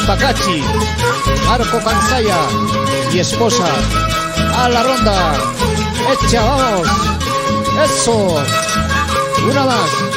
Pacachi, Marco Cansaya y esposa. A la ronda. Echa, vamos. Eso. Una más.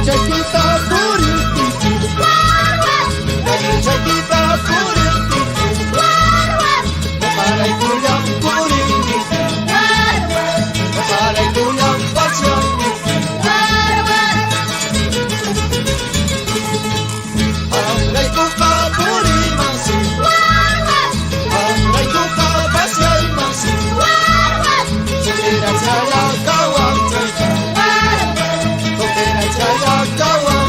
Chequita Curiti, Chequita Curiti, para y tuya Curiti, para y tuya pasión. Ahora y tuca Purimasi, ahora y tuca pasiaimasi, Tokera chaya kawan, Tokera chaya kawan.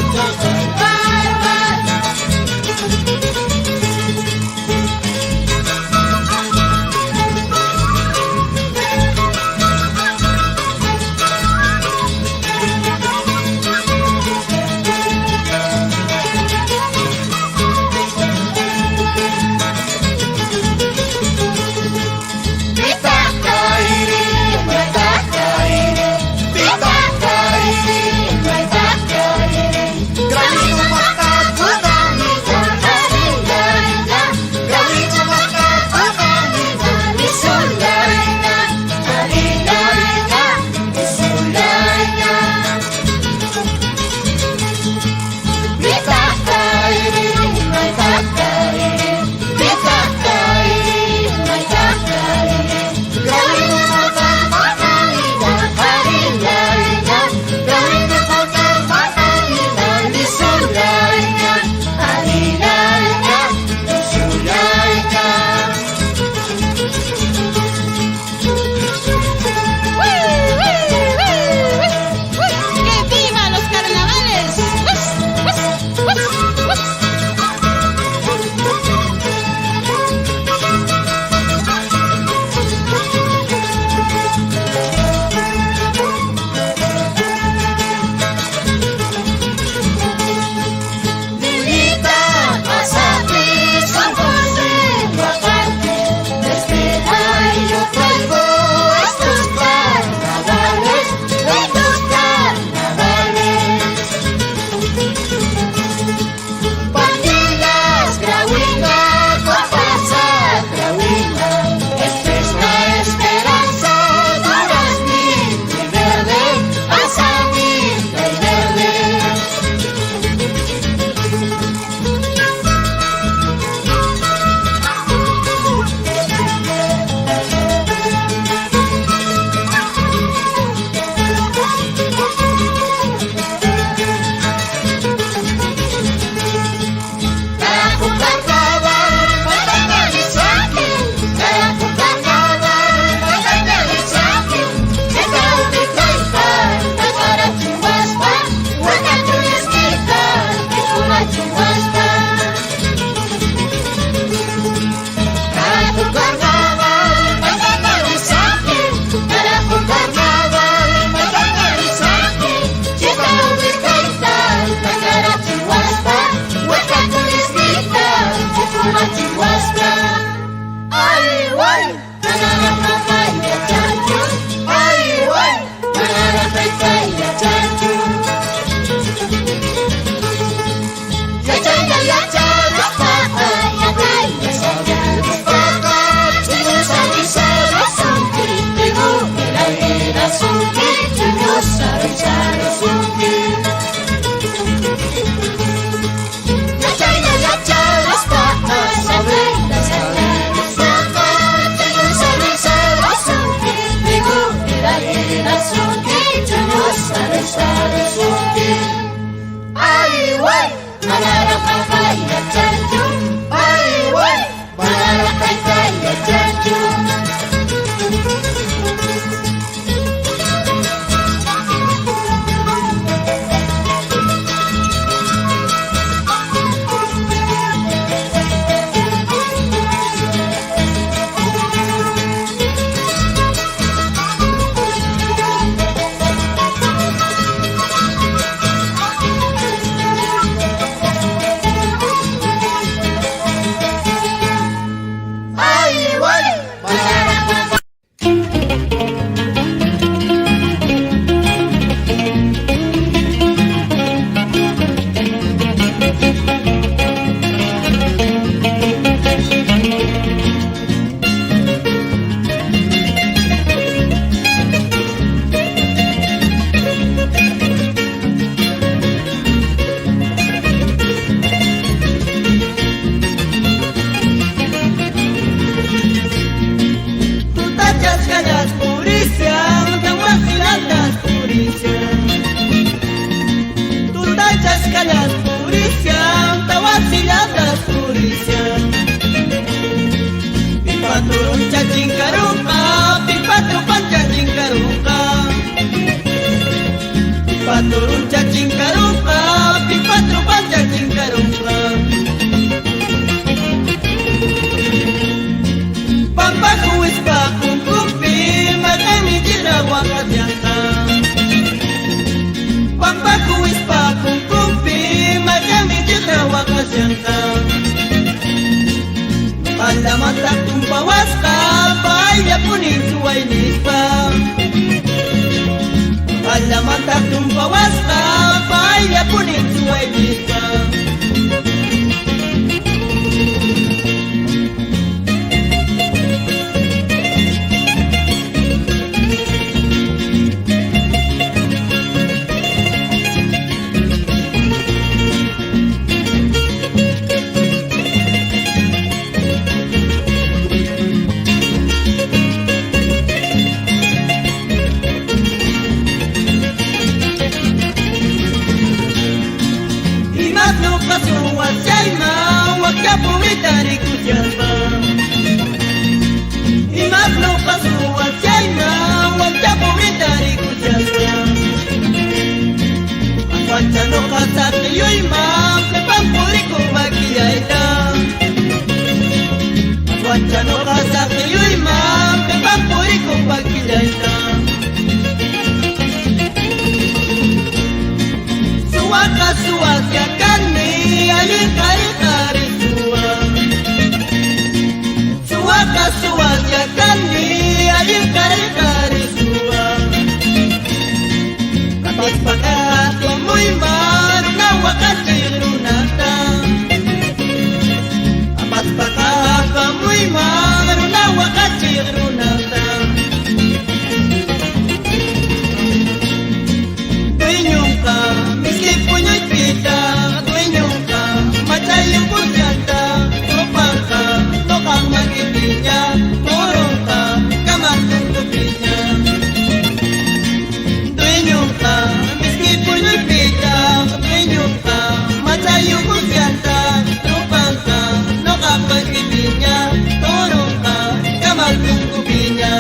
escalas purician, tawasiladas purician. Pipaturun cacing karuka, pipatrupan cacing karuka. Pipaturun cacing karuka, pipatrupan cacing karuka. Pampakuis pa kung kumpi, magami jirawa kadyanta. Pampakuis pa kung kumpi, magami jirawa kadyanta. Alamat akong bawas ka, paaya punin suway nispa. Alamat akong bawas ka, paaya punin suway nispa. Dari kujaba Imagno pasua chaina Wajabo dari kujaba Wajano kasat yoima Kepampuri kumakiyaita Wajano kasat yoima Kepampuri kumakiyaita Suwaka suwasya kani Alin kari kari Suwaka suwasya kani Alin kari kari suwa Kapag pagkati mo'y marunawa kasi runata Kapag pagkati mo'y marunawa kasi runata Tuinyong ka, miski punyo'y pita Tuinyong ka, matayong pusyata Tupang ka, tokang magipinya Turong ka, kamatong tupinya Tuinyong ka, miski punyo'y pita Tuinyong ka, matayong pusyata Tupang ka, tokang magipinya Turong ka, kamatong tupinya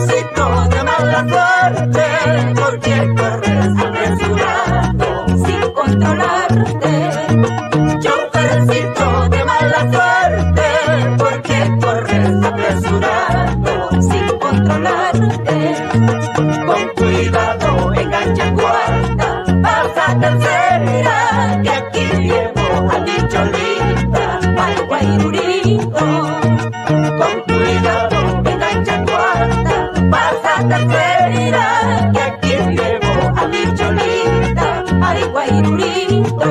chofercito de mala suerte, ¿por qué corres apresurado sin controlarte? Chofercito de mala suerte, ¿por qué corres apresurado sin controlarte? Con cuidado engancha cuarta, pasa tercera, que aquí llevo a mi cholita, al guairurito. Con cuidado engancha cuarta, pasa tercera, que aquí llevo a mi cholita, al guairurito.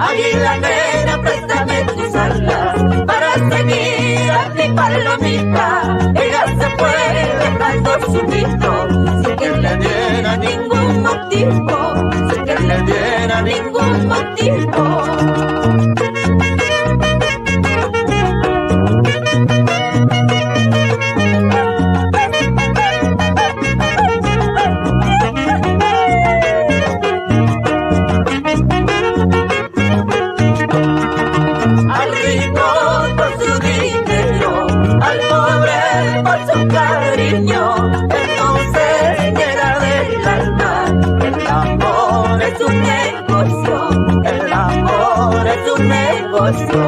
Águila negra, préstame tus alas para seguir a mi palomita. Ella se fue dejando su grito sin que le diera ningún motivo, sin que le diera ningún motivo. Al rico por su dinero, al pobre por su cariño, él no se llena del alma. El amor es un negocio, el amor es un negocio.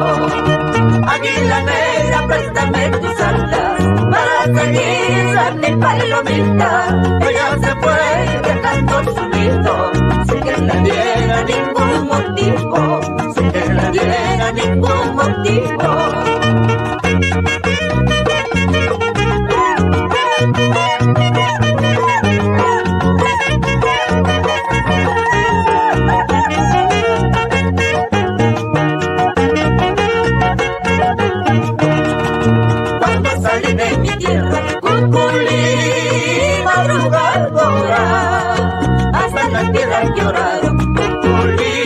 Águila negra, préstame tus alas para seguir a mi palomita. Ella se fue dejando su nido sin que le diera ningún motivo, sin que le diera ningún motivo. Cuando salí de mi tierra, Cuculí, madrugadora, hasta la tierra lloraron. Cuculí,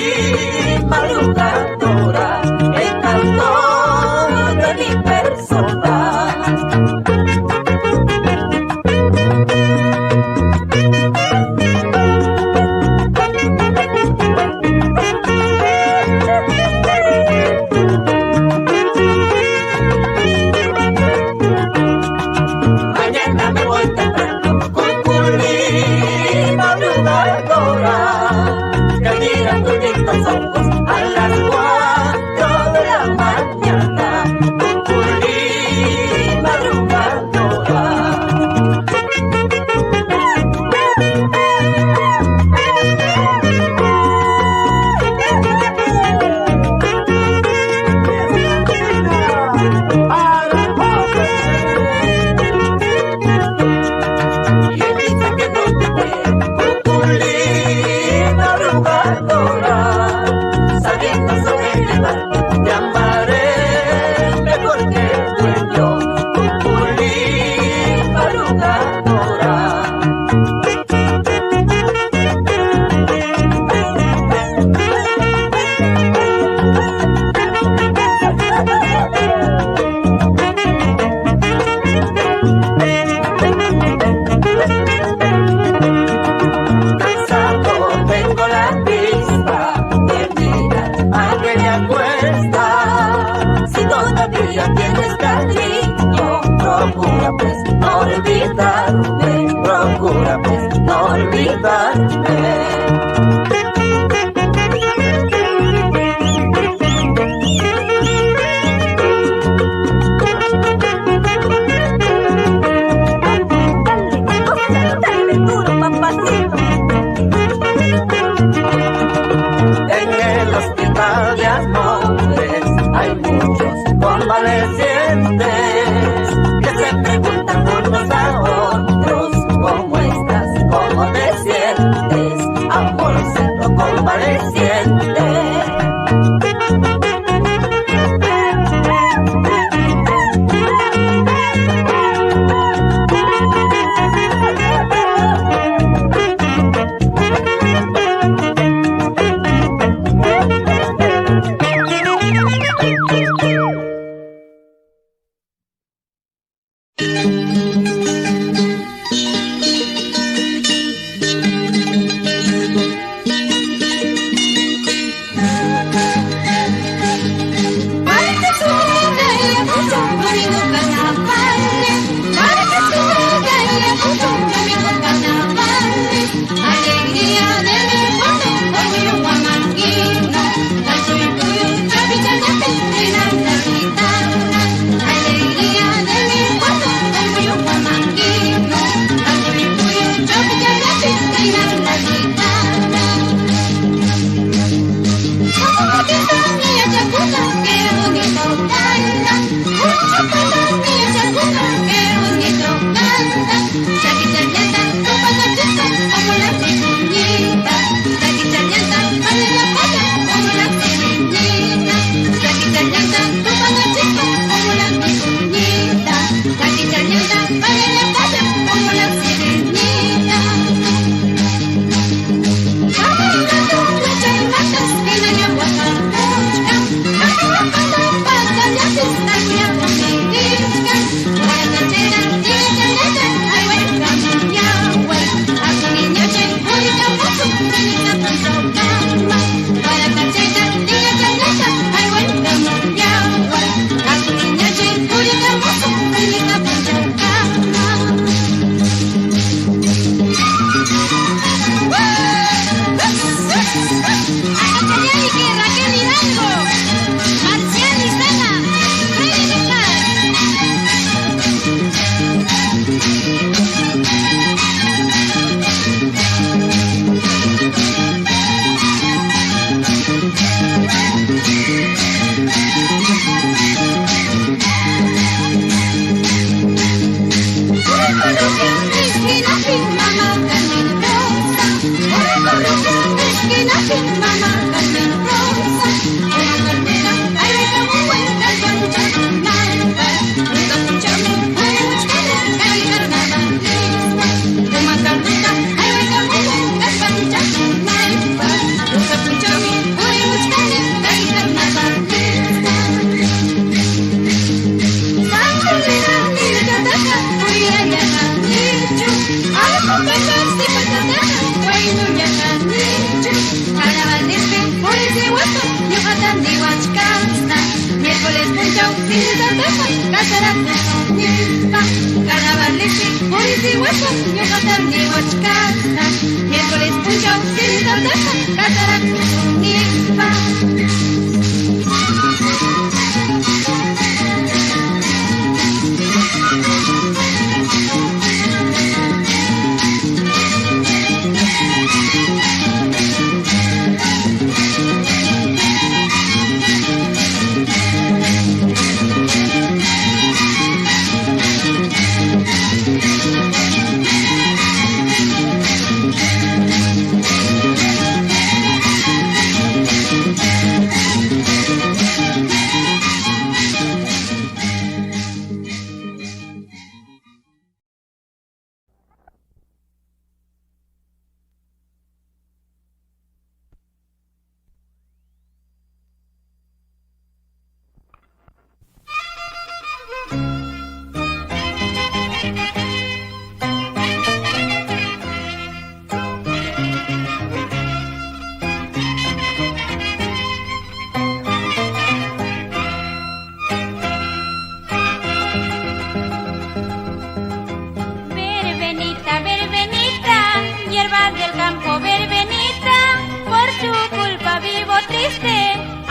madrugadora, el cantor de mi persona. Mañana me voy temprano, Cuculí, madrugadora, que miran tus lindos ojos a las 4 de la mañana. Cuculí, madrugadora. Y él dice que no te quiere, Cuculí, madrugadora, sabiendo sobrellevar, te amaré mejor que el dueño. Cuculí, madrugadora. Cansado tengo la vista de mirar aquella cuesta. Si todavía tienes cariño, procura pues no olvidarme, procura pues no olvidarme. Dale duro, papacito. En el hospital de Amores hay muchos convalecientes que se preguntan unos a otros: ¿cómo estás? ¿Cómo te sientes?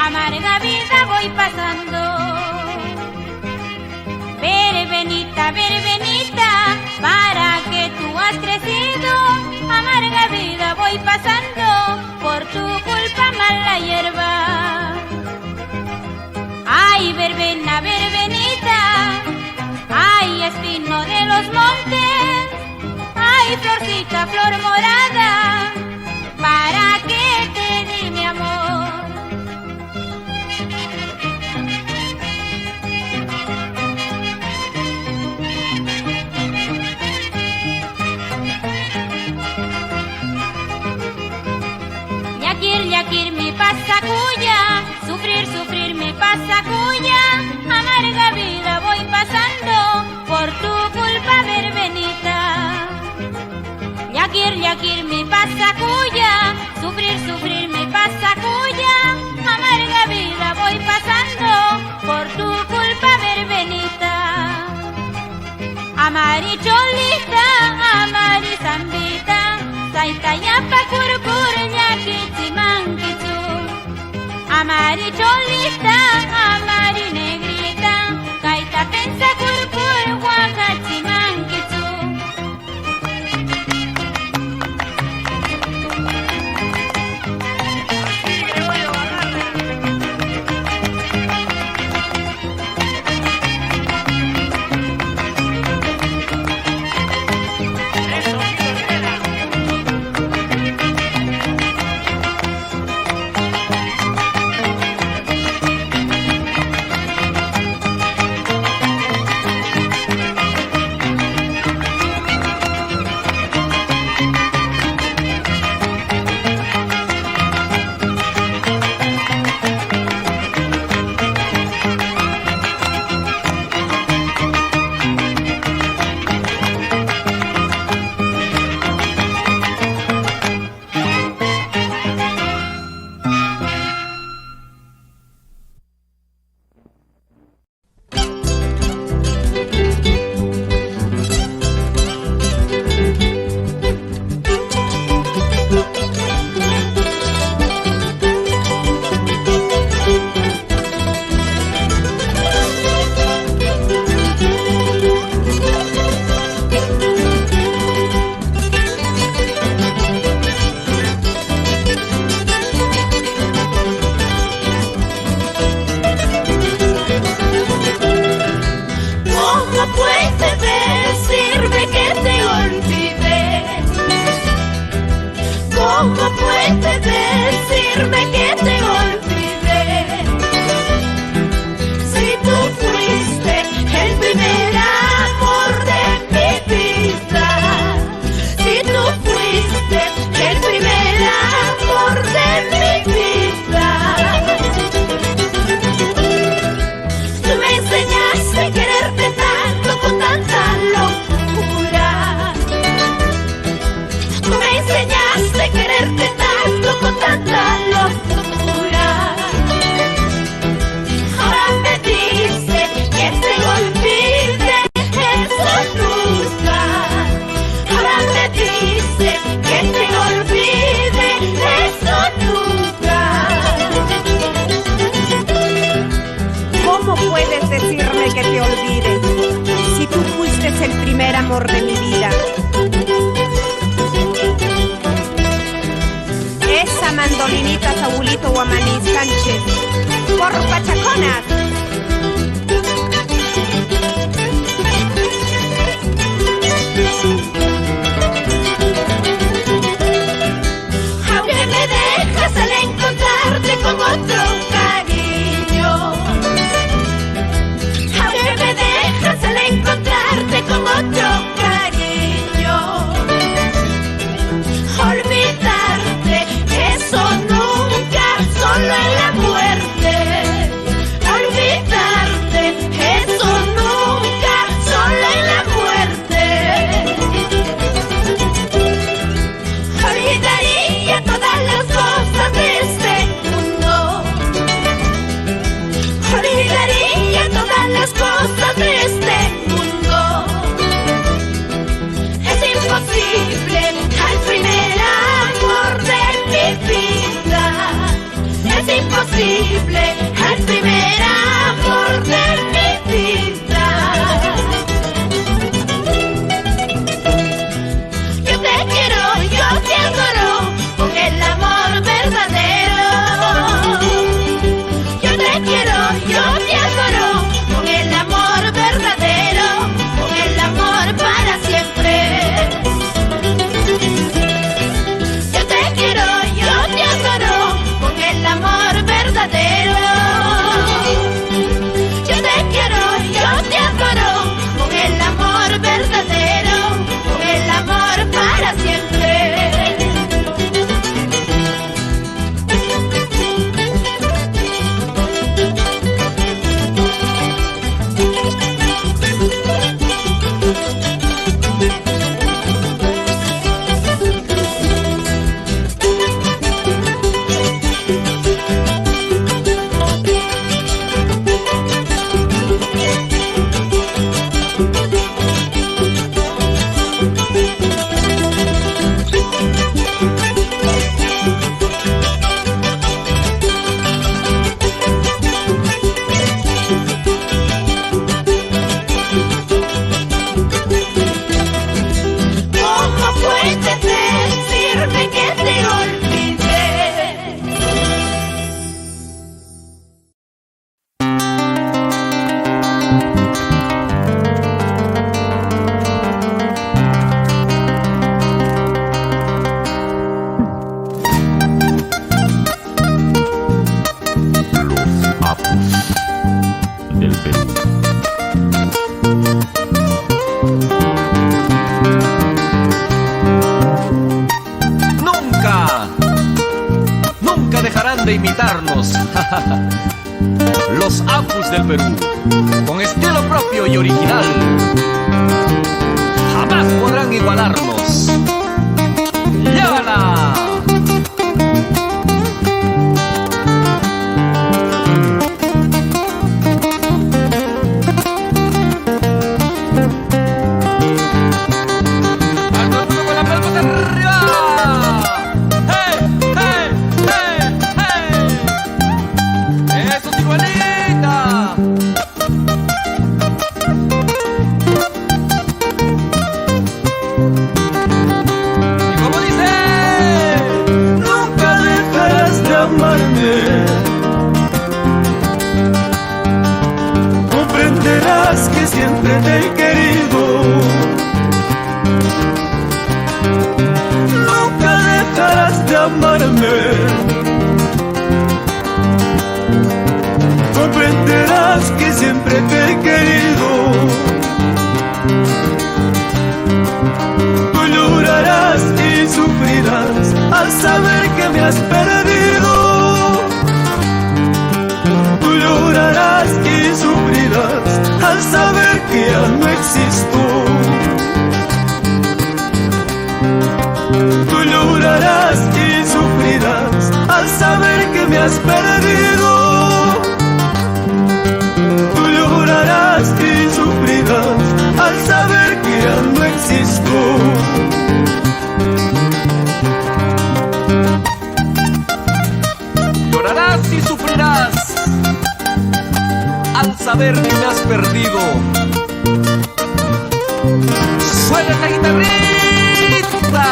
amarga vida voy pasando. Verbenita, verbenita, para que tú has crecido, amarga vida voy pasando, por tu culpa mala hierba. Ay, verbena, verbenita, ay, espino de los montes, ay, florcita, flor morada, para que te dé mi amor. Yakir, mi pasa cuya, sufrir, sufrir mi pasa cuya, amarga vida voy pasando, por tu culpa verbenita. Yakir, mi pasa cuya, sufrir, sufrir mi pasa cuya, amarga vida voy pasando, por tu culpa verbenita. Amari cholita, amari zambita, saita yapa kurkur nyakiti mangkitu. Amari cholita, amari negrita, kaita pensa kurkur wakati mangkitu. Quererte tanto con tanta locura. amor de mi vida. Esa mandolinita es abuelito Guamaní Sánchez, por Pachacona. Aunque me dejas al encontrarte con otro cariño, aunque me dejas al encontrarte con otro cariño, olvidarte, eso nunca, solo en la muerte. Olvidarte, eso nunca, solo en la muerte. Olvidaría todas las cosas de este mundo. Olvidaría todas las cosas de este mundo. Es imposible al primer amor de mi vida. Es imposible al primer amor de mi vida. Yo te quiero, yo te adoro con el amor verdadero. Yo te quiero, yo te adoro con el amor verdadero, con el amor para siempre. Yo te quiero, yo te adoro con el amor verdadero. Yo te quiero, yo te adoro con el amor verdadero, con el amor para siempre. ¿Cómo puedes decirme que te olvidé? Del Perú. Nunca, nunca dejarán de imitarnos. Los Apus del Perú, con estilo propio y original, jamás podrán igualarnos. ¡Llévala! Comprenderás que siempre te he querido. Nunca dejarás de amarme. Comprenderás que siempre te he querido. Tú llorarás y sufrirás al saber que me has perdido. Llorarás y sufrirás al saber que ya no existo. Tú llorarás y sufrirás al saber que me has perdido. Tú llorarás y sufrirás al saber que ya no existo. Llorarás y sufrirás al saber que me has perdido. tierrita.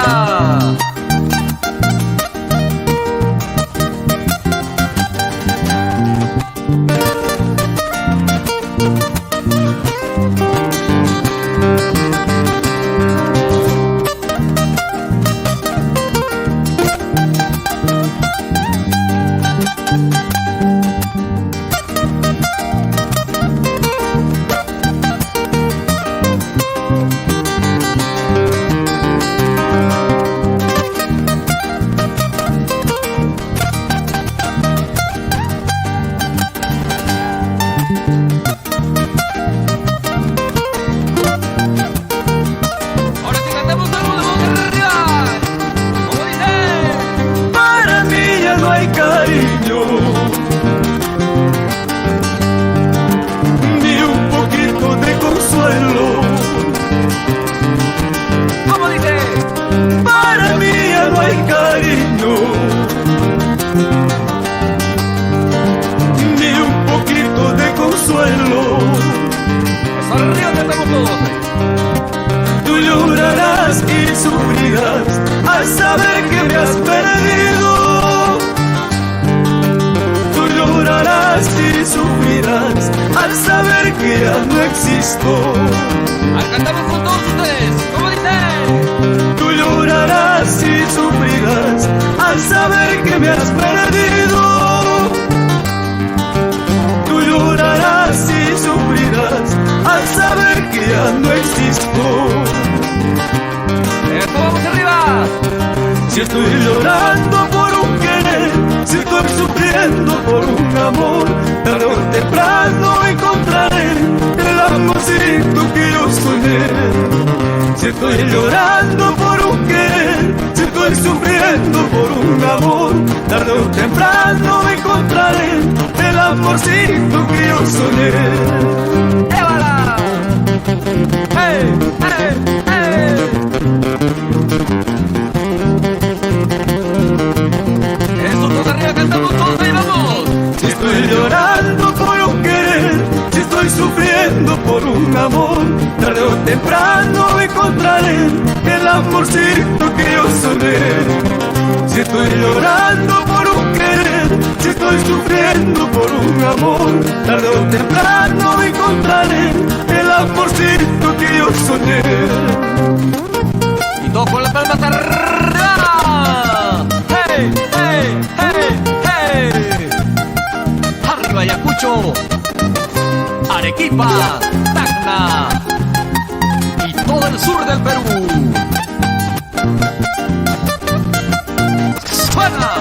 Ahora sí cantamos algo de boca arriba. Como dice. Para mí ya no hay cariño, ni un poquito de consuelo. Como dice. Para mí ya no hay cariño, ni un poquito de consuelo. Eso arriba cantamos todos. Tú llorarás y sufrirás al saber que me has perdido. Tú llorarás y sufrirás al saber que ya no existo. Ahora cantamos con todos ustedes. Como dice. Tú llorarás y sufrirás al saber que me has perdido. Tú llorarás y sufrirás al saber que ya no existo. Esto vamos arriba. Si estoy llorando por un querer, si estoy sufriendo por un amor, tarde o temprano encontraré el amorcito que yo soñé. Si estoy llorando por un querer, si estoy sufriendo por un amor, tarde o temprano encontraré el amorcito que yo soñé. ¡Évala! ¡Hey! ¡Hey! ¡Hey! Eso, todos arriba cantamos todos, ahí vamos. Si estoy llorando por un querer, si estoy sufriendo por un amor, tarde o temprano encontraré el amorcito que yo soñé. Si estoy llorando por un querer, si estoy sufriendo por un amor, tarde o temprano encontraré el amorcito que yo soñé. Y todos con las palmas arriba. ¡Hey! ¡Hey! ¡Hey! ¡Hey! Arriba Ayacucho, Arequipa, Tacna y todo el sur del Perú. ¡Suena!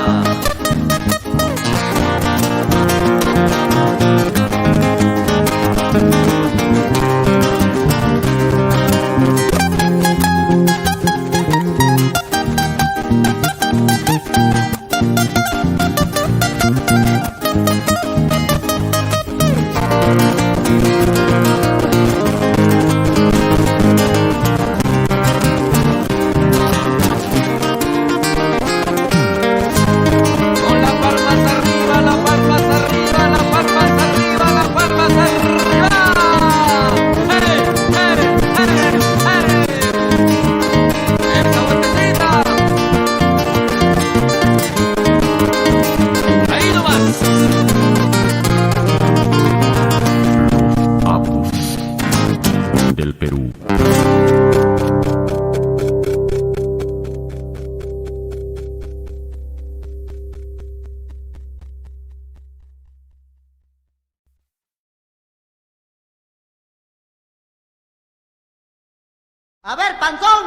A ver, panzón,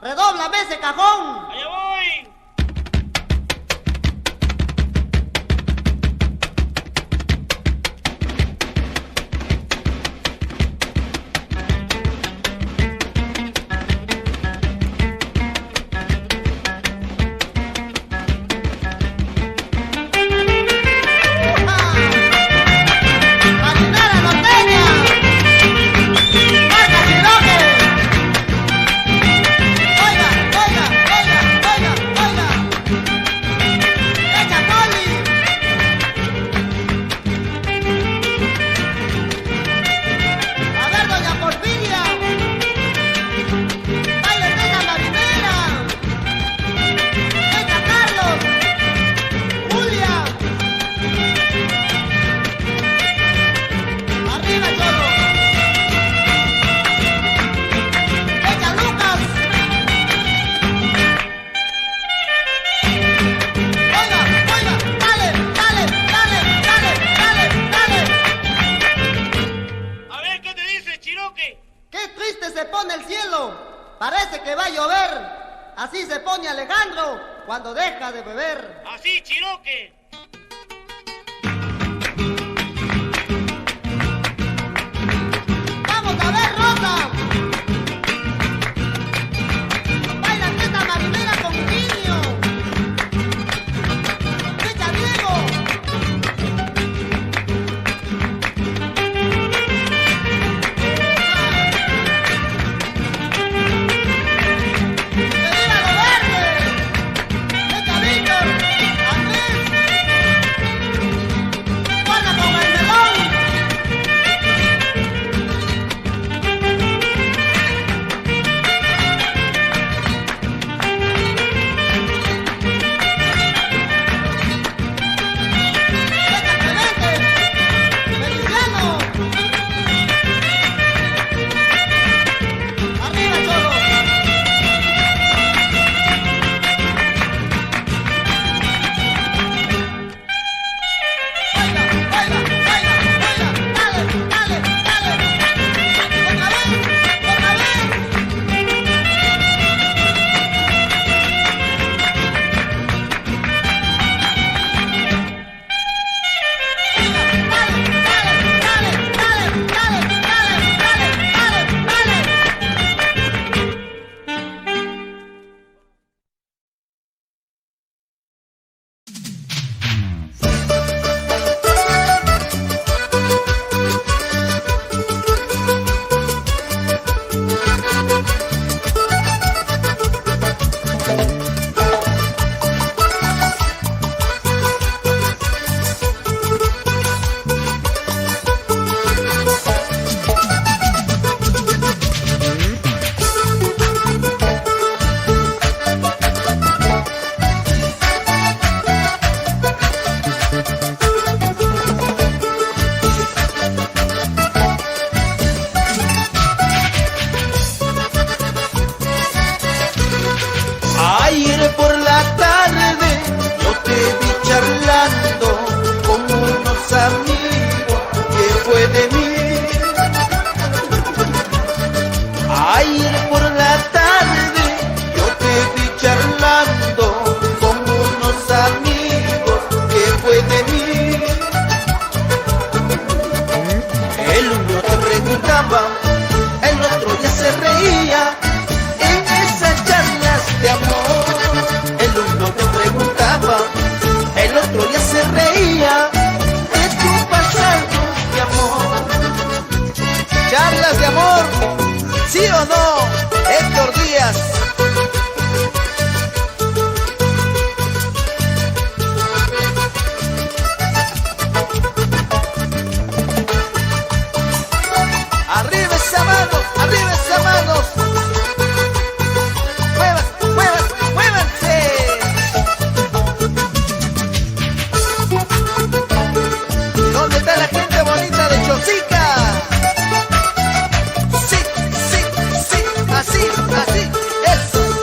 redóblame ese cajón. ¡Allá voy! Marinera norteña. Marca Chiroque. Oiga, oiga, oiga, oiga. pone Alejandro cuando deja de beber. Así, Chiroque. ¡Vamos a ver, Rosa! ¡Baila esta marinera con niño! ¡Echa Diego! Ayer por la tarde yo te vi charlando con unos amigos que fue de mí. Ayer por la tarde yo te vi charlando con unos amigos que fue de mí. El uno te preguntaba, el otro ya se reía en esas charlas de amor. El uno te preguntaba, el otro ya se reía de tu pasado de amor. Charlas de amor, ¿sí o no, Héctor Díaz? Arriba esa mano, arriba esa mano. Muévanse. ¿Dónde está la gente bonita de Chosica? Sí, así, eso sí.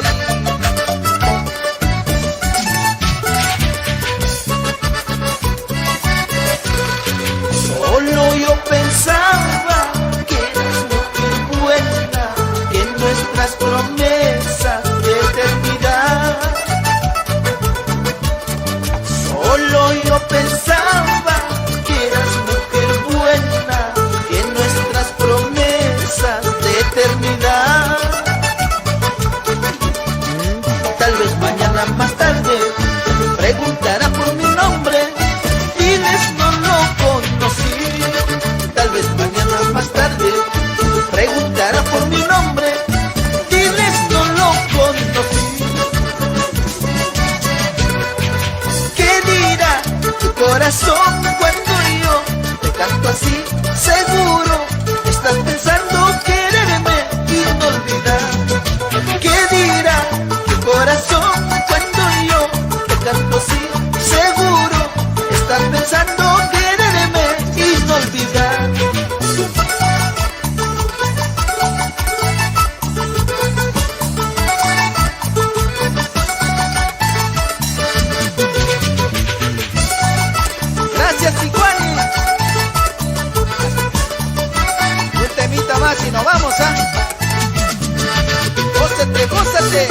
Solo yo pensaba que eras mujer buena, que nuestras promesas de eternidad. Solo yo pensaba que eras mujer buena, que nuestras promesas de eternidad. Tal vez mañana más tarde preguntará por mi nombre, diles no lo conocí. Tal vez mañana más tarde preguntará por mi nombre, diles no lo conocí. ¿Qué dirá tu corazón cuando yo te canto así? Seguro estás pensando quererme y no olvidar. ¿Qué dirá tu corazón cuando yo te canto así? Seguro estás pensando quererme y no olvidar. Gracias, Tijuani. Un temita más y nos vamos, ¿ah? Gózate.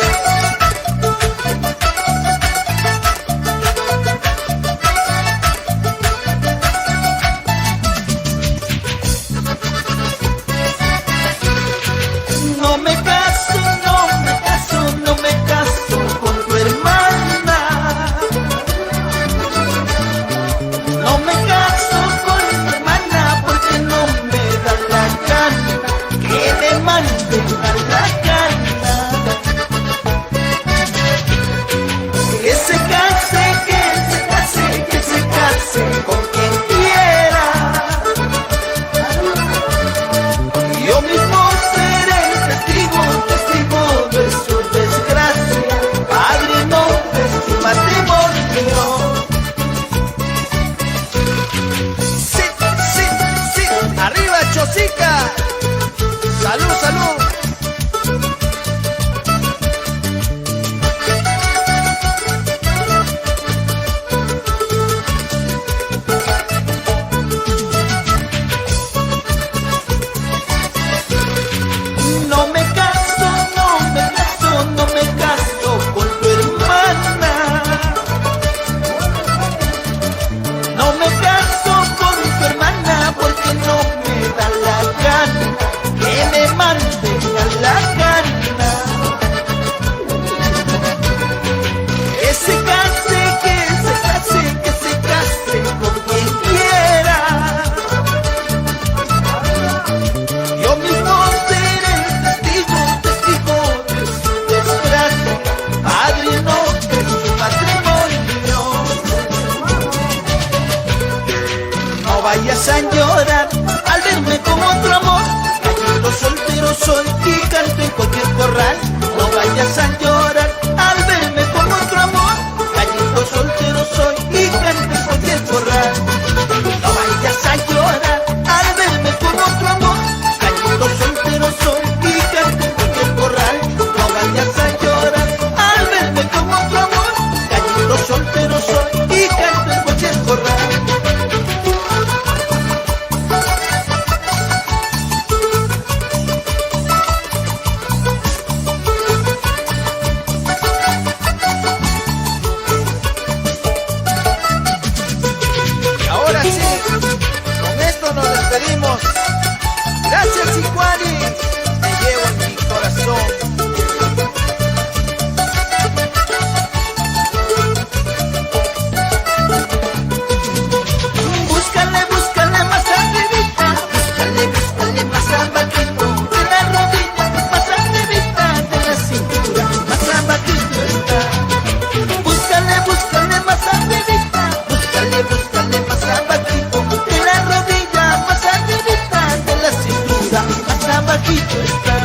vayas a llorar al verme con otro amor. Gallito soltero soy y canto en cualquier corral. No vayas a llorar al verme con otro amor. Gallito soltero soy y canto en cualquier corral. No vayas a llorar al verme con otro amor. Gallito soltero soy y canto en cualquier corral. No vayas a llorar al verme con otro amor. Gallito soltero soy y canto en cualquier corral. Ahora sí, con esto nos despedimos. Gracias, Sicuani, te llevo en mi corazón. Búscale, búscale más arribita, búscale, búscale más abajito de la rodilla, más arribita de la cintura, más abajito está. Búscale, búscale más arribita, búscale, búscale más abajito de la rodilla, más arribita de la cintura, más abajito está.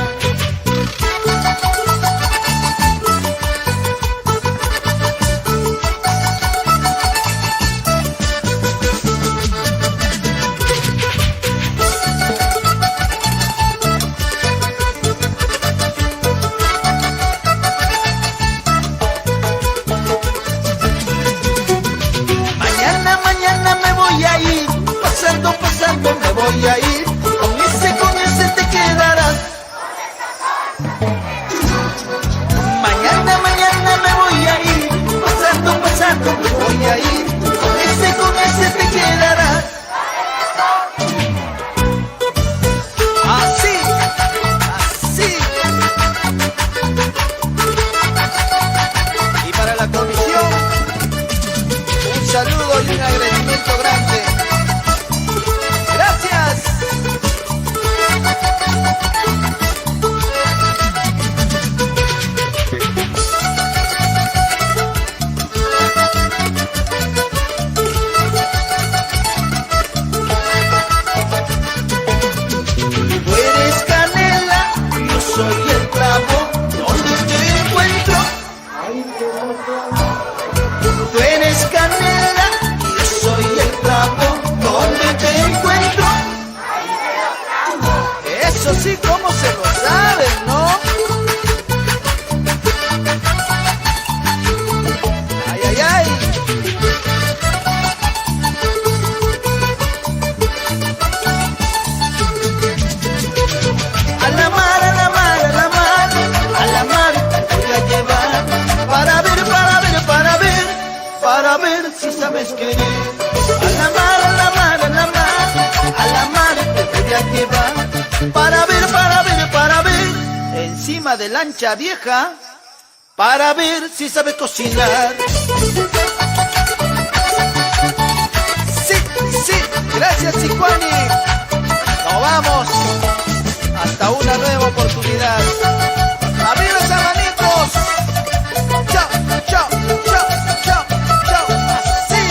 Mañana, mañana me voy a ir, pasando, pasando me voy a ir. Con ese te quedarás. Mañana, mañana me voy a ir, pasando, pasando me voy a ir. Con ese te quedarás. Así, así. Y para la comisión, un saludo y un agradecimiento grande. Gracias. Tú eres canela, yo soy el clavo, donde te encuentro. Tú eres canela, yo soy el clavo, donde te encuentro. Eso sí, como se lo saben, ¿no? Ay, ay, ay. A la mar, a la mar, a la mar, a la mar te voy a llevar para ver, para ver, para ver, para ver si sabes querer. A la mar, a la mar, a la mar, a la mar te voy a llevar para ver, para ver, para ver, encima de lancha vieja, para ver si sabes cocinar. Sí, sí, gracias, Sicuani. Nos vamos. Hasta una nueva oportunidad. ¡Arriba esas manitos! ¡Chao, chao, chao, chao, chao! ¡Así!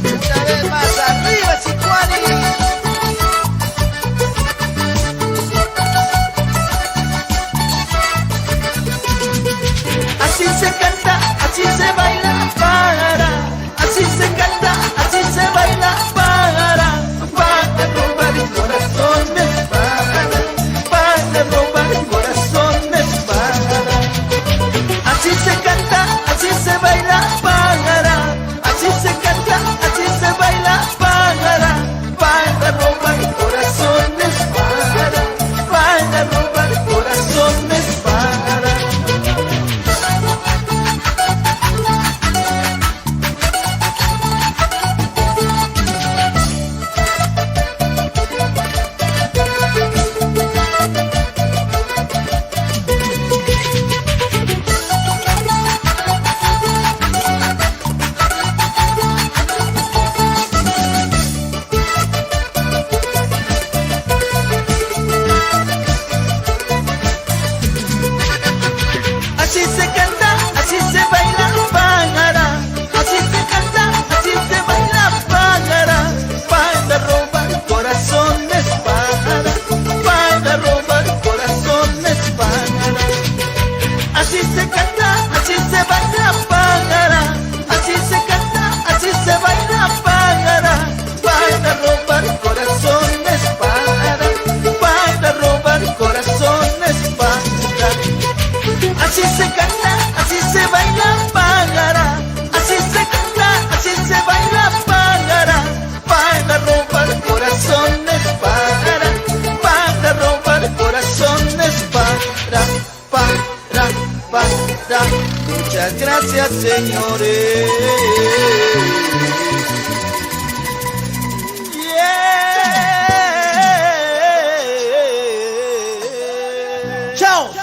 Una vez más, ¡arriba Sicuani! Así se canta, así se baila, para. Así se canta, así se baila, para.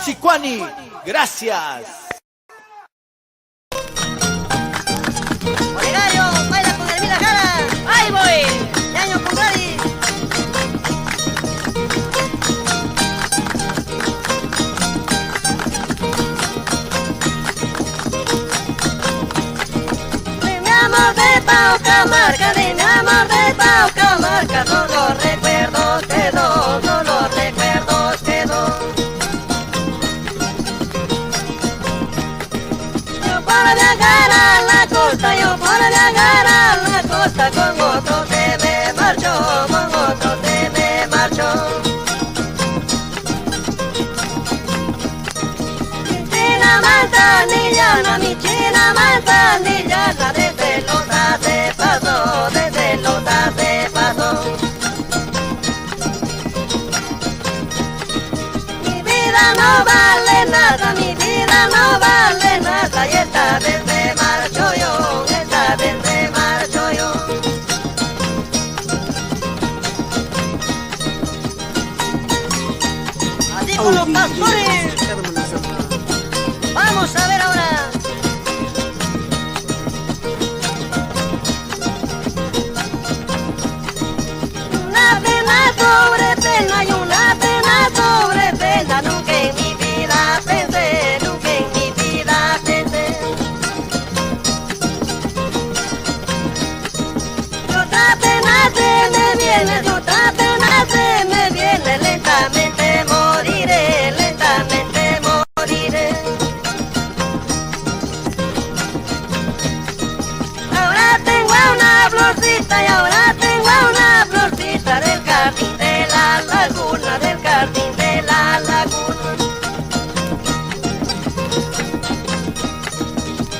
Sicuani. Gracias. Olegario, baila con Elvira Jara. Ahí voy. Ñaño con Gladys. De mi amor de Pau Camarga, de mi amor de Pau Camarga, no los recuerdos quedó, no los recuerdos quedó. Yo para viajar a la costa, yo para viajar a la costa, con otro se me marchó, con otro se me marchó. Mi china manzanillana, mi china manzanillana, desde Lota se pasó, desde Lota se pasó. Mi vida no vale nada, mi vida no vale nada, y esta vez me marcho yo, esta vez me marcho yo. Así con los pastores. Vamos a ver ahora. Una pena sobre pena y una pena sobre pena, nunca en mi vida pensé, nunca en mi vida pensé. Y otra pena se me viene, y otra pena se me viene, lentamente moriré, lentamente moriré. Ahora tengo una florcita y ahora tengo una florcita del jardín de la laguna, del jardín de la laguna.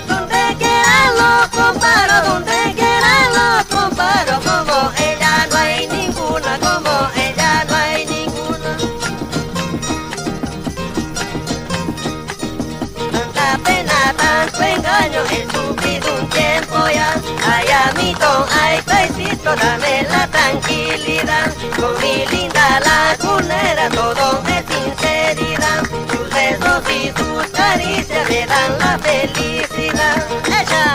Donde quiera lo comparo, donde quiera lo comparo, como ella no hay ninguna, como ella no hay ninguna. Tanta pena, tanto engaño, he sufrido un tiempo ya. Ay, amito, ay, paisito, dame la tranquilidad. Con mi linda lagunera todo es sinceridad. Sus besos y sus caricias me dan la felicidad. ¡Ella!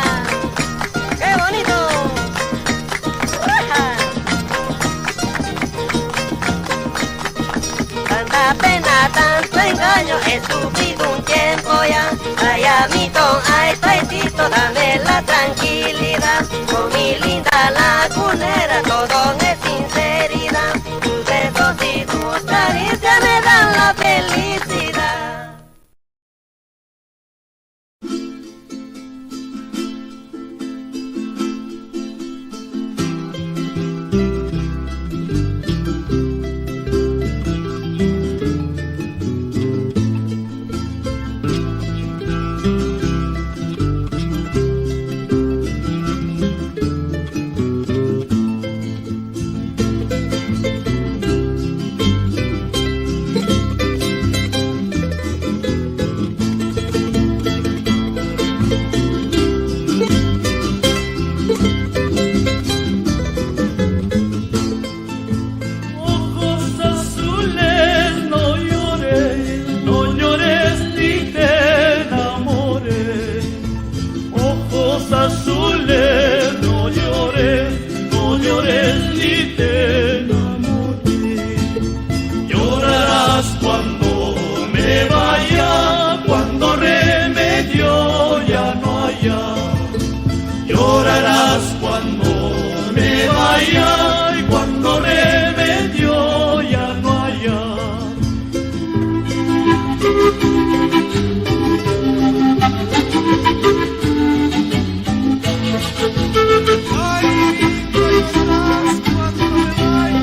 ¡Qué bonito! ¡Ajá! Tanta pena, tanto engaño, he sufrido un tiempo ya. Ay, amito, ay, paisito, dame la tranquilidad. Con mi linda lagunera todo es sinceridad. Tus besos y tus caricias me dan la felicidad. Ojos azules, no llores ni te enamores. Ojos azules, no llores ni te enamores. Llorarás cuando me vaya, cuando remedio ya no haya. Llorarás cuando me vaya y cuando remedio ya no haya. Ay, llorarás cuando me vaya. Ay,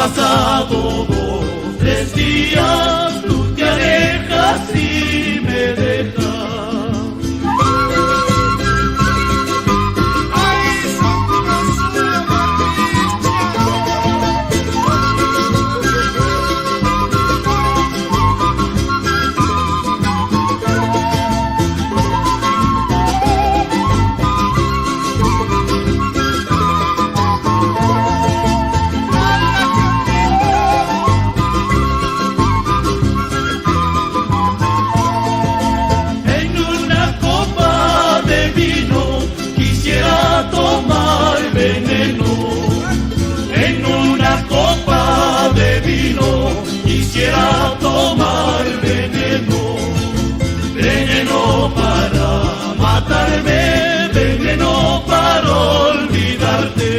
pasado 2, 3 días, tú te alejas y me dejas. Tomar veneno en una copa de vino, quisiera tomar veneno, veneno para matarme, veneno para olvidarte,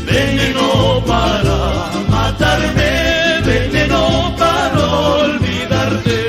veneno para matarme, veneno para olvidarte.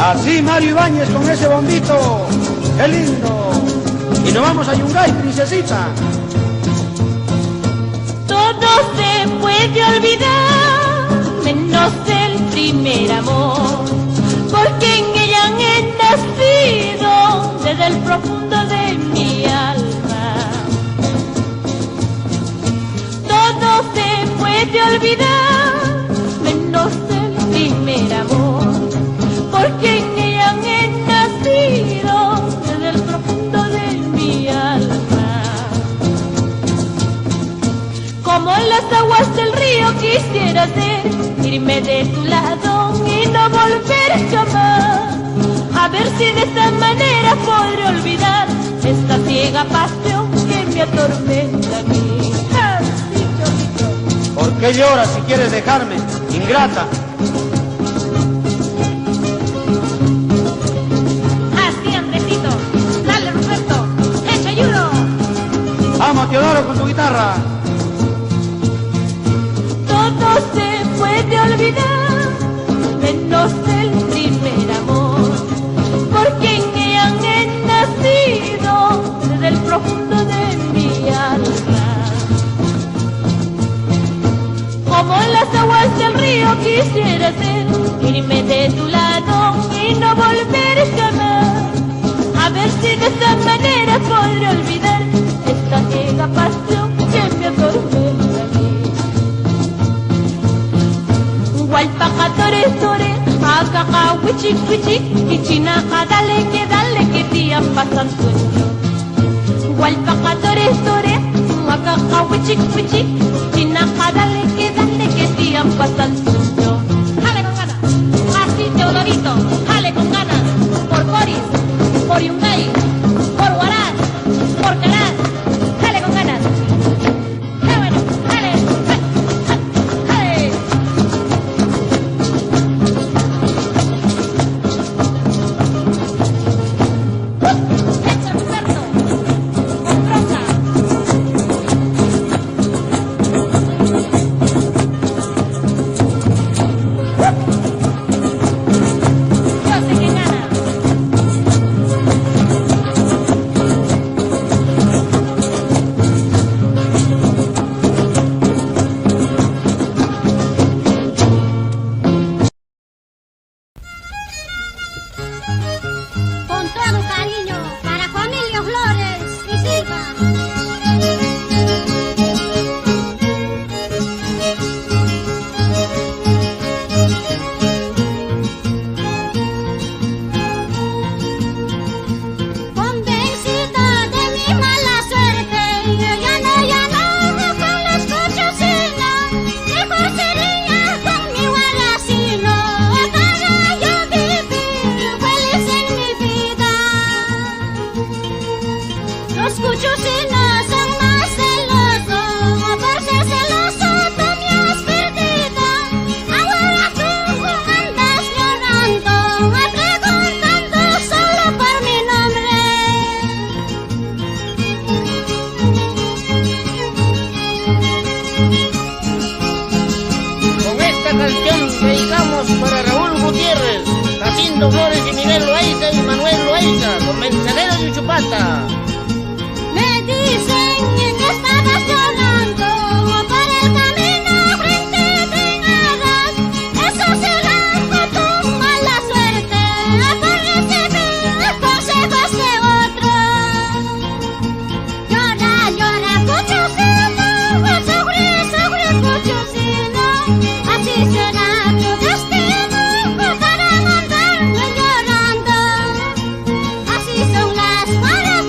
Así Mario Ibáñez con ese bombito, qué lindo. Y nos vamos a Yungay, princesita. Todo se puede olvidar, menos el primer amor, porque en ella he nacido desde el profundo de mi alma. Todo se puede olvidar, menos el primer amor, porque en ella he nacido desde el profundo de mi alma. Como las aguas del río quisiera ser, irme de tu lado y no volver jamás. A ver si de esta manera podré olvidar esta ciega pasión que me atormenta a mí. ¿Por qué lloras si quieres dejarme, ingrata? Así, Andresito. Dale, Ruperto. Echa ayudo. Vamos, Teodoro, con tu guitarra. Todo se puede olvidar, menos el primer amor, porque en ella he nacido desde el profundo de mi alma. Como las aguas del río quisiera ser, irme de tu lado y no volver jamás. A ver si de esta manera podré olvidar esta ciega pasión que me atormenta a mí. Gualpacatore tore, acaca wichik wichik, kichinaca dale que días pasan sueño. Gualpacatore tore, acaca wichik wichik, kichinaca dale que días pasan sueño. Jale con ganas, así Teodorito, jale con ganas, por Boris, por Yungay, por Huaraz, por Caraz, jale con ganas. ¡Qué bueno! ¡Jale! ¡Jale! ¡Echa Roberto! ¡Con bronca! Yo sé que gana. Con todo cariño para Familia Flores y Silva. Convencida de mi mala suerte, ya no con los cochocinos. Mejor sería conmigo asesino para yo vivir feliz en mi vida. Los cochocinos son más celosos, por ser celoso tú me has perdido. Ahora tú andas llorando, preguntando solo por mi nombre. Con esta canción dedicamos para Raúl Gutiérrez, Jacinto Flores y Miguel Loaiza y Manuel Loaiza, por Mensajeros de Uchupata. Me dicen que estabas llorando por el camino frente de nada. Eso será por tu mala suerte, por recibir consejos de otros. Llora, llora, cochocino, sufre, cochocino. Así será tu destino para mandarme llorando. Así son las malas.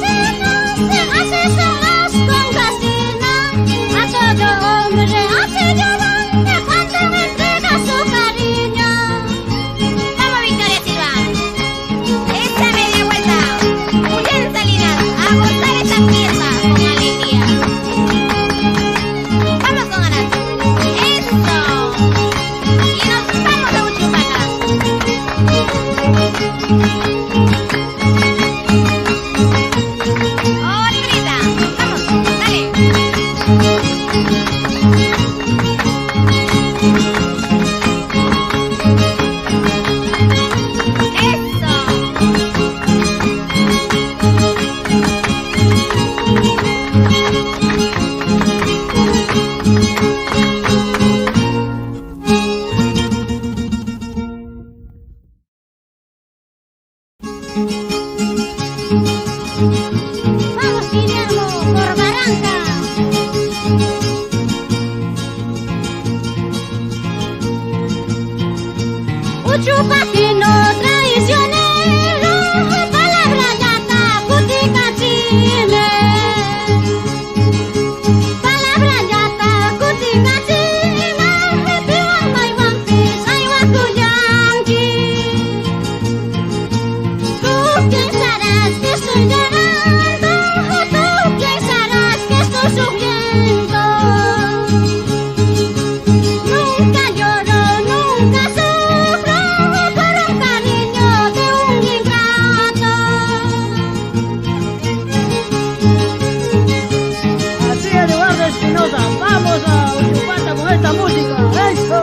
Uchupatino traicionero, palabra yata cuticachine. Palabra yata cuticachine, piwan may wampis ay wakuyanki. Tú pensarás que estoy llorando, tú pensarás que estoy sufriendo. Nunca lloro, nunca sufro por un cariño de un ingrato. Así es, Eduardo Espinosa. Vamos a Uchupata con esta música. ¡Eso!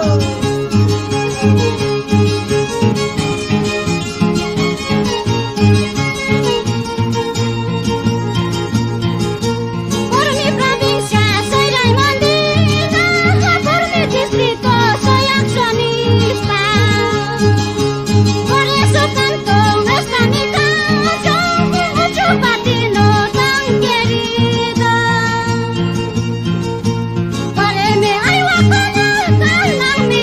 Por mi provincia soy raimondina, por mi distrito soy accionista. Por eso canto esta mi canción, Uchupatino tan querido. Pareme ay guapana, mi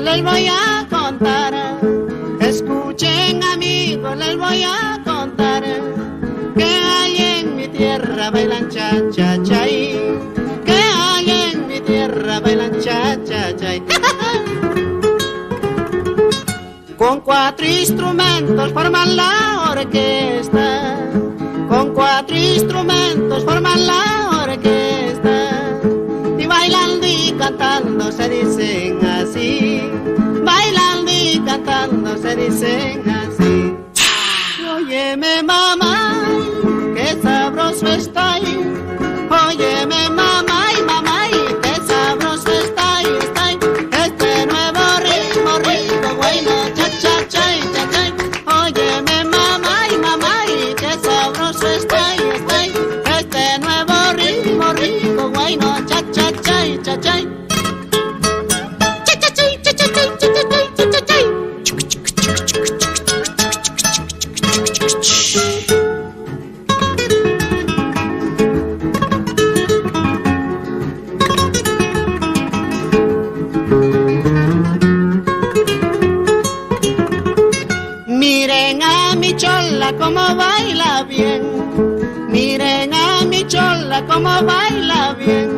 les voy a contar. Escuchen, amigos, les voy a contar. Que hay en mi tierra bailan cha-cha-chay. Que hay en mi tierra bailan cha-cha-chay. Con 4 instrumentos forman la orquesta. Con 4 instrumentos forman la orquesta. Y bailando y cantando se dicen así. Bailando y cantando se dicen así. Óyeme mamá, qué sabroso está ahí. Óyeme mamá y mamá y qué sabroso está ahí, está ahí. Este nuevo ritmo rico, bueno, cha-cha-chay, cha-chay. Óyeme mamá y qué sabroso está ahí, está ahí. Este nuevo ritmo rico, bueno, cha-cha-chay, cha-chay. Cha-cha-chay, cha-cha-chay, cha-cha-chay, cha-cha-chay. Miren a mi chola como baila bien. Miren a mi chola como baila bien.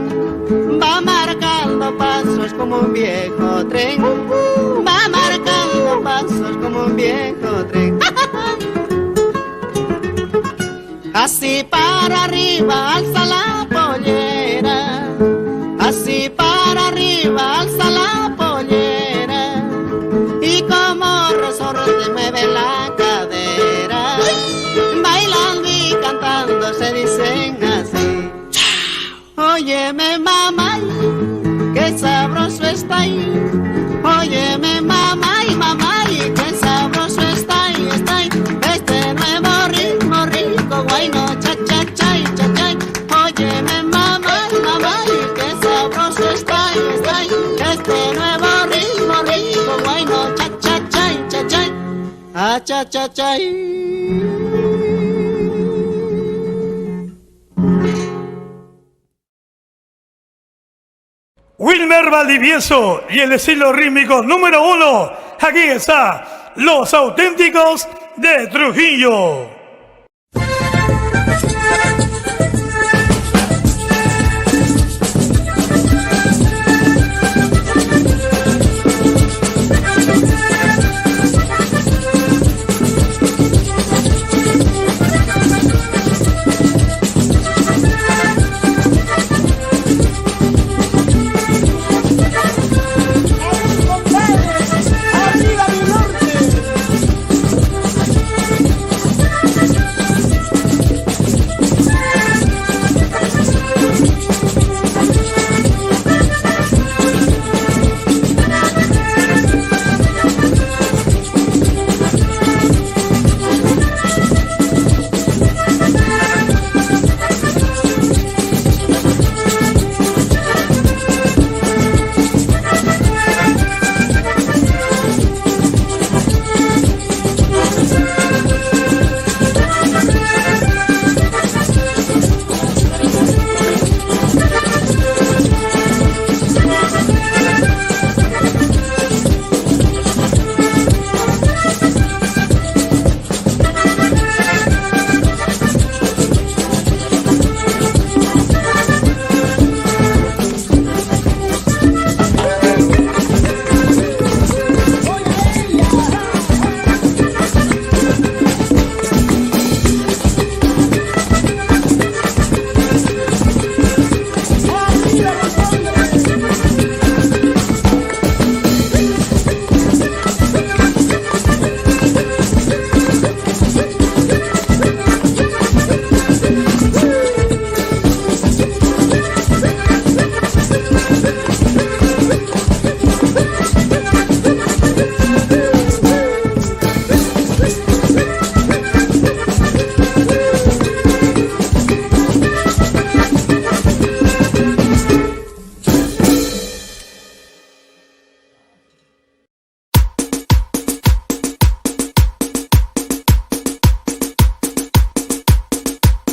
Va marcando pasos como un viejo tren. Va marcando pasos como un viejo tren. Así para arriba alza la pollera. Así para arriba alza la pollera. Y como resorte mueve la cadera. Bailando y cantando se dicen así. Óyeme mamá, qué sabroso está ahí. Óyeme mamá y qué sabroso está ahí, está ahí. Este nuevo ritmo rico, guayno, cha-cha-chay, cha-chay. Óyeme mamá y qué sabroso está ahí, está ahí. Este nuevo ritmo rico, guayno, cha-cha-chay, cha-chay. Ah, cha-cha-chay. Wilmer Valdivieso y el estilo rítmico número 1. Aquí está Los Auténticos de Trujillo.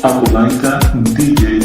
Apolaita DJ.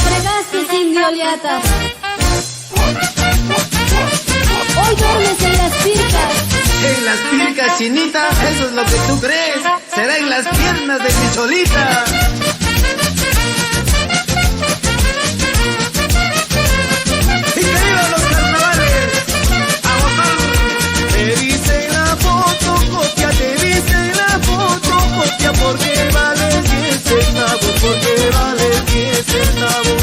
fregaste sin violiatas. Hoy duermes en las pircas. En las pircas, chinita, eso es lo que tú crees. Será en las piernas de mi cholita. ¡Y que vivan los carnavales! ¡A gozar! Te dicen la foto, copia, te dicen la foto, copia, porque vale 10 centavos, porque vale 10 centavos.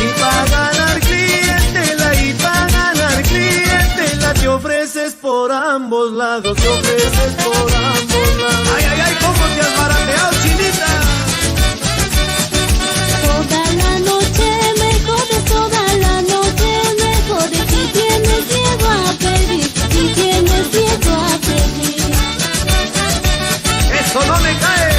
Y para ganar clientela, te ofreces por ambos lados, te ofreces por ambos lados. ¡Ay, ay, ay! ¿Cómo te has barateado, chinita? Toda la noche me jodes, toda la noche me jodes. Si tienes miedo a pedir, si tienes miedo a pedir. ¡Eso no me cae!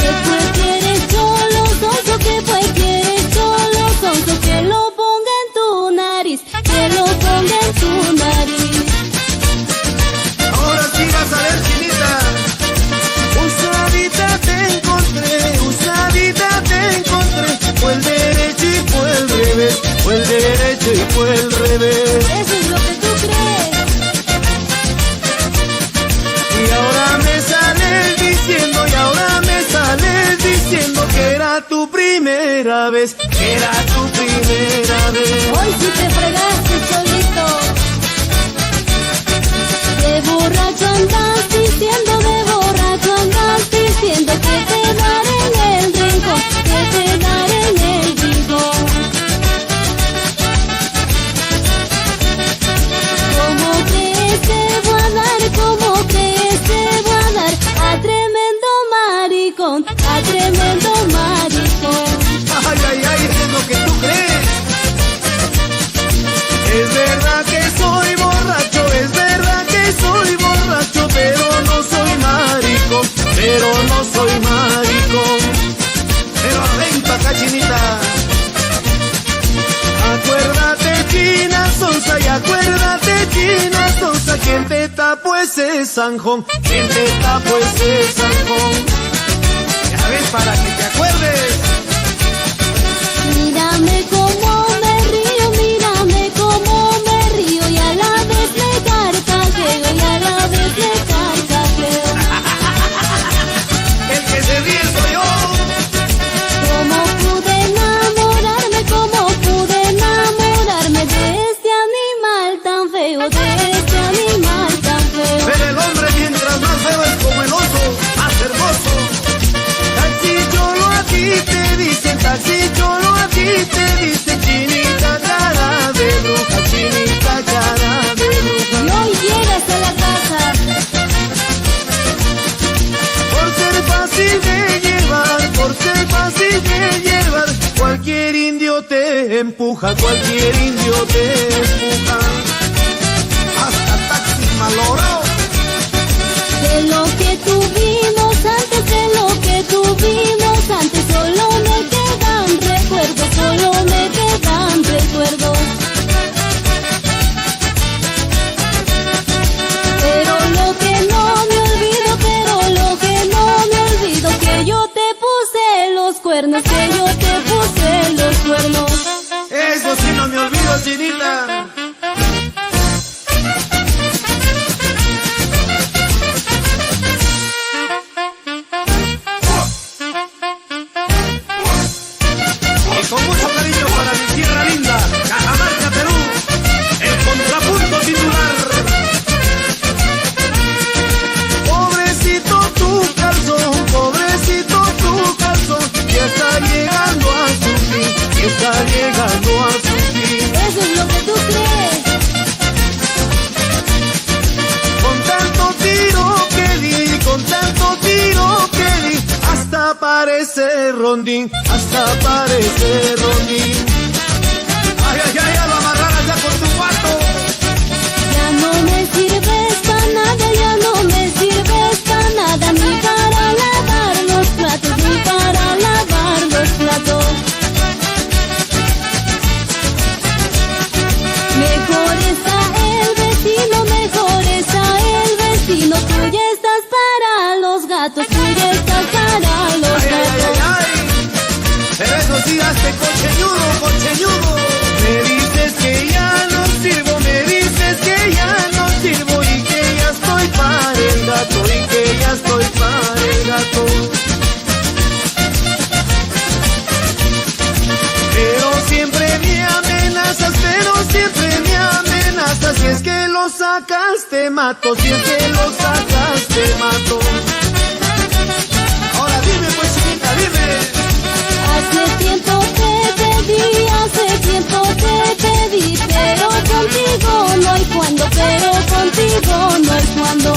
Que pues quieres solo, sonso, que pues quieres solo, sonso. Que lo ponga en tu nariz, que lo ponga en tu nariz. Ahora sí vas a ver, chinita. Usadita te encontré, usadita te encontré. Fue el derecho y fue el revés, fue el derecho y fue el revés. Eso es lo que tú crees. Y ahora me sales diciendo, y ahora me sales diciendo que era tu primera vez, que era tu primera vez. Hoy sí te fregaste, cholito. De borracho andas diciendo, de borracho andas diciendo que te daré en el rincón, que te daré en el rincón. ¿Cómo crees te voy a dar? ¿Cómo crees te voy a dar? A tremendo maricón, a tremendo maricón. Ay, ay, ay, eso es lo que tú crees. Es verdad que soy borracho, es verdad que soy borracho, pero no soy maricón, pero no soy maricón. Pero ven pa' acá, chinita. Acuérdate, china sonsa, y acuérdate, china sonsa, quien te tapó ese zanjón, quien te tapó ese zanjón. Ya ves, para que te acuerdes. Mírame cómo me río, mírame cómo me río, y a la vez me carcajeo, y a la vez me carcajeo. El que se ríe soy yo. ¿Cómo pude enamorarme de este animal tan feo, de este animal tan feo? Pero el hombre mientras más feo es como el oso, más hermoso. Taxi cholo a ti te dicen, taxi cholo a ti te dicen, chinita cara de bruja, chinita cara de bruja. Y hoy llegas a la casa. Por ser fácil de llevar, por ser fácil de llevar, cualquier indio te empuja, cualquier indio te empuja. Hasta taxi malogrado. De lo que tuvimos antes, de lo que tuvimos antes, solo me quedan recuerdos, solo me quedan recuerdos. Pero lo que no me olvido, pero lo que no me olvido, que yo te puse los cuernos, que yo te puse los cuernos. Eso sí no me olvido, chinita. Y con mucho cariño para mi tierra linda, Cajamarca, Perú, el contrapunto titular. Pobrecito tu calzón, ya está llegando a su fin, ya está llegando a su fin. Eso es lo que tú crees. Con tanto tiro que di, con tanto tiro que di, hasta parece rondín, hasta parece rondín. Ay, ay, ay, a lo amarrar allá con tu cuarto. Ya no me sirves para nada, ya no me sirves para nada, ni para lavar los platos, ni para lavar los platos. Mejor está el vecino, tú ya estás para los gatos, tú ya estás sigaste cocheñudo. Me dices que ya no sirvo, me dices que ya no sirvo y que ya estoy para el gato, y que ya estoy para el gato. Pero siempre me amenazas, si es que lo sacas te mato, si es que lo sacas te mato. Ahora dime pues chiquita, dime. Hace tiempo te pedí, pero contigo no hay cuando, pero contigo no hay cuando.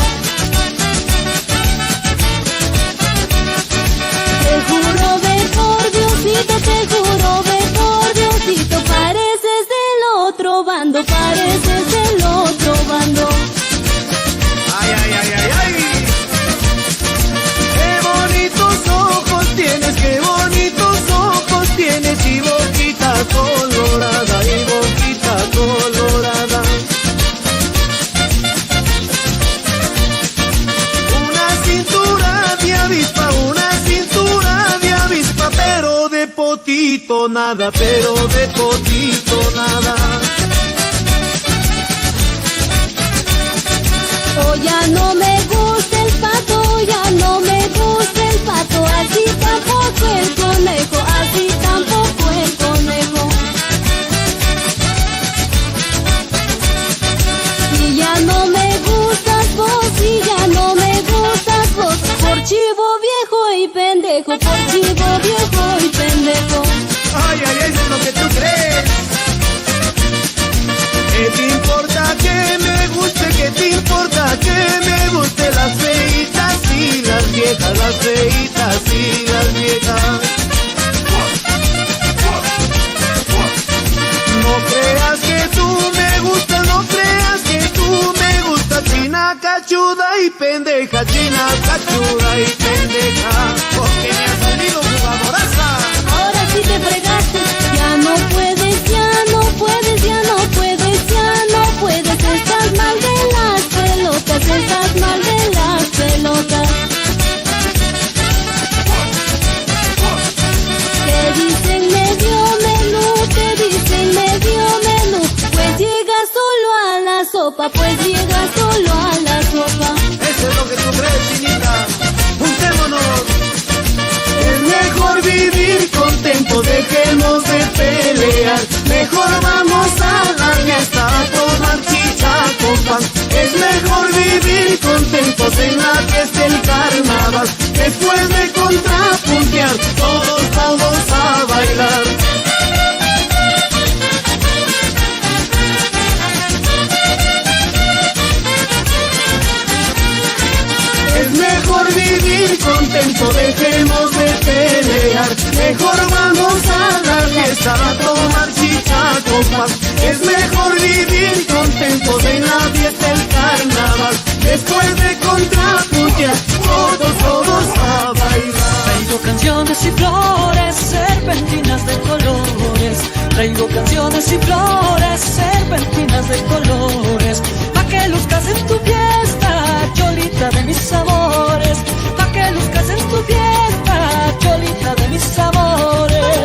Te juro ve por Diosito, te juro ve por Diosito, pareces del otro bando, pareces del otro bando. Ay, ay, ay, ay, ay. Qué bonitos ojos tienes, qué bonitos ojos tienes, y boquita colorada, y boquita colorada. Una cintura de avispa, pero de potito nada, pero de potito nada. Oh, ya no me gusta el pato, ya no me gusta el pato, así tampoco el conejo, así tampoco el conejo. Y ya no me gustas vos, y ya no me gustas vos, por chivo viejo y pendejo, por chivo viejo y pendejo. Ay, ay, ay, eso es lo que tú crees. ¿Qué te importa que me guste? ¿Qué te importa que me guste? Las feitas y las viejas, las feitas y las viejas. No creas que tú me gustas, no creas que tú me gustas, china cachuda y pendeja, china cachuda y pendeja, porque me ha salido jugadoraza. Ahora sí te fregaste, ya no puedes, ya no puedes, ya no puedes, ya no puedes, estás mal de las pelotas, estás mal de las pelotas. Te dicen medio menú, te dicen medio menú, pues llega solo a la sopa, pues llega solo a la sopa. Eso es lo que tú crees, chinita. Juntémonos. Es mejor vivir contento, dejemos de pelear. Mejor vamos a la fiesta a tomar chicha con pan. Es mejor vivir contentos en la fiesta del carnaval. Después de contrapuntear, todos a bailar. Es mejor vivir contento, dejemos de pelear. Mejor vamos a la fiesta a tomar chicha con pan. Es mejor vivir contentos en la fiesta del carnaval. Después de contrapuntear, todos a bailar. Traigo canciones y flores, serpentinas de colores. Traigo canciones y flores, serpentinas de colores. Pa' que luzcas en tu fiesta, cholita de mis amores. Pa' que luzcas en tu fiesta, cholita de mis amores.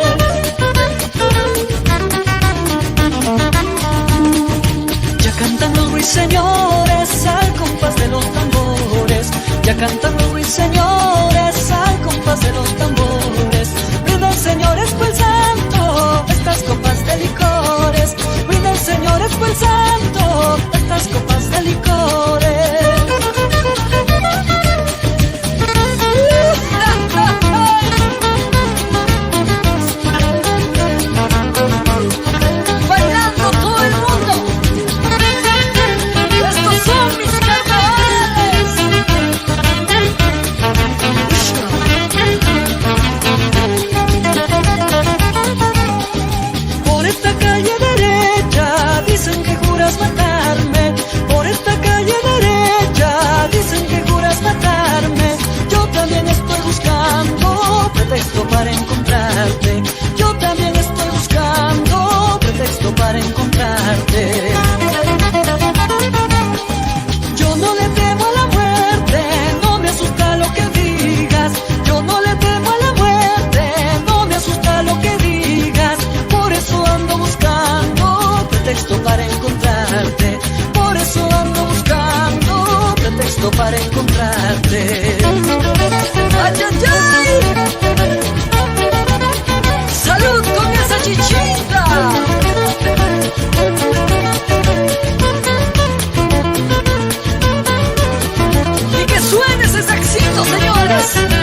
Ya cantan los ruiseñores al compás de los tambores. Ya cantan los ruiseñores al compás de los tambores. Brindan señores por el santo estas copas de licores. Brindan señores por el santo estas copas de licores. para encontrarte. ¡Ay, ay, ay! ¡Salud con esa chichita! ¡Y que suene ese saxito, señores!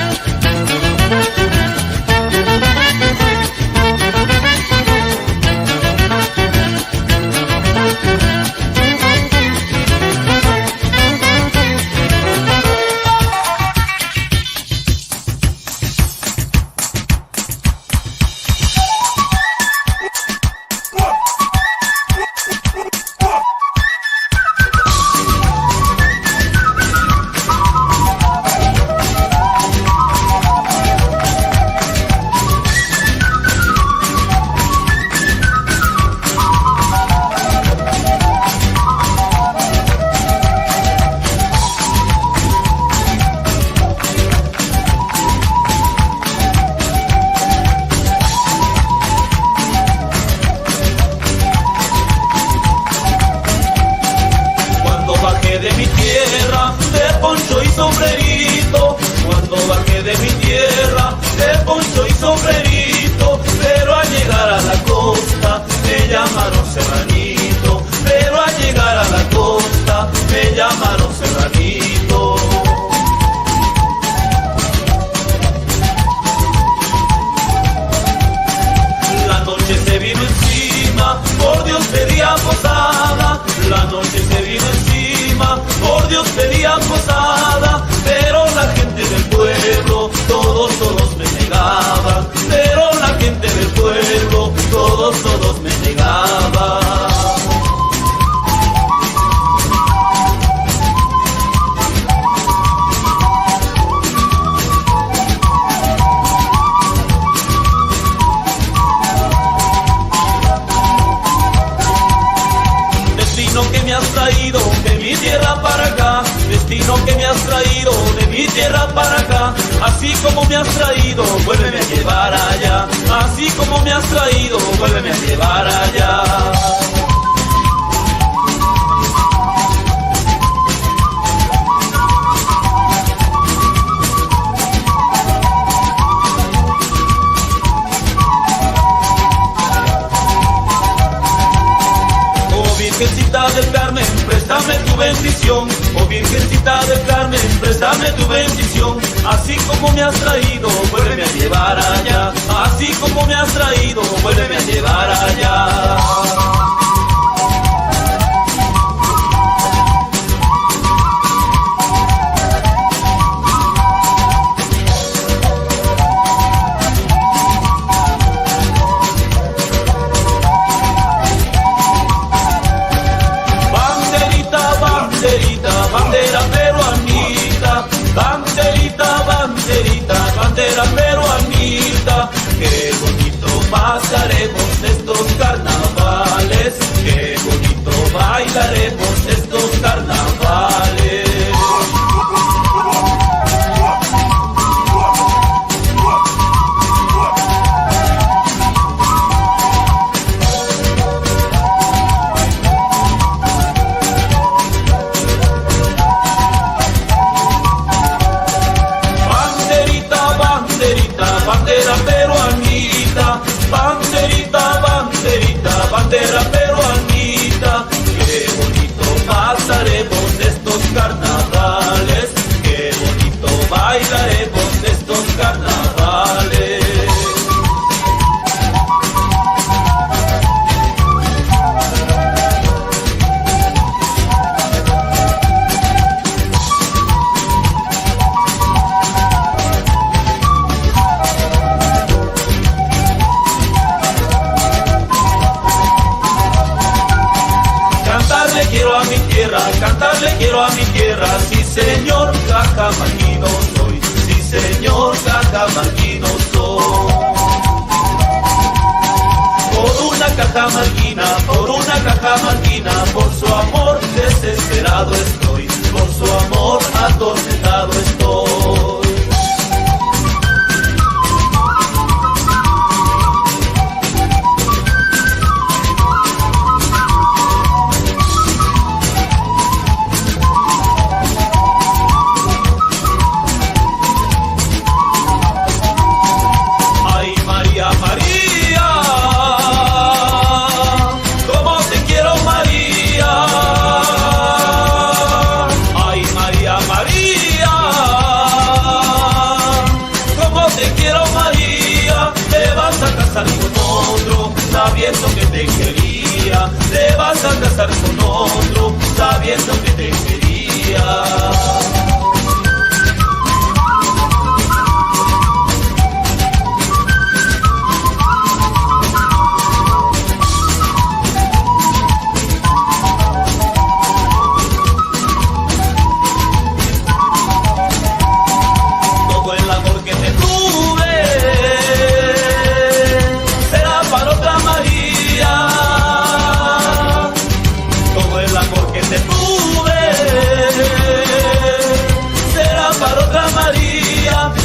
quiero María, te vas a casar con otro, sabiendo que te quería. Te vas a casar con otro, sabiendo que te quería.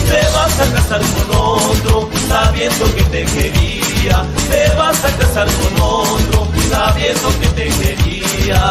Te vas a casar con otro, sabiendo que te quería. Te vas a casar con otro, sabiendo que te quería.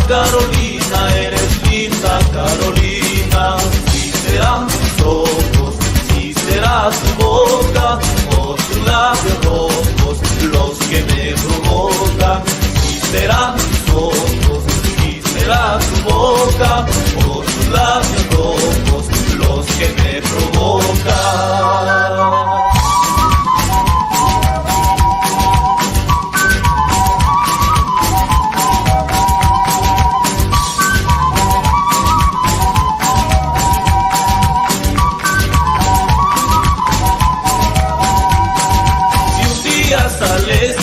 Carolina, eres linda, Carolina. Si serán tus ojos, si será tu boca, o tus labios rojos los que me provocan. Si serán tus ojos, si será tu boca, o tus labios rojos los que me provocan.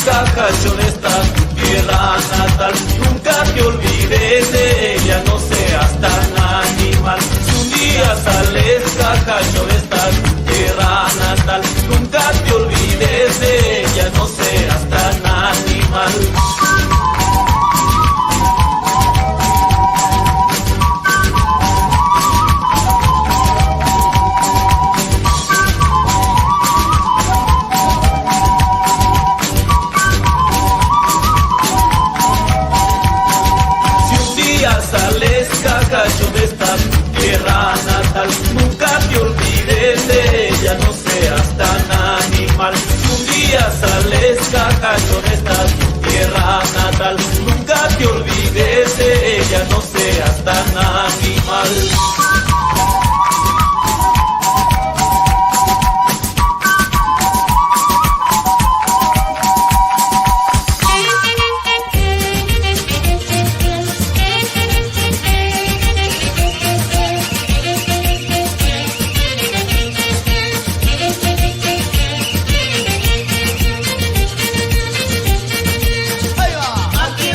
Cacacho de esta tu tierra natal, nunca te olvides de ella, no seas tan animal. Si un día sales cacacho de esta tu tierra natal, nunca te olvides de ella, no seas tan animal. Cacacho de esta tierra natal, nunca te olvides de ella, no seas tan animal. Si un día sales cacacho de esta tierra natal, nunca te olvides de ella, no seas tan animal. Aquí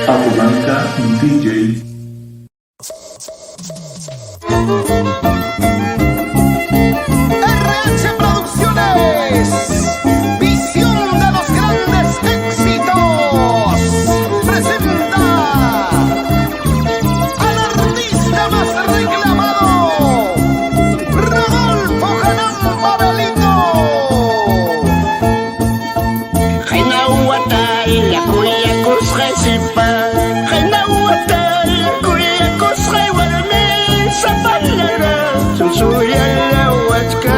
Apodaca DJ. RH Producciones, visión de los grandes éxitos, presenta al artista más reclamado, Rodolfo Janán Babelito. Jainahuatay, Yakuyakos Recipa, Jainahuatay, Yakuyakos Rewarme, Zapalara, Sunsuyala Huachka,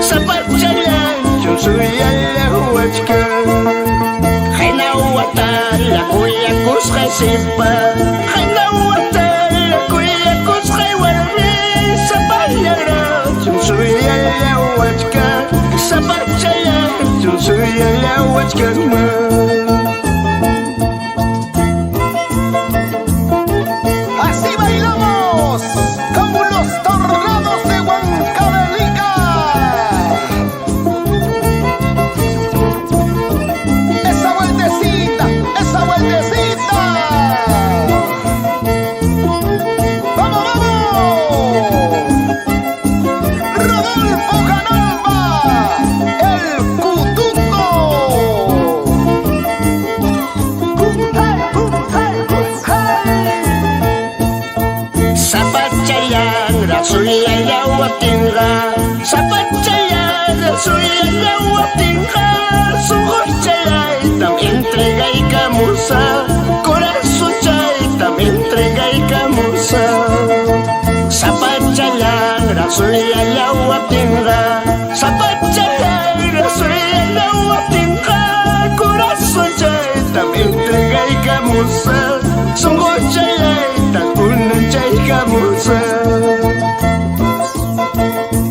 Zapachala, Sunsuyala Huachka. Jainahuatay, Yakuyakos Recipa, Jainahuatay, Yakuyakos Rewarme, Zapalara, Sunsuyala Huachka, Zapachala, Sunsuyala Huachka. Así bailamos como los tornados de Huancavelica. Esa vueltecita, esa vueltecita. ¡Vamos, vamos! Rodolfo Canalba, el Cututo. Zapachayang, Rasuyala Watinga, Zapachayang, Rasuyala Watinga, Sugochayay, tam entrega y camusa, corazón chay, tam entrega y camusa. Zapachayang, Rasuyala Watinga, Zapachayang, Rasuyala Watinga, corazón chay, tam entrega y camusa, Sugochayay, tam camusa.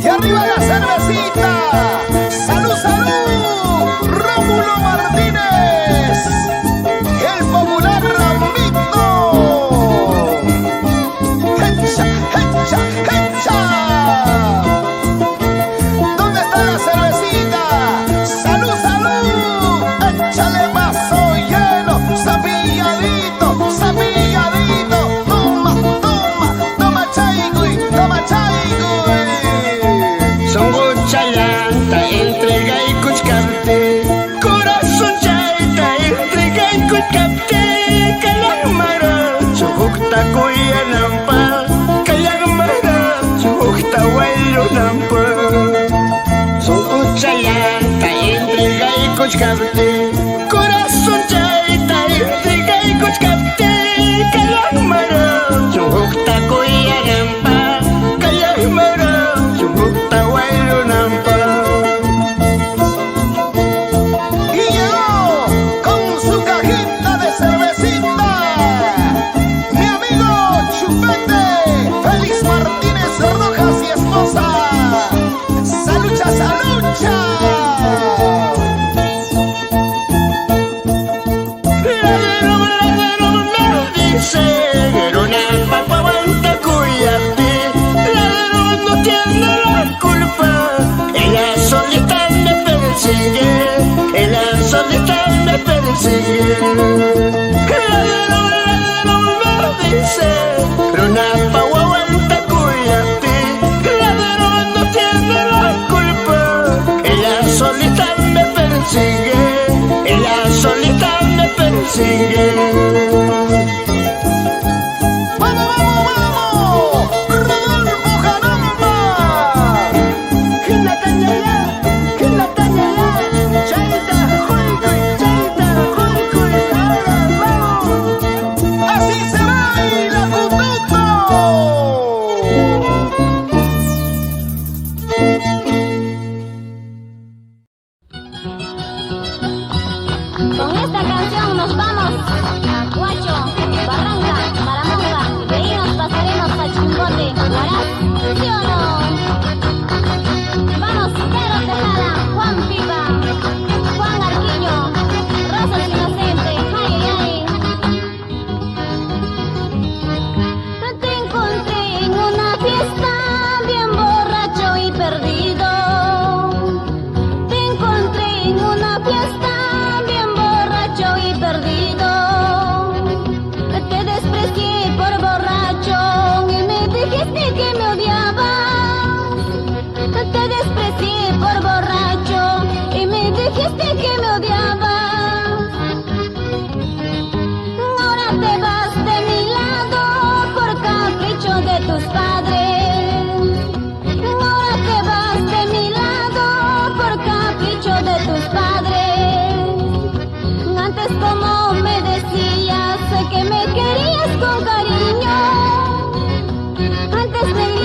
Y arriba la cervecita. ¡Salud, salud! Rómulo Martínez, el popular Rambito. ¡Hecha, hecha, hecha! ¿Dónde está la cervecita? ¡Salud, salud! ¡Échale vaso lleno! ¡Sapilladito, sapilladito! ¡Toma, toma! ¡Toma chaigui, toma chaigui! Songo chalanta, entrega y cuchcarte, corazón chaita, entrega y cuchcarte, calamara, chujukta cuya nampa, calamara, chujukta huelo nampa. Songo chalanta, entrega y cuchcarte, corazón chaita, entrega y cuchcarte, calamara, chujukta cuya nampa, calamara, chujukta huelo nampa. Y llegó con su cajita de cervecita mi amigo Chupete, Félix Martínez Rojas y esposa. ¡Salucha, salucha!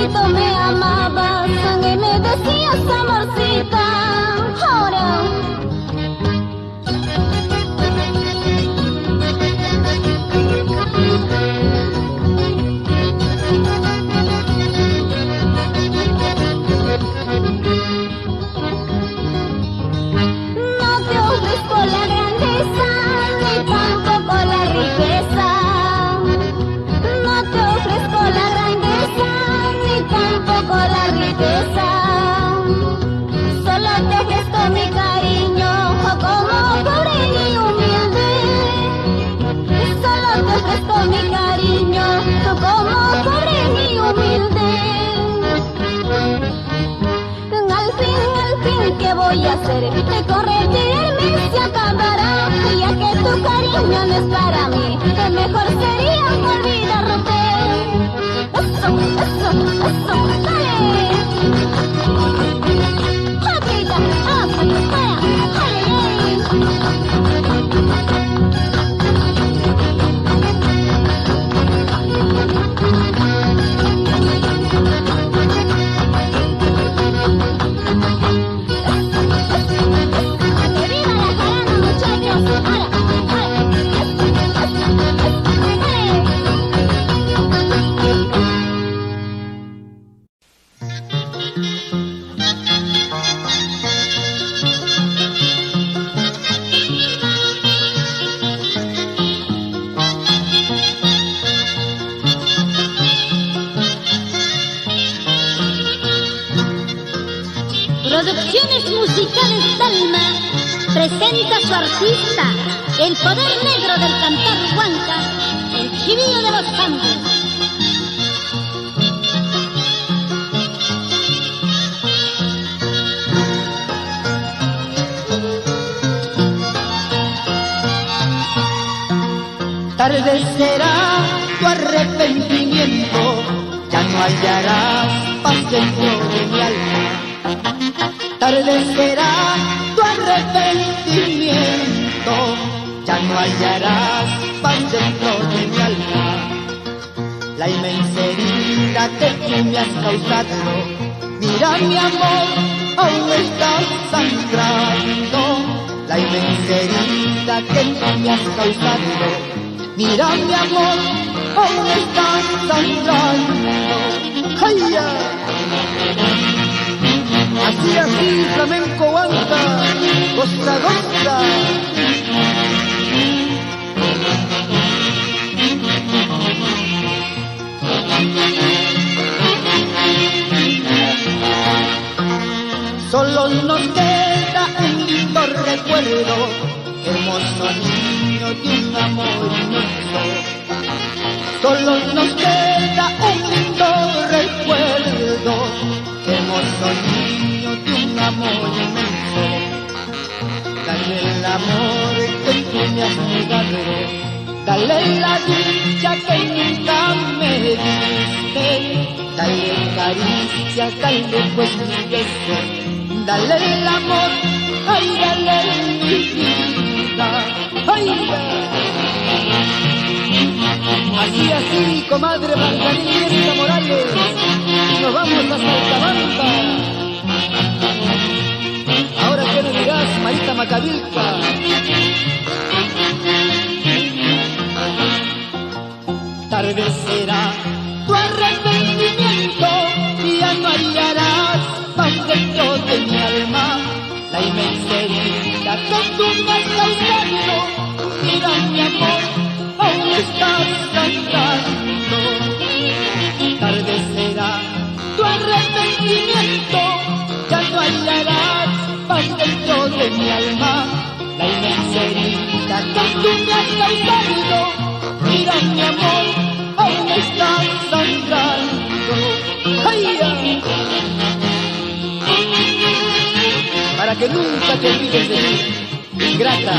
bonito me amabas y me decías amorcita. Ahora no te ofrezco la grandeza ni tampoco la riqueza. No te ofrezco la grandeza ni tampoco la riqueza. Solo te ofrezco mi cariño como pobre y humilde. Solo te ofrezco mi cariño como pobre y humilde. Al fin, ¿qué voy a hacer? Con retirarme se acabará. Ya que tu cariño no es para mí, mejor sería olvidarte. Eso, dale. Hopita, hop, Producciones Musicales Dalma presenta a su artista, el poder negro del cantar huanca, el chivillo de los Andes. Tarde será tu arrepentimiento, ya no hallarás paz dentro de mi alma. Tarde será tu arrepentimiento, ya no hallarás paz dentro de mi alma. La inmensa herida que tú me has causado, mira mi amor, aún estás sangrando. La inmensa herida que tú me has causado, mira mi amor, aún estás sangrando. ¡Ay, ya! Así, flamenco huanca, goza, goza. Solo nos queda un lindo recuerdo, hermoso niño de un amor inmenso. Solo nos queda un lindo recuerdo, hermoso niño de un amor inmenso. Dale el amor que tú me has negado, dale la dicha que nunca me diste. Dale caricia, dale pues mi beso, dale el amor, ay, dale mi vida, ay, Así, comadre Margarita Morales, nos vamos a Saltamanta. Ahora que me dirás, Marita Macavilca. tarde será tu arrepentimiento y ya no hallarás paz dentro de mi alma. La inmensa herida que tú me has causado, mira mi amor, aún estás sangrando. Tarde será tu arrepentimiento, ya no hallarás paz dentro de mi alma. La inmensa herida que tú me has causado, mira mi amor, aún estás sangrando. ¡Ay, ay! Para que nunca te olvides de mí, ingrata.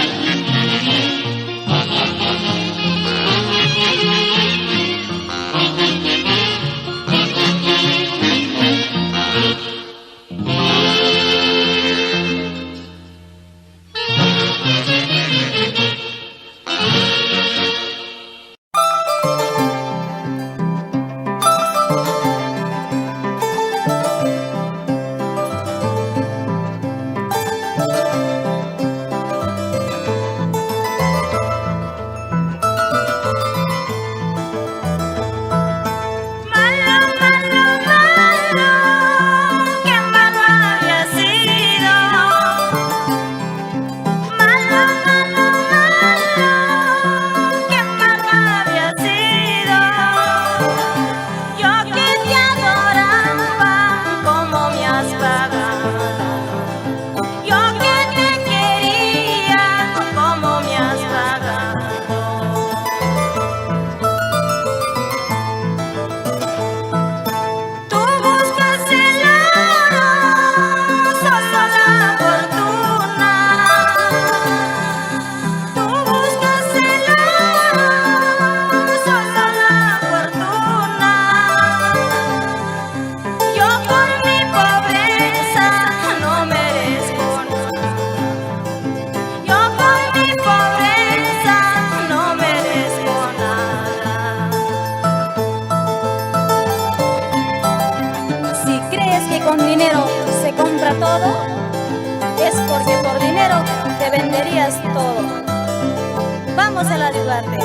dinero se compra todo, es porque por dinero te venderías todo. Vamos a ayudarte.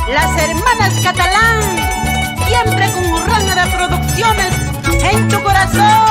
Las hermanas Catalán, siempre con Urranga Producciones en tu corazón.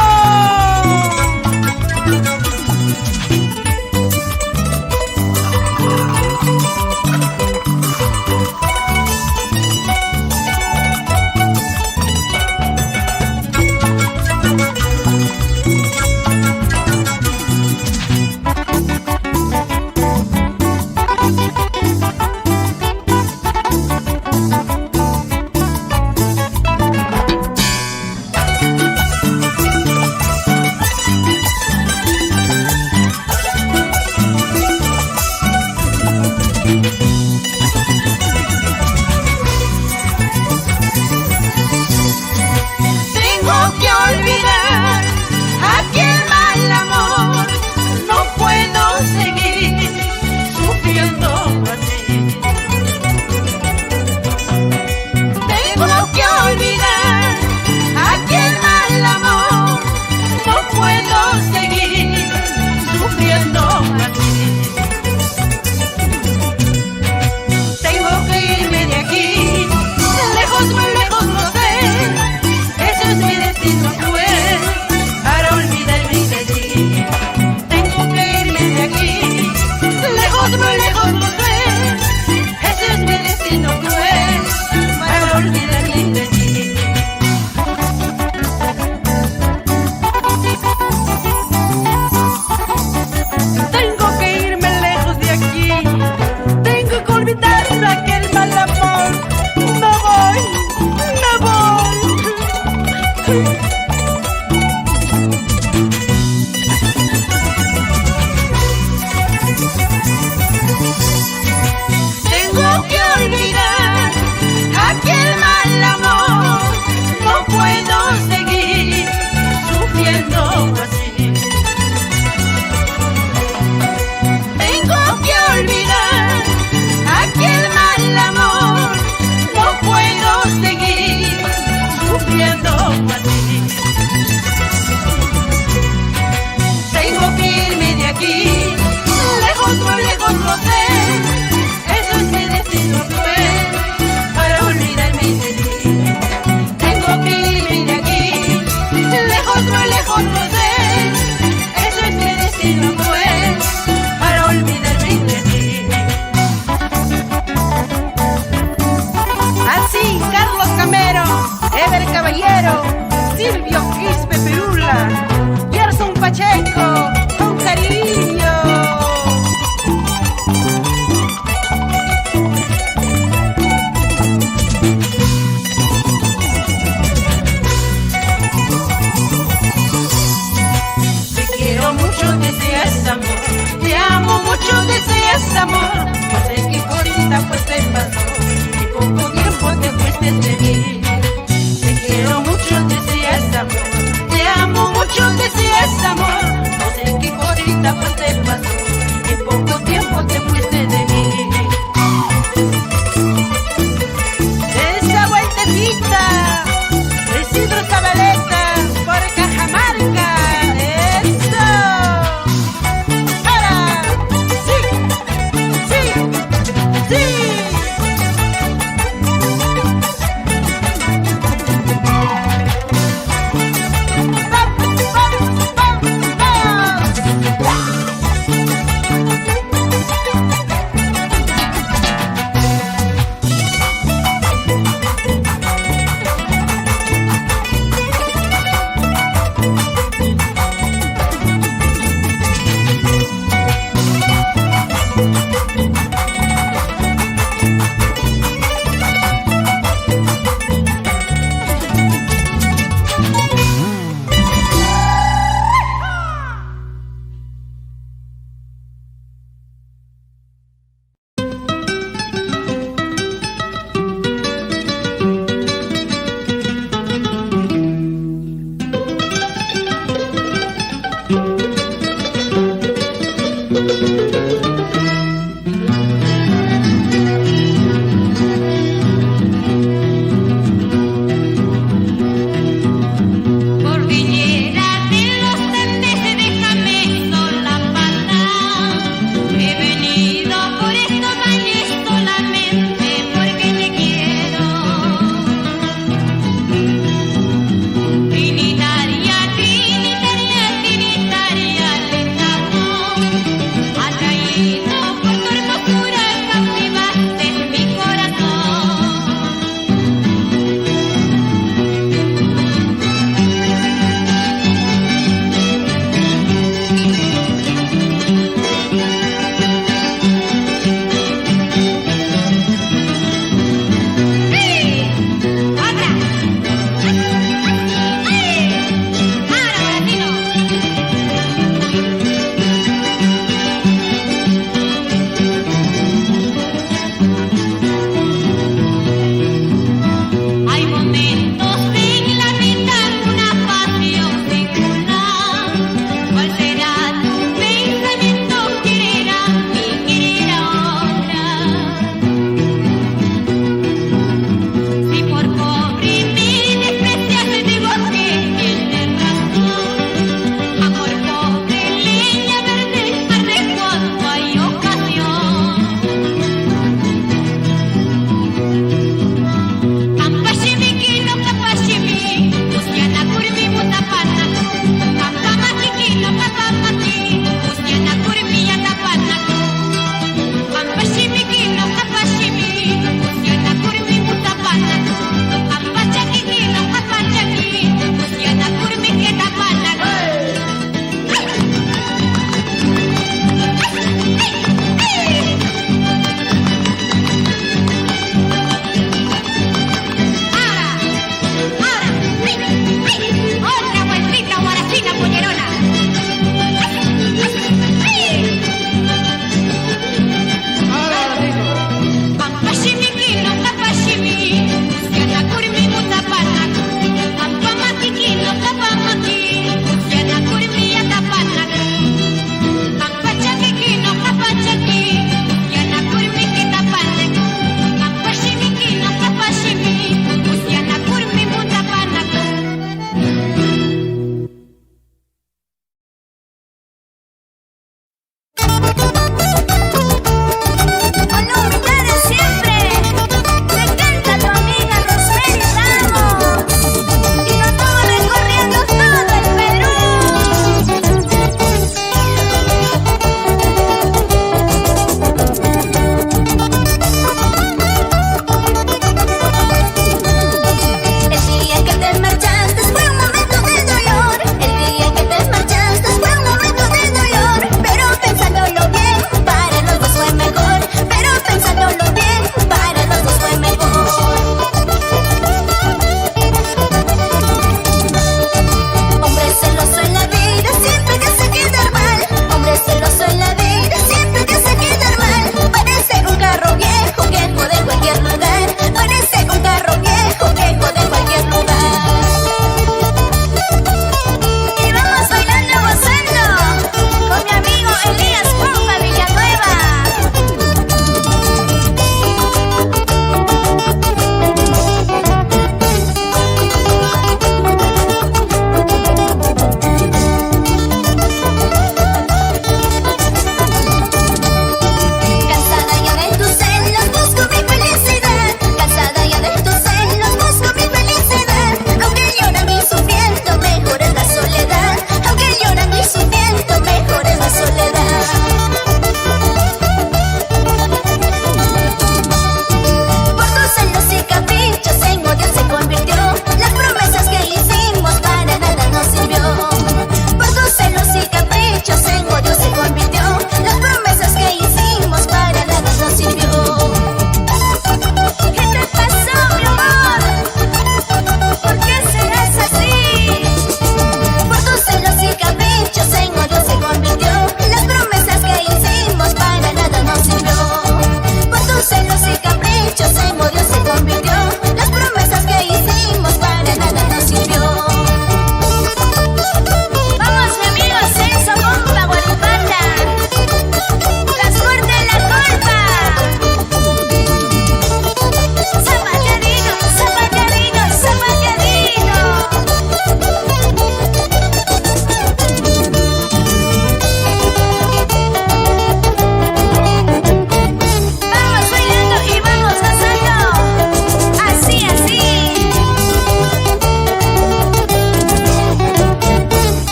Silvio Quispe Pirula, Gerson Pacheco.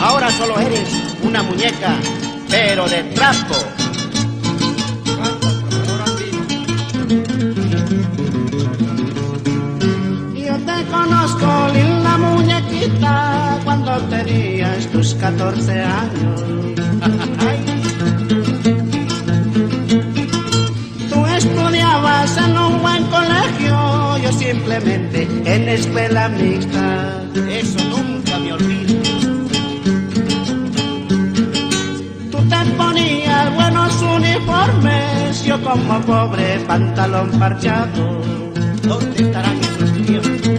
Ahora solo eres una muñeca, pero de trapo. Yo te conozco, linda muñequita, cuando tenías tus 14 años. Tú estudiabas en un buen colegio, yo simplemente en escuela mixta. Eso nunca me olvido. Tú te ponías buenos uniformes, yo como pobre pantalón parchado. ¿Dónde estarán esos tiempos?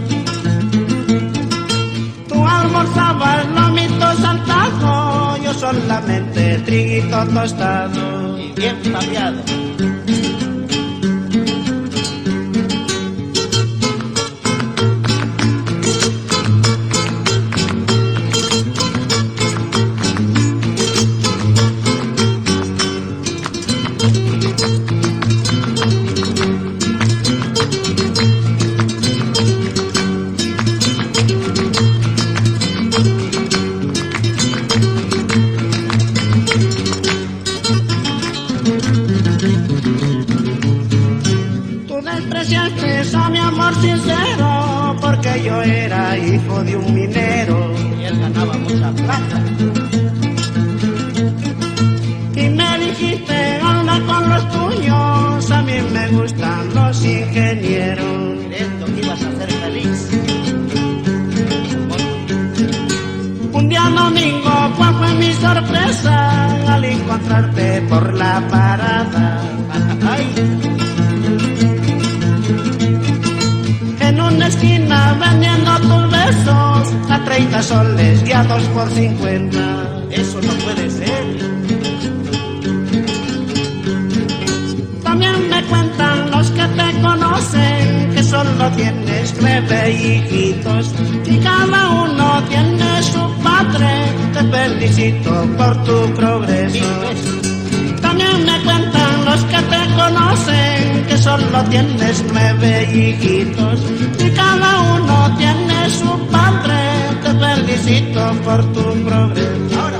Tú almorzabas lomitos saltados, yo solamente triguito tostado y bien papeado. Sincero, porque yo era hijo de un minero y él ganaba mucha plata. Y me dijiste, anda con los tuyos, a mí me gustan los ingenieros. Creyendo que ibas a ser feliz. Un día domingo, ¿cuál fue mi sorpresa al encontrarte por la parada? Ay. En una esquina vendiendo tus besos a 30 soles y a 2 por 50. Eso no puede ser. También me cuentan los que te conocen que solo tienes 9 hijitos y cada uno tiene su padre. Te felicito por tu progreso. También me cuentan los que te conocen que solo tienes 9 hijitos y cada uno tiene su padre. Te felicito por tu progreso. Ahora.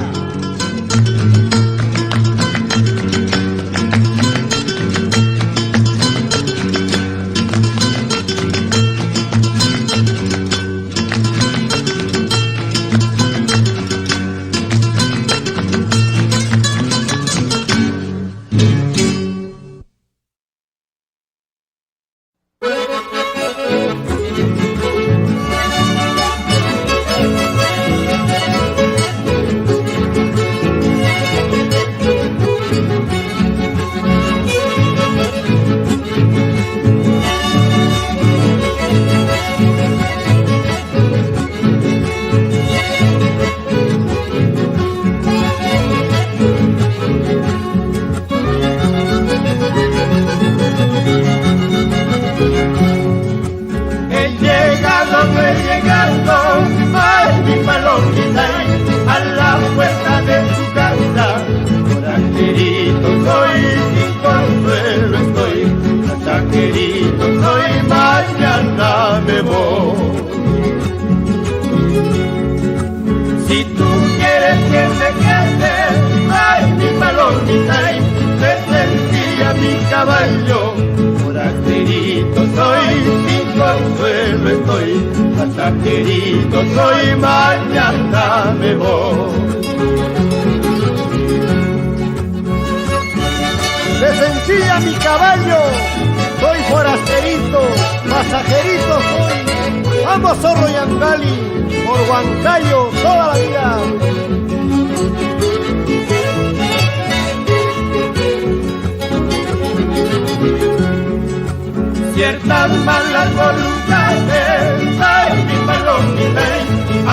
Ciertas malas voluntades, ay, mi palomita,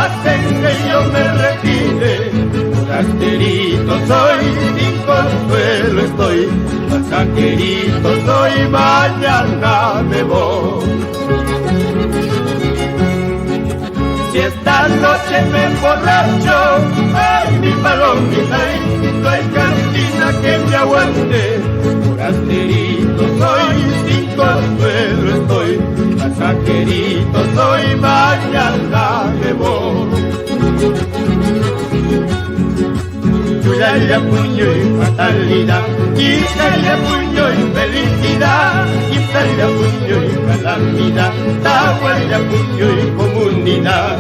hacen que yo me retire. Forasterito soy, sin consuelo estoy, pasajerito soy, mañana me voy. Si esta noche me emborracho, ay, mi palomita, no hay cantina que me aguante. Forasterito soy, sin consuelo estoy, pasajerito soy, mañana me voy. Italia, puño y fatalidad, Italia, puño y felicidad, Italia, puño y calamidad, Tahualla, puño y comunidad.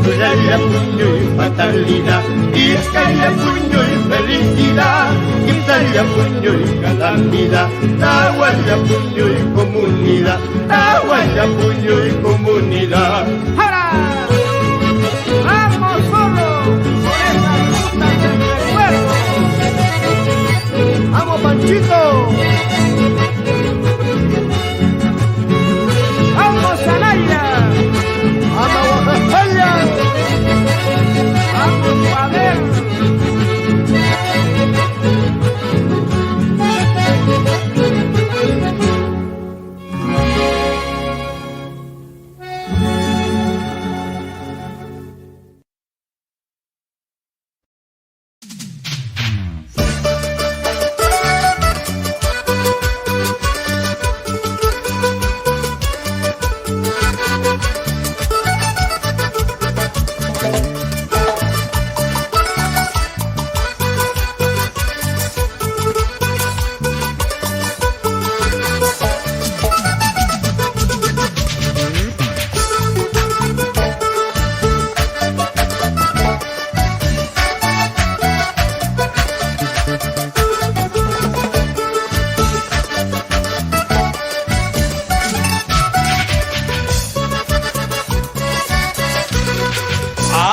Italia, puño y fatalidad, Italia, puño y felicidad, Italia, puño y calamidad, Tahualla, puño y comunidad, Tahualla, puño y comunidad. ¡Vamos solo! Con esa ruta del recuerdo. ¡Vamos, Panchito! ¡Vamos, Anaya! ¡Vamos, Oaxaca! ¡Vamos, Pavel!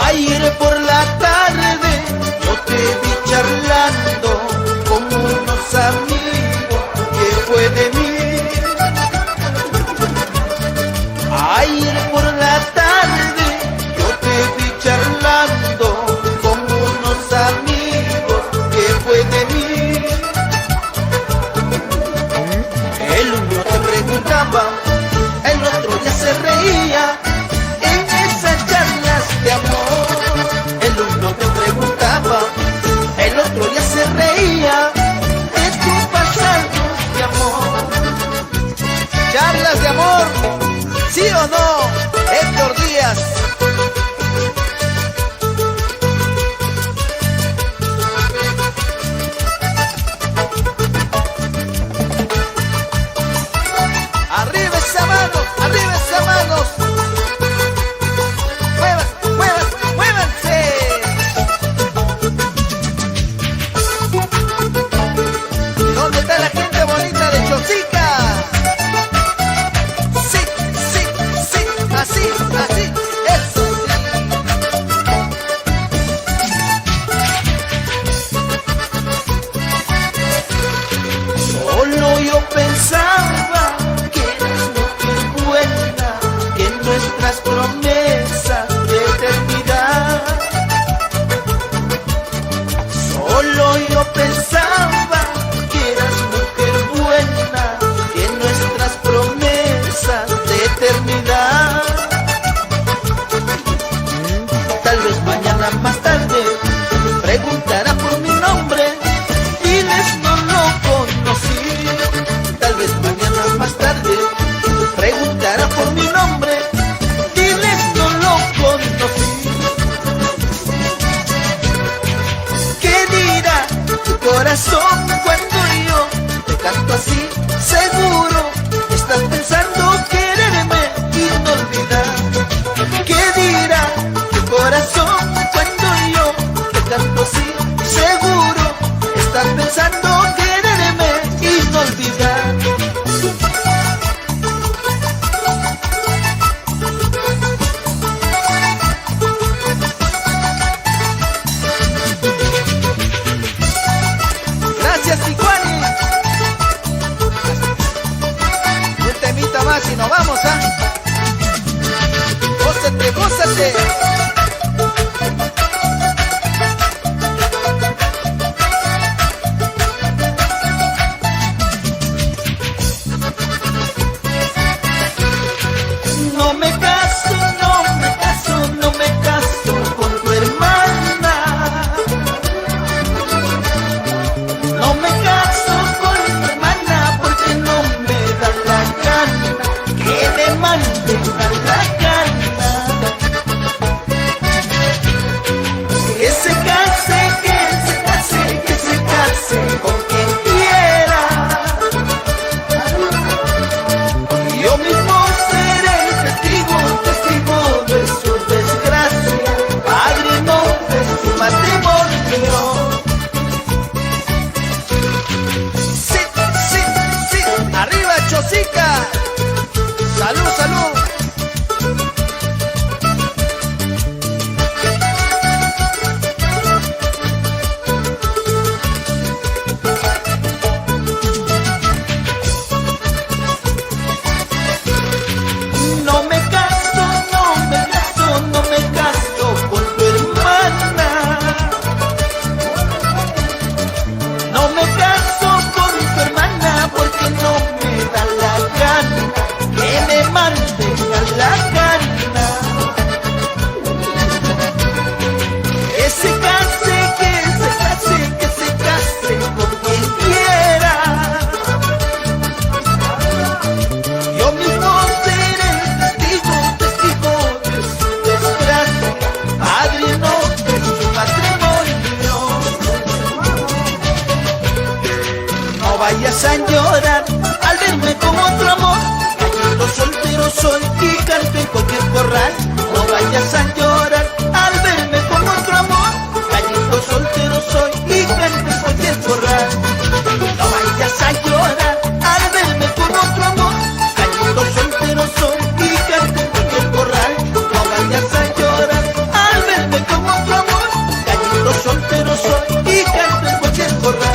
Ayer por la tarde yo te vi charlando con unos amigos que fue de mí. Ayer por la tarde yo te vi charlando con unos amigos que fue de mí. El uno te preguntaba, el otro ya se reía en esas charlas de amor. El uno te preguntaba, el otro ya se reía de tu pasado de amor. Charlas de amor, ¿sí o no, Héctor Díaz? Arriba esa mano, arriba esa manos. ¡Muévanse! ¿Dónde está la gente bonita de Chosica? Sí, así, eso sí. Solo yo pensaba que eras mujer buena, que nuestras promesas de eternidad. Solo yo pensaba que eras mujer buena, que nuestras promesas de eternidad. Tal vez mañana más tarde preguntará por mi nombre, diles no lo conocí. Tal vez mañana más tarde preguntará por mi nombre, diles no lo conocí. ¿Qué dirá tu corazón cuando yo te canto así? Seguro estás pensando quererme y no olvidar. ¿Qué dirá tu corazón cuando yo te canto así? Seguro estás pensando quererme y no olvidar. Gracias, Tijuani. vayas a llorar al verme con otro amor. Gallito soltero soy y canto en cualquier corral. No vayas a llorar al verme con otro amor. Gallito soltero soy y canto en cualquier corral. No vayas a llorar al verme con otro amor. Gallito soltero soy y canto en cualquier corral. No vayas a llorar al verme con otro amor. Gallito soltero soy y canto en cualquier corral.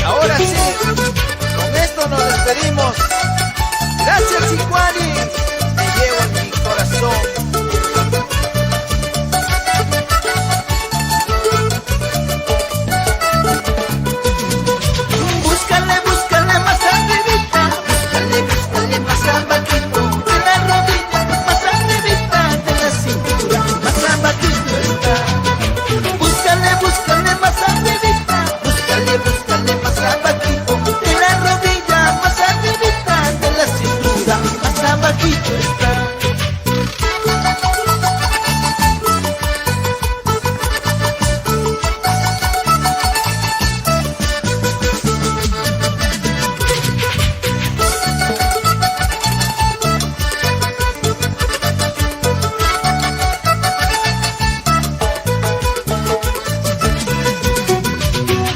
Ahora sí, con esto nos despedimos. Gracias, Chicuani, te llevo en mi corazón. Búscale, búscale más arribita, búscale, búscale más abajito de la rodilla, más arribita de la cintura, más abajito está. Búscale, búscale más arribita, búscale, búscale más abajito de la rodilla, más arribita de la cintura, más abajito está.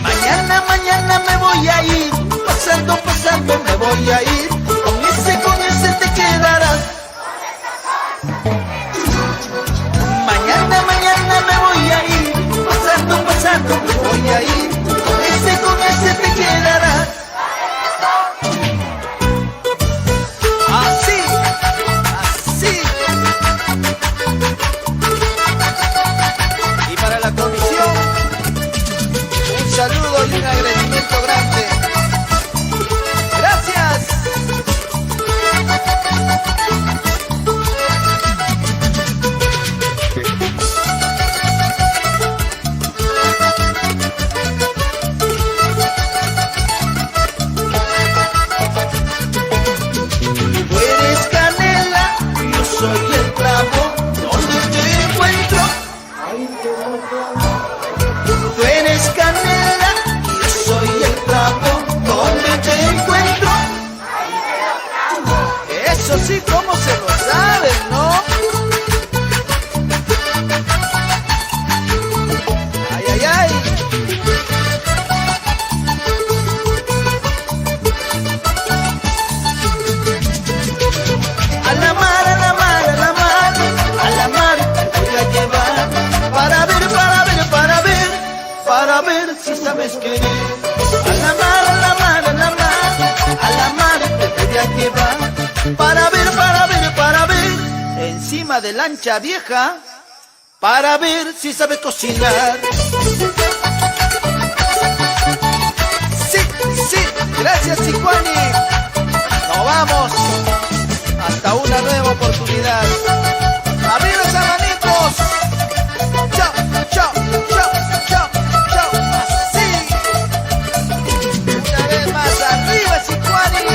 Mañana, mañana me voy a ir, pasando, pasando me voy a ir. Con ese te quedarás. Mañana, mañana me voy a ir, pasando, pasando me voy a ir. Con ese te quedarás. Así, así. Y para la comisión, un saludo y un agradecimiento grande. Gracias. Tú eres canela, yo soy el clavo, donde te encuentro. Tú eres canela, yo soy el clavo, donde te encuentro. Eso sí, como se lo saben, ¿no? Ay, ay, ay. A la mar, a la mar, a la mar, a la mar te voy a llevar para ver, para ver, para ver, para ver si sabes querer. A la mar, a la mar, a la mar, a la mar te voy a llevar para ver, para ver, para ver, encima de lancha vieja, para ver si sabes cocinar. Sí, sí, gracias, Chicuani. Nos vamos. Hasta una nueva oportunidad. ¡Arriba los abanicos! ¡Chao, chao, chao, chao, chao! ¡Así! Una vez más, ¡arriba, Chicuani!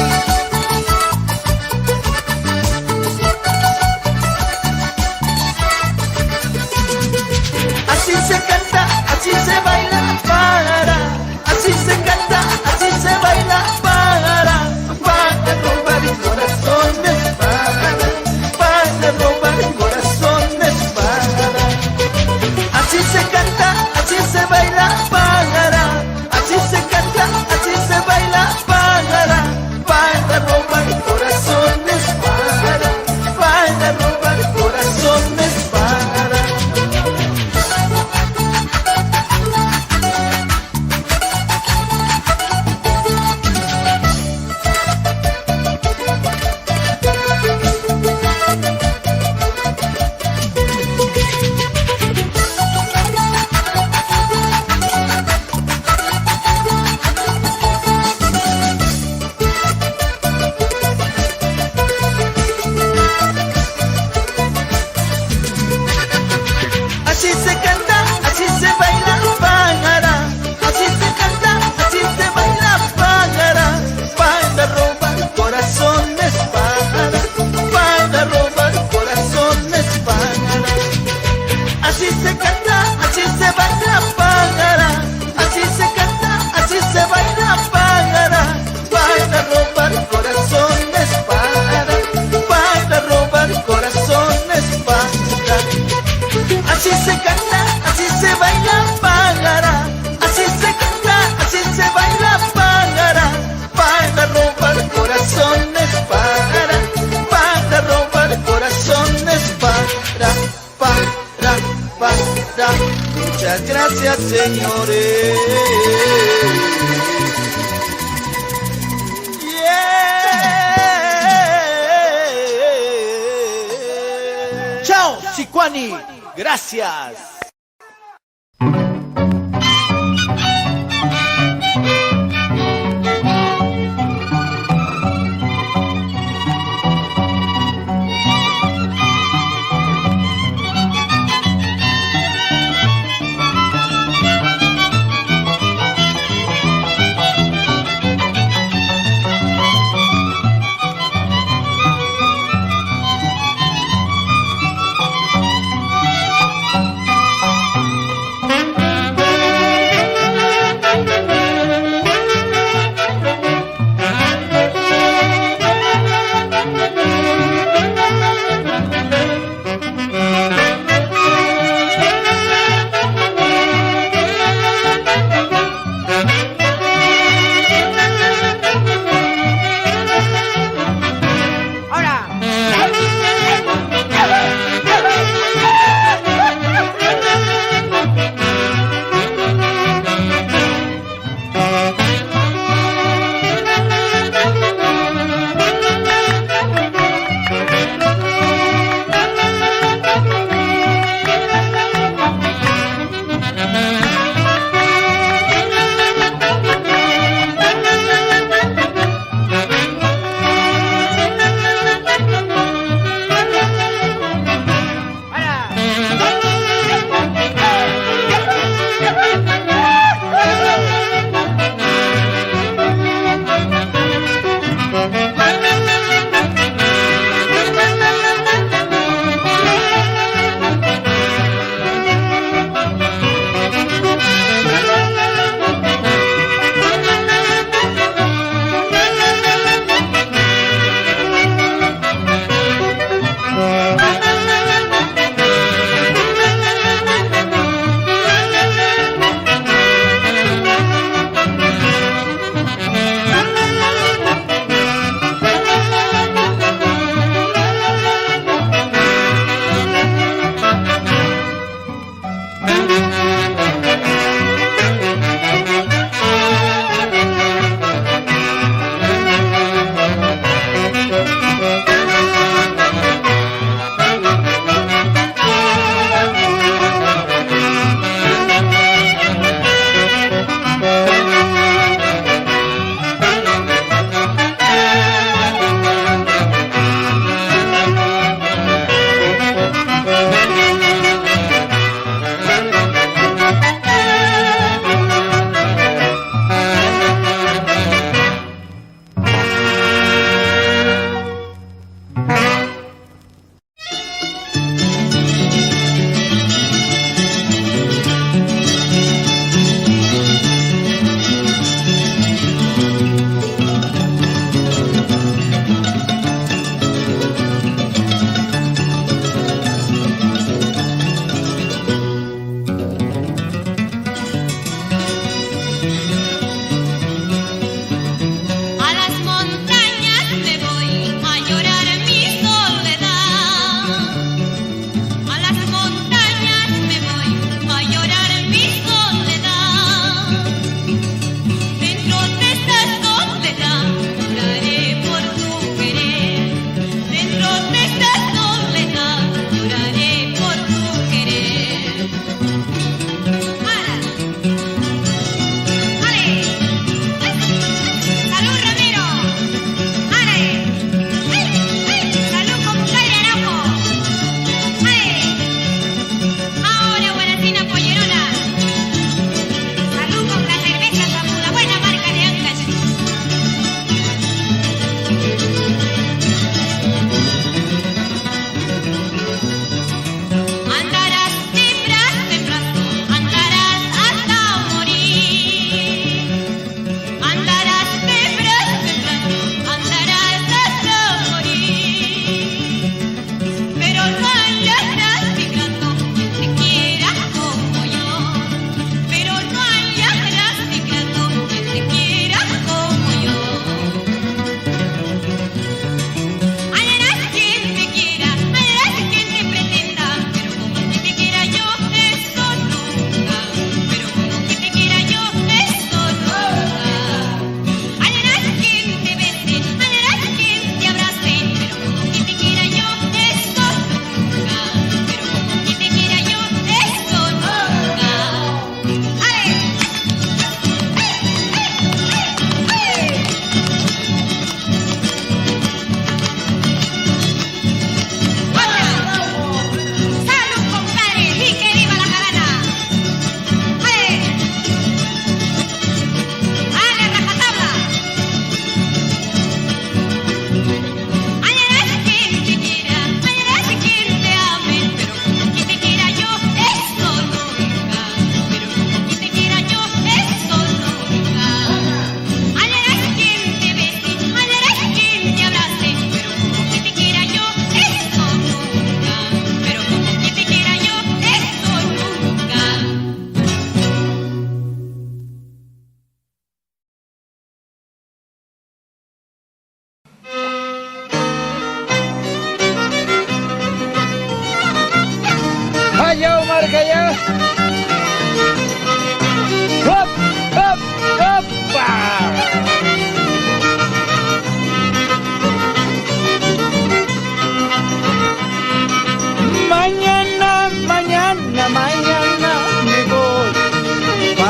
Así se canta, así se baila, para. Así se canta, así se baila, para romper corazones, para romper gracias, señores. Chao, Sicuani. Gracias.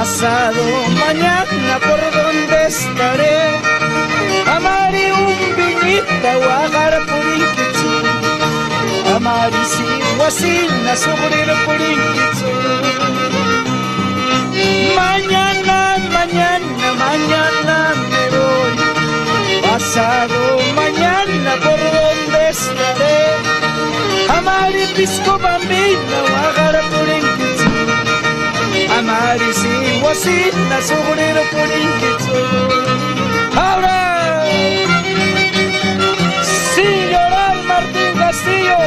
Pasado mañana por donde estaré, amaré un viñita o agar por inquitsu, amari si guasina sobre por inquitsu. Mañana, mañana, mañana me voy, pasado mañana por donde estaré, amari pisco bambina o agar por inquitsu, amari si guasina sobre por inquitsu. Ahora, sin llorar, Martín Castillo.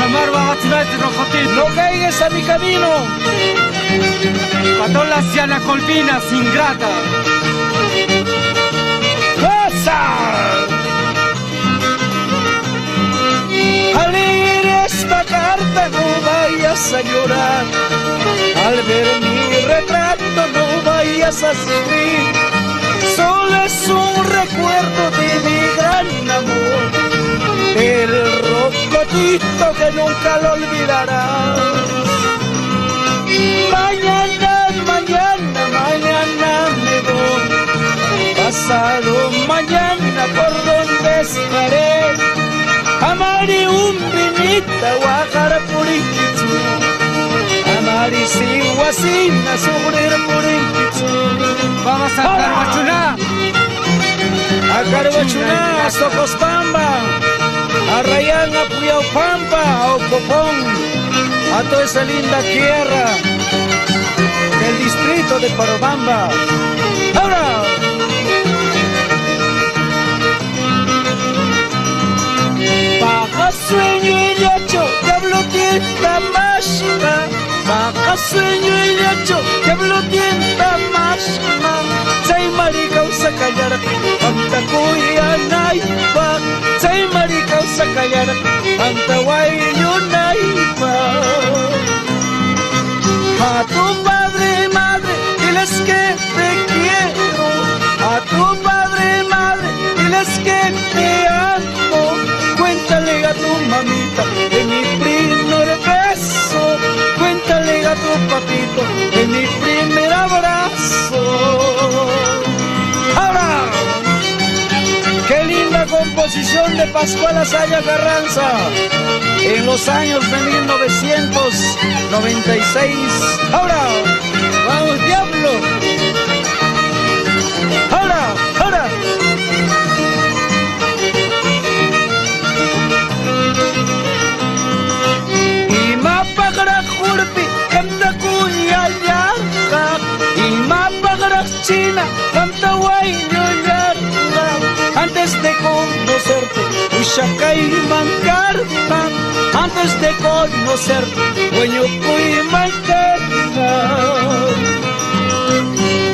Amar babatunate rojotín. No caigas a mi camino. Patón la anciana colpinas ingrata. ¡Pasa! Al leer esta carta no vayas a llorar. Al ver mi retrato no vayas a sufrir. Solo es un recuerdo de mi gran amor, el rocotito que nunca lo olvidarás. Mañana, mañana, mañana me voy, pasado mañana por donde estaré, amaré un vinita guajara por inquitsu, amaré si guasina sobre por inquitsu. Vamos a Carhuachuná. A Carhuachuná, a Socospamba, a Rayán, a Puyaupampa, a Ocopón, a toda esa linda tierra del distrito de Parobamba. ¡Ahora! Baja sueño y yacho, diablo tienta mágica. Baja sueño y yacho, diablo tienta mágica. Say marica usa callar, anta cuya naipa. Say marica usa callar, anta guayo naipa. A tu padre y madre, diles que te quiero. A tu padre y madre, diles que te amo. Cuéntale a tu mamita de mi primer beso. Cuéntale a tu papito de mi primer abrazo. Ahora, qué linda composición de Pascual Azaya Carranza en los años de 1996. Ahora, vamos diablo. Ahora, ahora. Y mapagra jurpi, canta cuya yaga. Y mapagra china, canta guayo yaga. Antes de conocerte, Ushaka y Mancarta. Antes de conocerte, Hueñuco y Mancarta.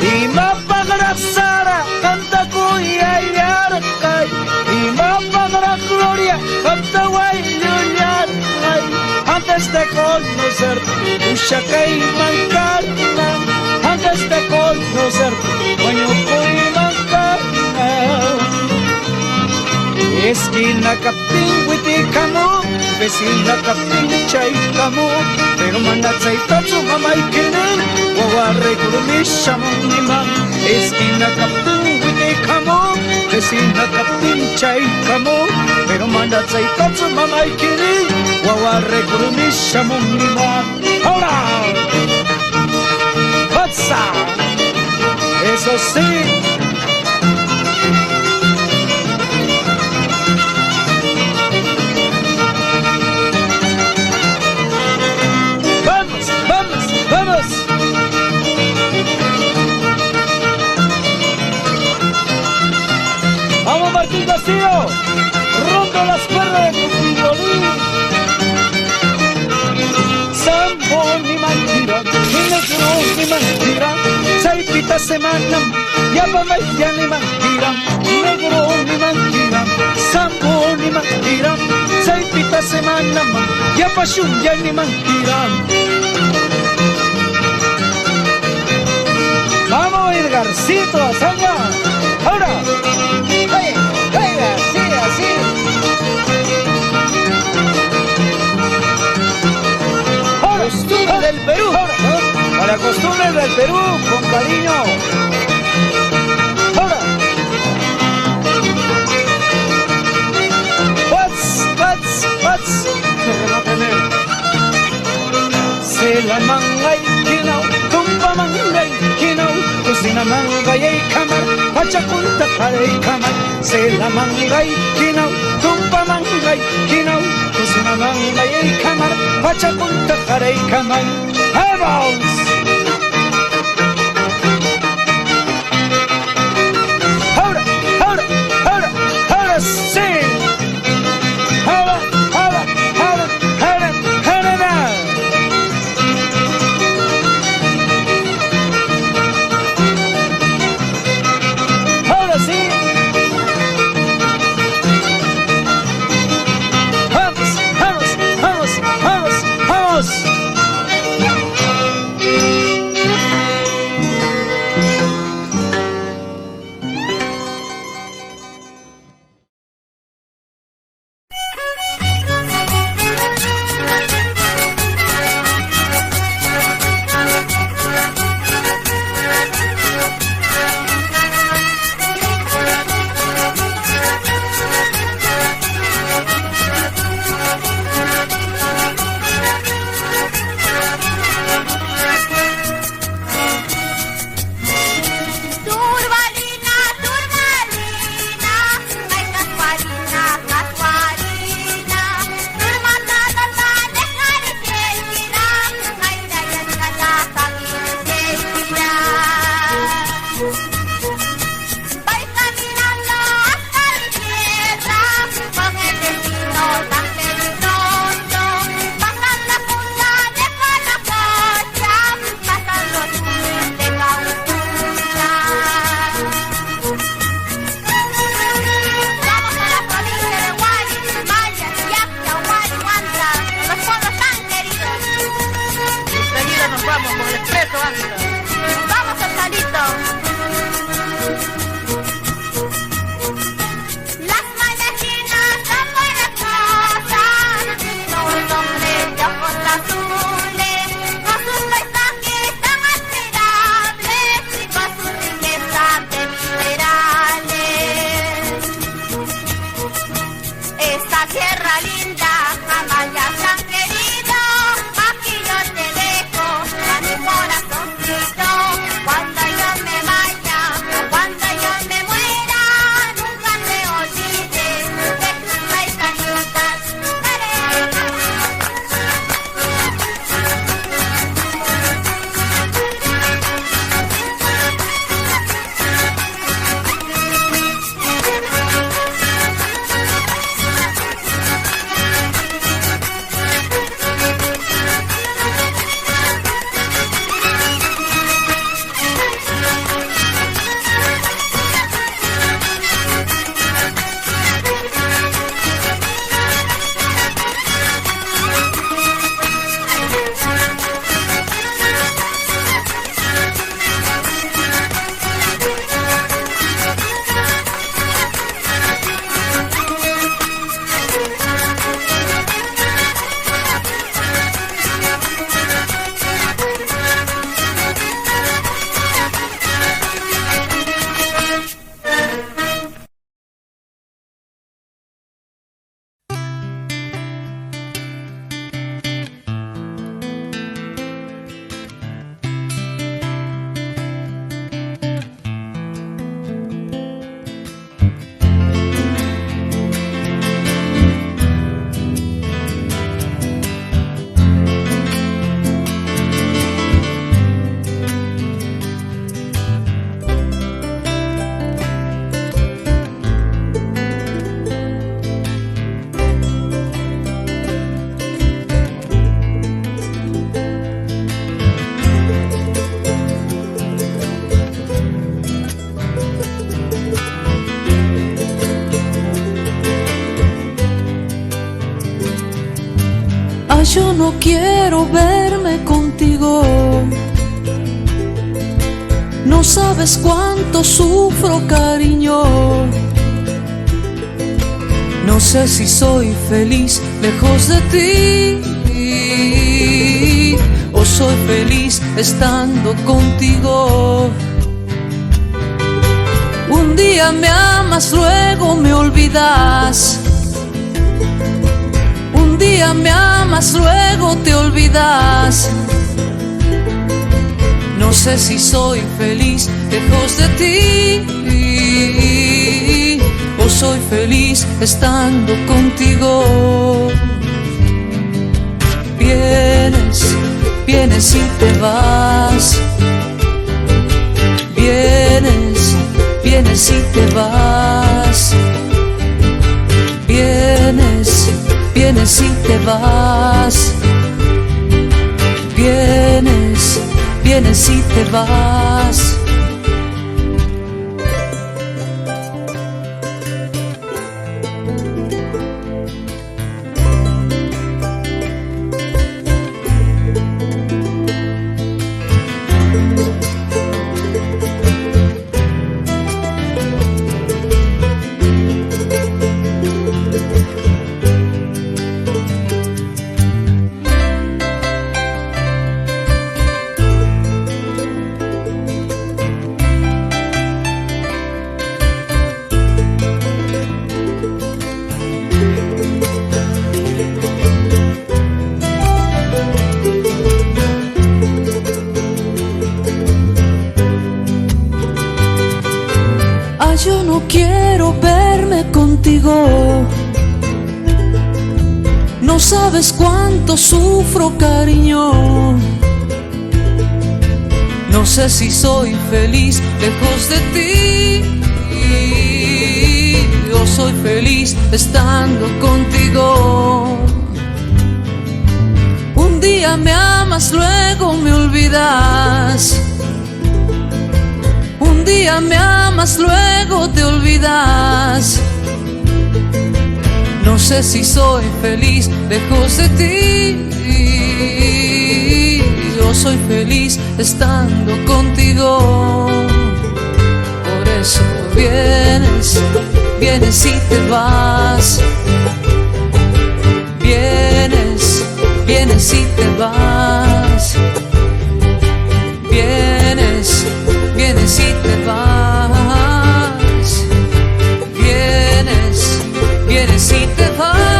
Y mapagra Sara, canta cuya yaga. Y mapagra Gloria, canta guayo yaga. Antes de conocerte, Ushaka y Mancarta. Antes de conocerte, Hueñuco y Mancarta. Esquina Capín Huiticamo, vecina Capín Chaicamo, pero manda Chaitatsu mamá y querer, Guaguarre Kurumishamoniman. Esquina Capín Huiticamo, vecina Capín Chaicamo, pero manda Chaitatsu mamá y querer, Guaguarre Kurumishamoniman. ¡Ahora! ¡Patsa! Eso sí. ¡Vamos! ¡Vamos, Martín Castillo! ¡Rompe las cuerdas de tu violín! Sambo ni mentira, ni negro ni mentira. Saipita semana, ya va ya ni mentira. Negro ni mentira, sambo ni mentira. Saipita semana, ya va ya ni mentira. Vamos, Edgarcito, Azaña. Ahora. Venga, así, así. Costumbre del Perú. A la costumbre del ¡Viva el Perú con cariño! ¡Ahora! ¡What's! Se la manga y kinau, tumba manga y kinau, cocina manga y kamar, pachakunta para y kamar. Se la manga y kinau, tumba manga y kinau, cocina manga y kamar, pachakunta para y kamar. ¡Vamos! Ahora sí. Ahora. Ahora sí. Vamos. Yo no quiero verme contigo. No sabes cuánto sufro, cariño. No sé si soy feliz lejos de ti o soy feliz estando contigo. Un día me amas, luego me olvidas. Un día me amas, luego te olvidas. No sé si soy feliz lejos de ti o soy feliz estando contigo. Vienes, vienes y te vas. Vienes, vienes y te vas. Vienes, vienes y te vas. Vienes, vienes y te vas. Yo no quiero verme contigo. No sabes cuánto sufro, cariño. No sé si soy feliz lejos de ti o soy feliz estando contigo. Un día me amas, luego me olvidas. Un día me amas, luego te olvidas. No sé si soy feliz lejos de ti o soy feliz estando contigo. Por eso vienes, vienes y te vas. Vienes, vienes y te vas. Vienes, vienes y te vas. Vienes, vienes y te vas.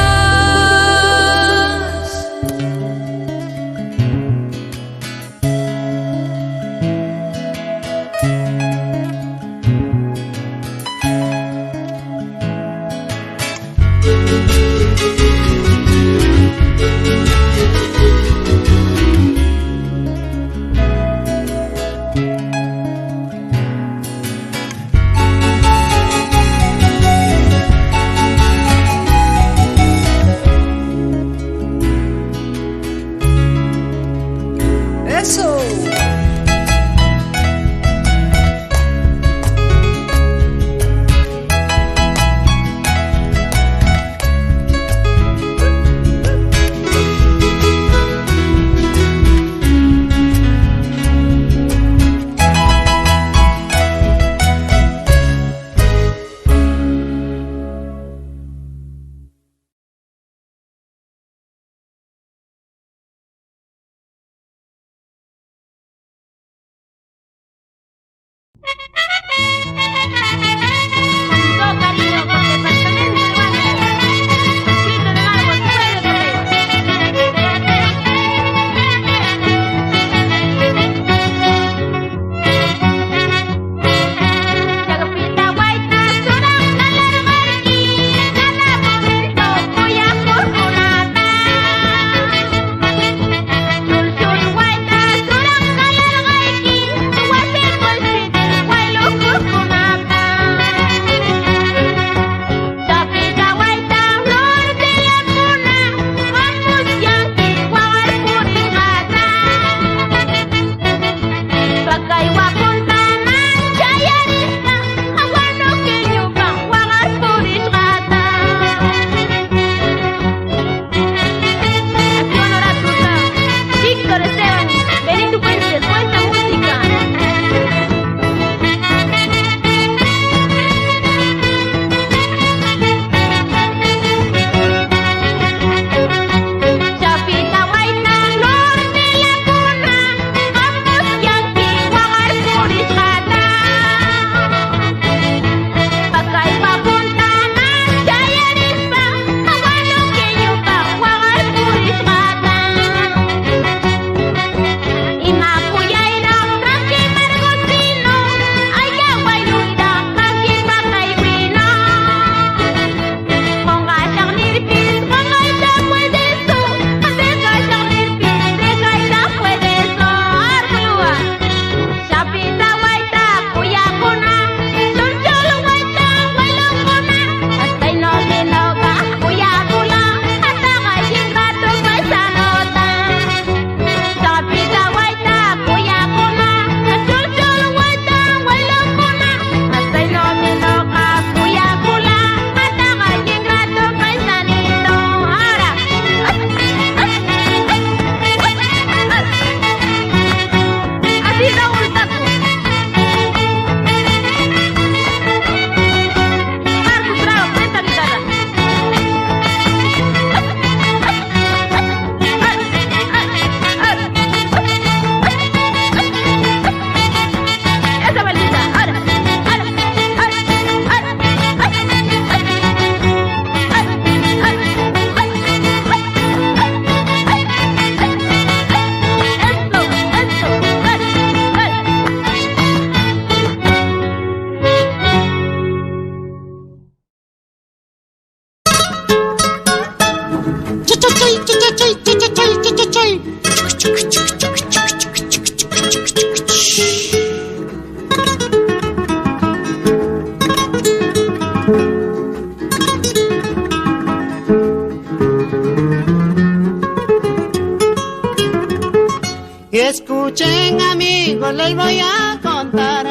amigos, les voy a contar.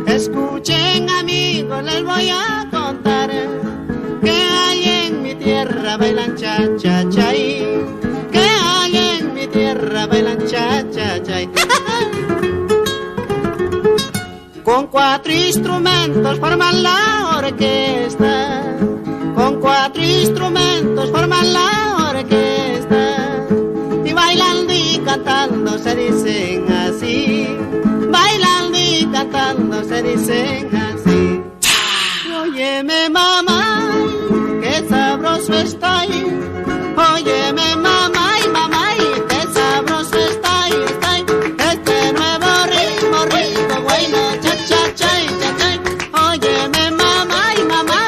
Escuchen amigos, les voy a contar que hay en mi tierra bailan cha cha chay, que hay en mi tierra bailan cha cha chay. Con 4 instrumentos forman la orquesta, con 4 instrumentos forman la orquesta, y bailando y cantando se dicen así, bailando y cantando se dicen así. Óyeme mamá, qué sabroso está ahí, óyeme mamá y qué sabroso está ahí, este nuevo ritmo rico, bueno, cha cha chay, cha chay. Óyeme mamá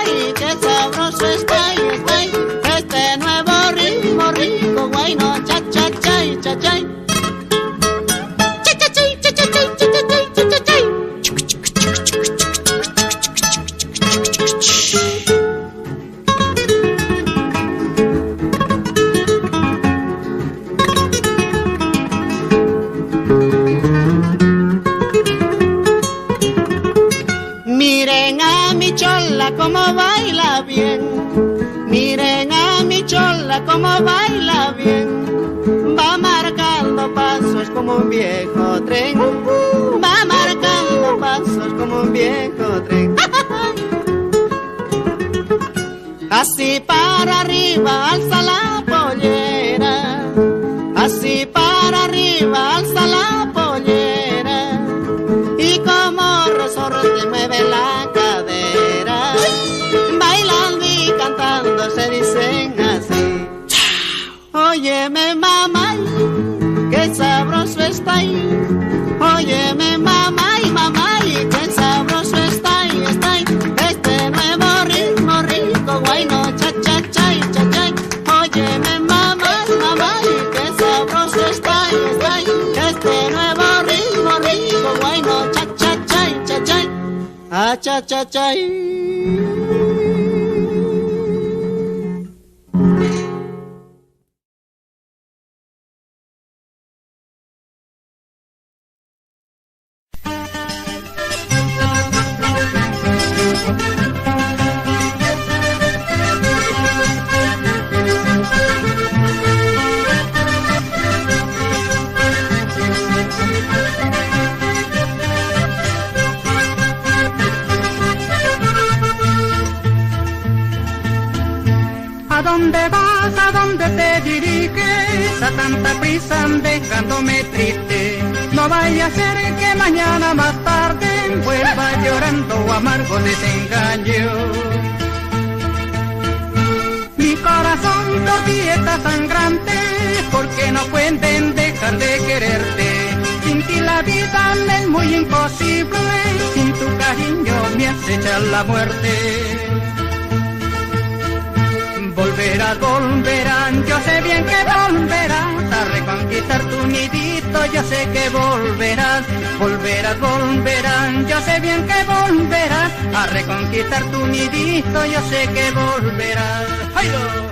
y qué sabroso está ahí, este nuevo ritmo rico, bueno, cha cha chay, cha chay. Miren a mi chola como baila bien, miren a mi chola como baila bien, va marcando pasos como un viejo tren, va marcando pasos como un viejo tren. Así para arriba alza la pollera, así para arriba alza la pollera, y como resorte mueve la cadera, bailando y cantando se dicen así. Óyeme mamá, qué sabroso está ahí, óyeme mamá y qué sabroso está ahí, este nuevo ritmo rico, guayno, cha cha chay, cha chay. Óyeme mamá y qué sabroso está ahí, este nuevo ritmo rico, guayno, cha cha chay, cha chay. Ah, cha cha chay. ¿A dónde vas? ¿A dónde te diriges? A tanta prisa dejándome triste. No vaya a ser que mañana más tarde vuelva llorando amargo desengaño. Mi corazón por ti está sangrante, porque no pueden dejar de quererte. Sin ti la vida me es muy imposible, sin tu cariño me acecha la muerte. Volverán, yo sé bien que volverás a reconquistar tu nidito, yo sé que volverán, yo sé bien que volverás a reconquistar tu nidito, yo sé que volverás. ¡Ay, no!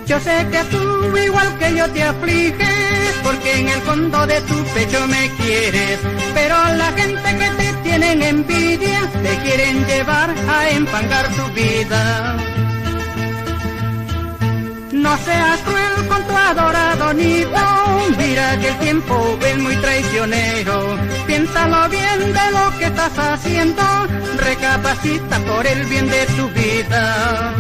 Yo sé que tú igual que yo te afliges, porque en el fondo de tu pecho me quieres, pero la gente que te tienen envidia te quieren llevar a empangar tu vida. No seas cruel con tu adorado nido, mira que el tiempo es muy traicionero. Piénsalo bien de lo que estás haciendo, recapacita por el bien de tu vida.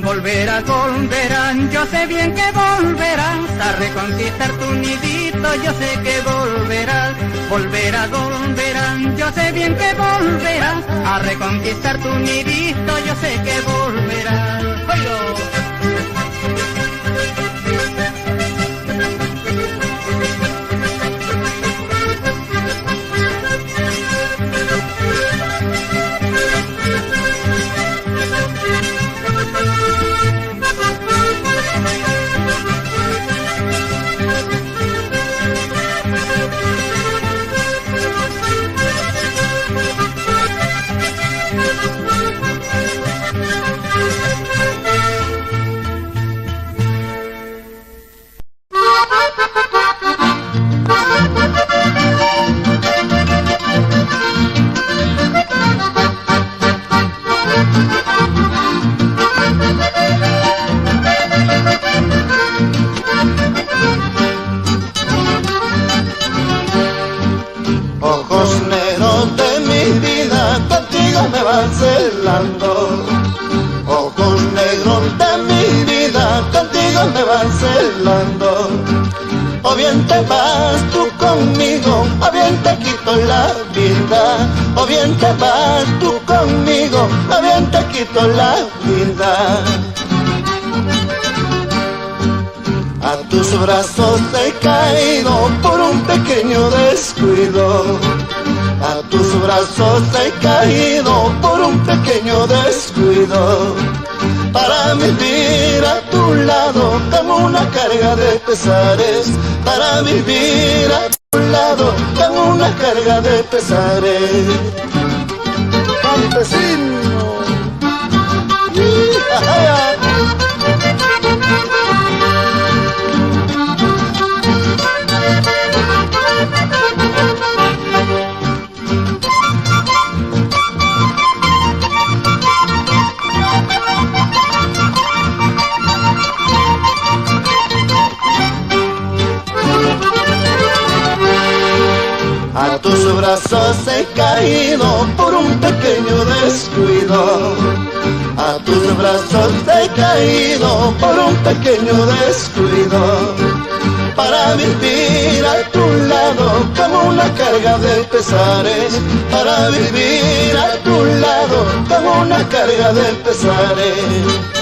Volverán, yo sé bien que volverás a reconquistar tu nidito, yo sé que volverán, yo sé bien que volverás a reconquistar tu nidito, yo sé que volverás. ¡Oigo! bien te vas tú conmigo, o bien te quito la vida. O bien te vas tú conmigo, o bien te quito la vida. A tus brazos he caído por un pequeño descuido. A tus brazos he caído por un pequeño descuido. Para vivir a tu lado como una carga de pesares. Para vivir a tu lado como una carga de pesares. Campesino. A tus brazos he caído por un pequeño descuido. A tus brazos he caído por un pequeño descuido. Para vivir a tu lado como una carga de pesares. Para vivir a tu lado como una carga de pesares.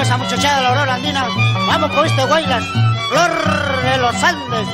Vamos, esa muchachada de la Aurora Andina. Vamos con este Guaylas, Flor de los Andes.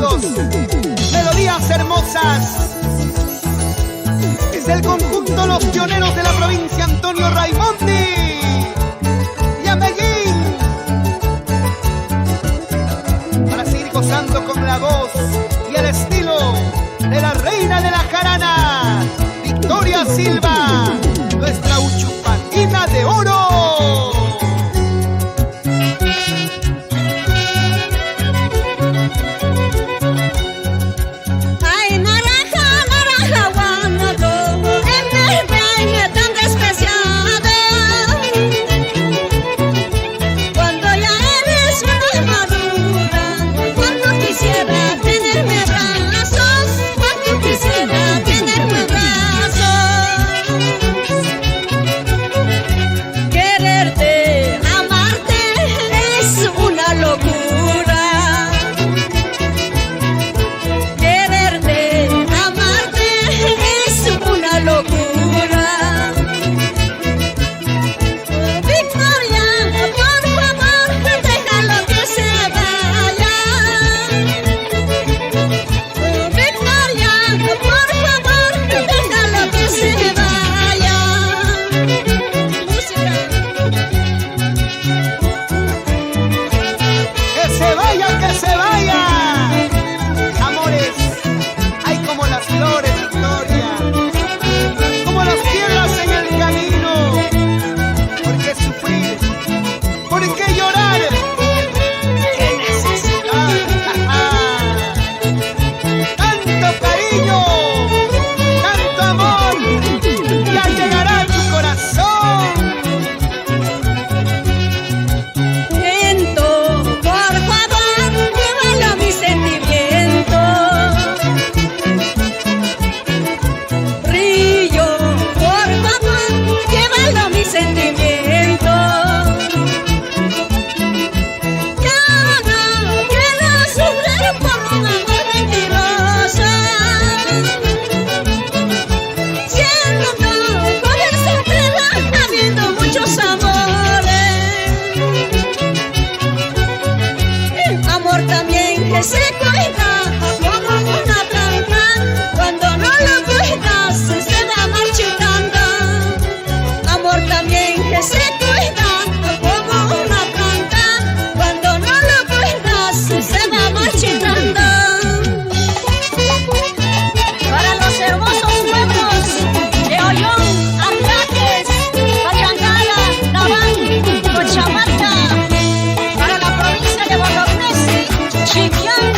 amigos, melodías hermosas. Es el conjunto Los Pioneros de la provincia Antonio Raimondi y a Medellín, para seguir gozando con la voz y el estilo de la reina de la jarana, Victoria Silva, nuestra uchupatina de oro. Chiquián,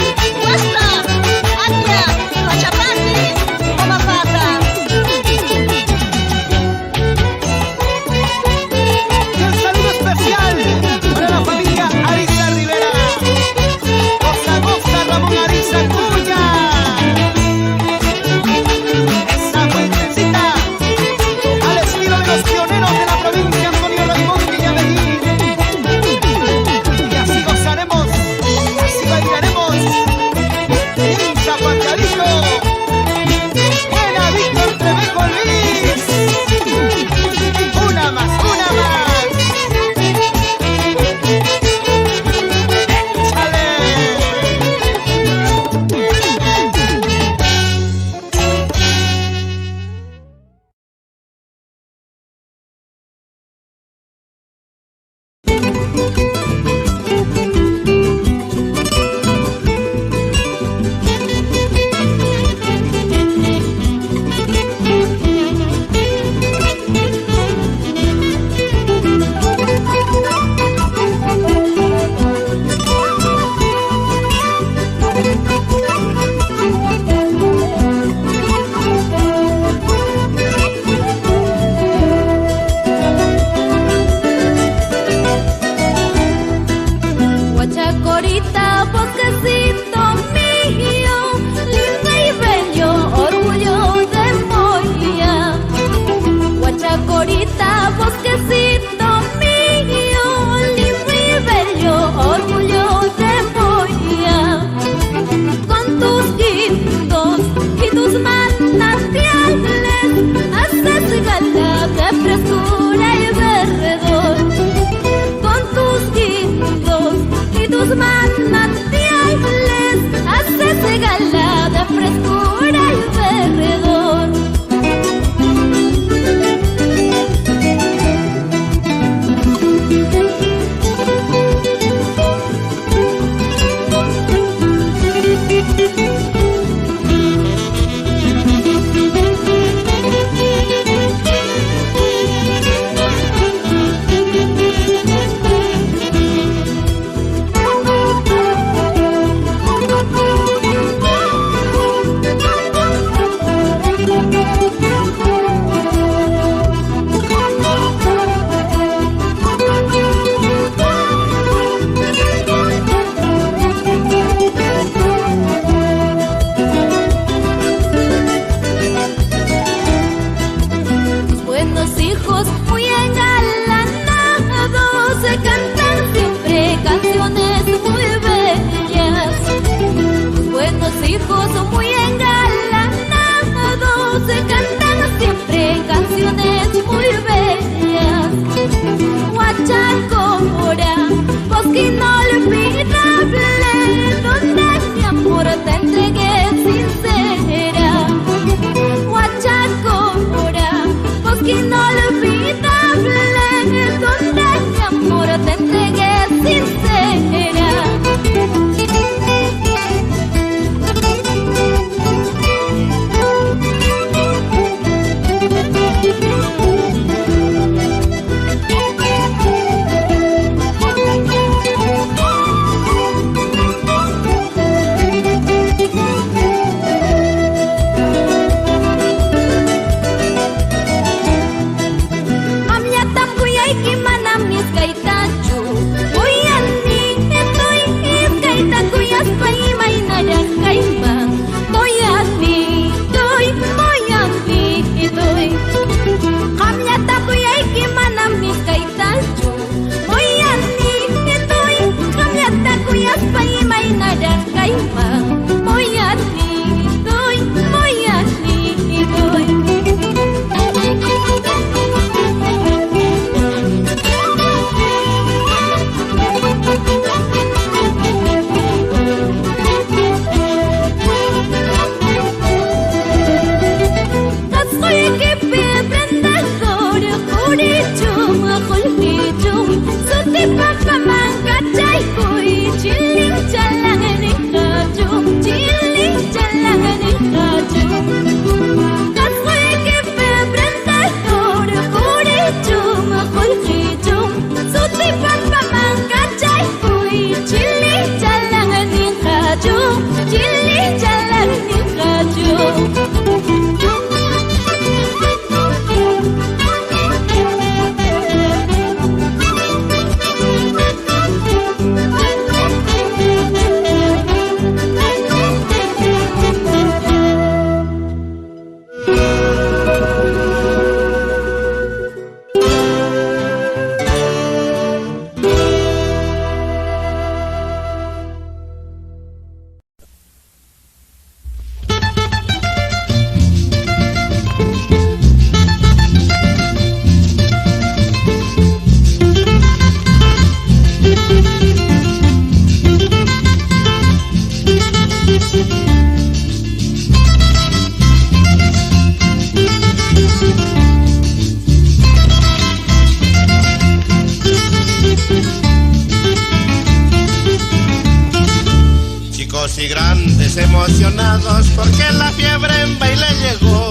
emocionados porque la fiebre en baile llegó.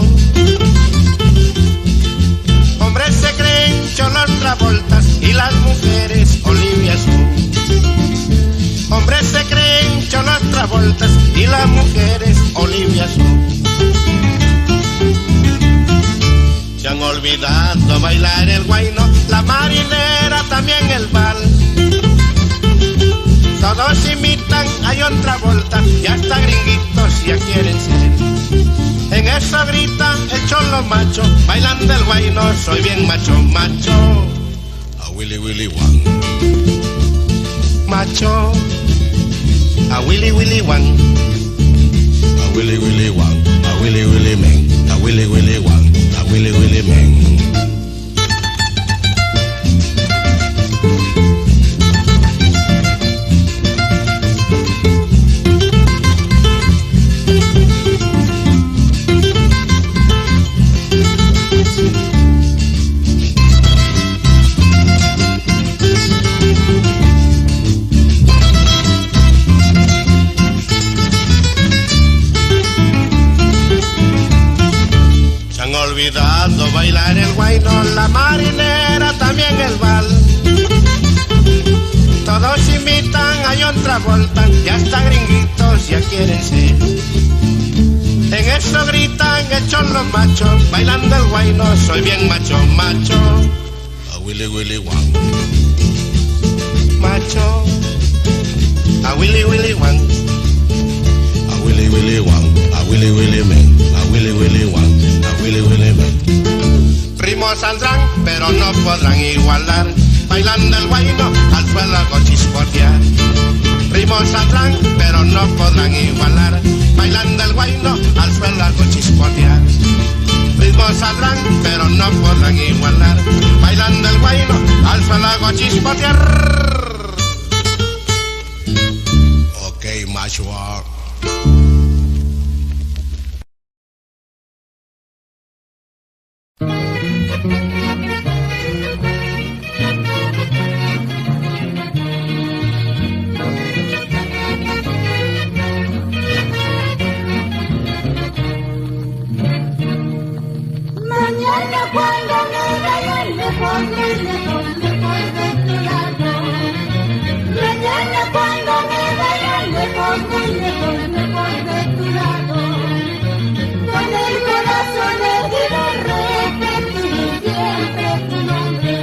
Hombres se creen Cholos Travoltas y las mujeres Olivia Sue. Hombres se creen Cholos Travoltas y las mujeres Olivia Sue. Se han olvidado bailar el guayno, la marinera, también el vals. Todos imitan a John Travolta y hasta gringuitos ya quieren ser. En eso gritan el cholo macho, bailando el guayno, soy bien macho, macho. A Willy Willy Wan. Macho. A Willy Willy Wan. A Willy Willy Wan. A Willy Willy Men. A Willy Willy Wan. A Willy Willy Men. Olvidado bailar el guayno, la marinera, también el vals. Todos imitan a John Travolta y hasta gringuitos ya quieren ser. En eso gritan hechos los machos, bailando el guayno, soy bien macho, macho. A Willy Willy Wan. Macho. A Willy Willy Wan. A Willy Willy Wan. A Willy Willy Men. A Willy Willy Wan. A Willy Willy Men. Ritmos saldrán, pero no podrán igualar, bailando el guayno al suelo algo chispotear. Ritmos saldrán, pero no podrán igualar, bailando el guayno al suelo algo chispotear. Ritmos saldrán, pero no podrán igualar, bailando el guayno al suelo algo chispotear. Ok, macho. Mañana cuando me vaya lejos, muy lejos, lejos de tu lado. Mañana cuando me vaya lejos, muy lejos, lejos de tu lado. Con el corazón herido repetiré siempre tu nombre.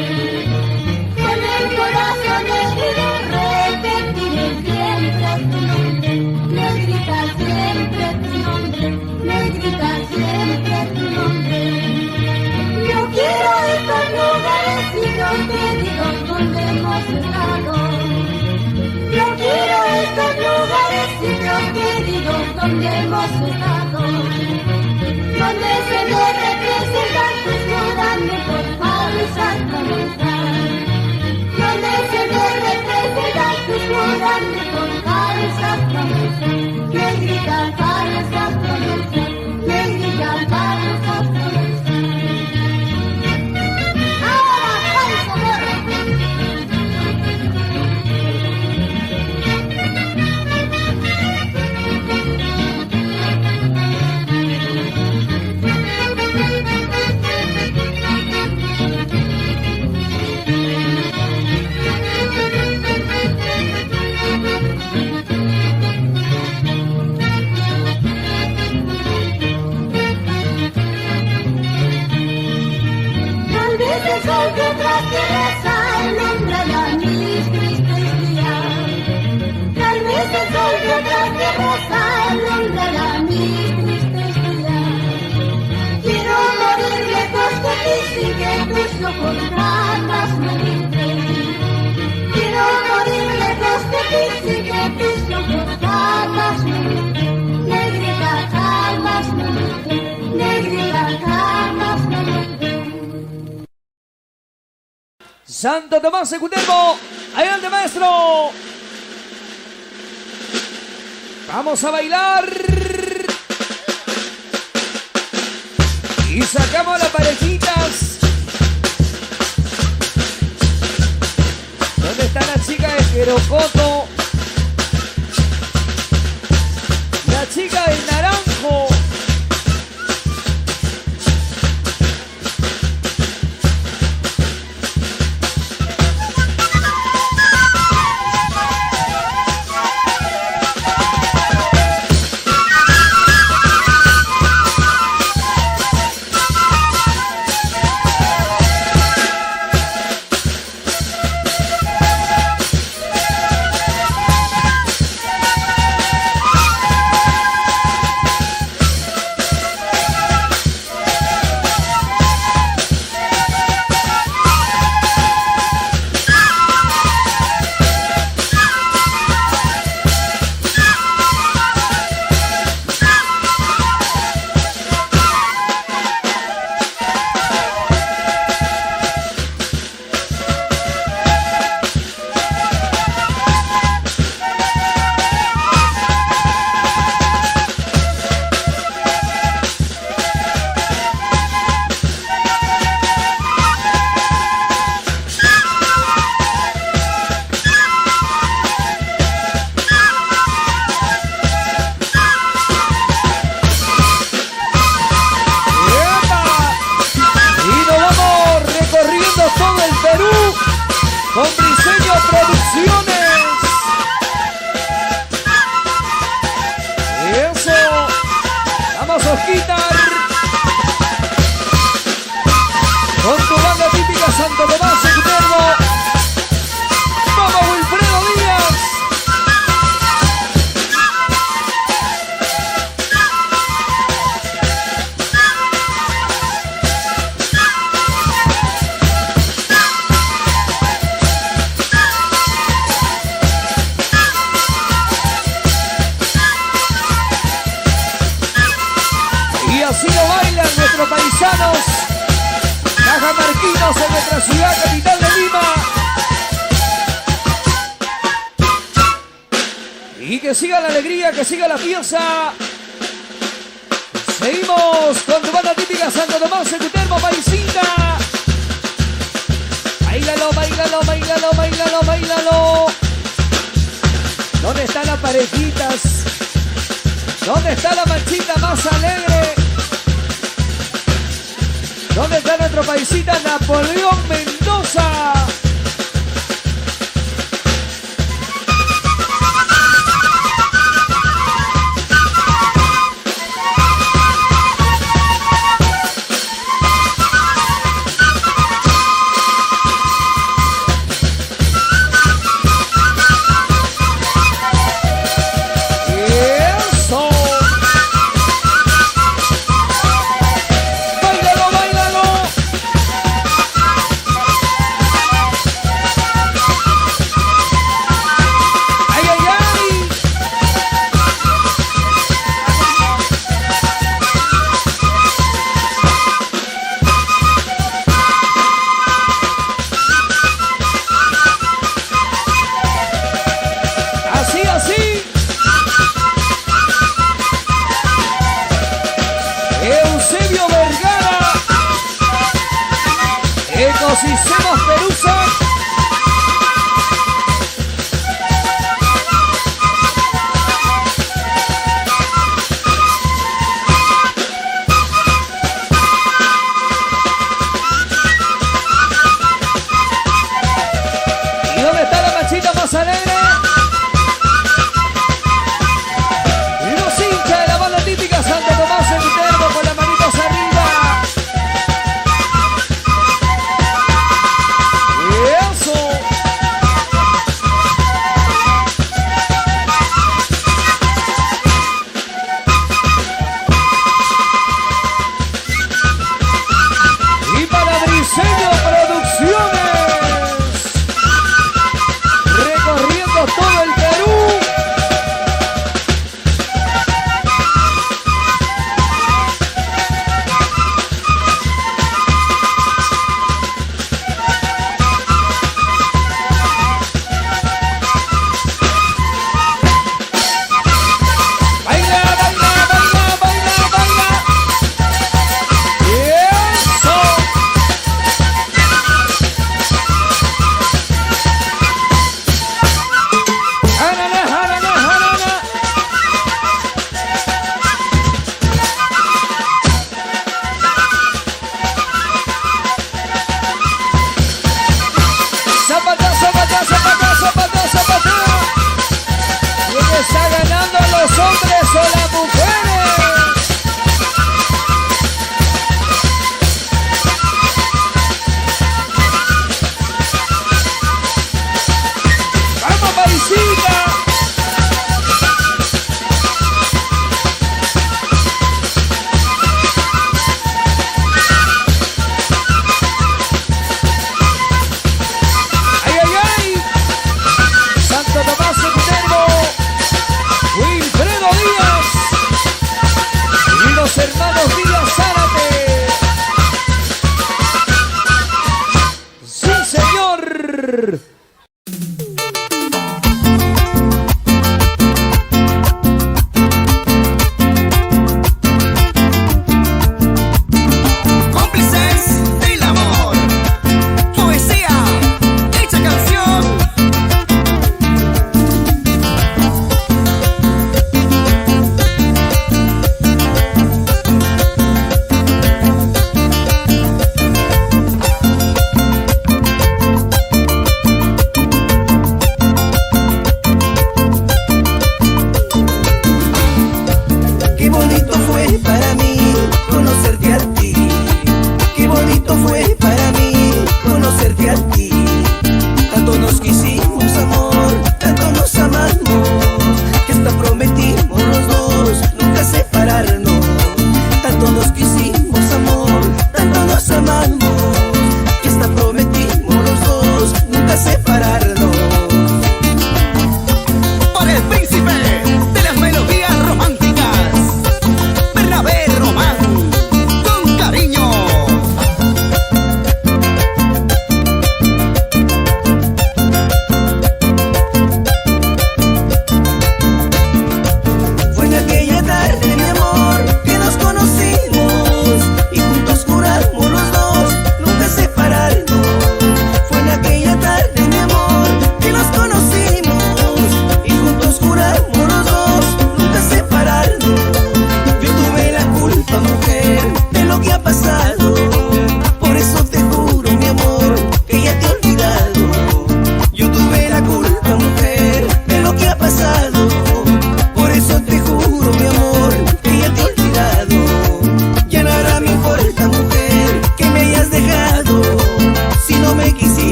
Con el corazón herido repetiré siempre tu nombre. Negrita, siempre tu nombre. Negrita, siempre tu nombre. Yo quiero estos lugares queridos donde hemos estado. Yo quiero estos lugares queridos donde hemos estado. Donde se me representan tus juramentos falsas promesas. Donde se me representan tus juramentos falsas promesas. Negrita, falsas promesas. Negrita, falsas promesas. El sol que tras tierra alumbra mis tristes días. Tal vez el sol que tras tierra alumbra mis tristes días. Quiero morir lejos de ti sin que tus ojos tratas me mienten. Quiero morir lejos de ti sin que tus ojos tratas me mienten. Negrita, jamás me mienten. Negrita, jamás me mienten. Santo Tomás Ecutemo, adelante maestro. Vamos a bailar. Y sacamos las parejitas. ¿Dónde está la chica de Jerocoto? La siga el naranjo. Con Briseño Producciones. Eso. Vamos a quitar. Con tu banda típica Santo Tomás en Cutervo. Vamos Wilfredo Díaz. Nuestros paisanos cajamarquinos en nuestra ciudad capital de Lima, y que siga la alegría, que siga la fiesta. Seguimos con tu banda típica Santo Tomás en Cutervo, paisita. Bailalo, bailalo, bailalo, bailalo, bailalo. ¿Dónde están las parejitas? ¿Dónde está la manchita más alegre? ¿Dónde está nuestro paisita Napoleón Mendoza? fue para mí conocerte a ti. Qué bonito fue para mí conocerte a ti. Tanto nos quisimos, amor, tanto nos amamos, que hasta prometimos los dos nunca separarnos. Tanto nos quisimos, amor, tanto nos amamos, que hasta prometimos los dos nunca separarnos. Por el príncipe de las melodías románticas, Bernabé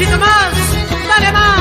pasito más, dale más.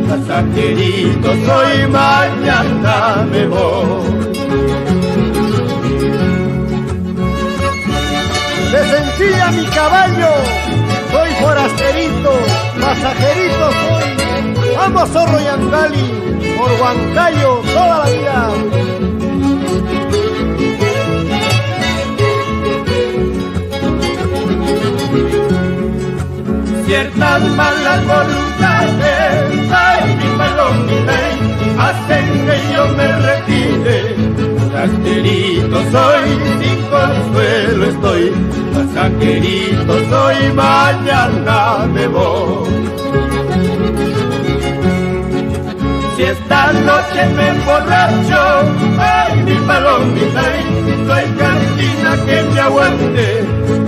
Pasajerito soy, mañana me voy. Descendía mi caballo, soy forasterito, pasajerito soy. Vamos Zorro y Angali, por Huancayo toda la vida. Ciertas malas voluntades, ay mi palomita, hacen que yo me retire. Forasterito soy, sin consuelo estoy, pasajerito soy, mañana me voy. Si esta noche me emborracho, ay mi palomita, no hay cantina que me aguante.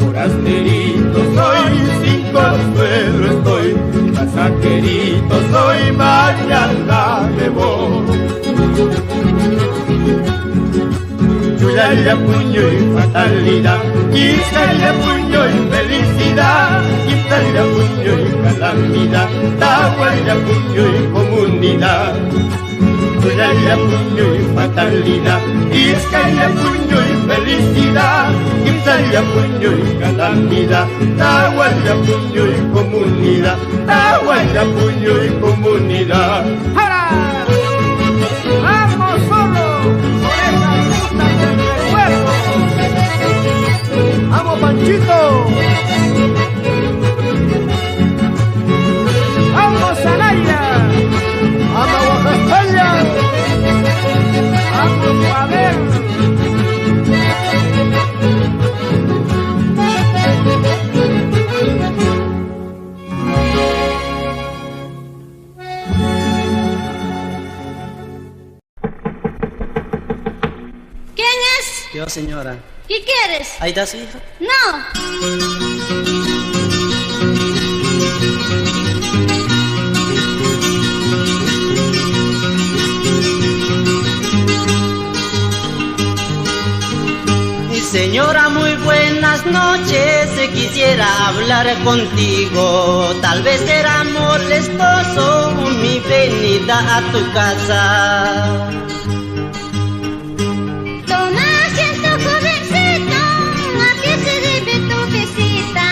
Forasterito soy, sin consuelo estoy, pasajerito soy, mañana me voy. Chulaya, puño y fatalidad, quitaría puño y felicidad, quitaría puño y calamidad, tahuaya, puño y comunidad. Chulaya, puño y fatalidad, quitaría puño y felicidad, quitaría puño y calamidad, tahuaya, puño y comunidad, tahuaya, puño y comunidad. ¡Para! ¡Vamos solo! ¡Por esa ruta del recuerdo! ¡Vamos, Panchito! ¡Vamos, Anaya! ¡Vamos, Oaxaca! ¡Vamos, Guadel! Yo, señora. ¿Qué quieres? ¿Ahí está su hija? No. Señora, muy buenas noches. Quisiera hablar contigo. Tal vez será molestoso bienvenida a tu casa. Toma asiento, jovencito, ¿a qué se debe tu visita?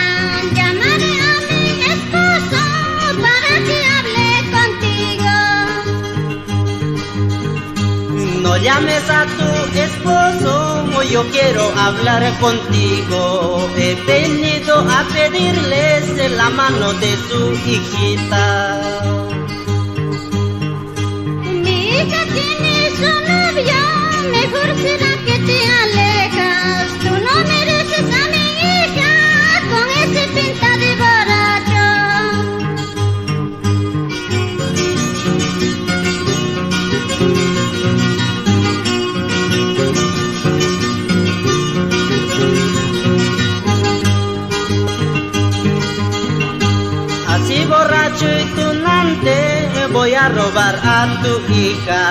Llamaré a mi esposo para que hable contigo. No llames a tu esposo, yo quiero hablar contigo. He venido a pedirles la mano de su hijita. Mi hija tiene su novio, mejor será que te alejas. Tú no mereces a mi hija con ese pinta de borracho. Así borracho y tunante voy a robar a tu hija.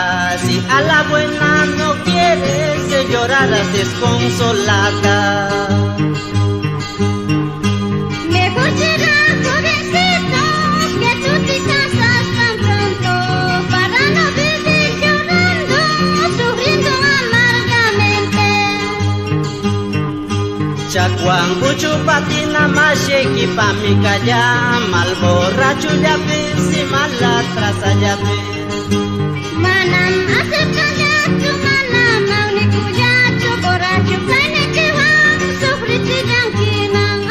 Si a la buena no quieres, llorarás desconsolada. Mejor será, jovencito, que tú te casas tan pronto para no vivir llorando, sufriendo amargamente. Chacuan buchu patina masheki pa mi calla, mal borracho ya ves y mala traza ya ves. Manam acercanya tu manam mauni kuyacho borracho plaine que van sufrir yankinang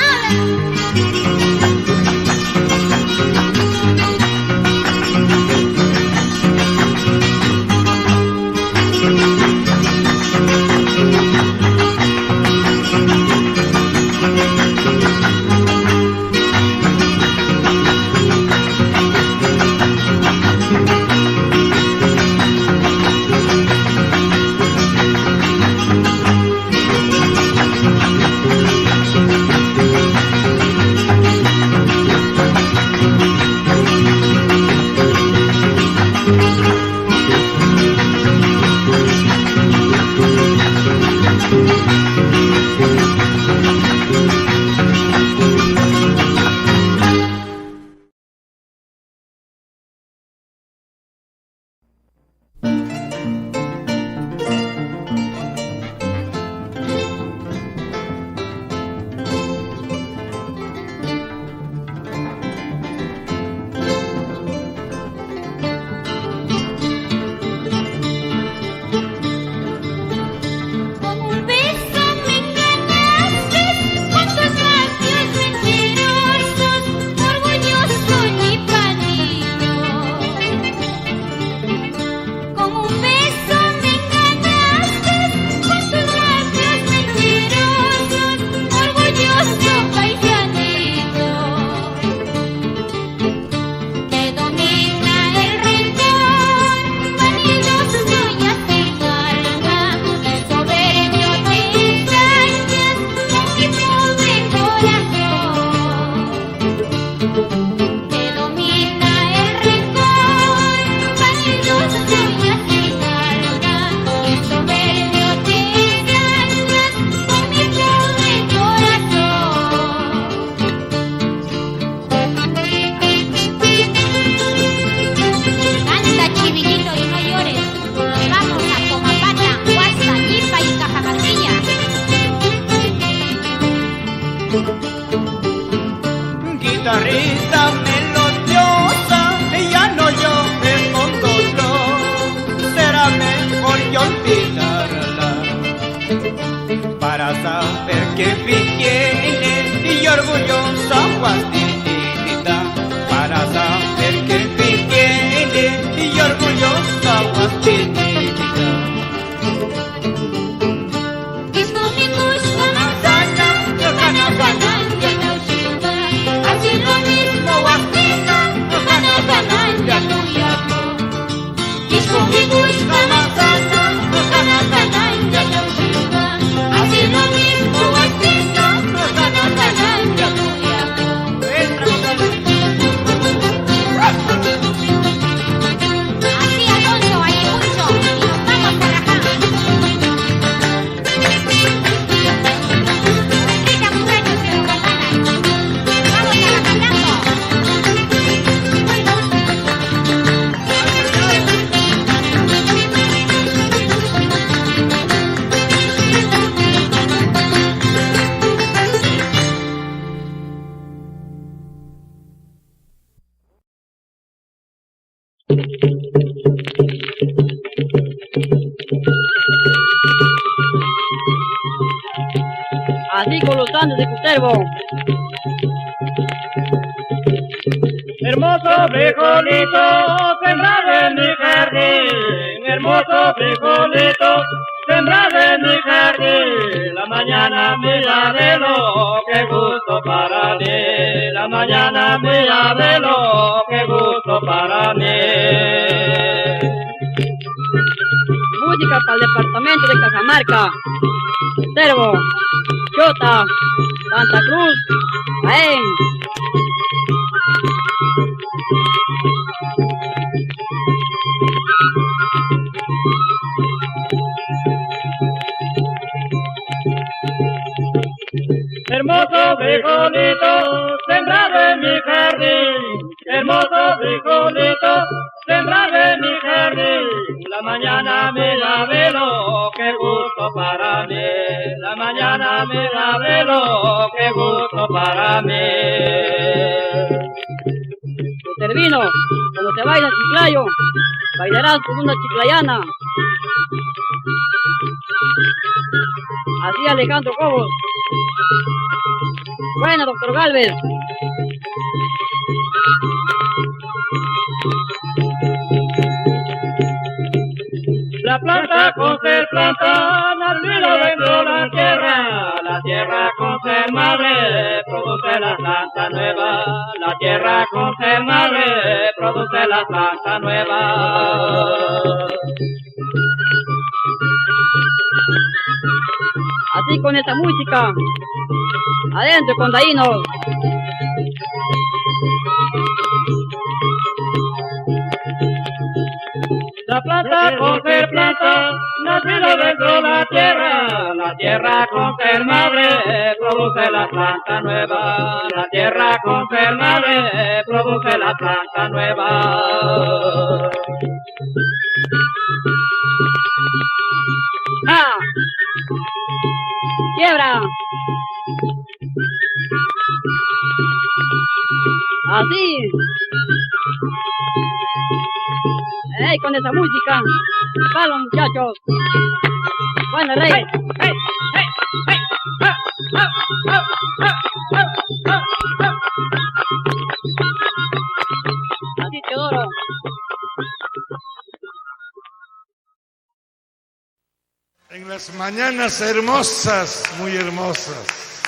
Guitarrita melodiosa, ya no llores con dolor, será mejor yo olvidarla, para saber que viene y orgullosa guastinita, para saber que viene y orgullosa guastinita. Así, Alonso, ahí mucho. Así con los Andes de Cutervo. Hermoso frijolito sembrado en mi jardín, hermoso frijolito sembrado en mi jardín. La mañana mía velo, qué gusto para mí. La mañana mía velo, qué gusto para mí. Música para el departamento de Cajamarca, Cutervo, Chota, Santa Cruz, Jaén. Hermoso frijolito sembrado en mi jardín, hermoso frijolito sembrado en mi jardín. La mañana me la velo, qué gusto para mí. La mañana me la velo, qué gusto para mí. Termino, cuando te baila chiclayo, bailarás con una chiclayana. Así Alejandro Cobos. Bueno, doctor Galvez. La planta con ser planta, nacido dentro de la tierra con ser madre, produce la planta nueva, la tierra con ser madre, produce la planta nueva. Así con esta música, adentro con Daíno. La planta con ser planta, nacida dentro de la tierra con ser madre, produce la planta nueva, la tierra con ser madre, produce la planta nueva. ¡Ah! ¡Quiebra! Así. ¡Ey, con esa música! ¡Palo, muchachos! ¡Bueno, rey! Así, Teodoro. En las mañanas hermosas, muy hermosas,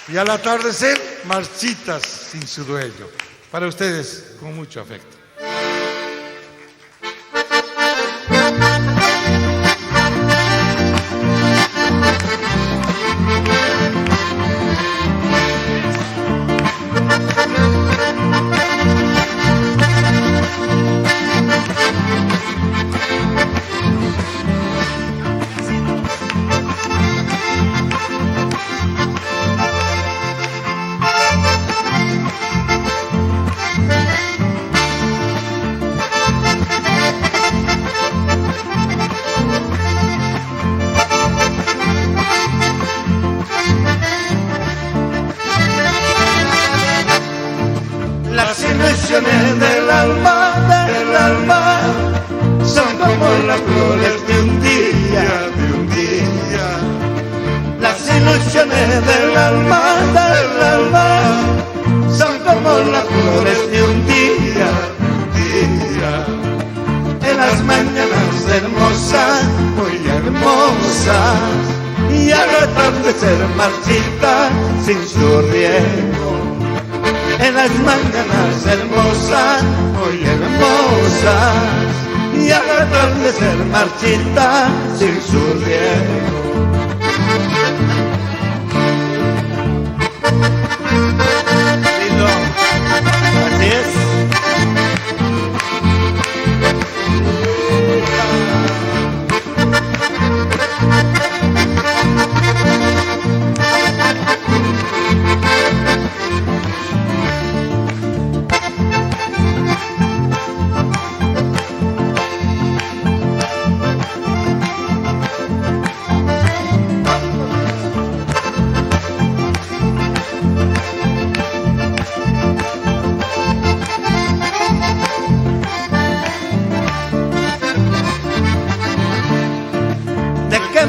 y al atardecer, marchitas sin su dueño. Para ustedes, con mucho afecto. Las ilusiones del alma, son como las flores de un día, Las ilusiones del alma, son como las flores de un día, En las mañanas hermosas, muy hermosas, y al atardecer marchita sin su riego. En las mañanas hermosas, muy hermosas, y al atardecer marchita sin su riego. Así es.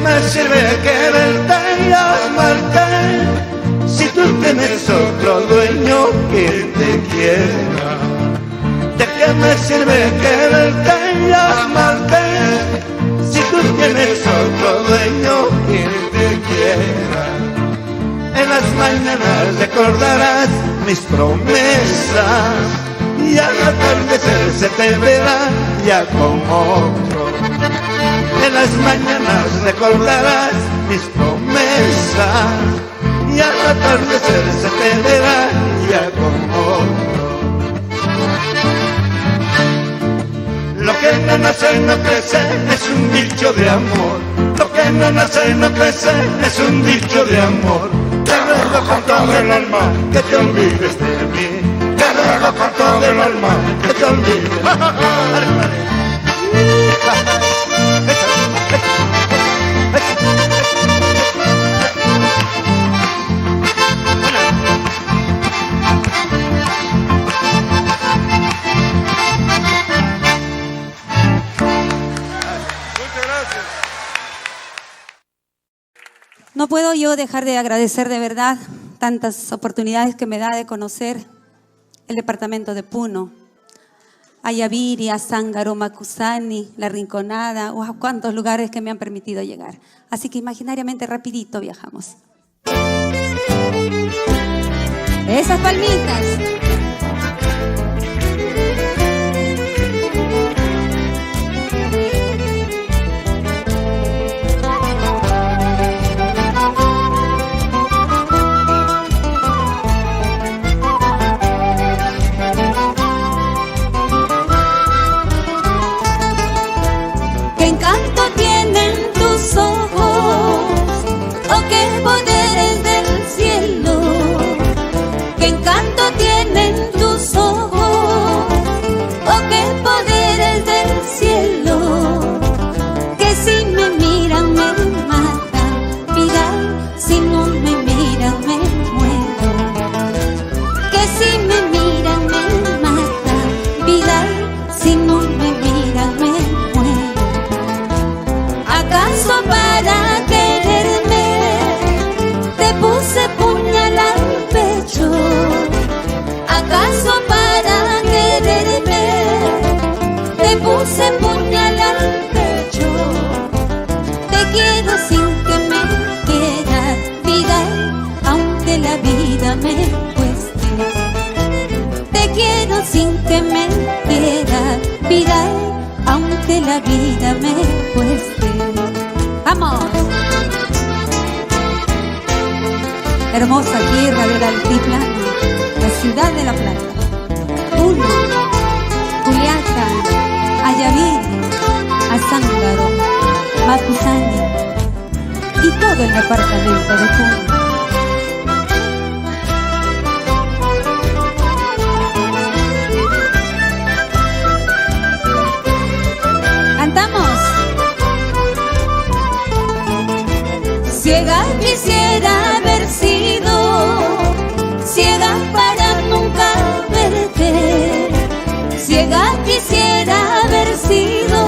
me sirve quererte y amarte si tú tienes otro dueño que te quiera? ¿De qué me sirve quererte y amarte si tú tienes otro dueño que te quiera? En las mañanas recordarás mis promesas y al atardecer se te verá ya con otro. En las mañanas recordarás mis promesas y al atardecer se te verá ya con otro. Lo que no nace no crece es un dicho de amor. Lo que no nace no crece es un dicho de amor. Te ruego con todo el alma que te olvides de mí. Te ruego con todo el alma que te olvides. No puedo yo dejar de agradecer de verdad tantas oportunidades que me da de conocer el departamento de Puno, Ayaviri, Azángaro, Macusani, La Rinconada, wow, cuántos lugares que me han permitido llegar. Así que imaginariamente rapidito viajamos. Esas palmitas. ¿Qué encanto tienen tus ojos? ¿O qué poderes del cielo? ¿Qué encanto tienen tus ojos? ¿O qué poderes del cielo? Que si me miran me matan, vida, si no me miran me muero. Que si me miran me matan, vida, si no me miran me muero. ¿Acaso para quererme te puse puñal al pecho? ¿Acaso para quererme te puse puñal al pecho? Te quiero sin que me quieras, vida, aunque la vida me cueste. Te quiero sin que me quieras, vida, aunque la vida me cueste. ¡Vamos! Hermosa tierra del altiplano, la ciudad de La Plata, Puno, Juliaca, Ayaviri, Azángaro, Macusani y todo el departamento de Puno. ¡Cantamos! Ciega quisiera haber sido, ciega para nunca verte. Ciega quisiera haber sido,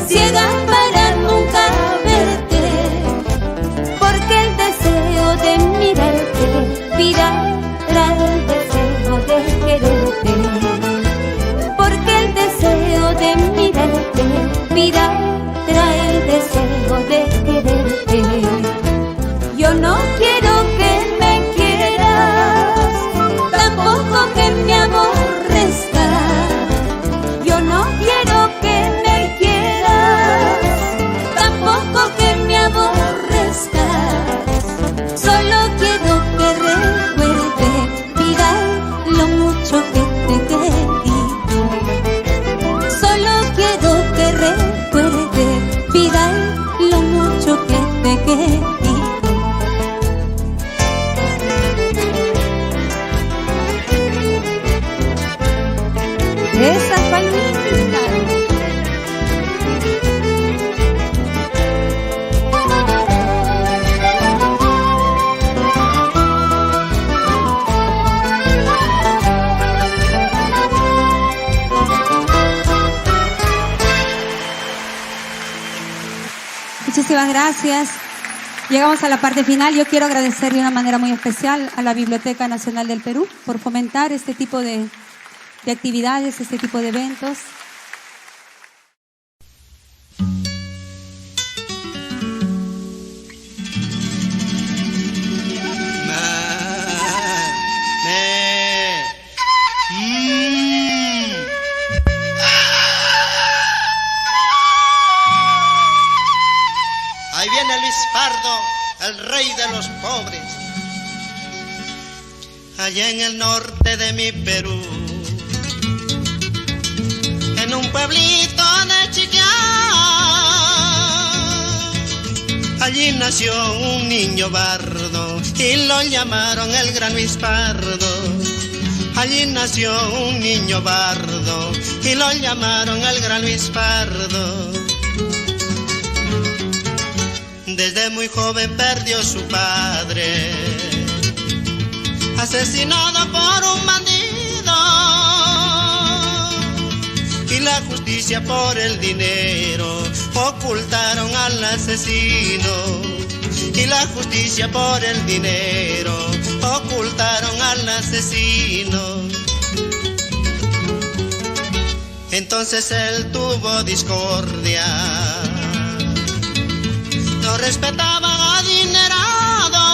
ciega para nunca verte. Porque el deseo de mirarte, vida, trae el deseo de quererte. Porque el deseo de mirarte, vida, trae el deseo de quererte. Yo no quiero que me quieras, tampoco que me aborrezcas. Yo no quiero que me quieras, tampoco que me aborrezcas. Solo quiero que recuerde, vida, lo mucho que te querí. Solo quiero que recuerde, vida, lo mucho que te querí. Esas palmitas. Muchísimas gracias. Llegamos a la parte final. Yo quiero agradecer de una manera muy especial a la Biblioteca Nacional del Perú por fomentar este tipo de actividades, este tipo de eventos. Ahí viene Luis Pardo, el rey de los pobres. Allá en el norte de mi Perú, en un pueblito de Chiquiá, allí nació un niño bardo y lo llamaron el gran Luis Pardo. Allí nació un niño bardo y lo llamaron el gran Luis Pardo. Desde muy joven perdió su padre, asesinado por un bandido, y la justicia por el dinero ocultaron al asesino, y la justicia por el dinero ocultaron al asesino. Entonces él tuvo discordia, no respetaba adinerado,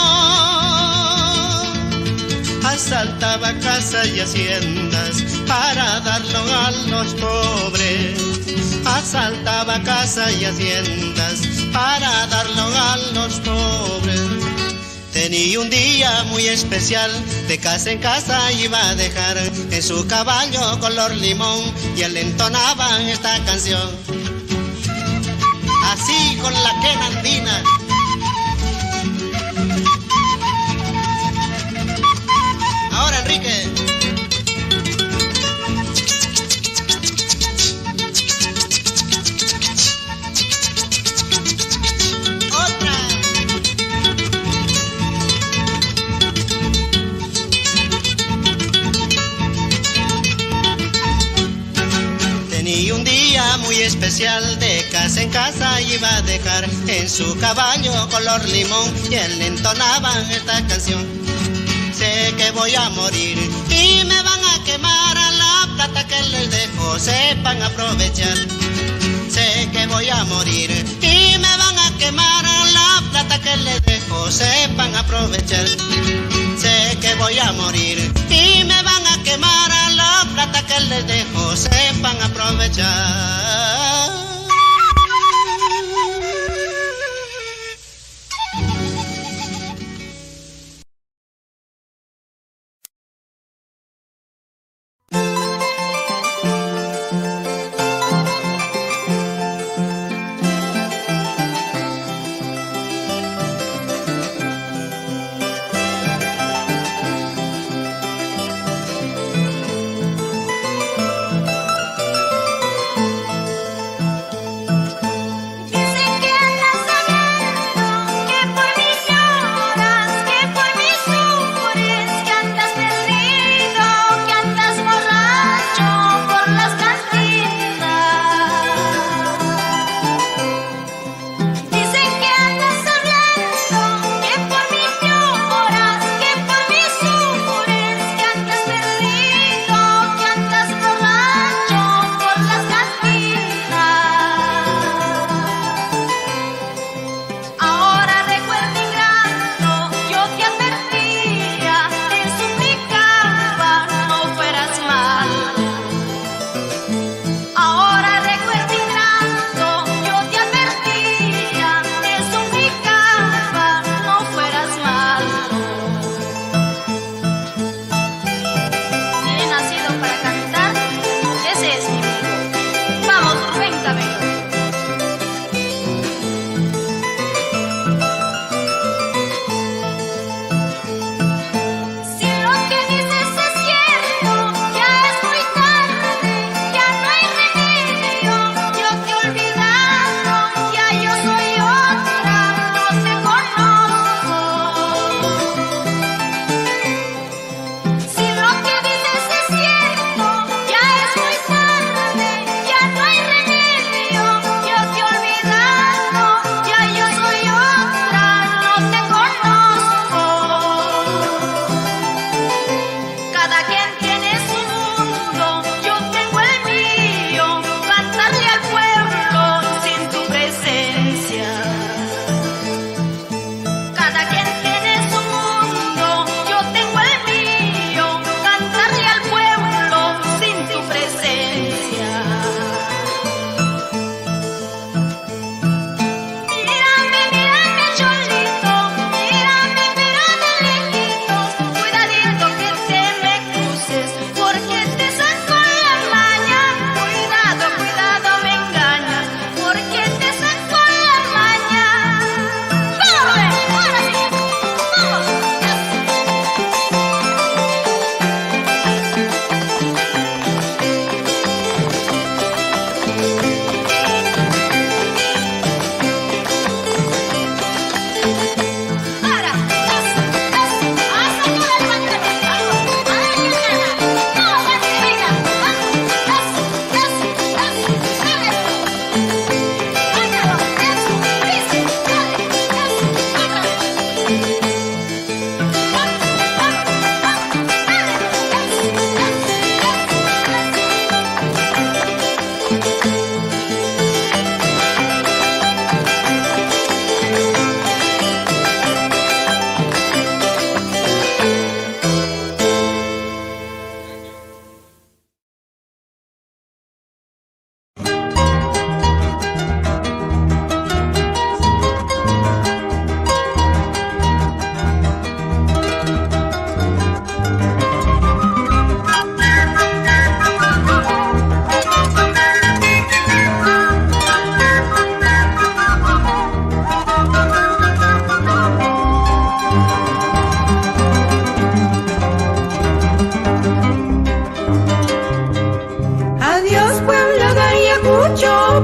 asaltaba casas y haciendas para darlo a los pobres, asaltaba casas y haciendas para darlo a los pobres. Tenía un día muy especial, de casa en casa iba a dejar en su caballo color limón, y él entonaba esta canción, así con la quena andina. Ahora Enrique. Otra. Tenía un día muy especial, de casa en casa iba a dejar en su caballo color limón, y él entonaba esta canción. Sé que voy a morir y me van a quemar, a la plata que les dejo sepan aprovechar. Sé que voy a morir y me van a quemar, a la plata que les dejo sepan aprovechar. Sé que voy a morir y me van a quemar, a la plata que les dejo sepan aprovechar.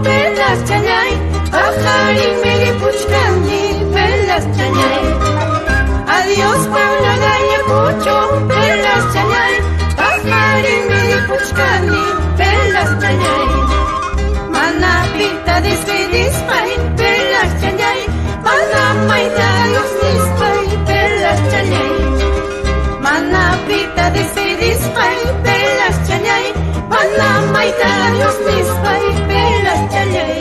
pelas chañay, pajarín miripuchkani, pelas chañay. Adiós Paula Gayacucho, pelas chañay, pajarín miripuchkani, pelas chañay. Mana pita despedispay, pelas chañay, mana maita Dios nispay, pelas chañay. Mana pita despedispay, pelas chañay, mana maita Dios nispay, pelas chañay.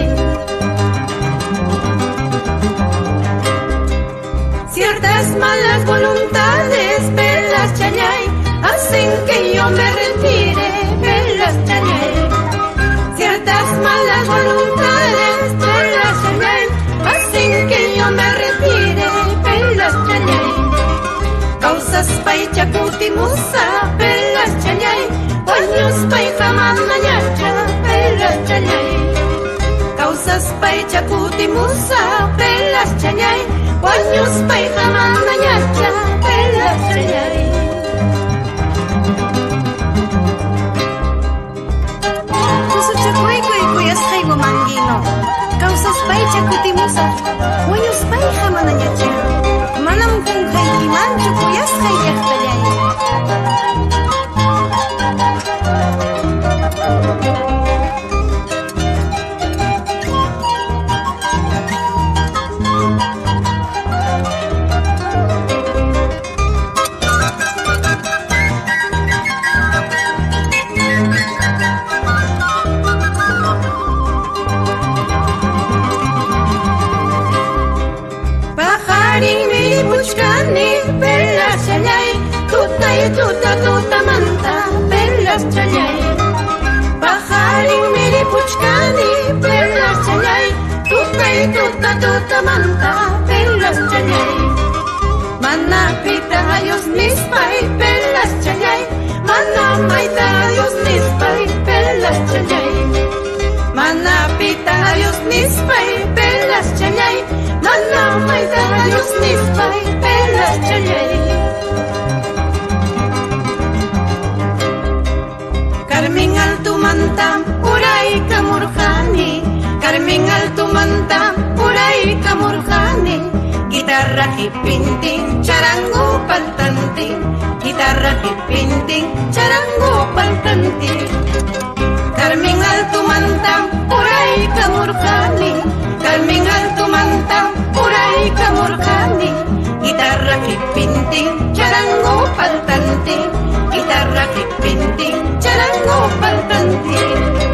Ciertas malas voluntades, pelas chañay, hacen que yo me retire, pelas chañay. Ciertas malas voluntades, pelas chañay, hacen que yo me retire, pelas chañay. Causas pay chacutimusa, pelas chañay, paños pay jamanañacha, pelas chañay. Causas pay chacutimusa, pelas chañay, paños pay jamanañacha, pelas chañay. Mangino, causas pay chacutimusa, paños pay jamanañacha. Manam kung haykimanchu kuyas hayyaqtallay. Tuta manta, pelas chañay. Pajarín miripuchkani, pelas chañay. Tuta manta, pelas chañay. Mana pita Dios nispay, pelas chañay. Mana maita Dios nispay, pelas chañay. Mana pita Dios nispay, pelas chañay. Mana maita Dios nispay, pelas chañay. Carmen Altumanta, Puray Kamurjani, Carmen Altumanta, Puray Kamurjani, guitarra hipintin, charango paltantin, guitarra hipintin, charango paltantin. Carmen Altumanta, Puray Kamurjani, Carmen Altumanta, Puray Kamurjani, guitarra hipintin, charango paltantin, guitarra hipintin, charango paltantin.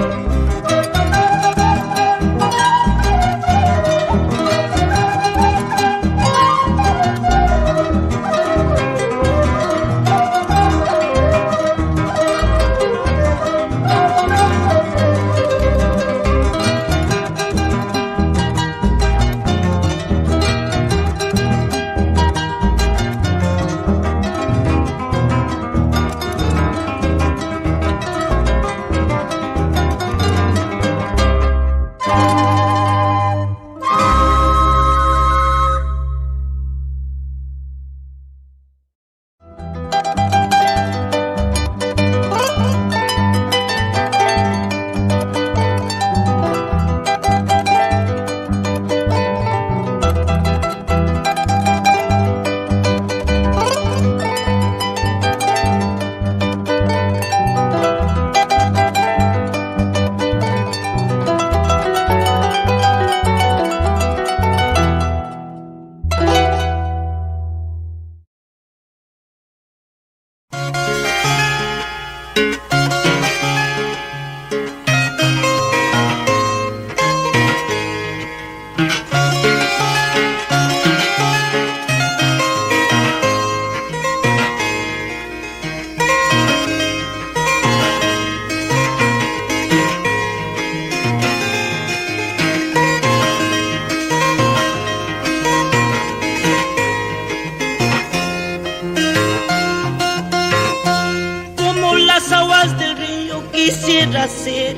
quisiera ser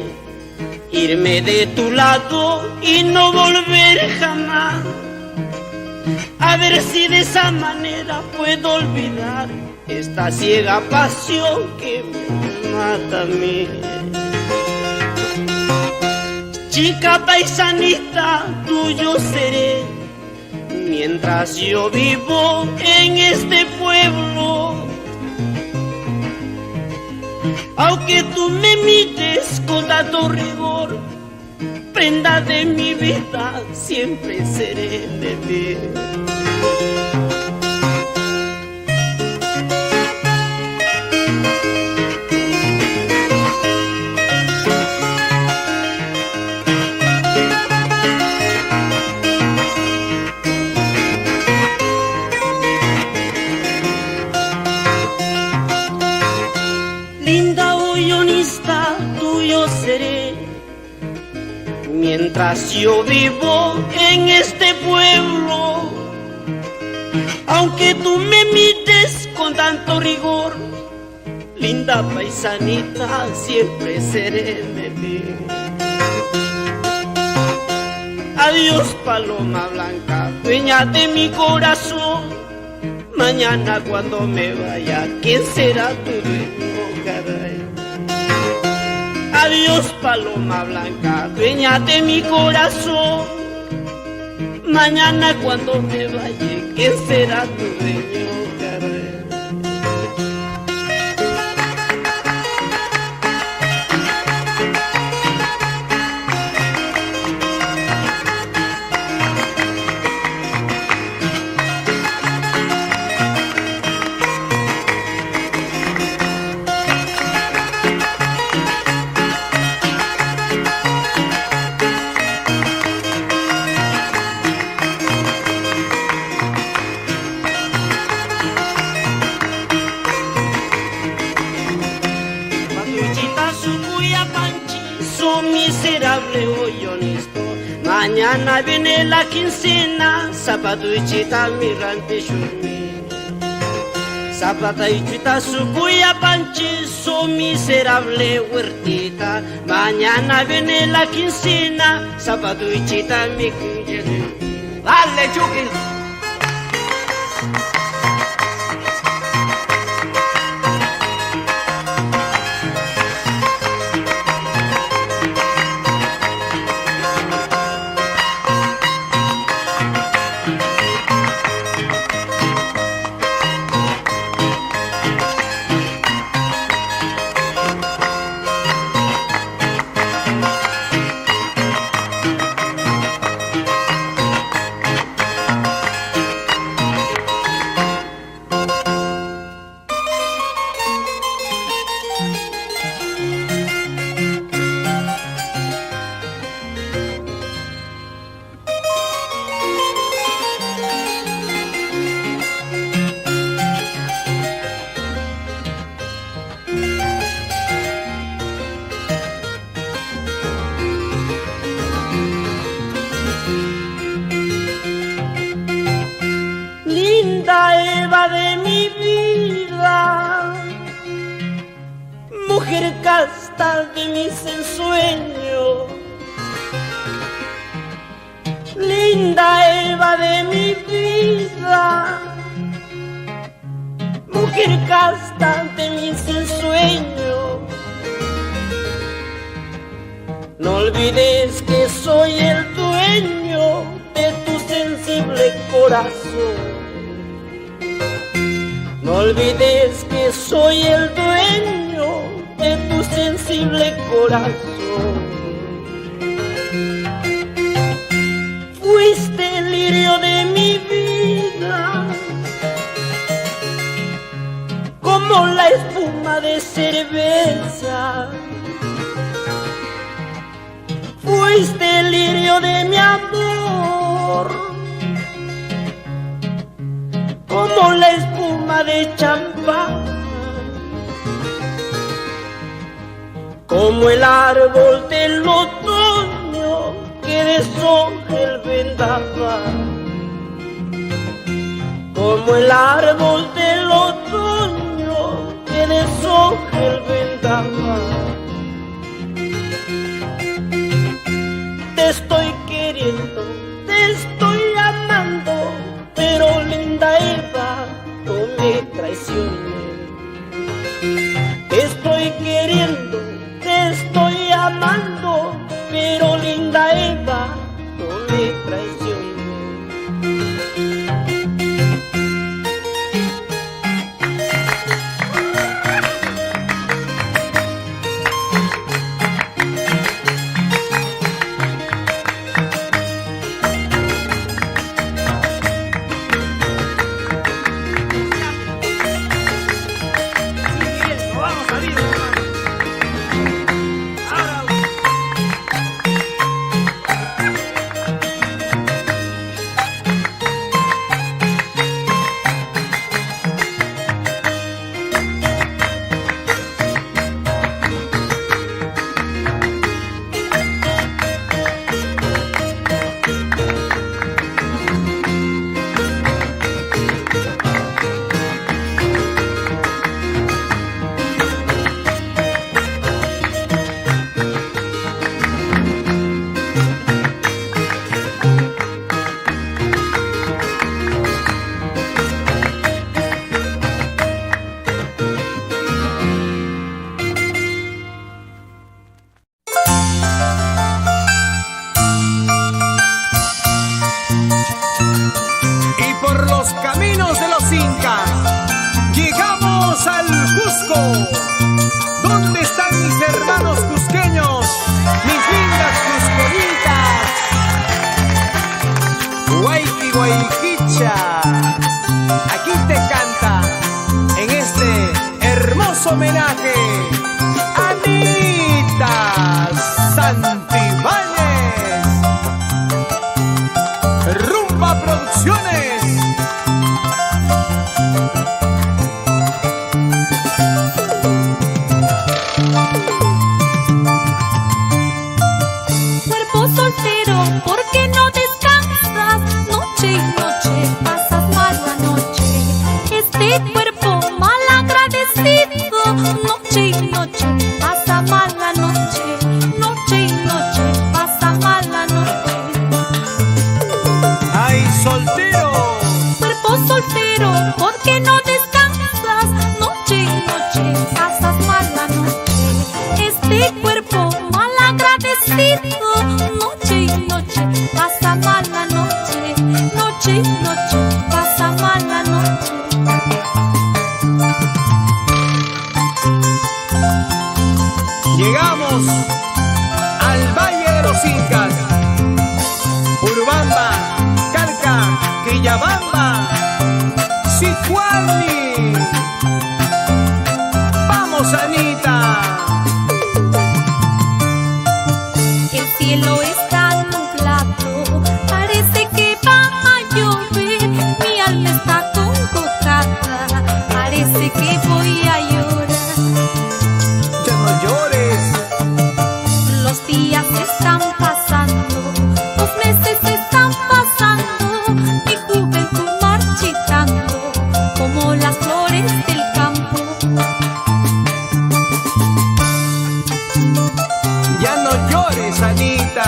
irme de tu lado y no volver jamás. A ver si de esa manera puedo olvidar esta ciega pasión que me mata a mí. Chica paisanita, tuyo seré, mientras yo vivo en este pueblo. Aunque tú me mites con tanto rigor, prenda de mi vida, siempre seré de ti. Mientras yo vivo en este pueblo, aunque tú me mites con tanto rigor, linda paisanita, siempre seré de ti. Adiós paloma blanca, dueña de mi corazón, mañana cuando me vaya, ¿quién será tu dueño, caray? Adiós paloma blanca, dueña de mi corazón, mañana cuando me vaya, ¿quién será tu dueño, caray? Miserable hoy honesto, mañana viene la quincena, zapato y chita mirante shumi. Zapata y chita su cuya panchizo, miserable huertita, mañana viene la quincena, zapato y chita mi cuya. Dale, Chucky. De mi vida, mujer casta de mis ensueños, linda Eva de mi vida, mujer casta de mis ensueños. No olvides que soy el dueño de tu sensible corazón. No olvides que soy el dueño de tu sensible corazón. Fuiste el lirio de mi vida, como la espuma de cerveza. Fuiste el lirio de mi amor, como la espuma de champán, como el árbol del otoño que deshoja el vendaval, como el árbol del otoño que deshoja el vendaval. Te estoy queriendo, te estoy amando, pero linda Eva, no me traiciones. Te estoy queriendo, te estoy amando, pero linda Eva no le traicioné. Homenaje Anita Santibáñez, Rumba Producciones. Cuerpo soltero, ¿por qué no descansas? Noche y noche pasas mal la noche. Este cuerpo mal agradecido, noche y noche pasa mal la noche. Noche y noche pasa mal la noche. ¡Ay, soltero! Cuerpo soltero, ¿por qué no descansas? Noche y noche pasas mal la noche. Este cuerpo mal agradecido, noche y noche pasa mal la noche. Noche y noche pasa mal la noche. Llegamos al Valle de los Incas, Urubamba, Calca, Quillabamba, Sicuani. ¡Vamos, Anita! El cielo está nublado, parece que va a llover. Mi alma está congojada, parece que voy a llorar. Ya no llores. Los días están pasando, los meses están pasando, mi juventud marchitando como las flores del campo. Ya no llores, Anita.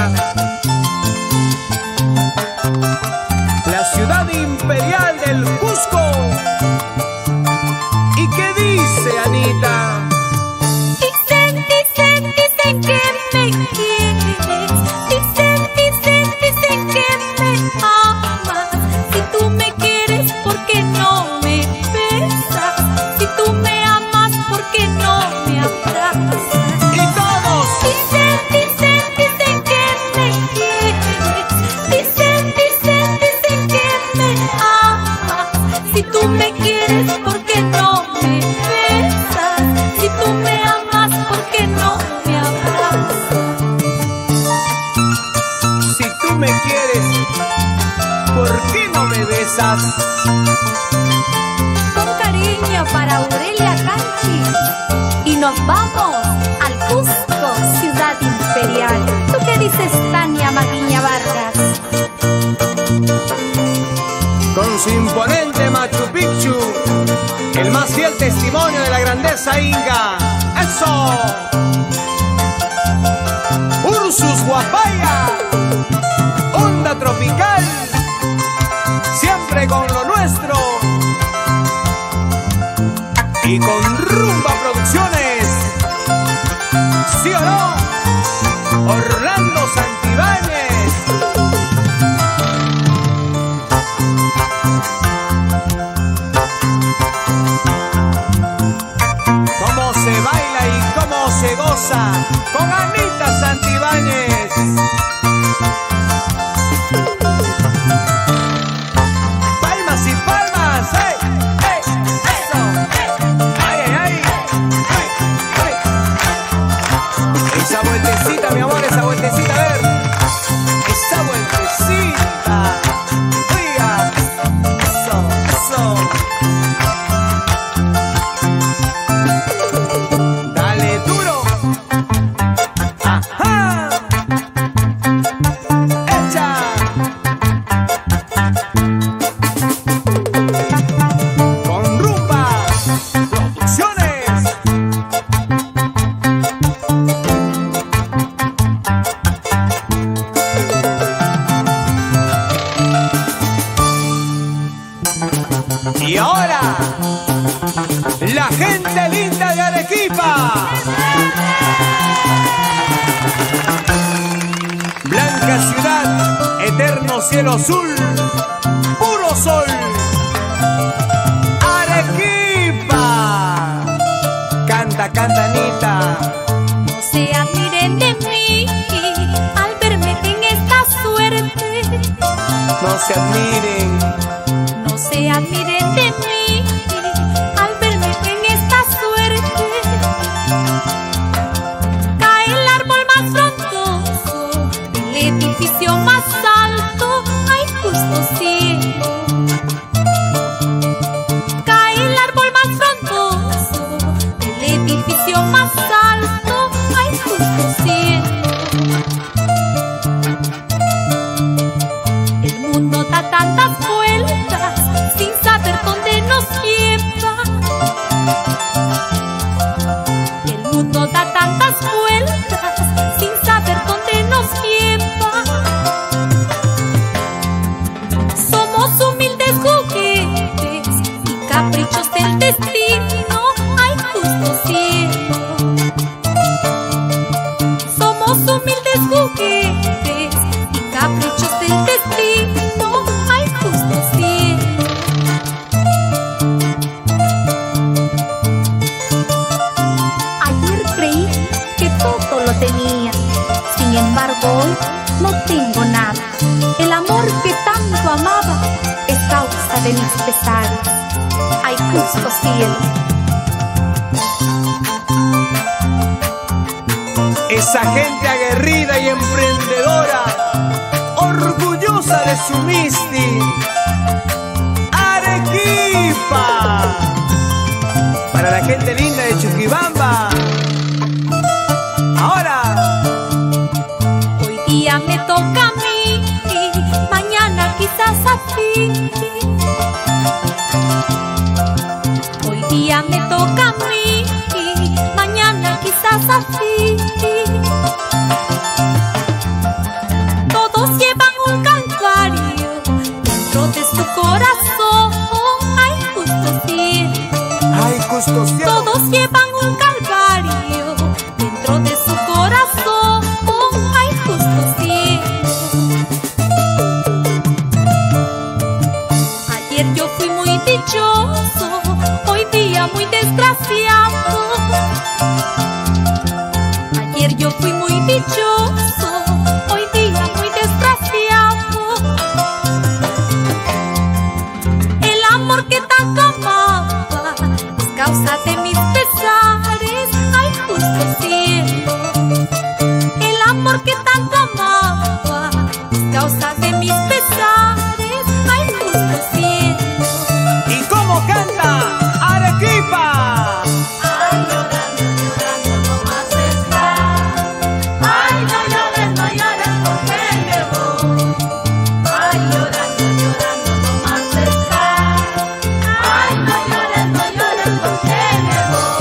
La ciudad imperial del Cusco. ¿Y qué dice, Anita? Dicen, dicen, dicen que me quieres. Dicen, dicen, dicen que me amas. Si tú me quieres, ¿por qué no me besas? Si tú me amas, ¿por qué no me abrazas? ¡Y todos! Dicen, dicen, dicen que me quieres. Dicen, dicen, dicen que me amas. Si tú me quieres, ¿por qué no me besas? Si tú me amas, ¿por qué no me abrazas? Si tú me quieres, ¿por qué no me besas? Con cariño para Aurelia Canchi. Y nos vamos al Cusco, ciudad imperial. ¿Tú qué dices, Tania Maguiña Vargas? Con su imponente Machu Picchu, el más fiel testimonio de la grandeza inca. ¡Eso! Ursus Guapaya, onda tropical, siempre con lo nuestro. Y con Rumba Producciones, ¿sí o no? Orlando Santibáñez. Cómo se baila y cómo se goza con Anita Santibáñez. Palmas y palmas, ¡hey! ¡Hey! ¡Eso! ¡Ay, ay, ay! ¡Ay, ay! Esa vueltecita, mi amor, esa vueltecita, a ver. Esa vueltecita. Oiga, eso, eso. Dale duro. Ajá. Echa. Con Rumba Producciones. Y ahora, la gente linda de Arequipa. Blanca ciudad, eterno cielo azul, puro sol. Arequipa. Canta, canta, Anita. No se admiren de mí al verme en esta suerte. No se admiren. No se admiren de mí al verme en esta suerte. Cae el árbol más frondoso, el edificio más alto, ay justo cielo. Cae el árbol más frondoso, el edificio más alto, ay justo cielo. El mundo da tantas vueltas sin saber dónde nos lleva. El mundo da tantas vueltas sin saber dónde nos lleva. Somos humildes juguetes y caprichos del destino, ay justo cielo. Somos humildes juguetes y caprichos del destino, ay justo cielo. Ayer creí que todo lo tenía, sin embargo hoy no tengo nada. El amor que tanto amaba es causa de mis pesares. Ay, justo cielo. Esa gente aguerrida y emprendedora, orgullosa de su misti. Arequipa. Para la gente linda de Chuquibamba. Ahora. Hoy día me toca a mí, mañana quizás a ti. Hoy día me toca a mí, mañana quizás a ti. Todos llevan un calvario dentro de su corazón, ay justo cielo. Ay, justo cielo. Todos llevan un calvario dentro de su corazón, ay justo cielo. Ayer yo fui muy dichoso, hoy día muy desgraciado. Ayer yo fui muy dichoso, hoy día muy desgraciado. El amor que tanto amaba es causa de mis pesares, ay justo cielo. El amor que tanto amaba es causa de mis pesares, ay justo cielo. ¿Y cómo canta Arequipa? Ay, llorando, llorando nomás está. Ay, no llores, no llores porque me voy. Ay, llorando, llorando nomás está. Ay, no llores porque me voy.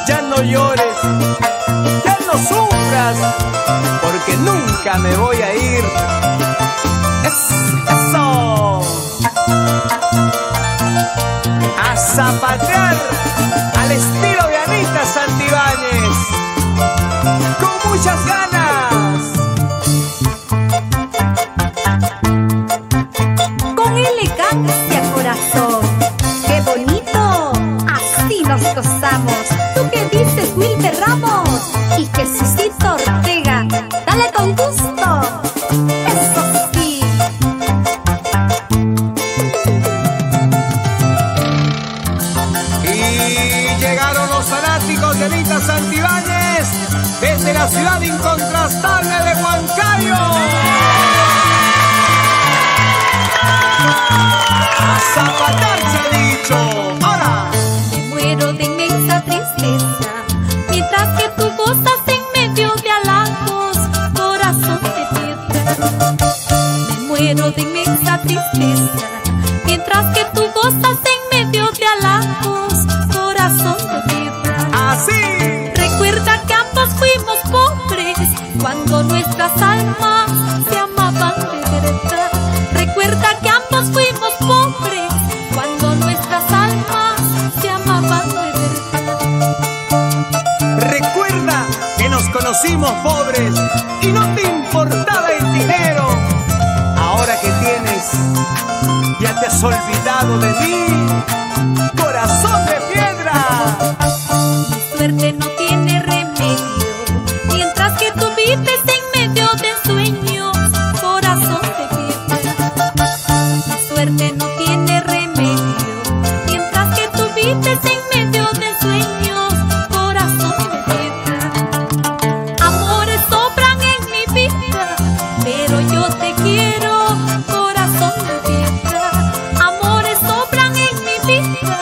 Ya no llores, ya no sufras, porque nunca me voy a ir. Eso. A zapatear al estilo de Anita Santibáñez. Vicente Ramos y Jesucito Ortega. Dale con gusto. Eso sí. Y llegaron los fanáticos de Lita Santibáñez desde la ciudad incontrastable de Huancayo. A zapatar se ha dicho. ¡Ahora! Me muero de inmensa tristeza, mientras que tú gozas en medio de halagos, corazón de piedra. Me muero de inmensa tristeza, mientras que tú gozas en medio de halagos, corazón de piedra. ¡Así! Recuerda que ambos fuimos pobres cuando nuestras almas se amaban de verdad. Recuerda que ambos fuimos pobres cuando nuestras almas se amaban de verdad. Recuerda que nos conocimos pobres y no te importaba el dinero. Ahora que tienes, ya te has olvidado de mí, corazón de piedra. Mi suerte no tiene remedio, mientras que tú vives en medio de sueños, corazón de piedra. Mi suerte no tiene remedio, mientras que tú vives en medio de sueños, corazón de piedra. Amores sobran en mi vida, pero yo te quiero, corazón de piedra. Amores sobran en mi vida,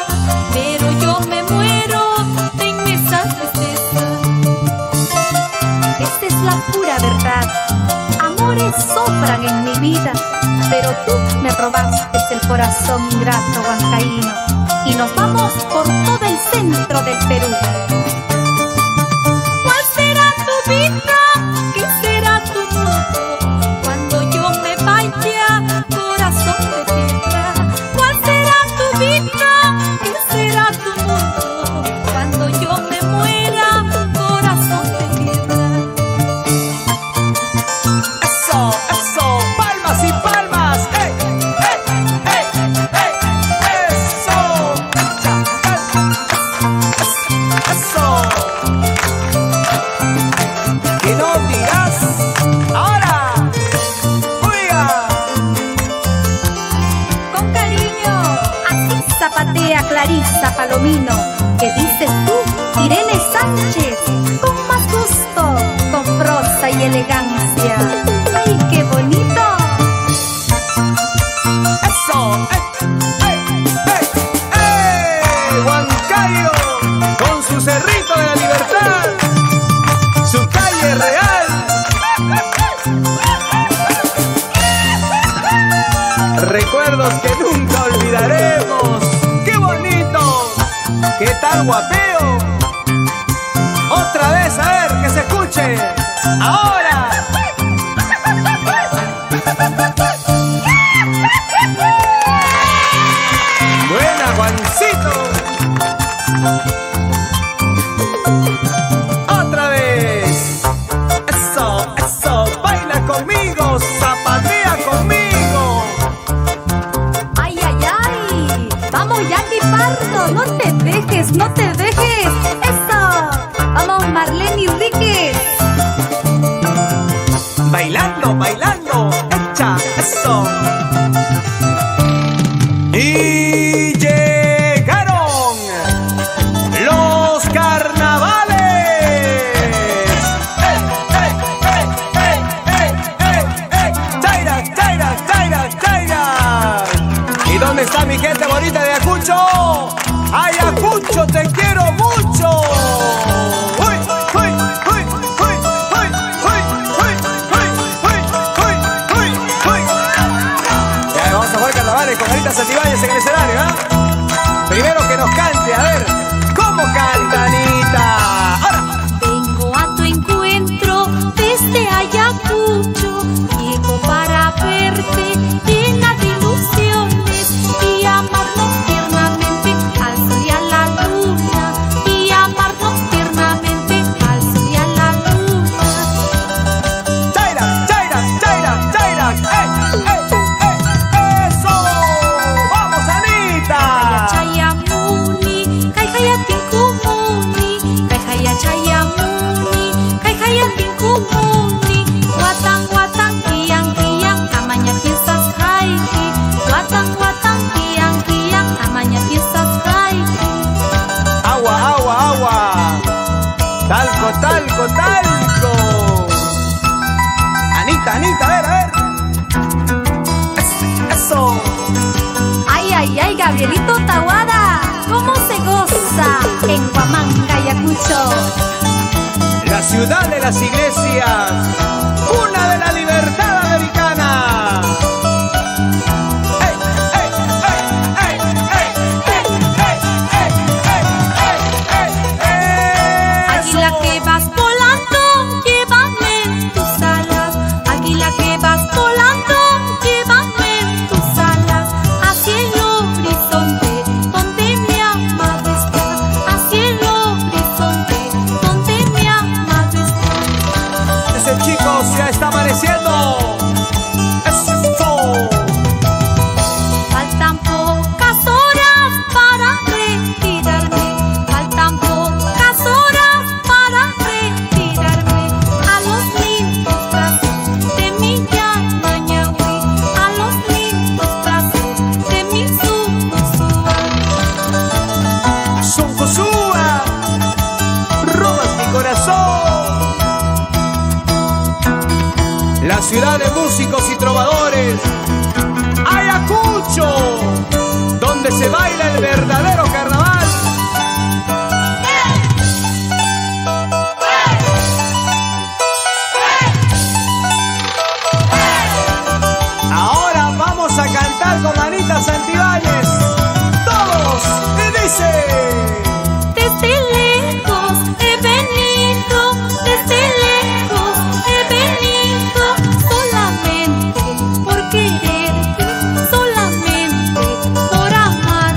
pero yo me muero de inmensa tristeza. Esta es la pura verdad. Amores sobran en mi vida, pero tú me robaste el corazón ingrato huancaíno. Y nos vamos por todo el centro del Perú. ¿Cuál será tu vida? ¿Qué será tu mundo? Cuando yo me vaya, corazón de piedra. ¿Cuál será tu vida? ¿Qué será tu mundo? Cuando yo me muera, corazón de piedra. Eso, eso, palmas y palmas. ¡Ey, ey, ey, ey! ¡Eso! ¡Eso! ¿Qué no dirás? ¡Ahora! ¡Oiga! Con cariño, así zapatea Clarisa Palomino. ¿Qué dices tú, Irene Sánchez? Con más gusto, con prosa y elegancia. ¡Ay, qué bonito! ¡Eso! ¡Ey! Huancayo, con su cerrito de la libertad, su calle real. Recuerdos que nunca olvidaremos. ¡Qué bonito! ¿Qué tal guapeo? Otra vez, a ver, que se escuche. ¡Ahora! ¡Buena, Juancito! ¡Otra vez! ¡Eso, eso! ¡Baila conmigo! ¡Zapatea conmigo! ¡Ay, ay, ay! ¡Vamos, Jackie Pardo! ¡No te dejes, no te dejes! ¡Eso! ¡Vamos, Marlene Enríquez! Talco, Talco, Talco. Anita, Anita, a ver. Eso. Ay, ay, ay, Gabrielito Tahuada, ¿cómo se goza en Huamanga, Ayacucho? La ciudad de las iglesias, cuna de la libertad americana. Águila que vas volando, llévame en tus alas. Águila que vas volando, llévame en tus alas. Hacia el horizonte, donde mi amado está. Hacia el horizonte, donde mi amado está. Ese chico ya está amaneciendo. Eso. Faltan pocas horas para retirarme. Faltan pocas horas para retirarme. A los lindos brazos de mi Yanañahui. A los lindos brazos de mi Sunkusúa. Sunkusúa, robas mi corazón. La ciudad de músicos y trovadores, Ayacucho, donde se baila el verdadero carnaval. Ahora vamos a cantar con Anita Santibáñez. Todos, y dice: Desde lejos he venido, desde lejos he venido, solamente por quererte, solamente por amar.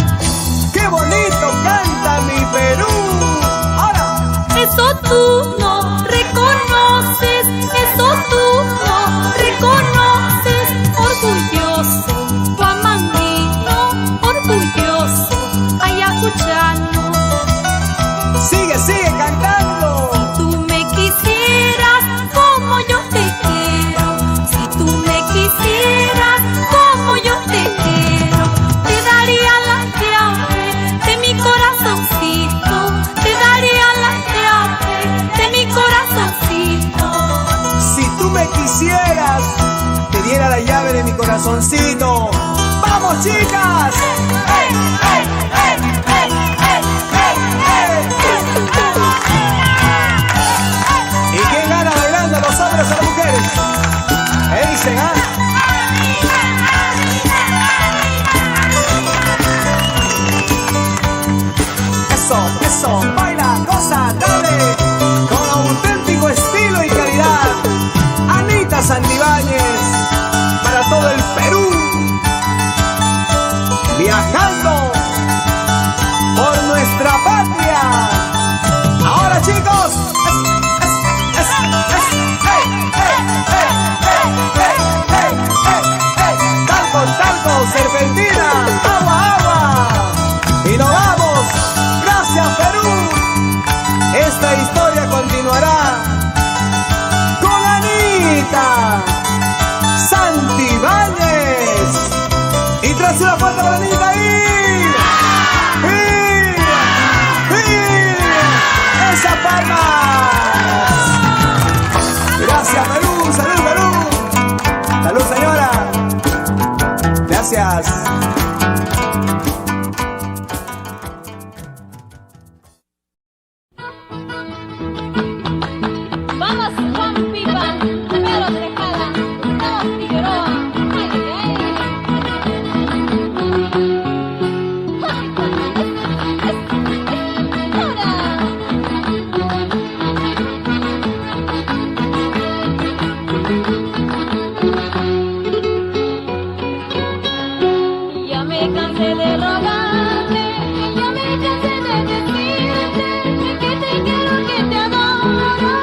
¡Qué bonito canta mi Perú! ¡Ahora! Eso tú no reconoces, eso tú no reconoces. Orgulloso huamanguino, orgulloso ayacuchano. Sigue, sigue cantando. Si tú me quisieras como yo te quiero, si tú me quisieras como yo te quiero, te daría la llave de mi corazoncito, te daría la llave de mi corazoncito. Si tú me quisieras, te diera la llave de mi corazoncito. ¡Vamos, chicas! ¡Ey, ey, ey, ey, ey, ey, ey! ¿Y quién gana bailando, los hombres o las mujeres? Dicen, ¿ah? Eso, eso, baila, goza, dale, con auténtico estilo y calidad. Anita Santibáñez, para todo el Perú, viajando por nuestra patria. Ahora, chicos, talco, talco, serpentina, agua, agua, y nos vamos. Gracias, Perú. Esta historia continuará con Anita Santibáñez. Y tras una fuerte para Anita ahí. ¡Esa palma! Gracias, Perú. Salud, Perú. Salud, señora. Gracias. Vamos, Juan Pipa, Pedro Tejada, Gustavo Figueroa. Ya me cansé de rogarte, ya me cansé de decirte que te quiero, que te adoro,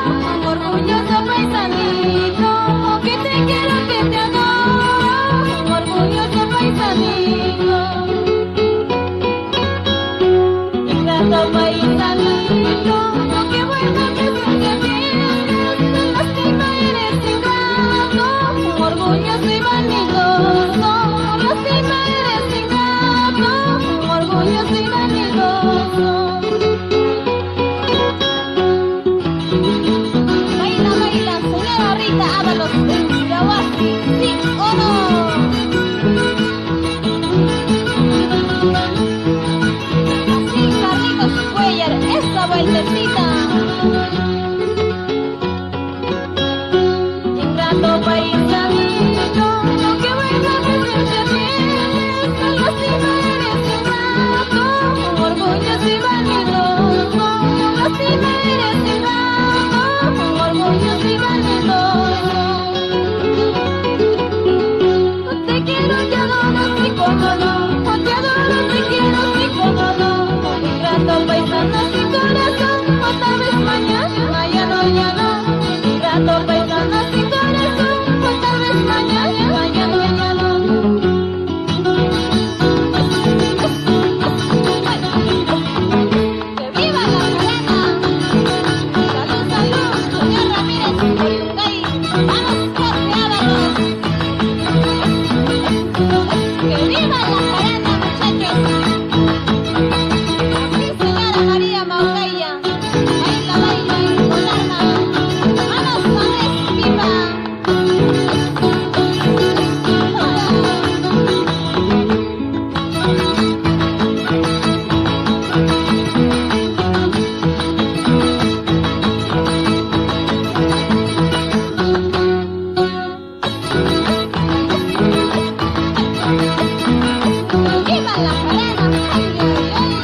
con orgullo Baila, baila, señora Rita Ábalos en Chirahuasi, ¿sí o no? Así, Carlitos Cuellar, esa vueltecita. Ingrato paisanito, lo que vuelva a decirte bien, la lástima eres ingrato, un orgullo si vanidoso, lástima eres ingrato, un orgullo si vanidoso. Te quiero, te adoro, sí como no, te adoro, te quiero, sí como no, ingrato paisano sin corazón, otra vez mañana, ya no, ya no, ingrato paisano sin corazón, otra vez mañana, ya no, ya no. ¡Que viva la jarana! ¡Salud, salud, señor Ramírez por Yungay! ¡Vamos, costeados! ¡Que viva la jarana, muchachos! Así, señora María Maugaya, baila, baila, con alma. ¡Vamos, Juanes, viva! ¡Viva la jarana! ¡Ay, ay, ay!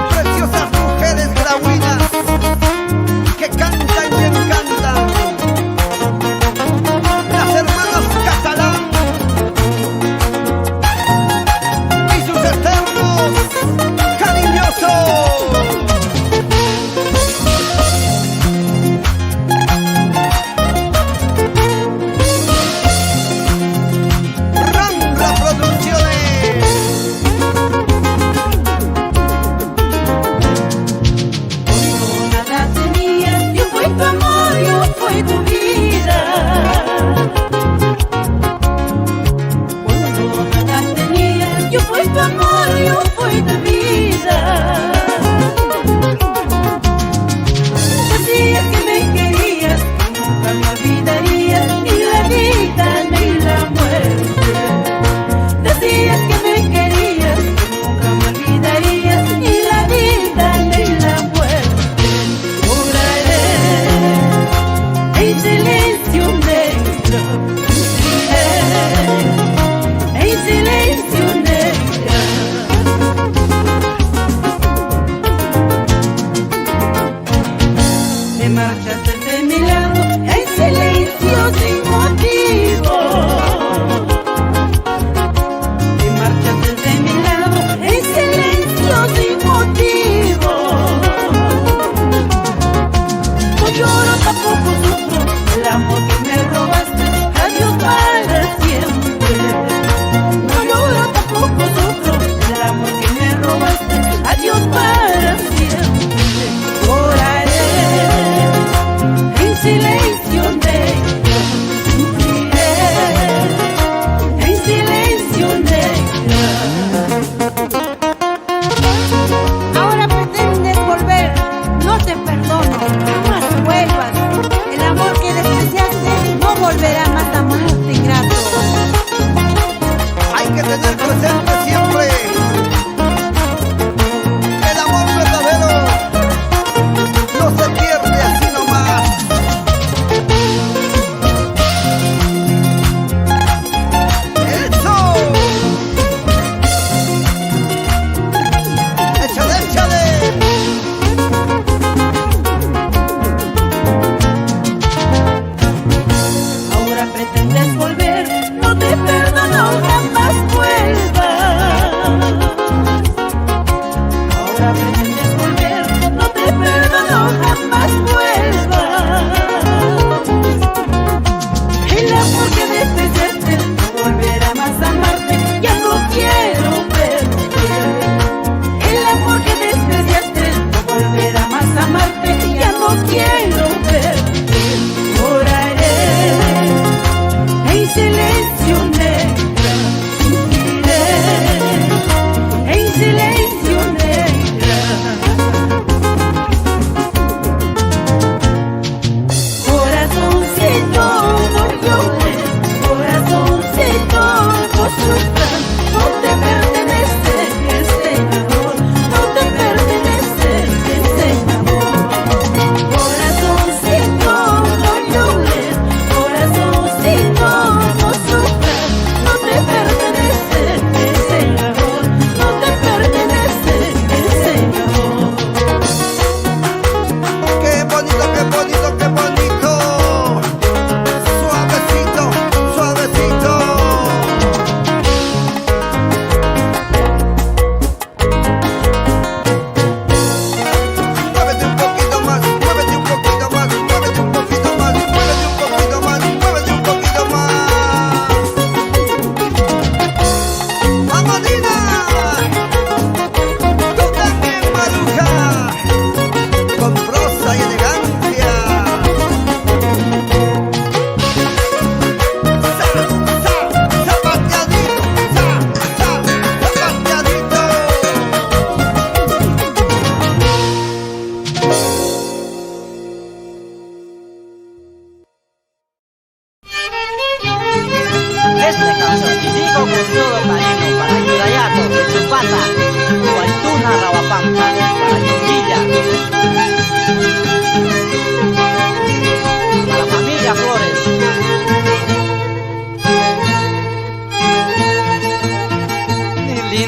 Preciosas mujeres grauinas que cantan y encantan. Las hermanas Catalán y sus eternos cariñosos. Rambla Producciones. Nada tenía, yo fui tu amor, yo fui tu vida. Cuando nada tenía, yo fui tu amor, yo fui tu vida. Decías que me querías, nunca me olvidarías, ni la vida ni la muerte. Decías que me querías, nunca me olvidarías, ni la vida ni la muerte. Juraré en silencio negro, juraré en silencio negro.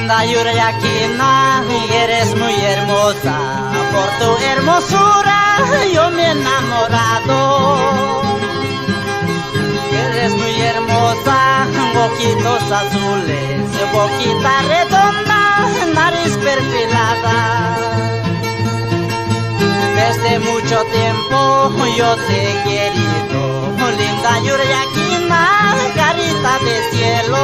linda Yurayaquina, eres muy hermosa. Por tu hermosura yo me he enamorado. Eres muy hermosa, ojitos azules, boquita redonda, nariz perfilada. Desde mucho tiempo yo te he querido, linda Yurayaquina, carita de cielo.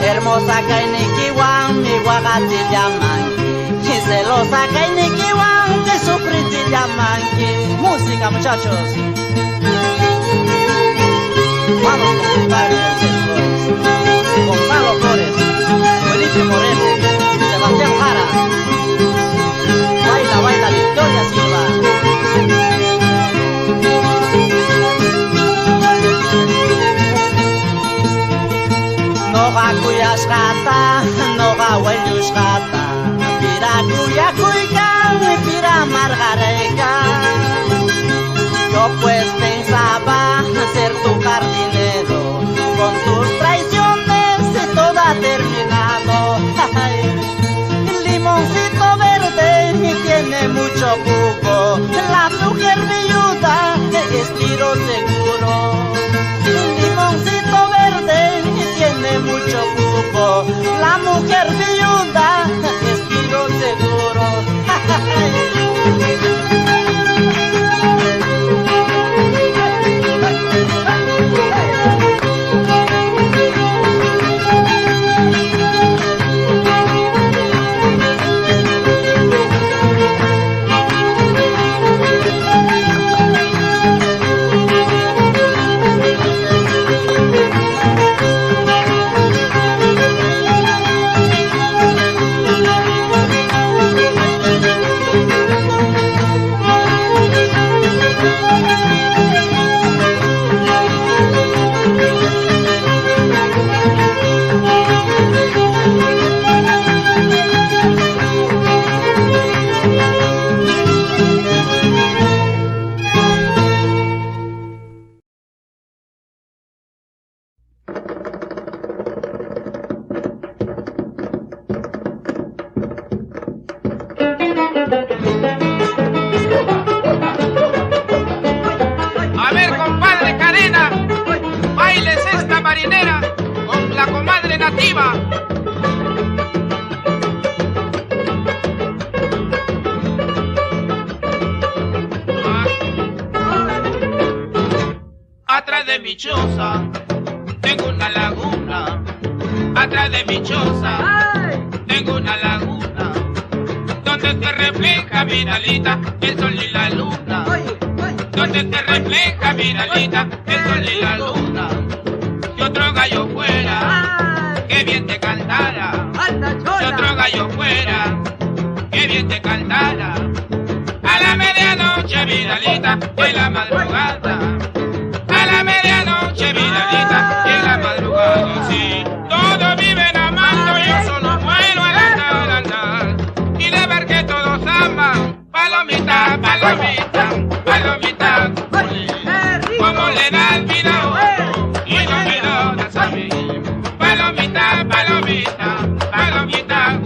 Hermosa Kainikiwan, mi guagati llamanki, y celosa Kainikiwan, que sufriti llamanki. Música, muchachos. Vamos con mi padre Gonzalo Flores, Felipe Moreno, Sebastián Jara. Baila, baila, Victoria Silva. Noga kuyashkata, noga huelyushkata, pira kuyakuykan, pira margareka. Yo pues pensaba ser tu jardinero, con tus traiciones todo ha terminado. Limoncito verde tiene mucho jugo, la mujer viuda es tiro seguro. Limoncito verde tiene mucho jugo, la mujer viuda es tiro seguro. A ver, compadre Cadena, bailes esta marinera con la comadre nativa. Atrás de mi choza tengo una laguna. Atrás de mi choza tengo una laguna, donde se refleja, Vidalita, el sol y la luna. Donde se refleja, Vidalita, el sol y la luna. Si otro gallo fuera, que bien te cantara. Si otro gallo fuera, que bien te cantara. A la medianoche, Vidalita, en la madrugada. A la medianoche, Vidalita, en la madrugada. Sí, todos viven amando, yo solo muero al andar, andar. Y de ver que todos aman, palomita, palomita, palomita. Como le das vida a otro y no me lo das a mí. Palomita, palomita, palomita.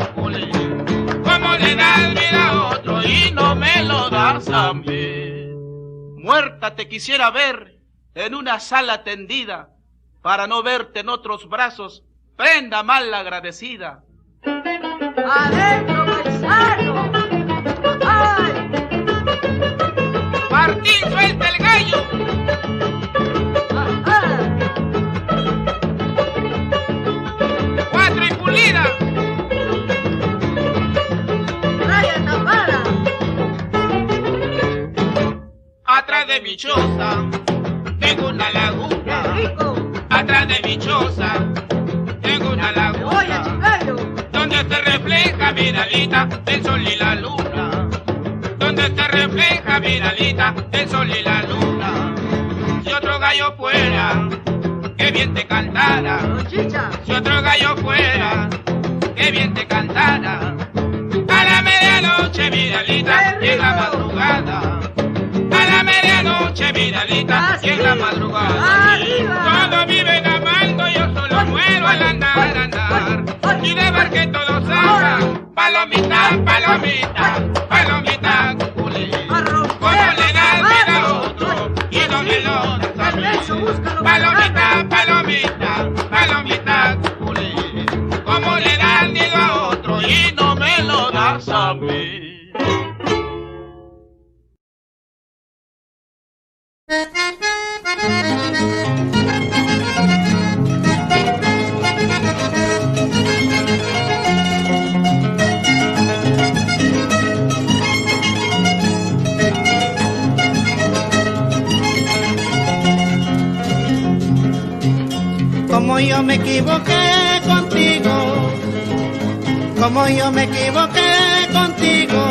Como le das vida a otro y no me lo das a mí. Muerta te quisiera ver en una sala tendida, para no verte en otros brazos, prenda mal agradecida. ¡Adentro, paisano! ¡Ay! Martín, suelta el gallo. ¡Ajá! 4 y pulida. ¡Raya tapada! Atrás de mi choza tengo una laguna. Atrás de mi choza tengo una laguna, donde se refleja, Vidalita, el sol y la luna. Donde se refleja, Vidalita, el sol y la luna. Si otro gallo fuera, que bien te cantara. Si otro gallo fuera, que bien te cantara. A la medianoche, Vidalita, y en la madrugada. A la medianoche, Vidalita, y en la madrugada. Todos viven amando, yo solo muero al andar. ganar y de ver que todos hagan palomita, palomita, palomita, culé. Como le da el vida a otro y no me lo das a mí. Palomita, palomita, palomita, culé. Como le da el nido a otro y no me lo das a mí. Como yo me equivoqué contigo, como yo me equivoqué contigo.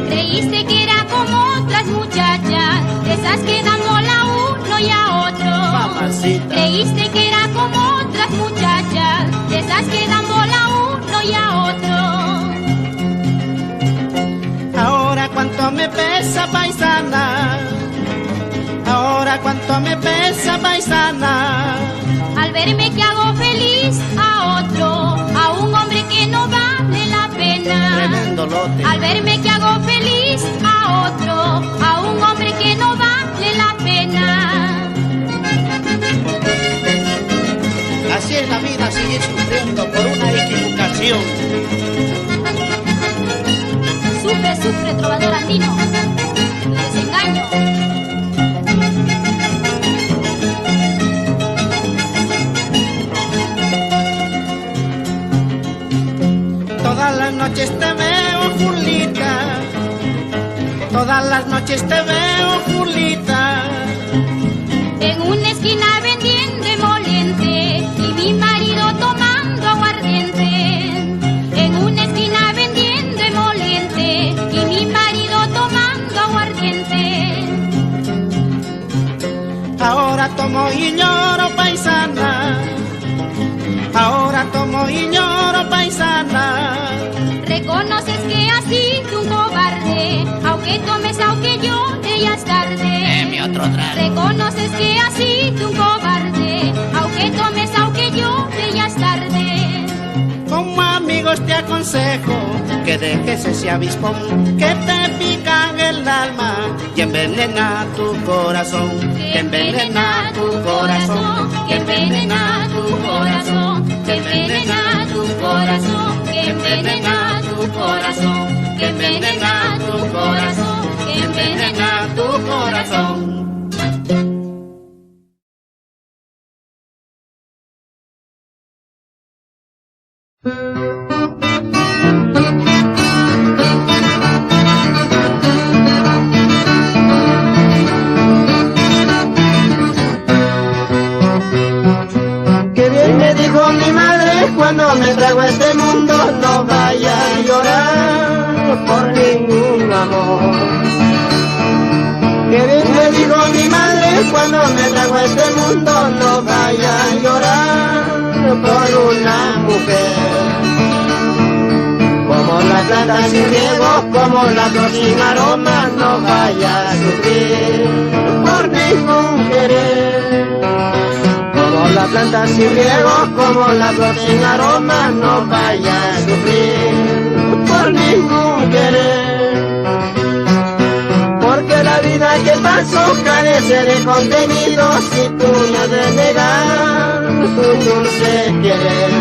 Creíste que era como otras muchachas, esas que dan bola a uno y a otro. Mamacita. Creíste que era como otras muchachas, esas que dan bola a uno y a otro. Ahora cuánto me pesa, paisana. Ahora cuánto me pesa, paisana. Al verme que hago feliz a otro, a un hombre que no vale la pena. Tremendo lote. Al verme que hago feliz a otro, a un hombre que no vale la pena. Así es la vida, seguir sufriendo por una equivocación. Sufre, sufre, trovador andino, el desengaño. Todas las noches te veo, Julita. Todas las noches te veo, Julita. En una esquina vendiendo emoliente y mi marido tomando aguardiente. En una esquina vendiendo emoliente y mi marido tomando aguardiente. Ahora tomo y lloro, paisana. Ahora tomo y lloro, paisana. Reconoces que has sido un cobarde, aunque tomes, aunque llore, ya es tarde. Otro trago. Reconoces que has sido un cobarde, aunque tomes, aunque llore, ya es tarde. Como amigos te aconsejo que dejes ese avispón que te pica en el alma y envenena tu corazón, que envenena tu corazón, que envenena tu corazón, que envenena tu corazón, que envenena tu corazón, que envenena tu corazón, que envenena tu corazón. Qué bien me dijo mi madre cuando me trajo a este mundo, no vaya a llorar por ningún amor. Qué bien me dijo mi madre cuando me trajo a este mundo, no vaya a llorar por una mujer. Como la planta sin riego, como la flor sin aroma, no vaya a sufrir por ningún querer. Como la planta sin riego, como la flor sin aroma, no vaya a sufrir por ningún querer. Porque la vida que paso carece de contenido si tú me has de negar tu dulce querer.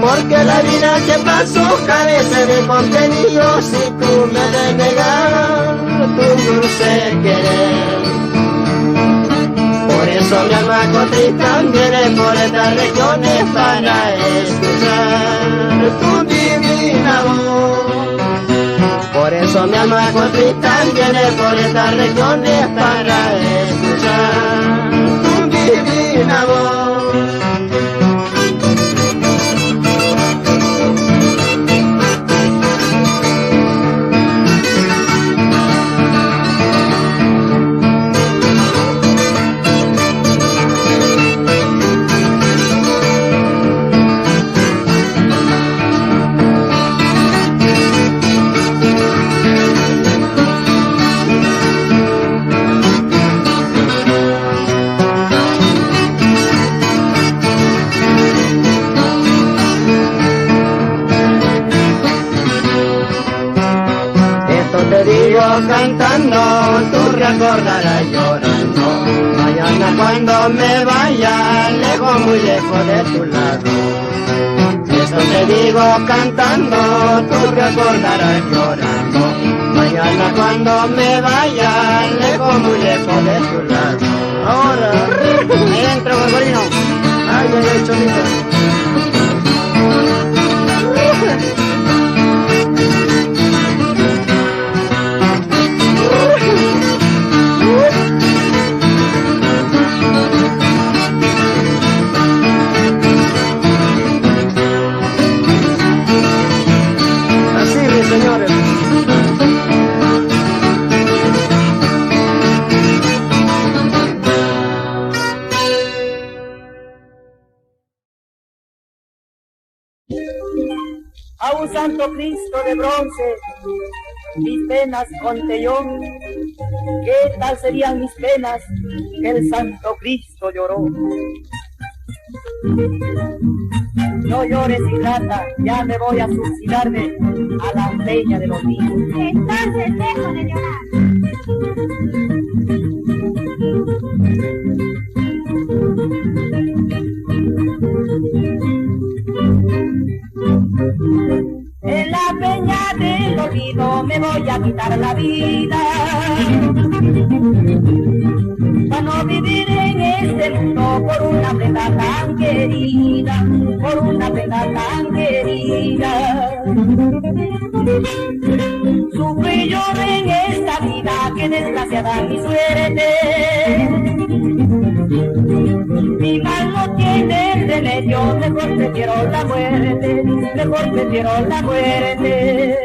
Porque la vida que paso carece de contenido si tú me has de negar tu dulce querer. Por eso mi alma contrita viene por estas regiones para escuchar tu divina voz. Por eso mi alma contrita viene por estas regiones para escuchar tu divina voz. cantando, tú recordarás llorando. Mañana cuando me vaya, lejos, muy lejos de tu lado. Eso te digo cantando, tú recordarás llorando. Mañana cuando me vaya, lejos, muy lejos de tu lado. Ahora, ahí entra, Gorgorino. Ay, ay, ay, Cholito. Así, mis señores. A un santo Cristo de bronce, mis penas conté yo. ¿Qué tal serían mis penas que el santo Cristo lloró? No llores, ingrata, ya me voy a suicidarme a la peña de los niños. Entonces dejo de llorar. En la peña del olvido me voy a quitar la vida, para no vivir en este mundo por una prenda tan querida, por una prenda tan querida. Sufrí yo en esta vida, que desgraciada mi suerte. Mi mal no tiene remedio, mejor prefiero la muerte, mejor prefiero la muerte.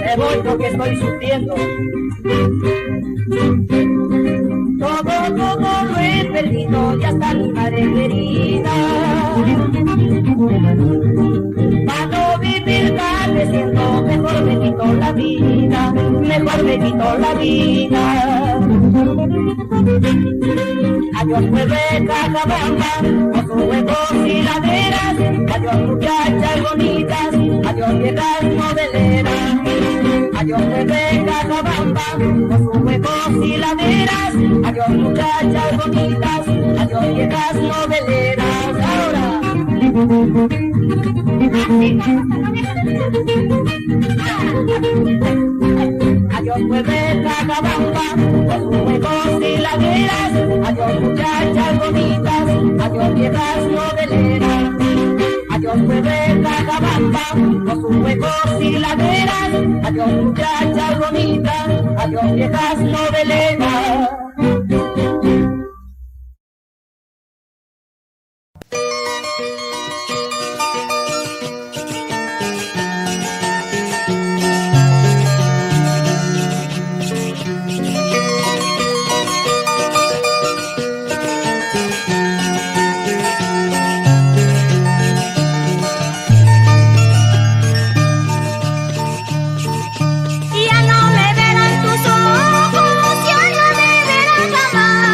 Me voy porque estoy sufriendo. Todo lo he perdido y hasta mi madre querida. Para no vivir padeciendo, mejor me quito la vida, mejor me quito la vida. Adiós Huehueca, Cabamba, con sus huevos y laderas. Adiós muchachas bonitas, adiós viejas noveleras. Adiós Huehueca, Cabamba, con sus huevos y laderas. Adiós muchachas bonitas, adiós viejas noveleras. Ahora. Adiós Huehueca, Cabamba, con sus huevos y laderas. Adiós muchachas bonitas, adiós viejas noveleras. Adiós Huehueca, Cabamba, con sus huevos y laderas. Adiós muchachas bonitas, adiós viejas noveleras. Ya no me verán tus ojos, ya no me verán jamás.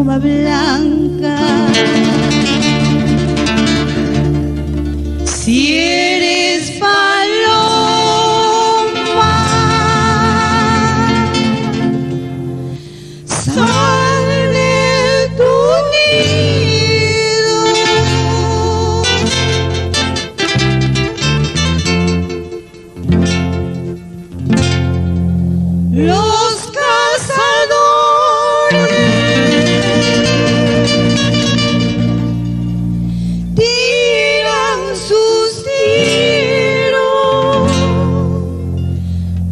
paloma blanca. Si eres paloma, sal de tu nido. Los tiran sus tiros,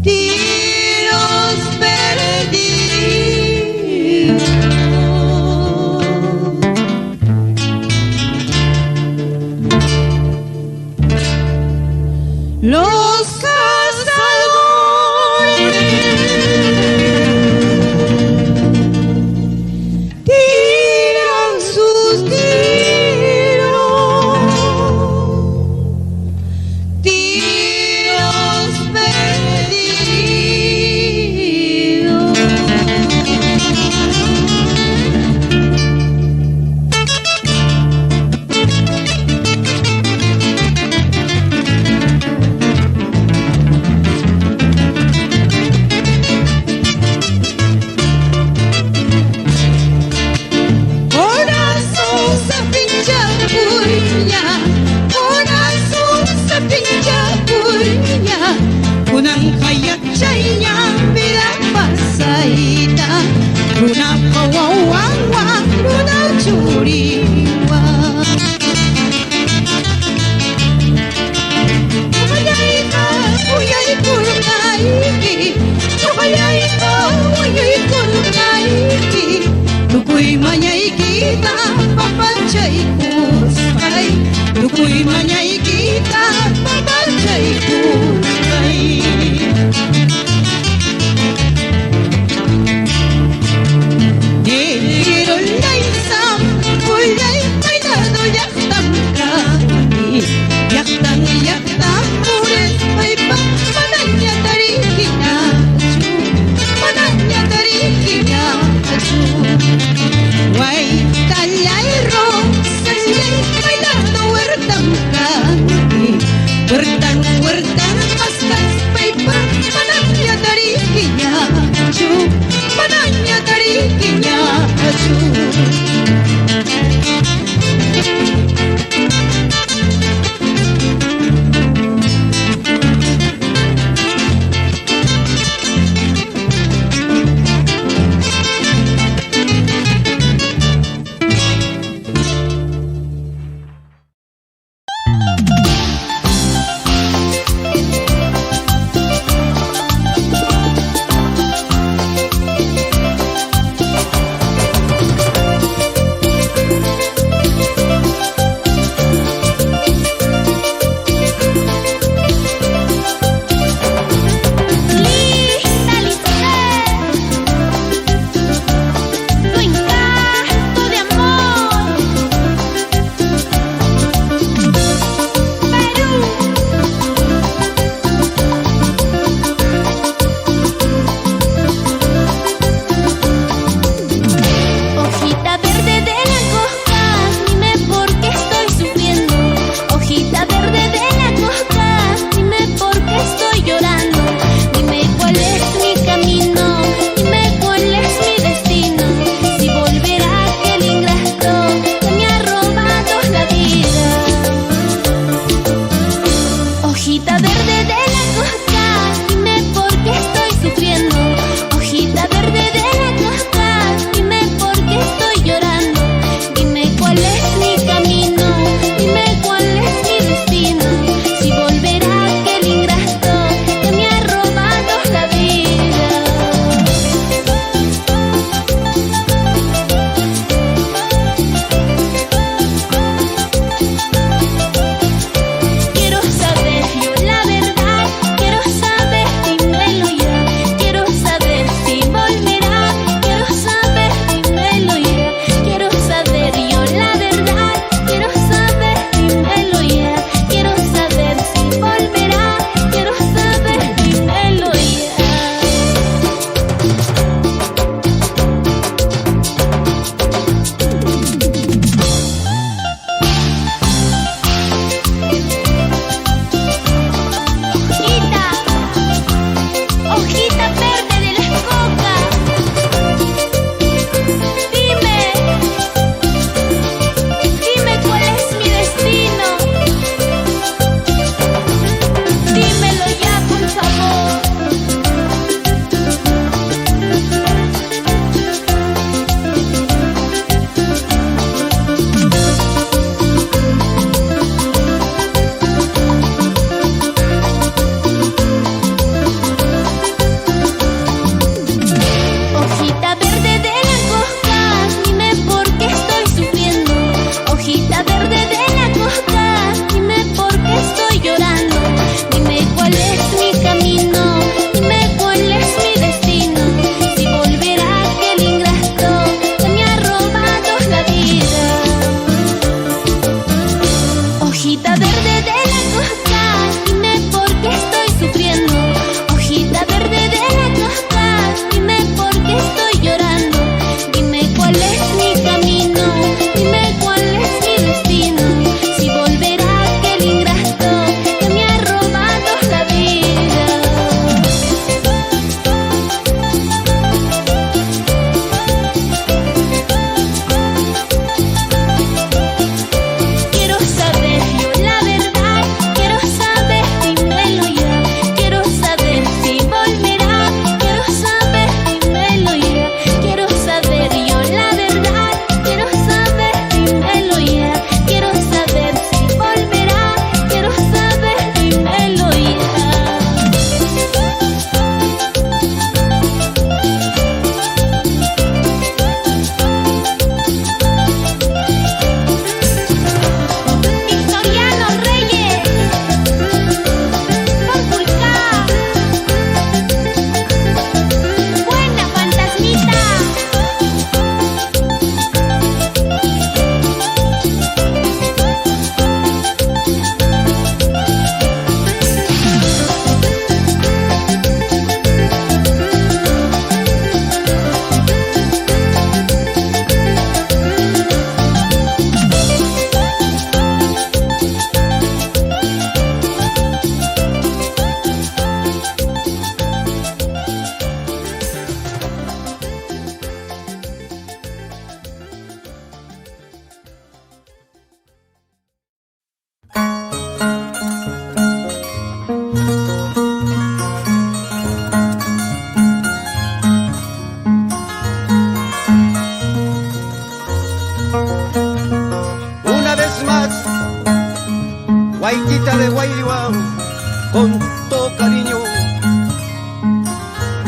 tiros perdidos. Los cazadores tiran sus tiros perdidos. Corazón se pincha punya, corazón se pincha punya, unang kayak chaynya bila pasaita, luna pawawawang, luna churiwa. Uyay ka, uyay kurungaiki, uyay ka, uyay kurungaiki, tukoy manyay kita, papanchay kusay, tukoy manyay kita, papanchay kusay. Negirol na isang, uyay may nado yaktang kami, yaktang muret, may mananya tarihin na asu, mananya tarihin na asu. Way kalayro, sanyay may nado wertang kami, wertang maskas, may mananya tarihin na asu, mananya tarihin na asu.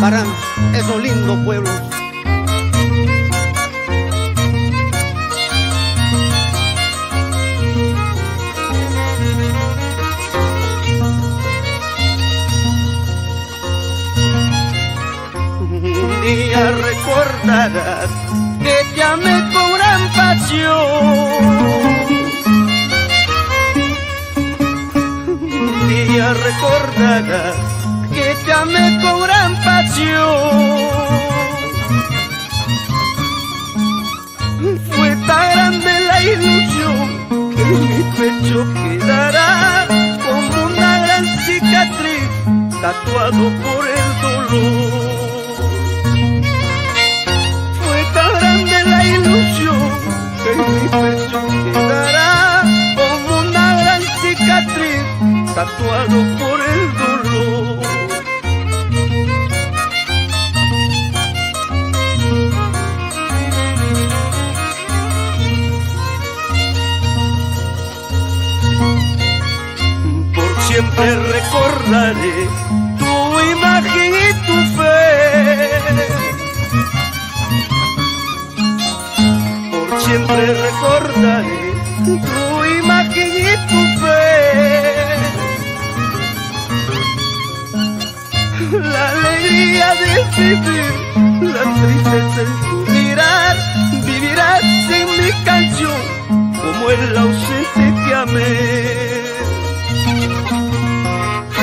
para esos lindos pueblos. Un día recordarás que te amé con gran pasión. Un día recordarás que te amé con gran pasión. Fue tan grande la ilusión que en mi pecho quedará como una gran cicatriz, tatuado por el dolor. Fue tan grande la ilusión que en mi pecho quedará como una gran cicatriz, tatuado por el dolor. Por siempre recordaré tu imagen y tu fe. Por siempre recordaré tu imagen y tu fe. La alegría de vivir, la tristeza en tu mirar, vivirás en mi canción como el ausente que amé.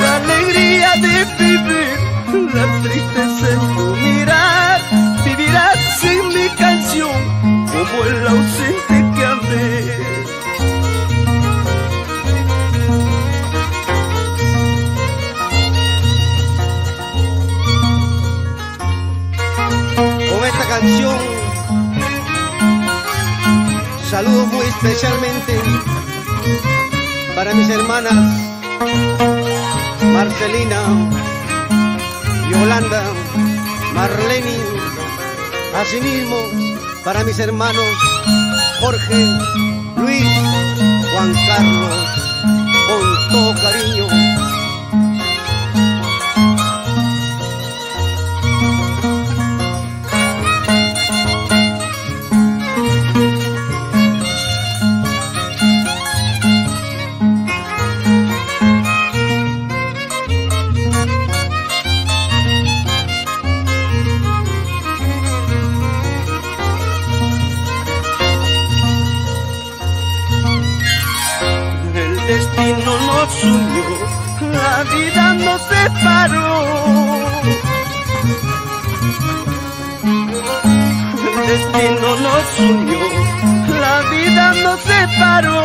La alegría de vivir, la tristeza en tu mirar, vivirás en mi canción como el ausente que amé. Con esta canción saludo muy especialmente para mis hermanas Marcelina, Yolanda, Marlene, asimismo para mis hermanos Jorge, Luis, Juan Carlos, con todo cariño. Destino nos unió, la vida nos separó. El destino nos unió, la vida nos separó.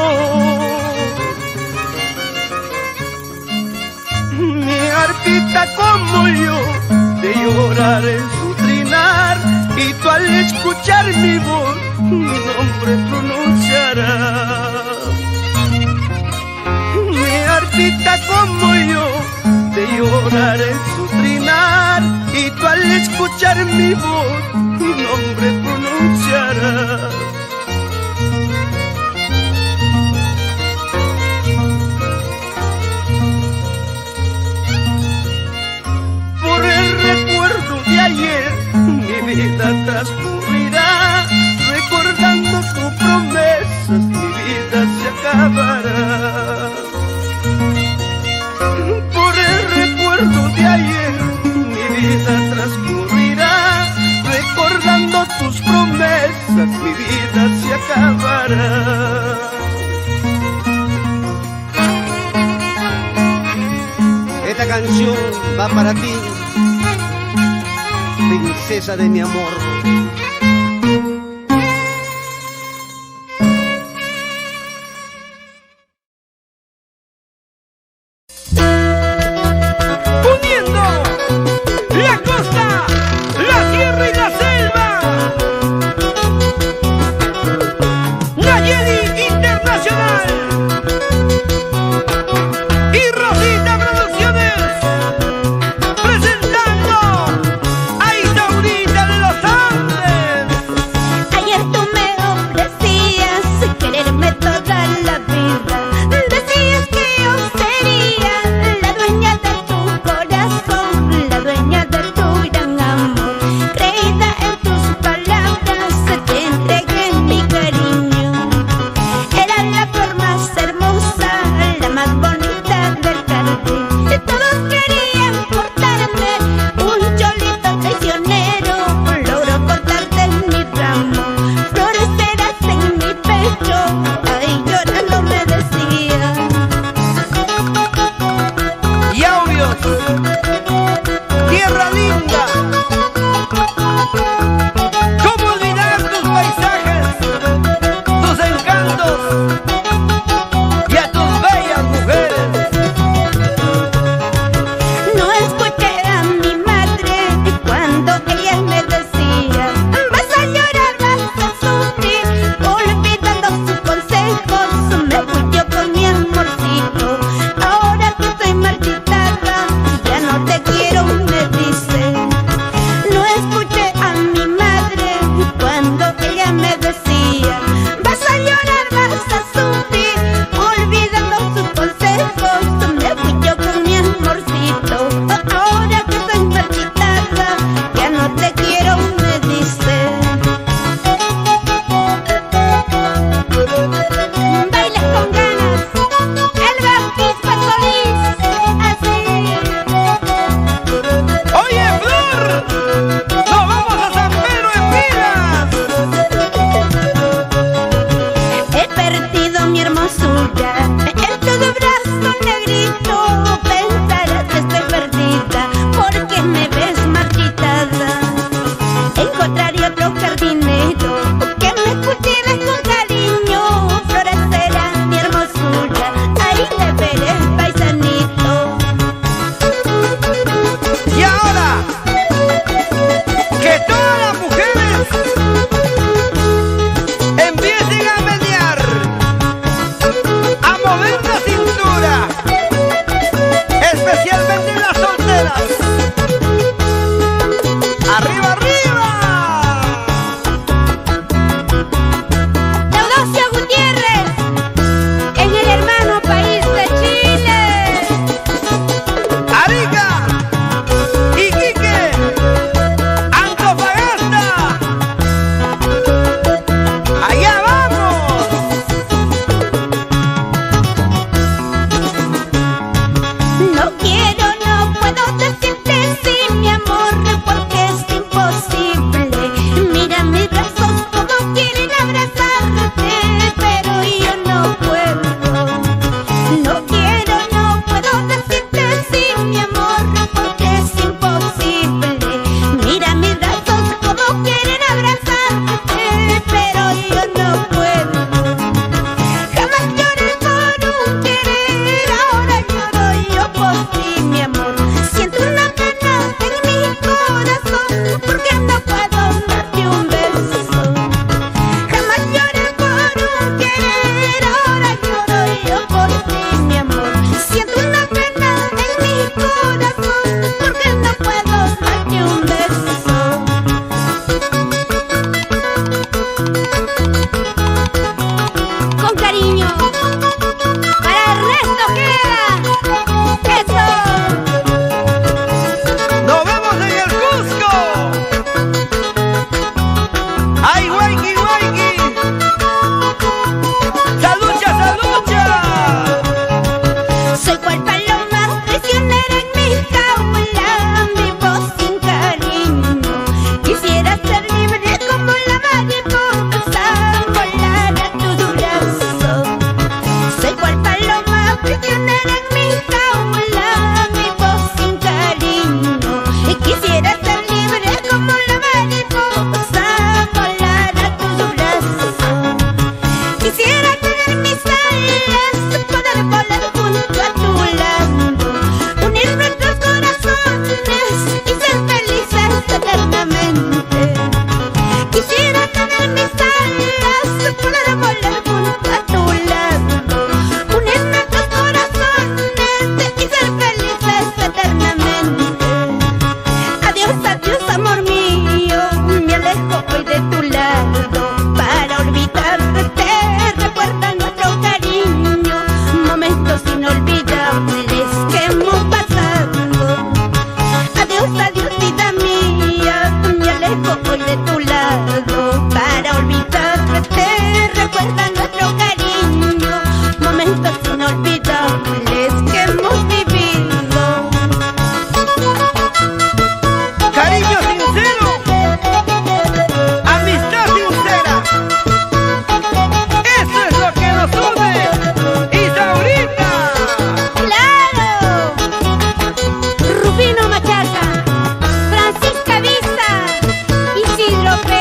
Mi arpita como yo, de llorar en su trinar, y tú al escuchar mi voz, mi nombre pronunciarás. Mi arpita como yo, de llorar en su trinar, y tú al escuchar mi voz, mi nombre pronunciarás. Por el recuerdo de ayer, mi vida transcurrirá, recordando tus promesas, mi vida se acabará. Por el recuerdo de ayer, mi vida transcurrirá, recordando tus promesas, mi vida se acabará. Esta canción va para ti, princesa de mi amor. La costa, la sierra y la selva. Nayeli Internacional y Rosita Producciones, presentando a Isaurita de los Andes. un beso. Con cariño, para Ernesto Queda. ¡Eso! ¡Nos vemos en el Cusco! ¡Ay, Huayqui, Huayqui! ¡Salucha, salucha! Soy cual paloma prisionera en mi jaula, vivo sin cariño. Quisiera ser libre como la mariposa, volar a tus brazos. Soy cual paloma prisionera en mi jaula, vivo sin cariño. Y quisiera ser libre como la mariposa, volar a tus brazos. Quisiera tener mis alas, poder volar junto a tu lado, unir nuestros corazones y ser felices eternamente. Quisiera tener mis alas, poder volar junto a tu lado, unir nuestros corazones y ser felices eternamente. Adiós, adiós, amor mío, me alejo hoy de tu lado. Para olvidarte, recuerda nuestro cariño, momentos inolvidables que hemos pasado. Adiós, adiós, vida mía, me alejo hoy de tu lado. Para olvidarte, recuerda nuestro cariño, momentos inolvidables que hemos vivido. Cariño sincero, amistad sincera, eso es lo que nos une. ¡Isaurita! ¡Claro! Rufino Machaca, Francisca Vista, Isidro Pérez.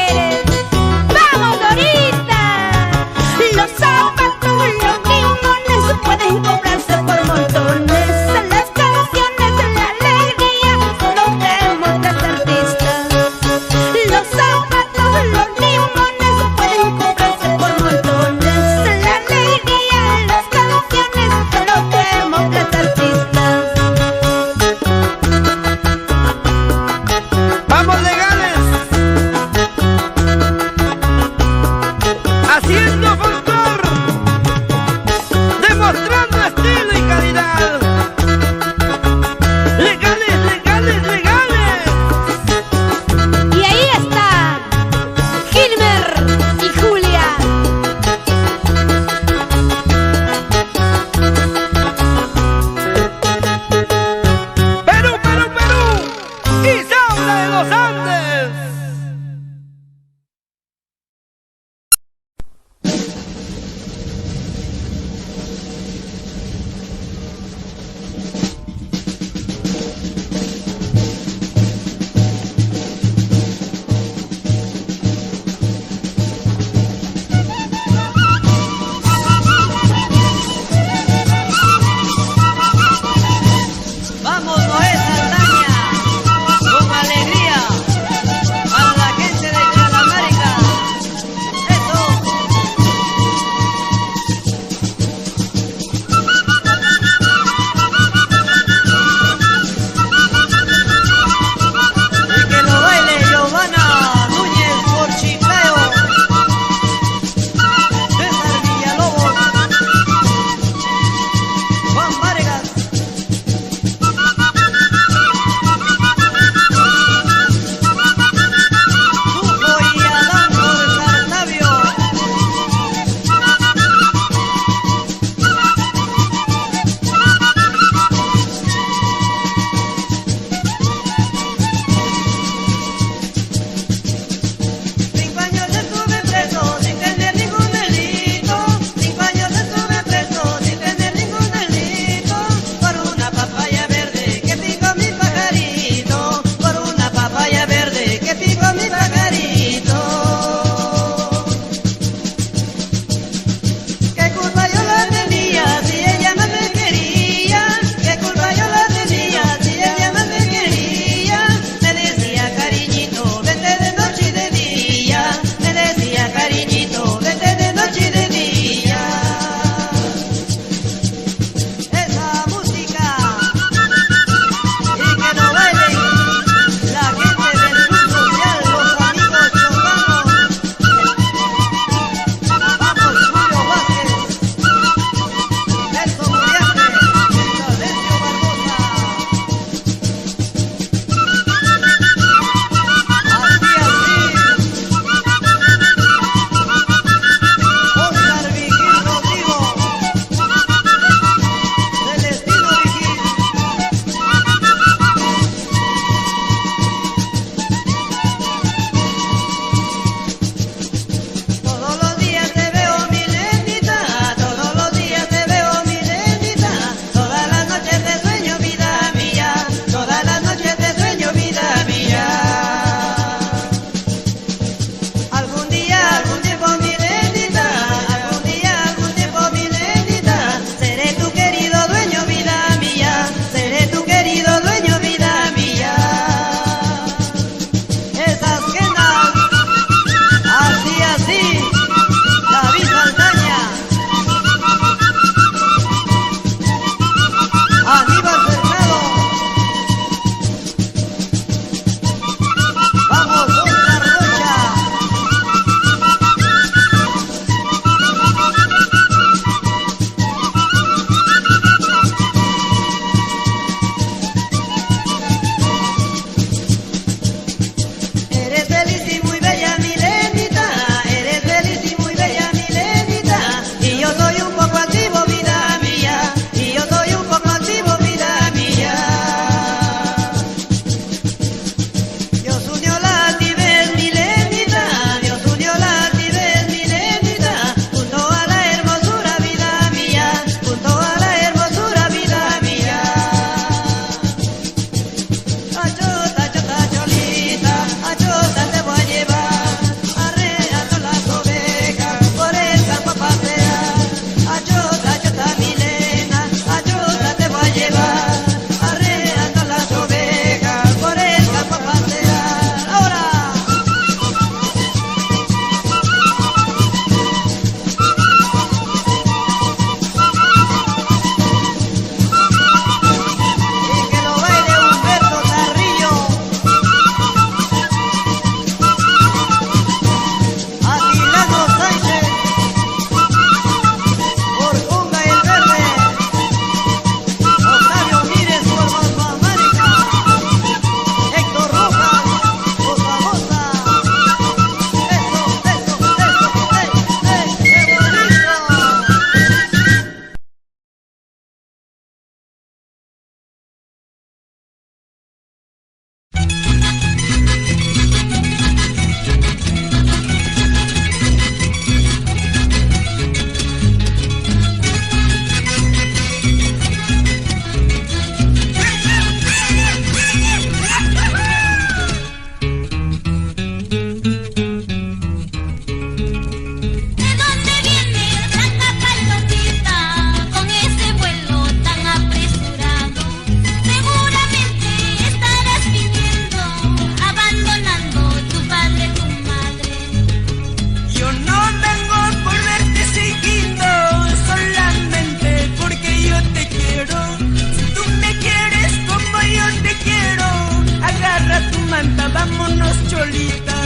vámonos, Cholita.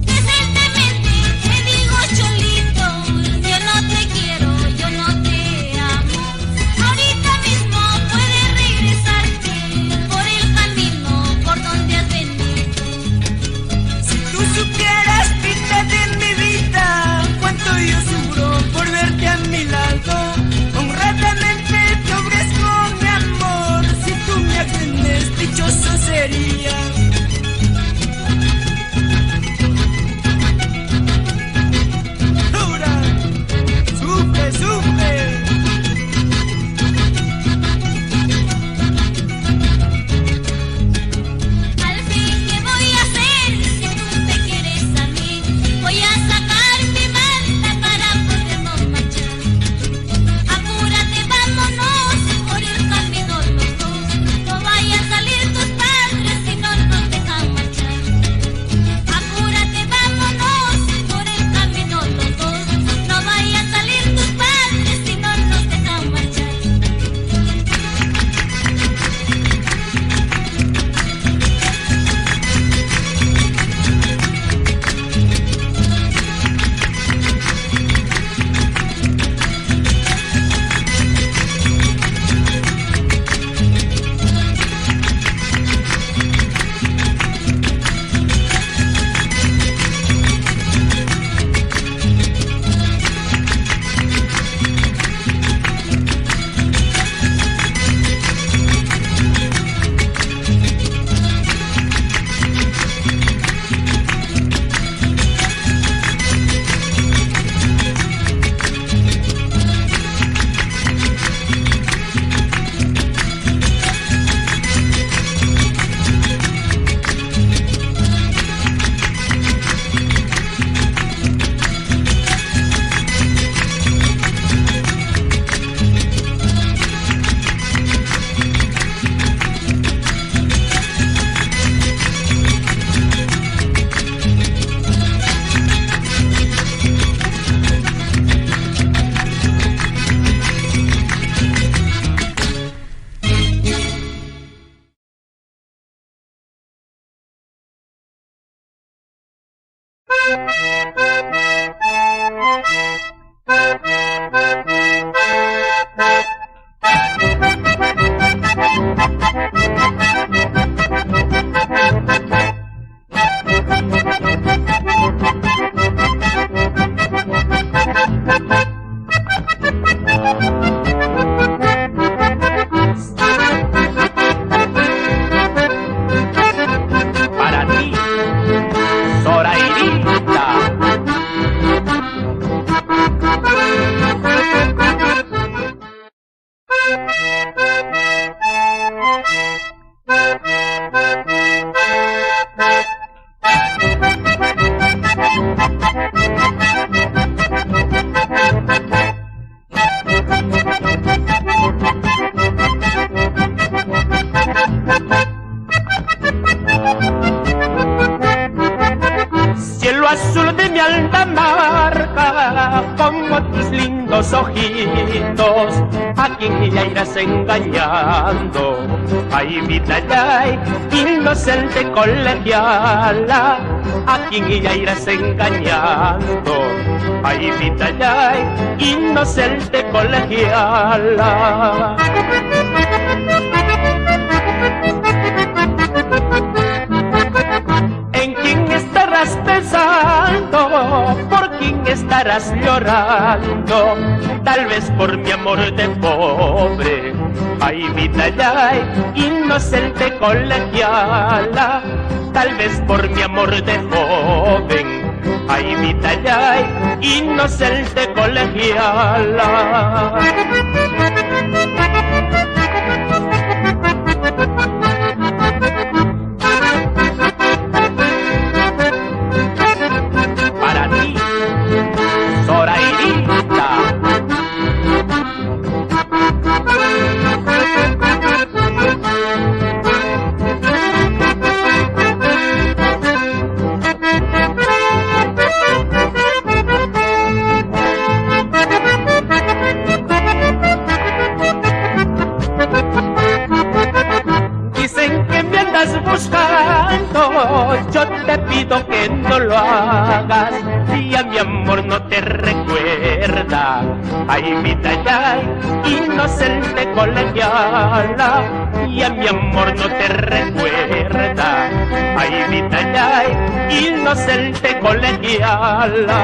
Decentemente te digo, Cholito, yo no te quiero, yo no te amo. Ahorita mismo puedes regresarte por el camino por donde has venido. Si tú supieras, vida de mi vida, cuánto yo sufro por verte a mi lado. Honradamente te ofrezco mi amor, si tú me atiendes, dichoso sería. Ahora, sufre, sufre. Al fin, ¿qué voy a hacer si tú me quieres a mí? Voy a sacar mi manta para podernos marchar. Apúrate, vámonos por el camino los dos. No vayan a salir tus padres si no nos dejan marchar. Apúrate, vámonos por el camino los dos. No vayan a salir tus padres si no nos dejan marchar. Para ti, Zoraidita. Cielo azul de mi alta marca, como tus lindos ojitos, a quien ya irás engañando. Ay, vida, ay, inocente colegiala, a quien ya irás engañando. Ay, vida, ay, inocente colegiala. ¿En quién estarás pensando? ¿Por quién estarás llorando? Tal vez por mi amor de pobre. Ay, vida, ay, inocente colegiala. Tal vez por mi amor de joven. Ay, vida, ay, inocente colegiala. Para ti, Zoraidita. yo te pido que no lo hagas. Si a mi amor no te recuerda, ay vida ya inocente colegiala. Y a mi amor no te recuerda, ay vida ya inocente colegiala.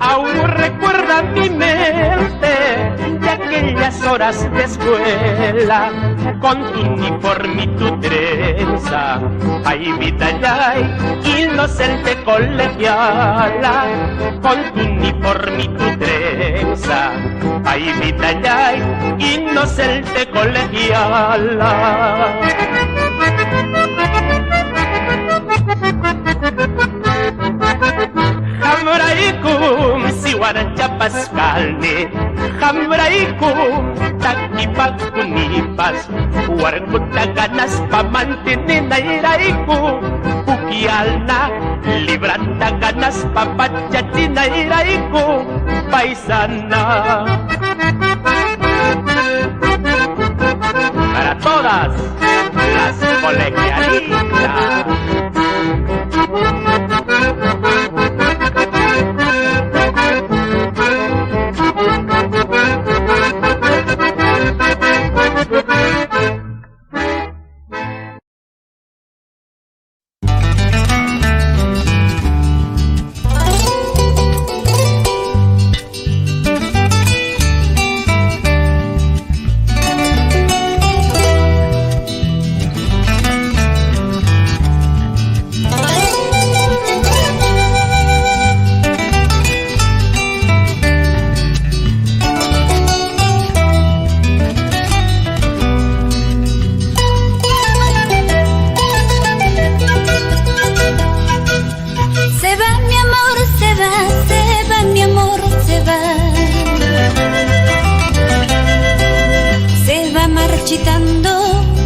Aún recuerda mi mente de aquellas horas de escuela, con tu uniforme y tu trenza, ay vida ya inocente colegiala, con tu uniforme y tu trenza, ay vida ya inocente colegiala. Hamraikum siwaracha pascalne, hamraikum takipakunipas, warkuta ganas pamantener nairaiku, pukialna libranta ganas papachachi nairaiku, paisana. Para todas las colegialistas.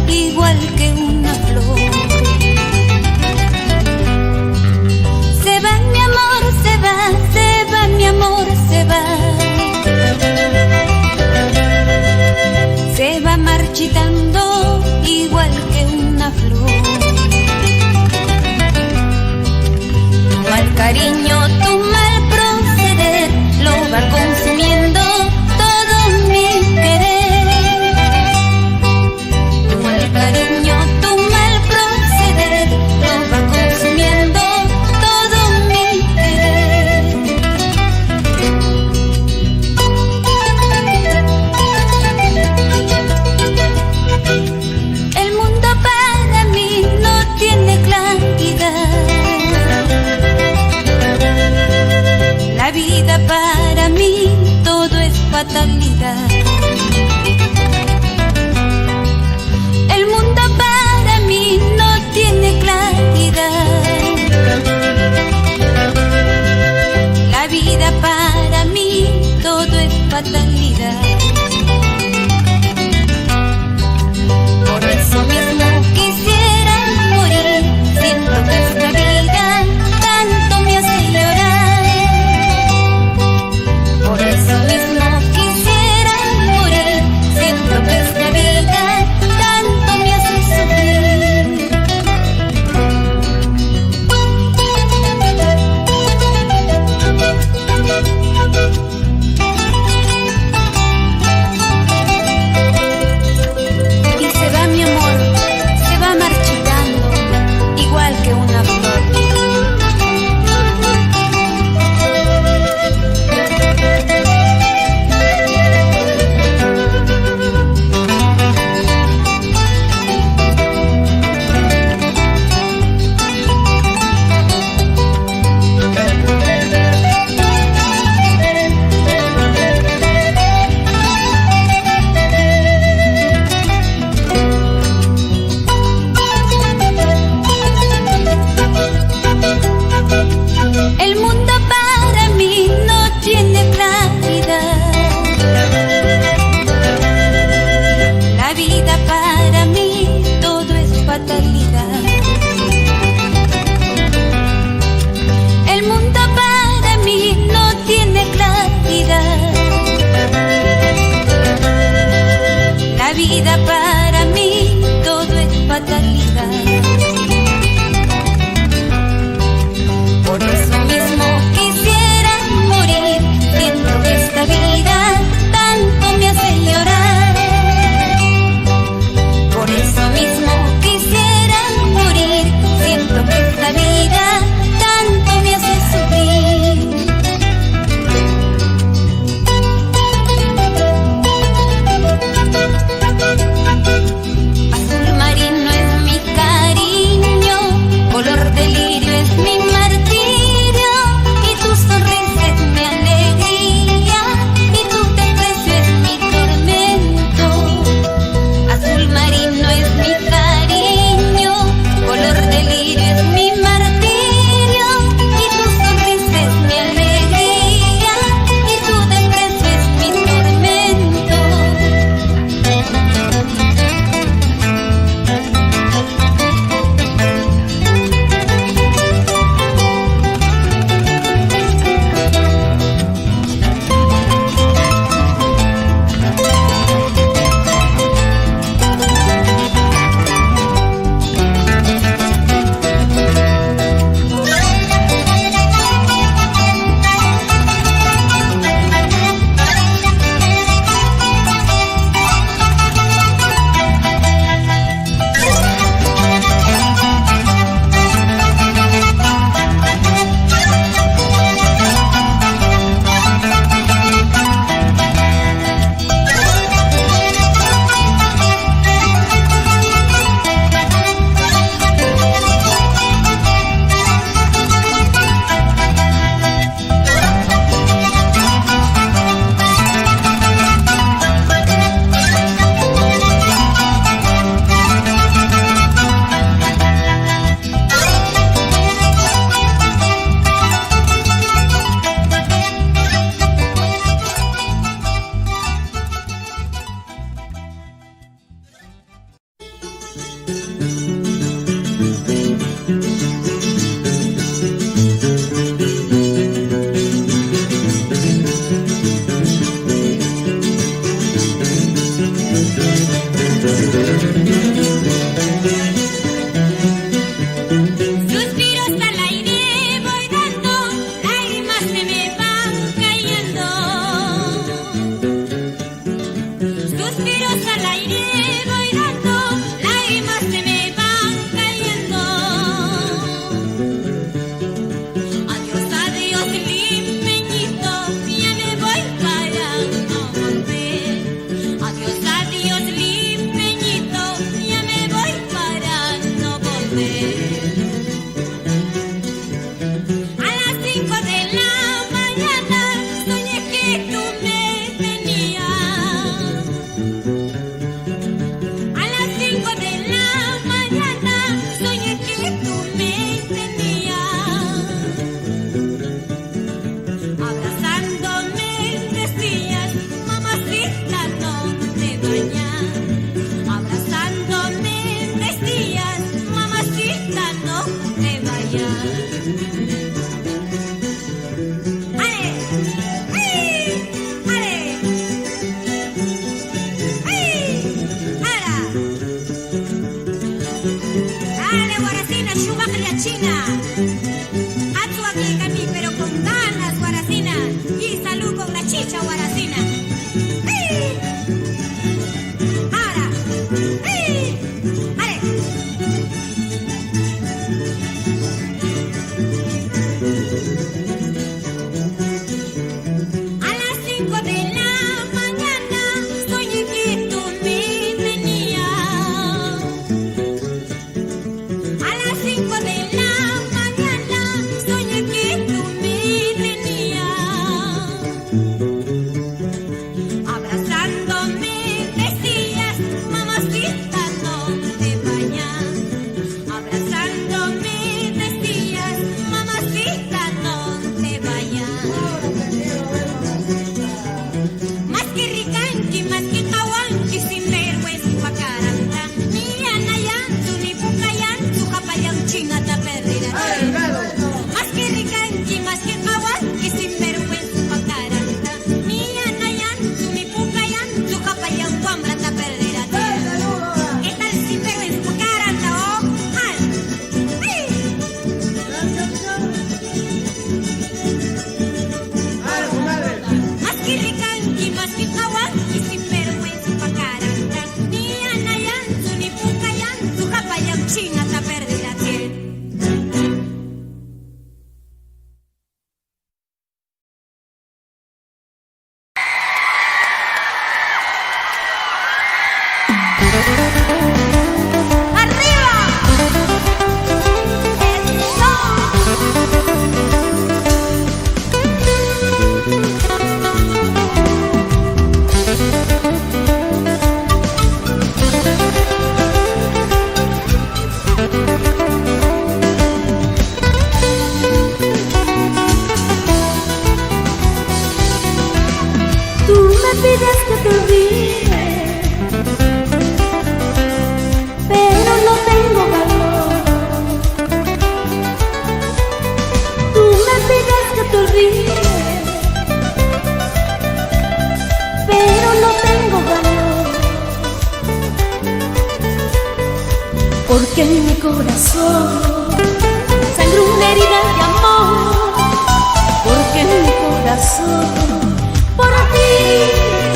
Igual que una flor. Se va mi amor, se va, se va mi amor, se va. Se va marchitando igual que una flor. Tu mal cariño, tu mal proceder lo va consumiendo todo mi querer. vida para mí todo es fatalidad. Por eso mismo quisiera morir, siento que esta vida tanto me hace llorar. Por eso mismo quisiera morir, siento que esta vida tanto me hace sufrir. Azul marino es mi cariño, color delirio es mi martirio, y tu sonrisa es mi alegría, y tu desprecio es mi tormento. Azul marino es mi cariño, color delirio es mi martirio, y tu sonrisa es mi alegría, y tu desprecio es mi tormento. Suspiros al aire voy dando, lágrimas se me van cayendo. Suspiros al aire voy dando, lágrimas se me van cayendo. Adiós, adiós, limeñito, ya me voy para no volver. Adiós, adiós, limeñito, ya me voy para no volver. A las 5 de la mañana soñé que tú me tenías. A las 5 de la mañana soñé que tú me tenías. Abrazándome decías, mamacita, no te vayas. Abrazándome decías, mamacita, no te vayas. Dale, Guaracina, Chubacria China. Hazlo aquí, Cami, pero con ganas, Guaracina. Y salud con la chicha, Guaracina. Ahora. Ale. A las 5 de la mañana soñé que tú me tenías. A las 5 de la mañana porque en mi corazón sangra una herida de amor, porque en mi corazón por ti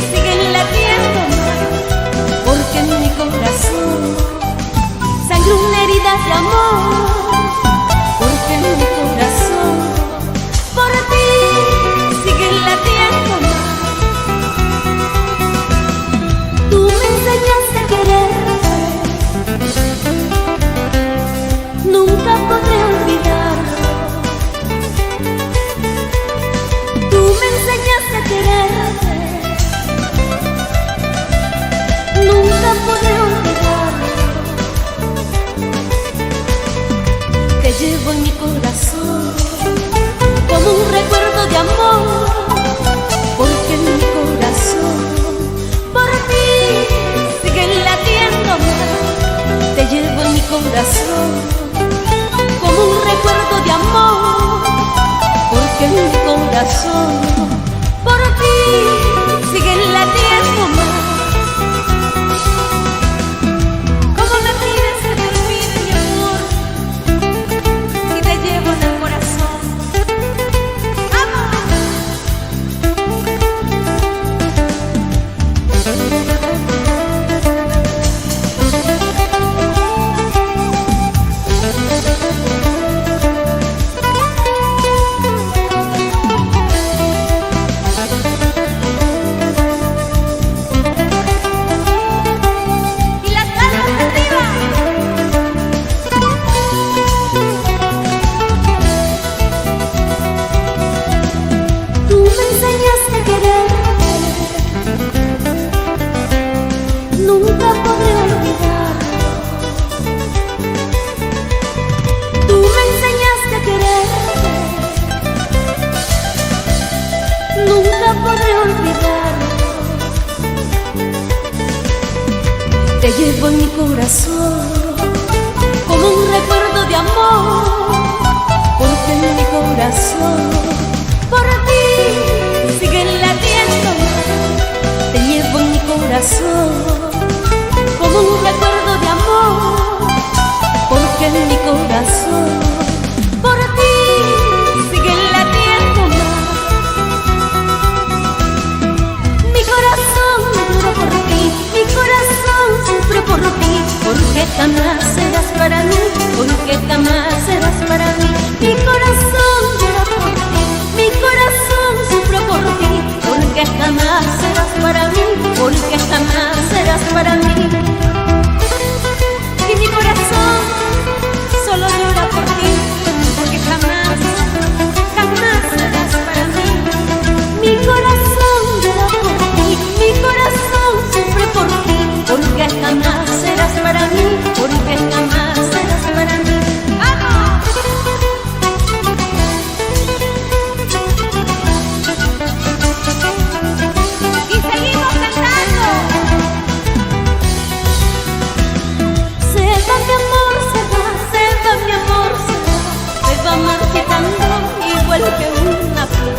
siguen latiendo más, porque en mi corazón sangra una herida de amor, porque en mi corazón por ti siguen latiendo más. Tú me enseñaste a querer, nunca podré olvidarlo. Tú me enseñaste a quererte, nunca podré olvidarlo. Te llevo en mi corazón como un recuerdo de amor, porque en mi corazón por ti siguen latiendo más. Te llevo en mi corazón como un recuerdo de amor, porque en mi corazón por ti siguen latiendo más. ¿Cómo me pides que te olvide, mi amor, si te llevo en el corazón? Te llevo en mi corazón como un recuerdo de amor, porque en mi corazón por ti siguen latiendo más. Te llevo en mi corazón como un recuerdo de amor, porque en mi corazón por ti siguen latiendo más. Mi corazón llora por ti, mi corazón sufre por ti, porque jamás serás para mí, porque jamás serás para mí. Mi corazón llora por ti, mi corazón sufre por ti, porque jamás serás para mí, porque jamás serás para mí. Y mi corazón solo llora por ti, porque jamás, jamás serás para mí. Mi corazón llora por ti, mi corazón sufre por ti, porque jamás serás para mí, porque jamás serás para mí. ¡Vamos! Y seguimos cantando. Se va mi amor, se va mi amor, se va marchitando igual que una flor.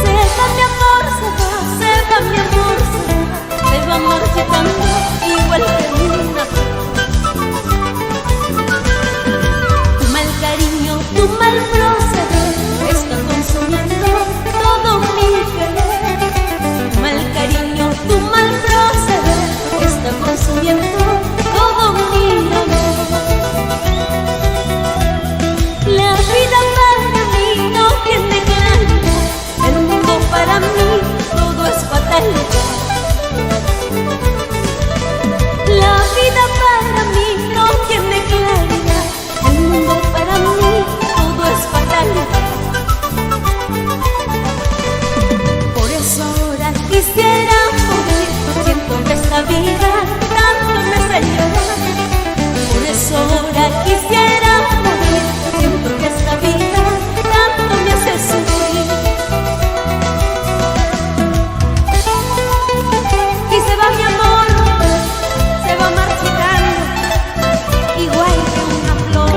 Se va mi amor, se va mi amor, se va marchitando igual que una flor. Tu mal cariño, tu mal proceder está consumiendo todo mi querer. Tu mal cariño, tu mal proceder está consumiendo todo mi amor. La vida para mí no tiene claridad, el mundo para mí todo es fatalidad. La vida para mí no tiene claridad, el mundo para mí todo es fatalidad. Por eso ahora quisiera morir, siento que esta vida tanto me hace llorar. Por eso ahora quisiera morir, siento que esta vida tanto me hace sufrir. Y se va mi amor, se va marchitando igual que una flor.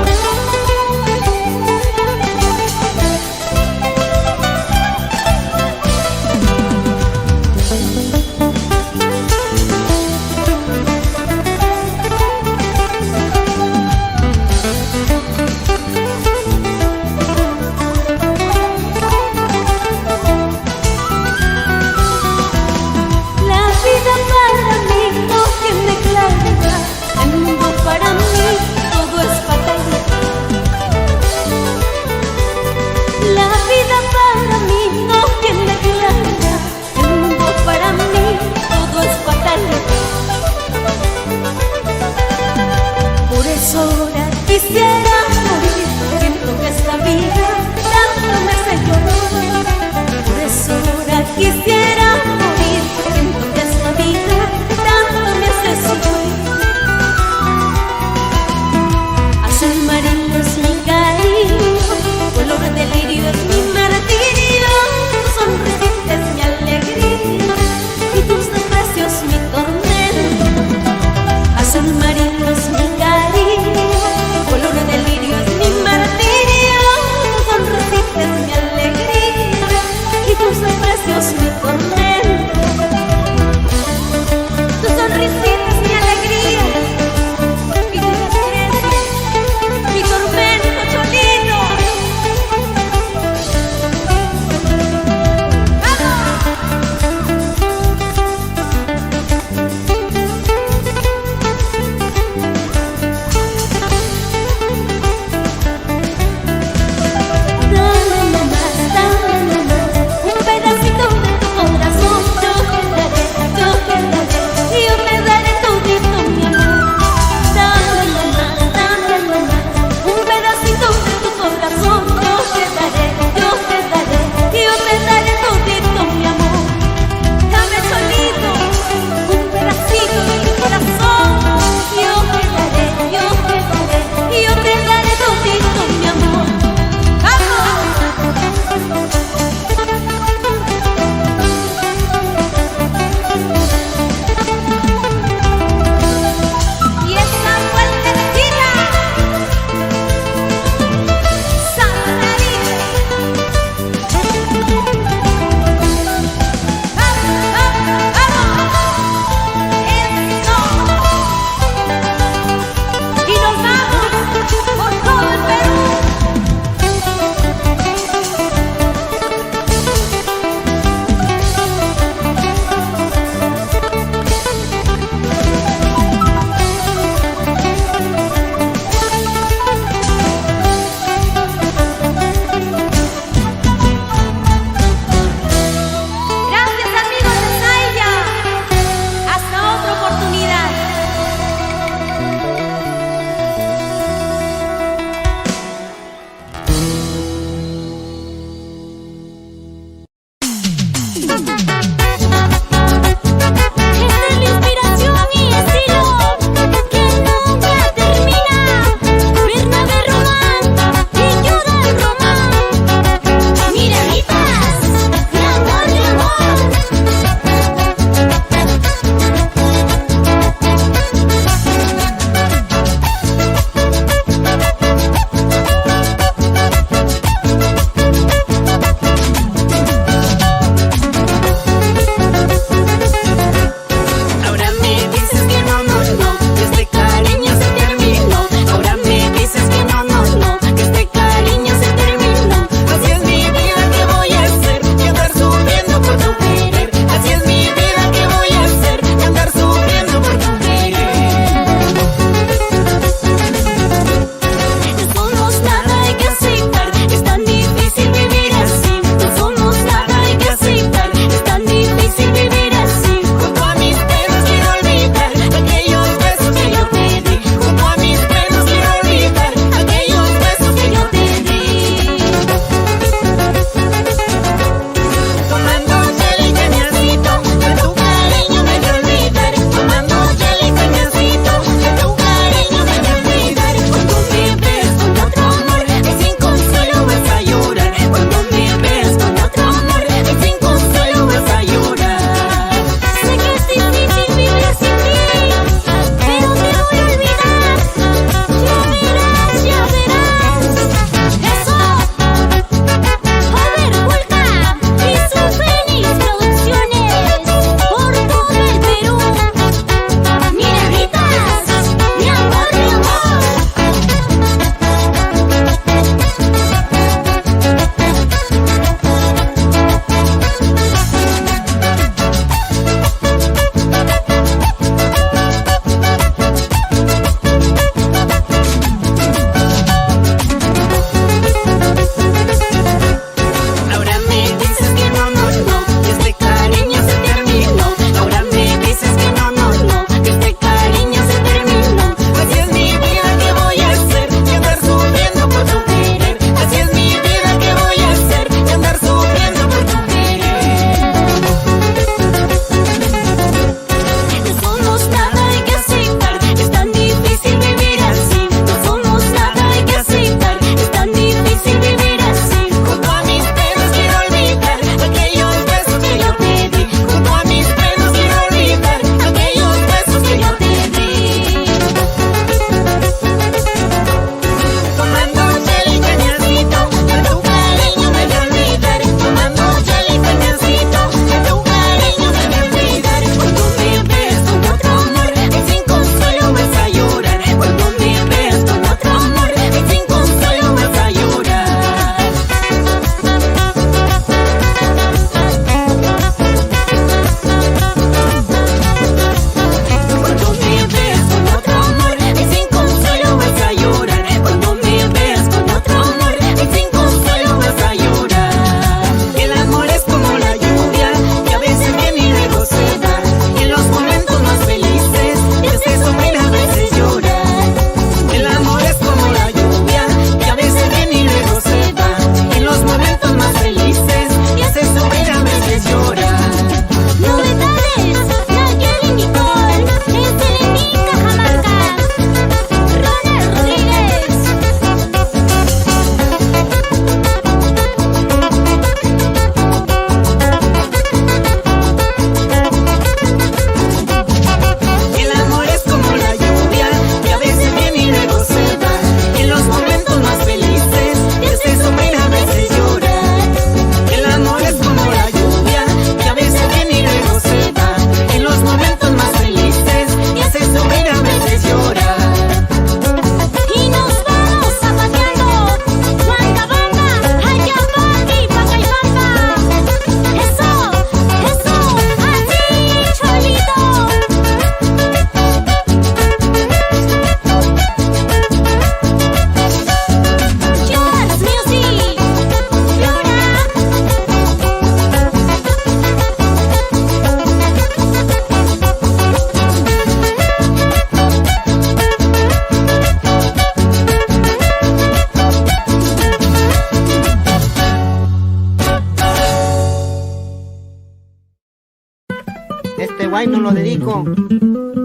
Este guayno lo dedico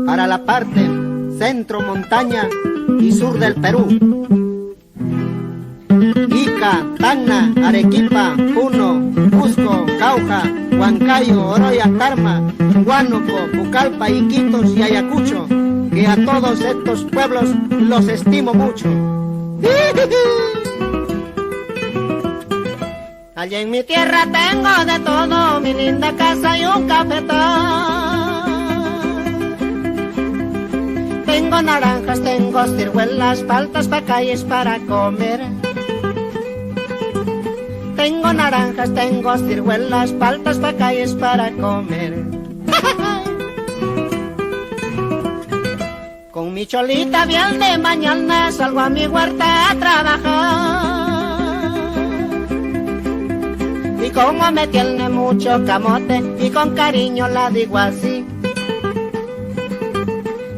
para la parte centro, montaña y sur del Perú. Ica, Tacna, Arequipa, Puno, Cusco, Cauca, Huancayo, Oroya, Tarma, Huánuco, Pucallpa, Iquitos y Ayacucho, que a todos estos pueblos los estimo mucho. Allá en mi tierra tengo de todo, mi linda casa y un cafetal. Tengo naranjas, tengo ciruelas, paltas, pacayes para comer. Tengo naranjas, tengo ciruelas, paltas, pacayes para comer. Con mi cholita bien de mañana salgo a mi huerta a trabajar. Y como me tiene mucho camote y con cariño la digo así.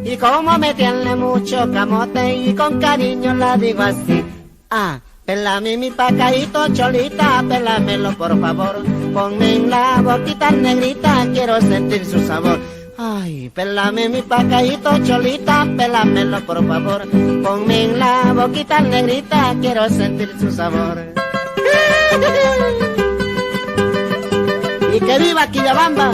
Y como me tiene mucho camote y con cariño la digo así. Ah, pélame mi pacayito, cholita, pélamelo por favor. Ponme en la boquita negrita, quiero sentir su sabor. Ay, pélame mi pacayito, cholita, pélamelo por favor. Ponme en la boquita negrita, quiero sentir su sabor. Y que viva Quillabamba.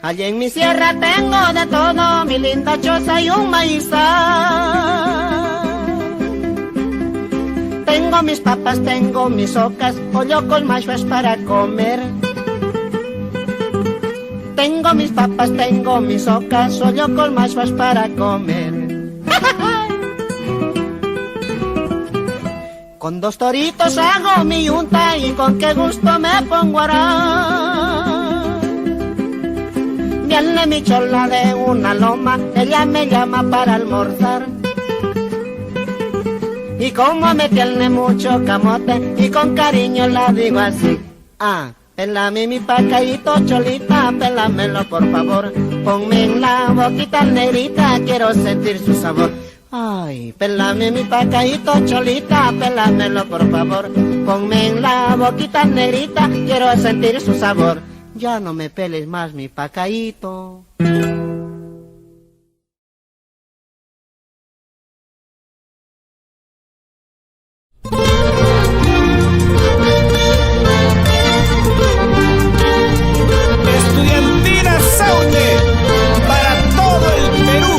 Allí en mi sierra tengo de todo, mi linda choza y un maizal. Tengo mis papas, tengo mis ocas, pollo con machuas para comer. Tengo mis papas, tengo mis ocas, pollo con machuas para comer. Con 2 toritos hago mi yunta y con qué gusto me pongo a orar. Viene mi chola de una loma, ella me llama para almorzar. Y como me tiene mucho camote y con cariño la digo así. Ah, pélame mi pacayito, cholita, pélamelo por favor. Ponme en la boquita negrita, quiero sentir su sabor. Ay, pélame mi pacayito, cholita, pélamelo por favor. Ponme en la boquita negrita, quiero sentir su sabor. Ya no me peles más mi pacayito. Estudiantina Saune para todo el Perú.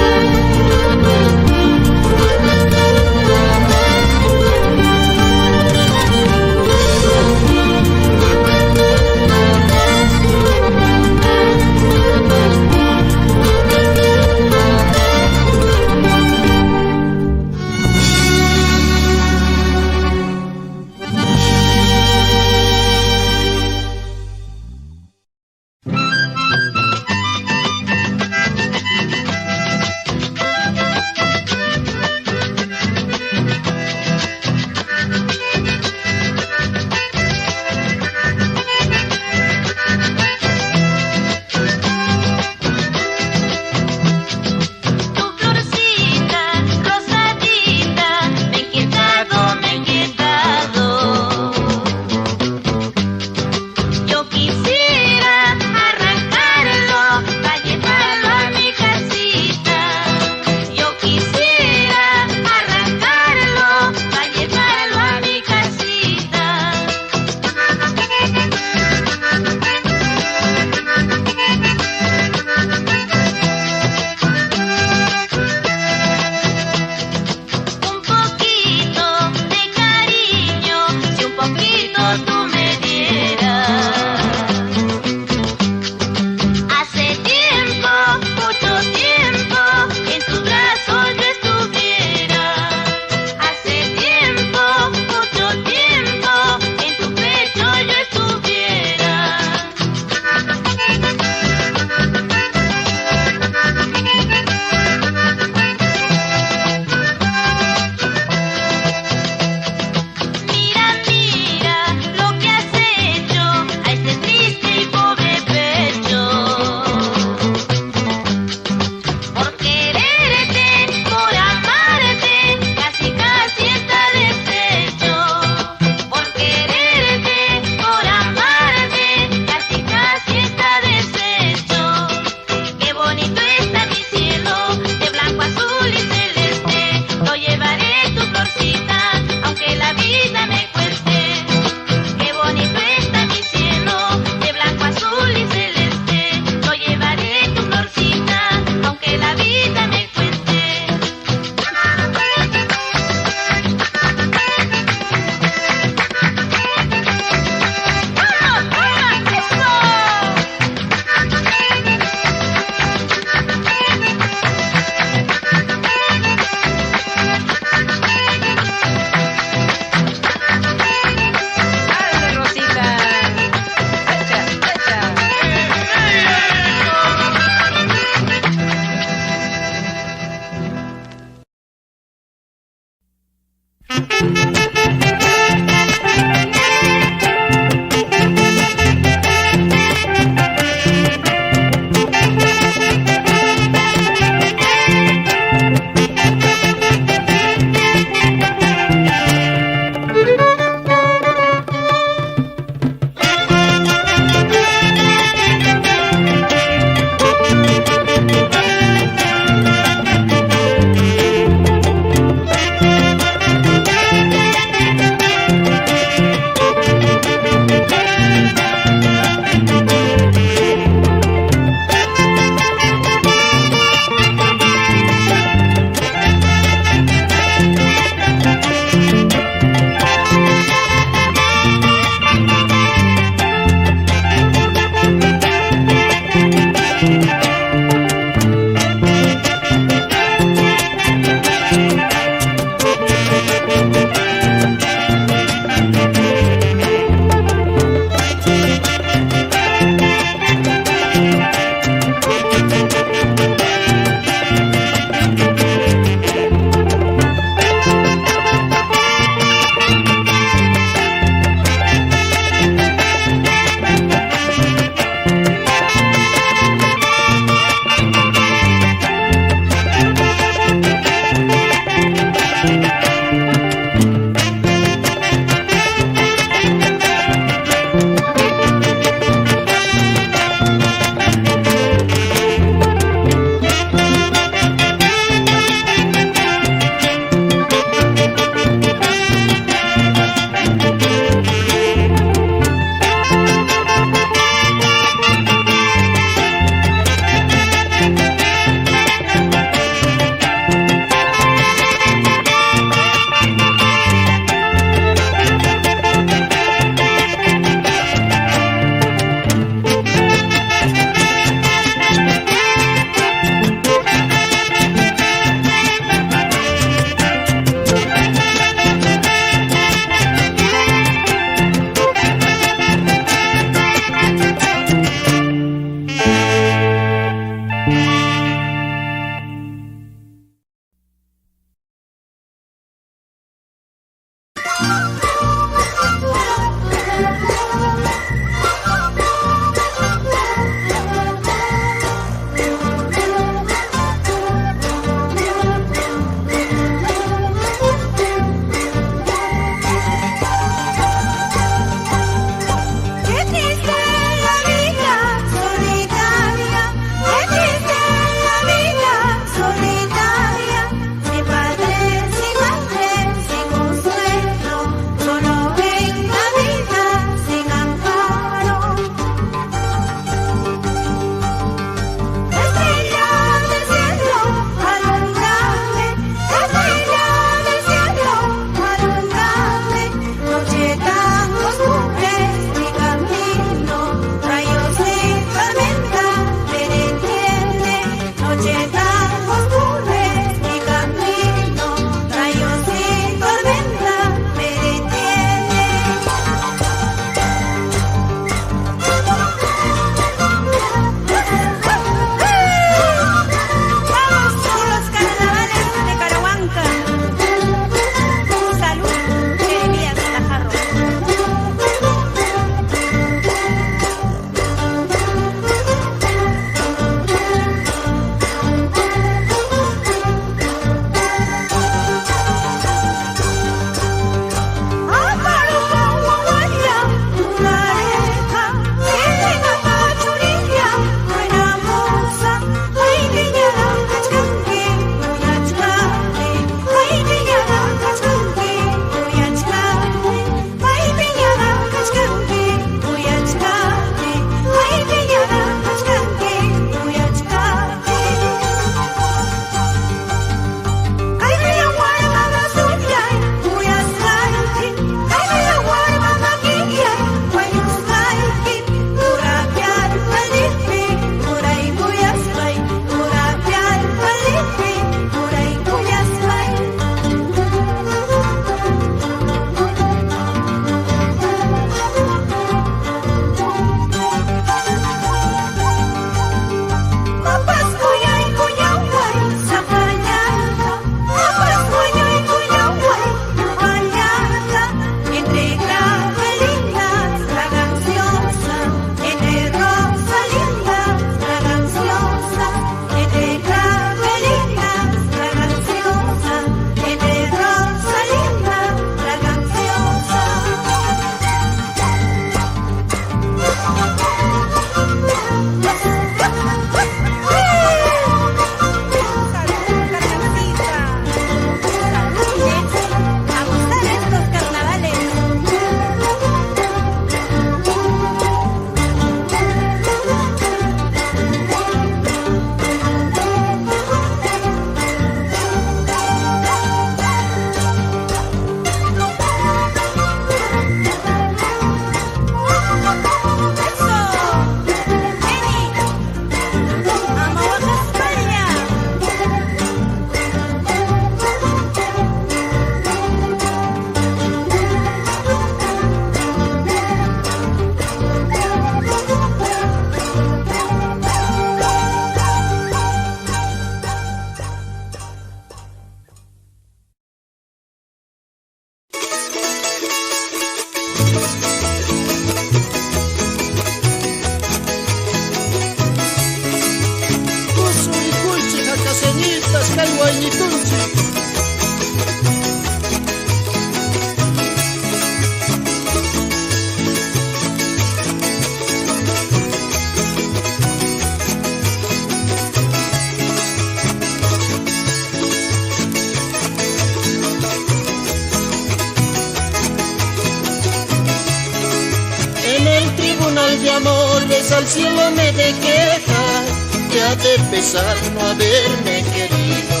amor, reza al cielo me de quejas, te ha de pesar no haberme querido.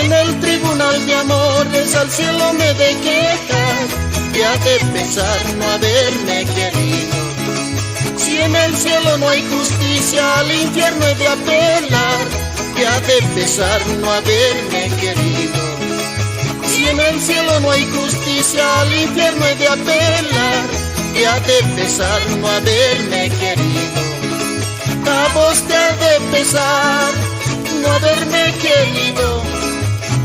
En el tribunal de amor, reza al cielo me de quejas, te ha de pesar no haberme querido. Si en el cielo no hay justicia, al infierno he de apelar, te ha de pesar no haberme querido. Si en el cielo no hay justicia, al infierno he de apelar, te ha de pesar no haberme querido. A vos te ha de pesar no haberme querido.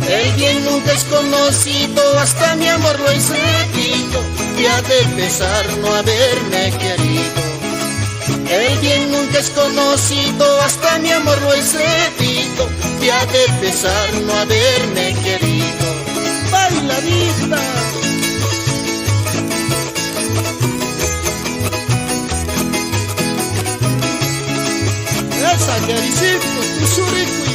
El bien nunca es conocido, hasta mi amor lo he sentido, te ha de pesar no haberme querido. El bien nunca es conocido, hasta mi amor lo he sentido, te ha de pesar no haberme querido. Bailadita. Esa quericito, tu suricui.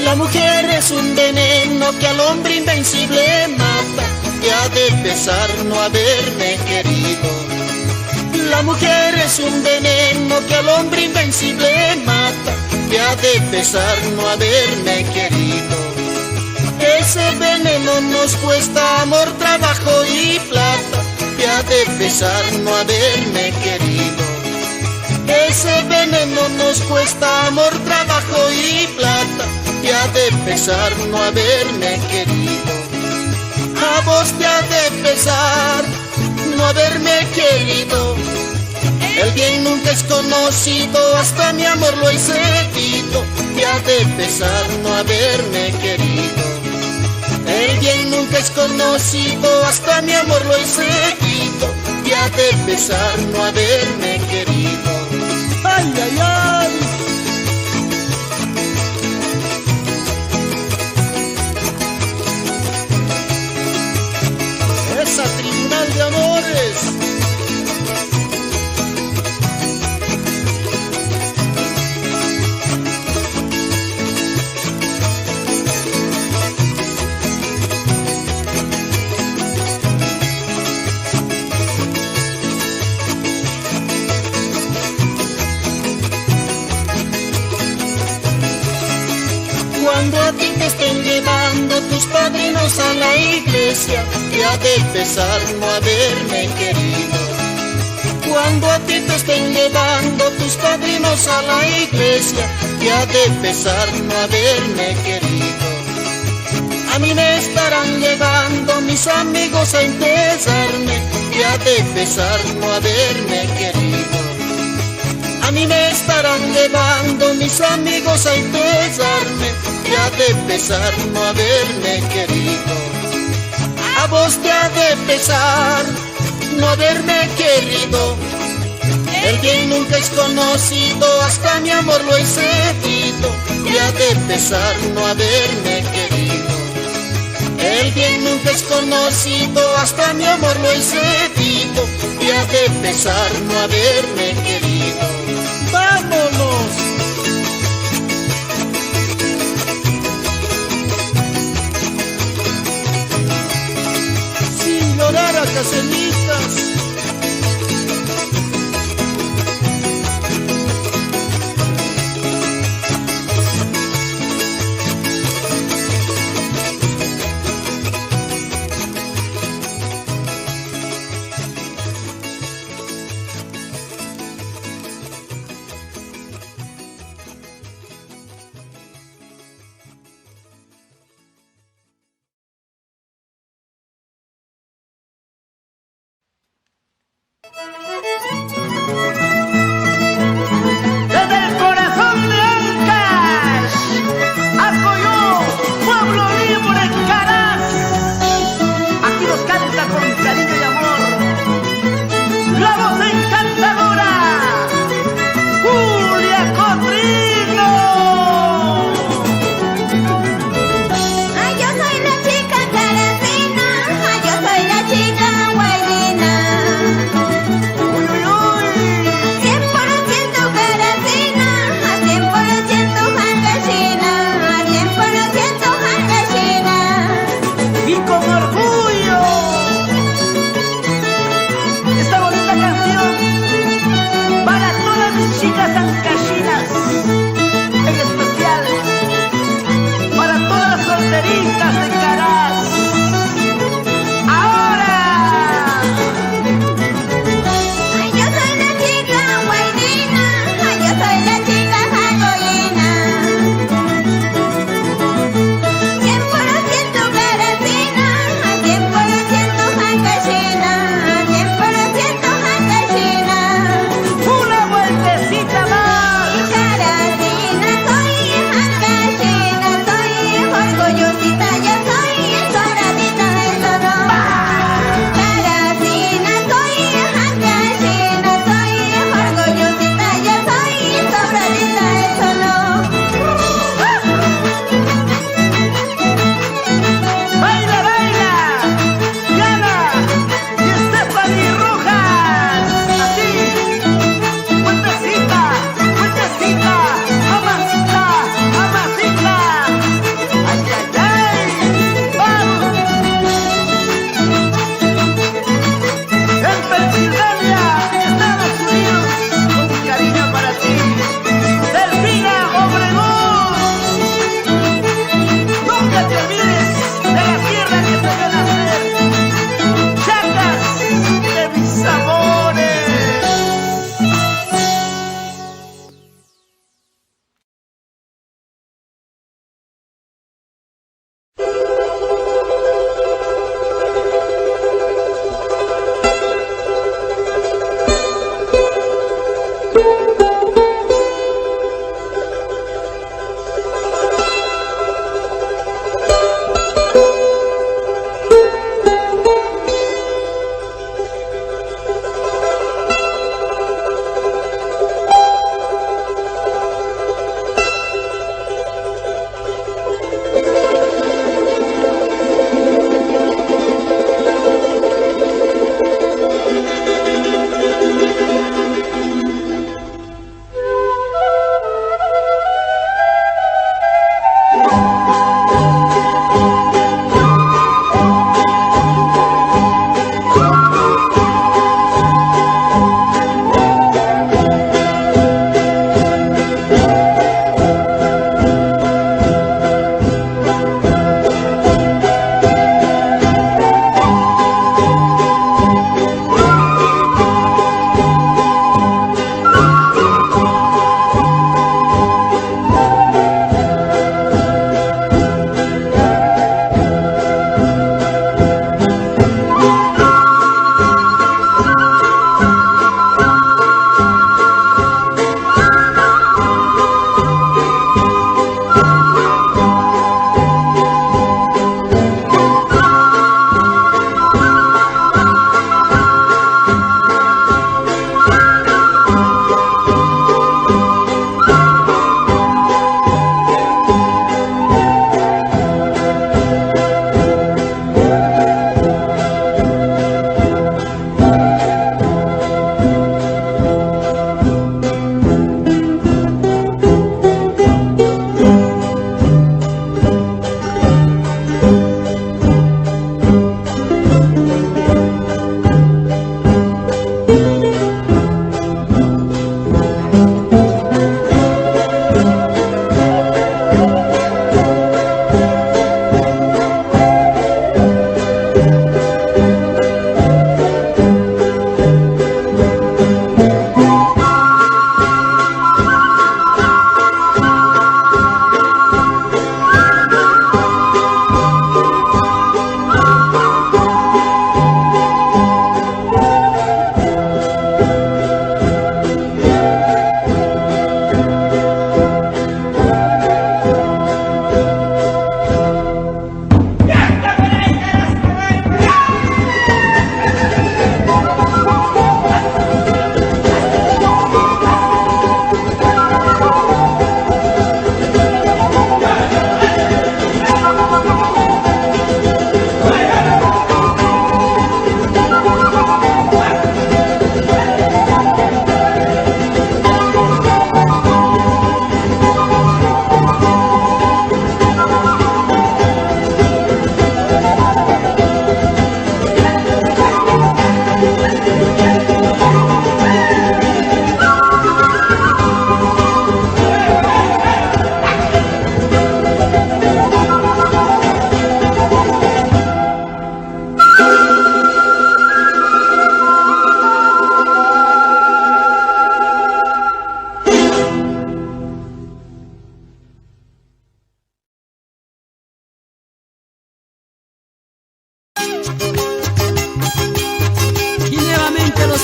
La mujer es un veneno que al hombre invencible mata, te ha de pesar no haberme querido. La mujer es un veneno que al hombre invencible mata, te ha de pesar no haberme querido. Ese veneno nos cuesta amor, trabajo y plata, te ha de pesar no haberme querido. Ese veneno nos cuesta amor, trabajo y plata, te ha de pesar no haberme querido. A vos te ha de pesar no haberme querido. El bien nunca es conocido, hasta mi amor lo he sentido, te ha de pesar no haberme querido. El bien nunca es conocido, hasta mi amor lo he sentido, te ha de pesar no haberme querido. Ay, ay, ay. Esa tribunal de amores. Cuando a ti te estén llevando tus padrinos a la iglesia, te ha de pesar no haberme querido. Cuando a ti te estén llevando tus padrinos a la iglesia, te ha de pesar no haberme querido. A mí me estarán llevando mis amigos a empezarme, te ha de pesar no haberme querido. A mí me estarán llevando mis amigos a empezarme, te ha de pesar no haberme querido. A vos te ha de pesar no haberme querido. El bien nunca es conocido, hasta mi amor lo he sentido, te ha de pesar no haberme querido. El bien nunca es conocido, hasta mi amor lo he sentido, te ha de pesar no haberme querido. ¡Vámonos! Sin llorar a casenitas. Desde el corazón de Ancash, Acoyó, pueblo libre Caraz. Aquí nos canta con cariño y amor la voz encantadora, Julia Cotrino. Ay, yo soy Rachel.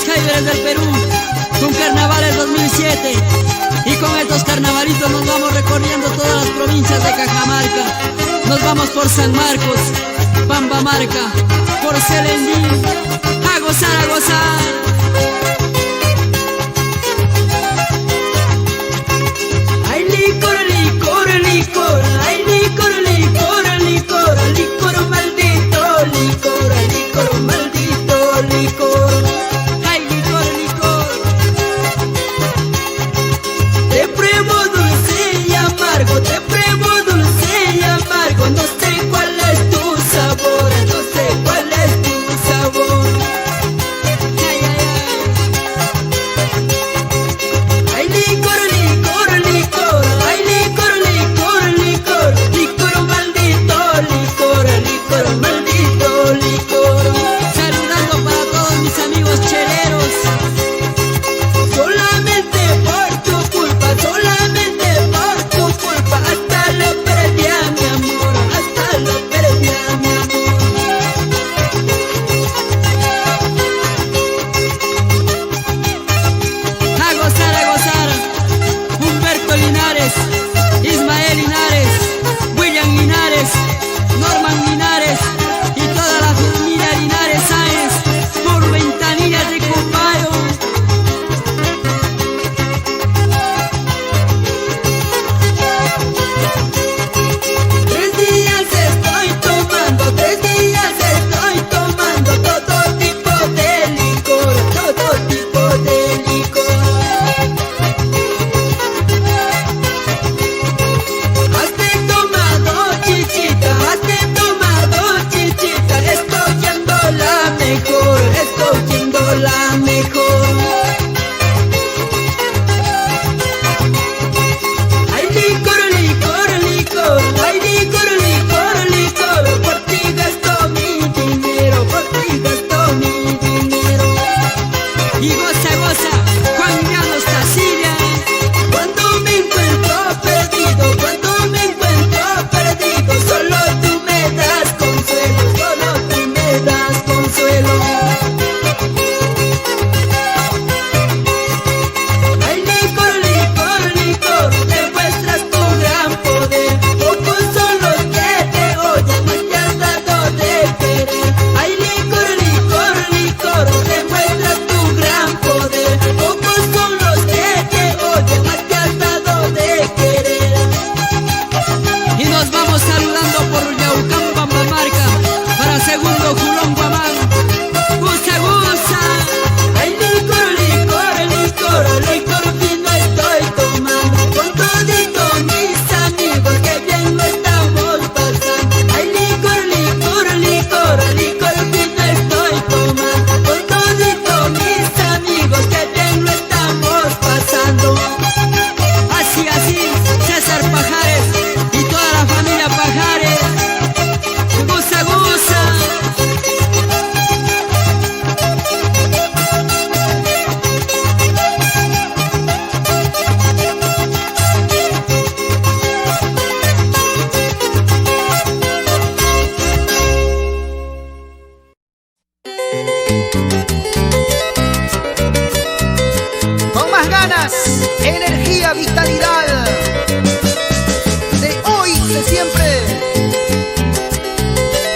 Jaiberes del Perú, con Carnavales 2007. Y con estos carnavalitos nos vamos recorriendo todas las provincias de Cajamarca. Nos vamos por San Marcos, Pambamarca, por Selendín, a gozar, a gozar. Ay, licor, licor, licor, ay, licor, licor, licor, licor maldito, licor, licor maldito, licor. Ay, licor, licor. Te pruebo dulce y amargo, te pruebo dulce y amargo, no sé cuál es tu sabor, no sé cuál es tu sabor. Ay, ay, ay. Ay, licor, licor, licor, ay, licor, licor, licor, licor maldito, licor, licor maldito, licor. Saludando para todos mis amigos cheleros. Solamente por tu culpa, solamente por tu culpa, hasta lo perdí a mi amor, hasta lo perdí a mi amor. A gozar, a gozar. Humberto Linares, Ismael Linares, William Linares, Norman Linares y toda la familia Linares Sáenz por Ventanillas de Coparo. 3 días estoy tomando, 3 días estoy tomando todo tipo de licor, todo tipo de licor. Has tomado chichita, estoy yendo la mejor, estoy yendo la mejor. Ay, licor, licor, licor, ay, licor, licor, licor, por ti gasto mi dinero, por ti gasto mi dinero. Y goza, goza, Juan Llanos Tassilia. Cuando me encuentro perdido, cuando me encuentro perdido, solo tú me das consuelo, solo tú me das consuelo. Ay, licor, licor, licor, demuestras tu gran poder. Pocos son los que te oyen, más te has dado de querer. Ay, licor, licor, licor, demuestras tu gran poder. Pocos son los que te oyen, más te has dado de querer. Y nos vamos saludando por Yaucán, Pambamarca, para segundo Julón Guamán. Gusa, gusa. Ay, licor, licor, licor, licor vino estoy tomando, con todito mis amigos que bien lo estamos pasando. Ay, licor, licor, licor, licor vino estoy tomando, con todito mis amigos que bien lo estamos pasando. Así, así, César Pajares y toda la familia Pajares. Gusa, gusa. Con más ganas, energía, vitalidad. De hoy, de siempre.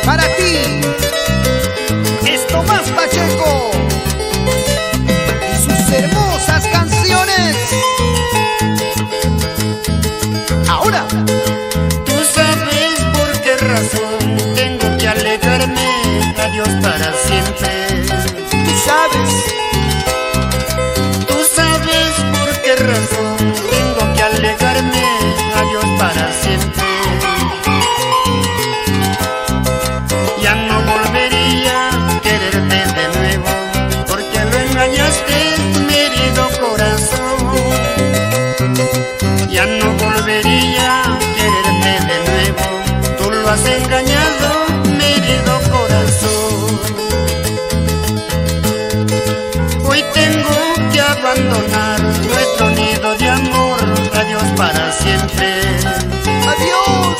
Para ti, es Tomás Pacheco y sus hermosas canciones. Ahora, Tú sabes por qué razón tengo que alejarme, adiós para siempre. tú sabes, Tú sabes por qué razón tengo que alejarme, adiós para siempre. Ya no volvería a quererte de nuevo, porque lo engañaste, mi herido corazón. Ya no volvería a quererte de nuevo, tú lo has engañado, mi herido corazón. Hoy tengo que abandonar nuestro nido de amor, adiós para siempre. adiós.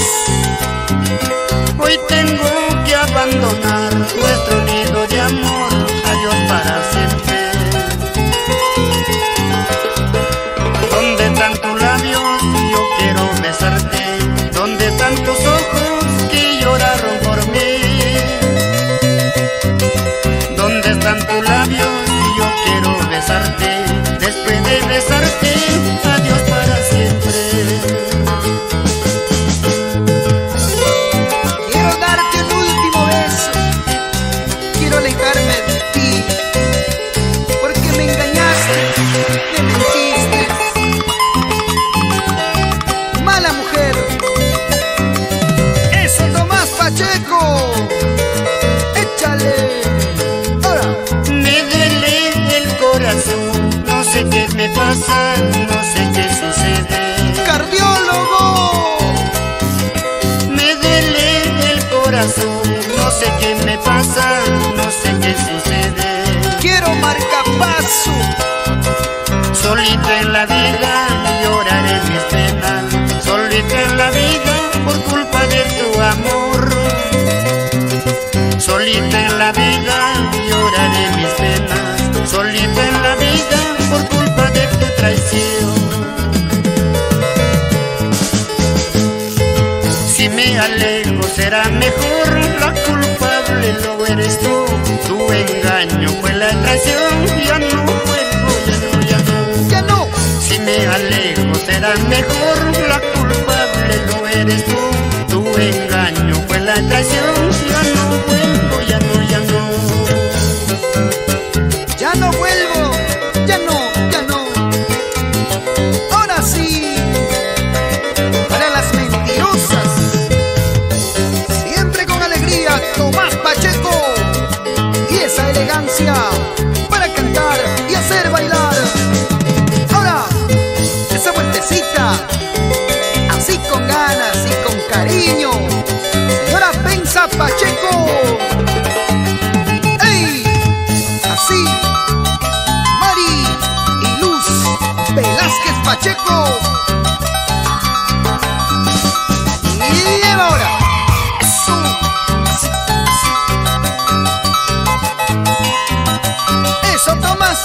Hoy tengo que abandonar nuestro nido de amor, adiós para siempre. pasa, no sé qué sucede. ¡Cardiólogo! Me duele el corazón, no sé qué me pasa, no sé qué sucede. Quiero marcapaso. Solito en la vida lloraré mis penas, solito en la vida por culpa de tu amor. Solito en la vida lloraré mis penas, solito en la vida por culpa de tu traición. Si me alejo será mejor, la culpable lo eres tú. Tu engaño fue la traición, ya no vuelvo, ya no. Si me alejo será mejor, la culpable lo eres tú. Tu engaño fue la traición, ya no vuelvo, ya no. Ya no vuelvo, ya no. Ahora sí, para las mentirosas, siempre con alegría, Tomás Pacheco. Y esa elegancia para cantar y hacer bailar. Ahora, esa vueltecita, así con ganas y con cariño. Señora Pensa Pacheco. ¡Ey! Así, Mari y Luz Velázquez Pacheco. Y ahora, eso. Eso, Tomás.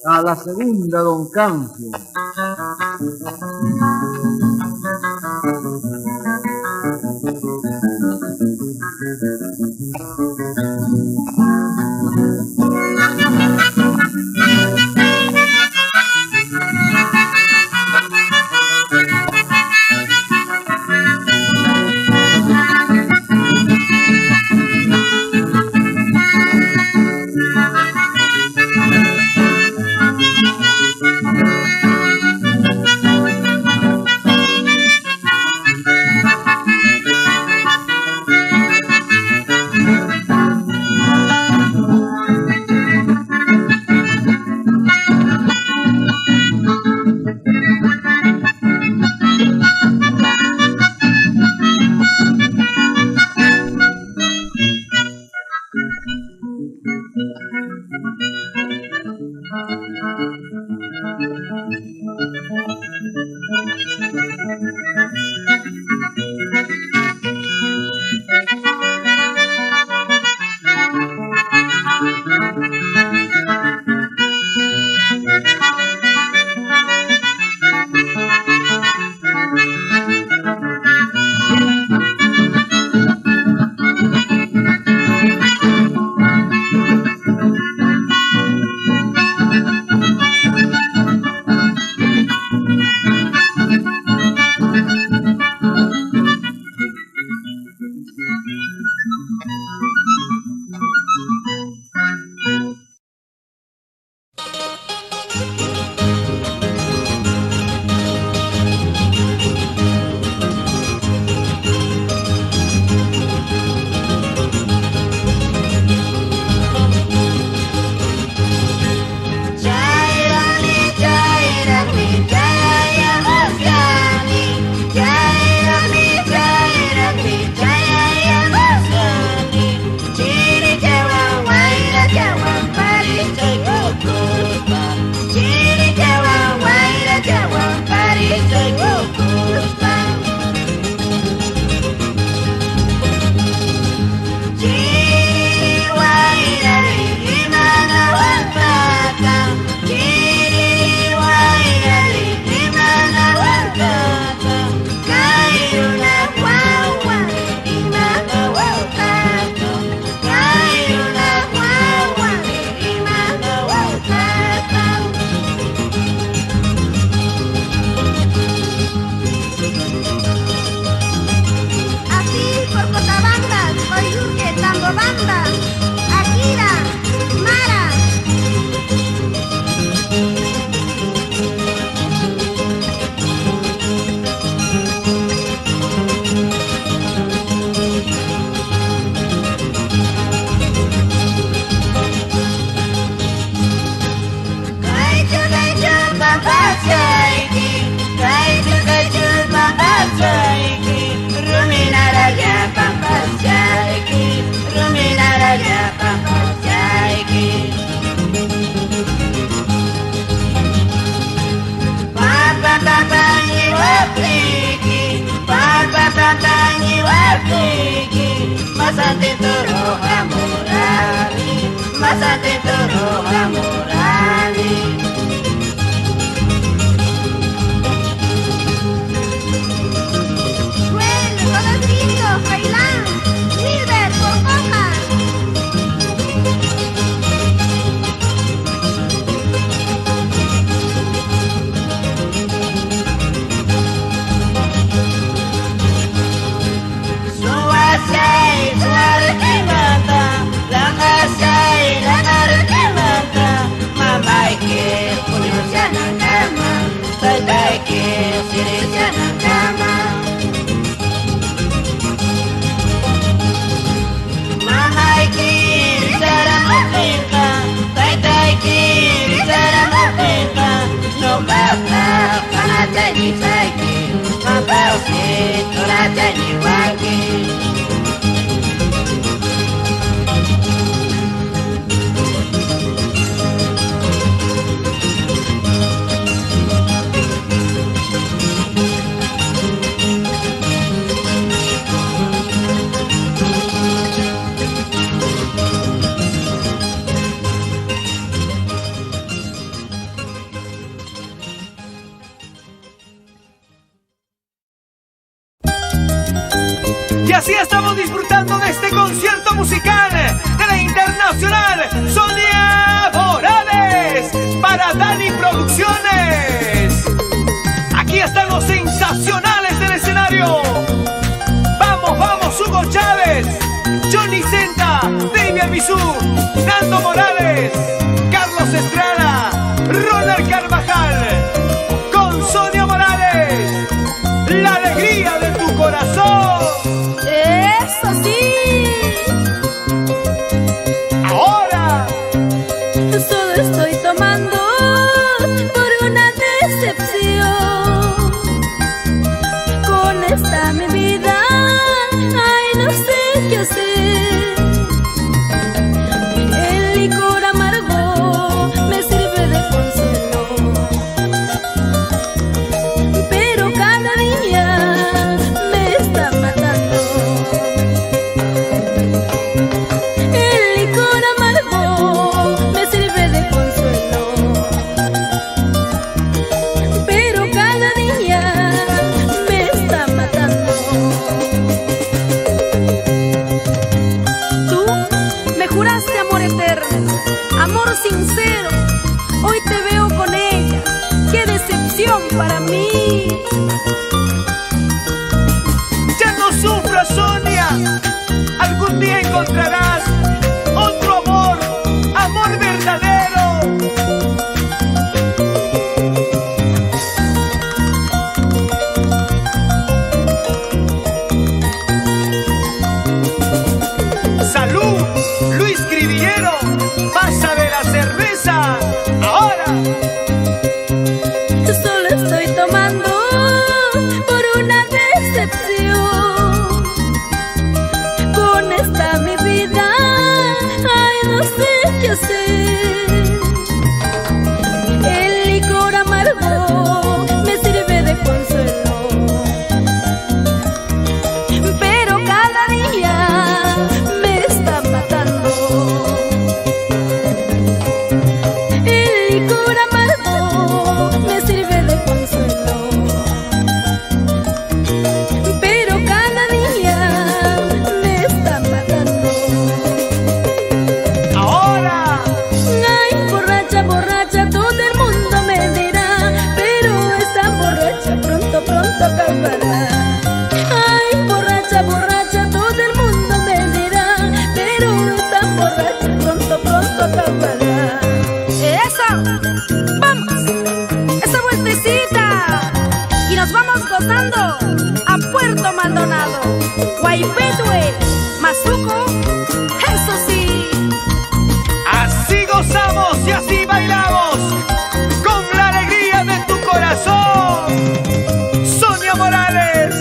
A la segunda, don Cancio. Más atento roja morali, más atento roja morali. Bueno. Y así estamos disfrutando de este concierto musical de la internacional Sonia Morales para Dani Producciones. Aquí están los sensacionales del escenario. Vamos, vamos, Hugo Chávez, Johnny Senta, David Bisú, Nando Morales, Carlos Estrada, Ronald Carvajal, con Sonia Morales, la alegría de tu corazón. ¡Eso sí! Ahora solo estoy tomando por una decepción. Con esta mi vida, ay, no sé qué hacer. El licor amargo me sirve de consuelo, pero cada día me está matando. El licor amargo me sirve de consuelo, pero cada día me está matando. Tú me juraste amor eterno, amor sincero. Hoy te veo con ella, qué decepción para mí. ya no sufras, Sonia. Algún día encontrarás otro amor, amor verdadero. Salud, Luis Cribillero, pásame la cerveza. Ahora Solo estoy tomando por una decepción. Con esta mi vida, ay, no sé qué hacer. El licor amargo me sirve de consuelo, pero cada día me está matando. El licor amargo me sirve de consuelo, pero cada día me está matando. Ahora Ay, borracha, borracha, todo el mundo me dirá, pero esta borracha pronto, pronto acabará. Ay, borracha, borracha, todo el mundo me dirá, pero esta borracha pronto, pronto acabará. ¡Esa! ¡Vamos! ¡Esa vueltecita! Y nos vamos gozando a Puerto Maldonado, Guaipetue, Mazuco, eso sí. así gozamos y así bailamos con la alegría de tu corazón. Sonia Morales.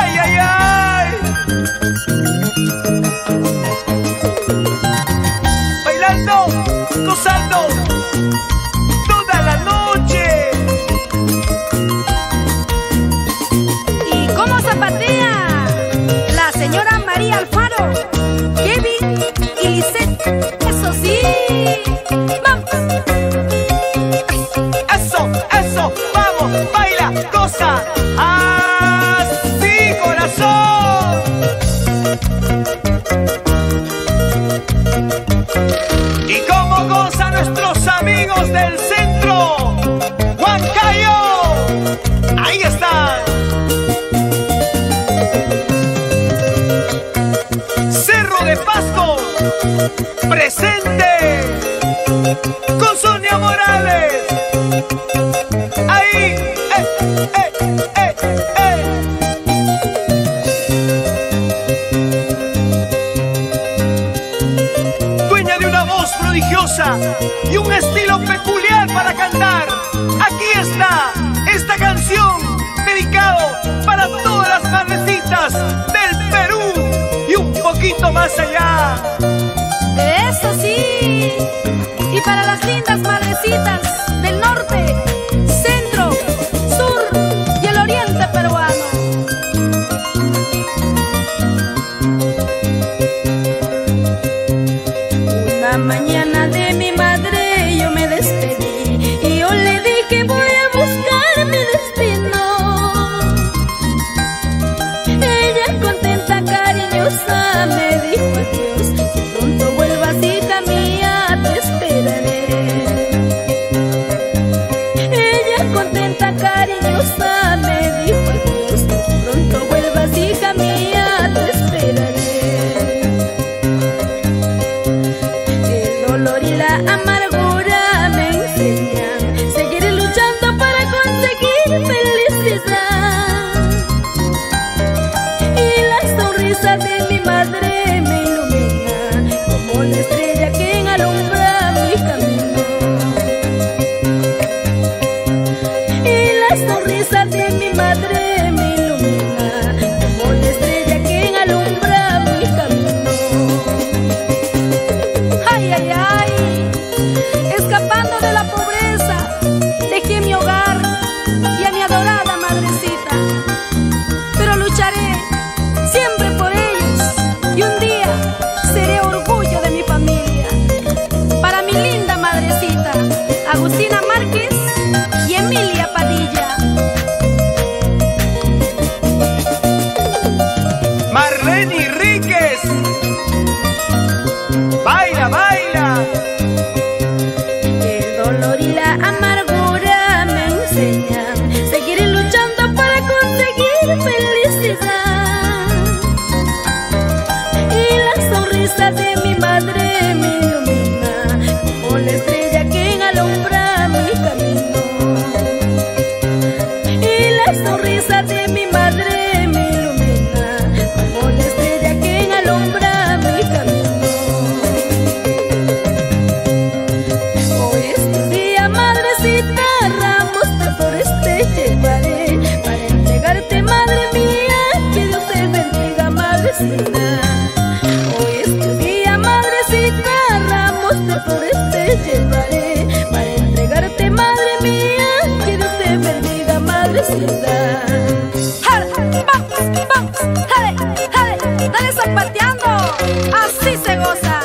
¡Ay, ay, ay! Bailando, gozando toda la noche. ¿Y cómo zapatea la señora María Alfaro, Kevin y Lisette? Eso sí. ¡Vamos! Eso, eso, vamos, baila, goza. Así, corazón. Y cómo gozan nuestros amigos del centro, Huancayo. Ahí están. Cerro de Pasto, presente con Sonia Morales. Ahí, dueña de una voz prodigiosa, y un estilo peculiar para cantar. Aquí está esta canción dedicado para todas las madrecitas del Perú y un poquito más allá. Eso sí, y para las lindas madrecitas del norte, centro, sur y el oriente peruano. Una mañana de mi madre yo me despedí y yo le dije voy a buscar mi destino. Ella contenta, cariñosa, me dijo adiós, que pronto vuelvas, hija mía, te esperaré. Ella contenta, cariñosa, me dijo adiós, que pronto vuelvas, hija mía, te esperaré. El dolor y la amargura me enseñan, seguiré luchando para conseguir felicidad. Y la sonrisa de mi madre me ilumina como la estrella que alumbra mi camino. Y la sonrisa de mi madre me ilumina como la estrella que alumbra mi camino. Ay, ay, ay, escapando de la pobreza, dejé mi hogar y a mi adorada madrecita. Pero lucharé siempre por ellos y un día seré orgullo de mi familia. Para mi linda madrecita, Agustina Márquez y Emilia Padilla. Marlene Ríquez, baila, baila. El dolor y la amargura me enseñan, seguiré luchando para conseguir felicidad. Y la sonrisa de mi madre me ilumina como la estrella que alumbra mi camino. Y la sonrisa de mi madre me ilumina como la estrella que alumbra mi camino. Hoy es tu día, madrecita, ramos de flores te llevaré para entregarte, madre mía, que Dios te bendiga, madrecita. Hoy es tu día, madrecita, ramos de flores te llevaré para entregarte, madre mía, que Dios te bendiga, madrecita. ¡Jale! ¡Vamos! ¡Vamos! ¡Jale! ¡Jale! ¡Dale zapateando! ¡Así se goza!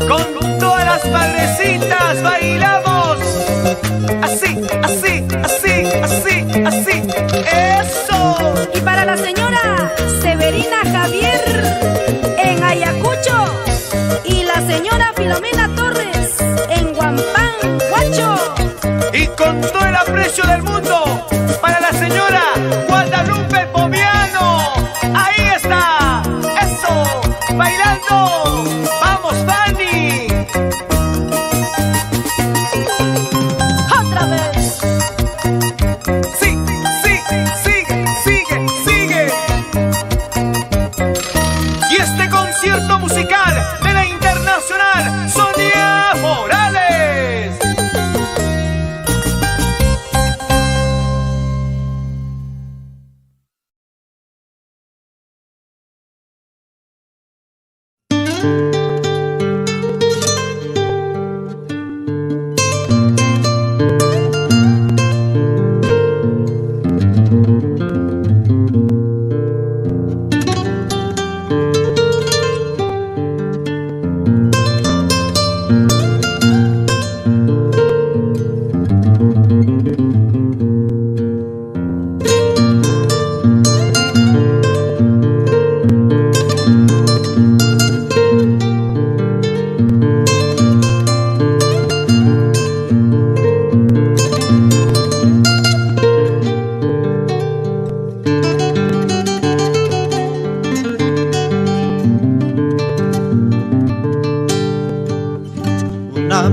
Con todas las madrecitas bailamos. Así, así, así, así, así. ¡Eso! Y para la señora Severina Javier en Ayacucho y la señora Filomena Torres en Huampán, Huacho. Y con todo el aprecio del mundo para la señora Guadalupe Pomiano. Ahí está. Eso. Bailando. Vamos, Fanny. Otra vez. Sí, sí, sigue, sigue, sigue. Y este concierto musical de la internacional Sonia Morales.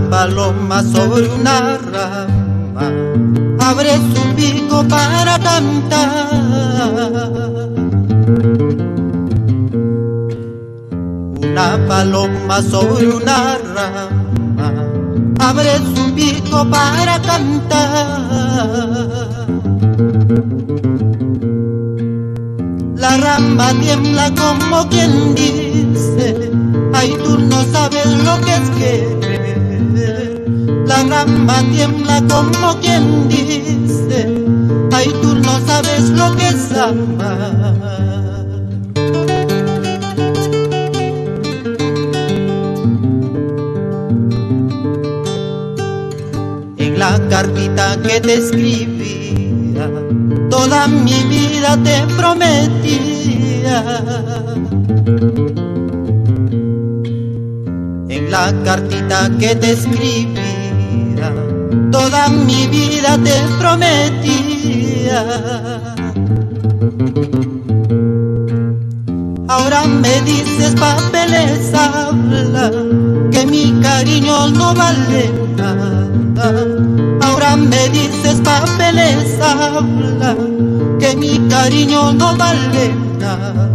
paloma sobre una rama abre su pico para cantar. Una paloma sobre una rama rama abre su pico para cantar. La rama tiembla como quien dice, ay, tú no sabes lo que es querer. La rama tiembla como quien dice, ay, tú no sabes lo que es amar. En la cartita que te escribía, toda mi vida te prometía. En la cartita que te escribía, toda mi vida te prometía. Ahora me dices papeles habla, que mi cariño no vale nada. Ahora me dices papeles habla, que mi cariño no vale nada.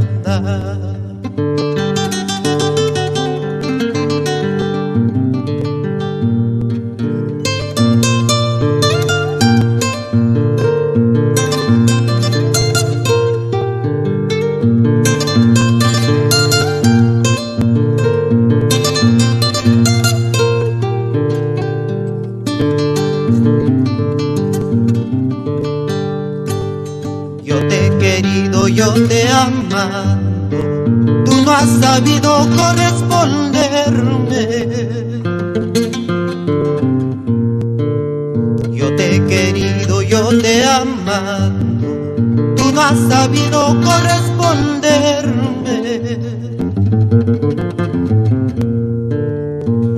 Yo te he amado, tú no has sabido corresponderme. Yo te he querido, yo te he amado, tú no has sabido corresponderme.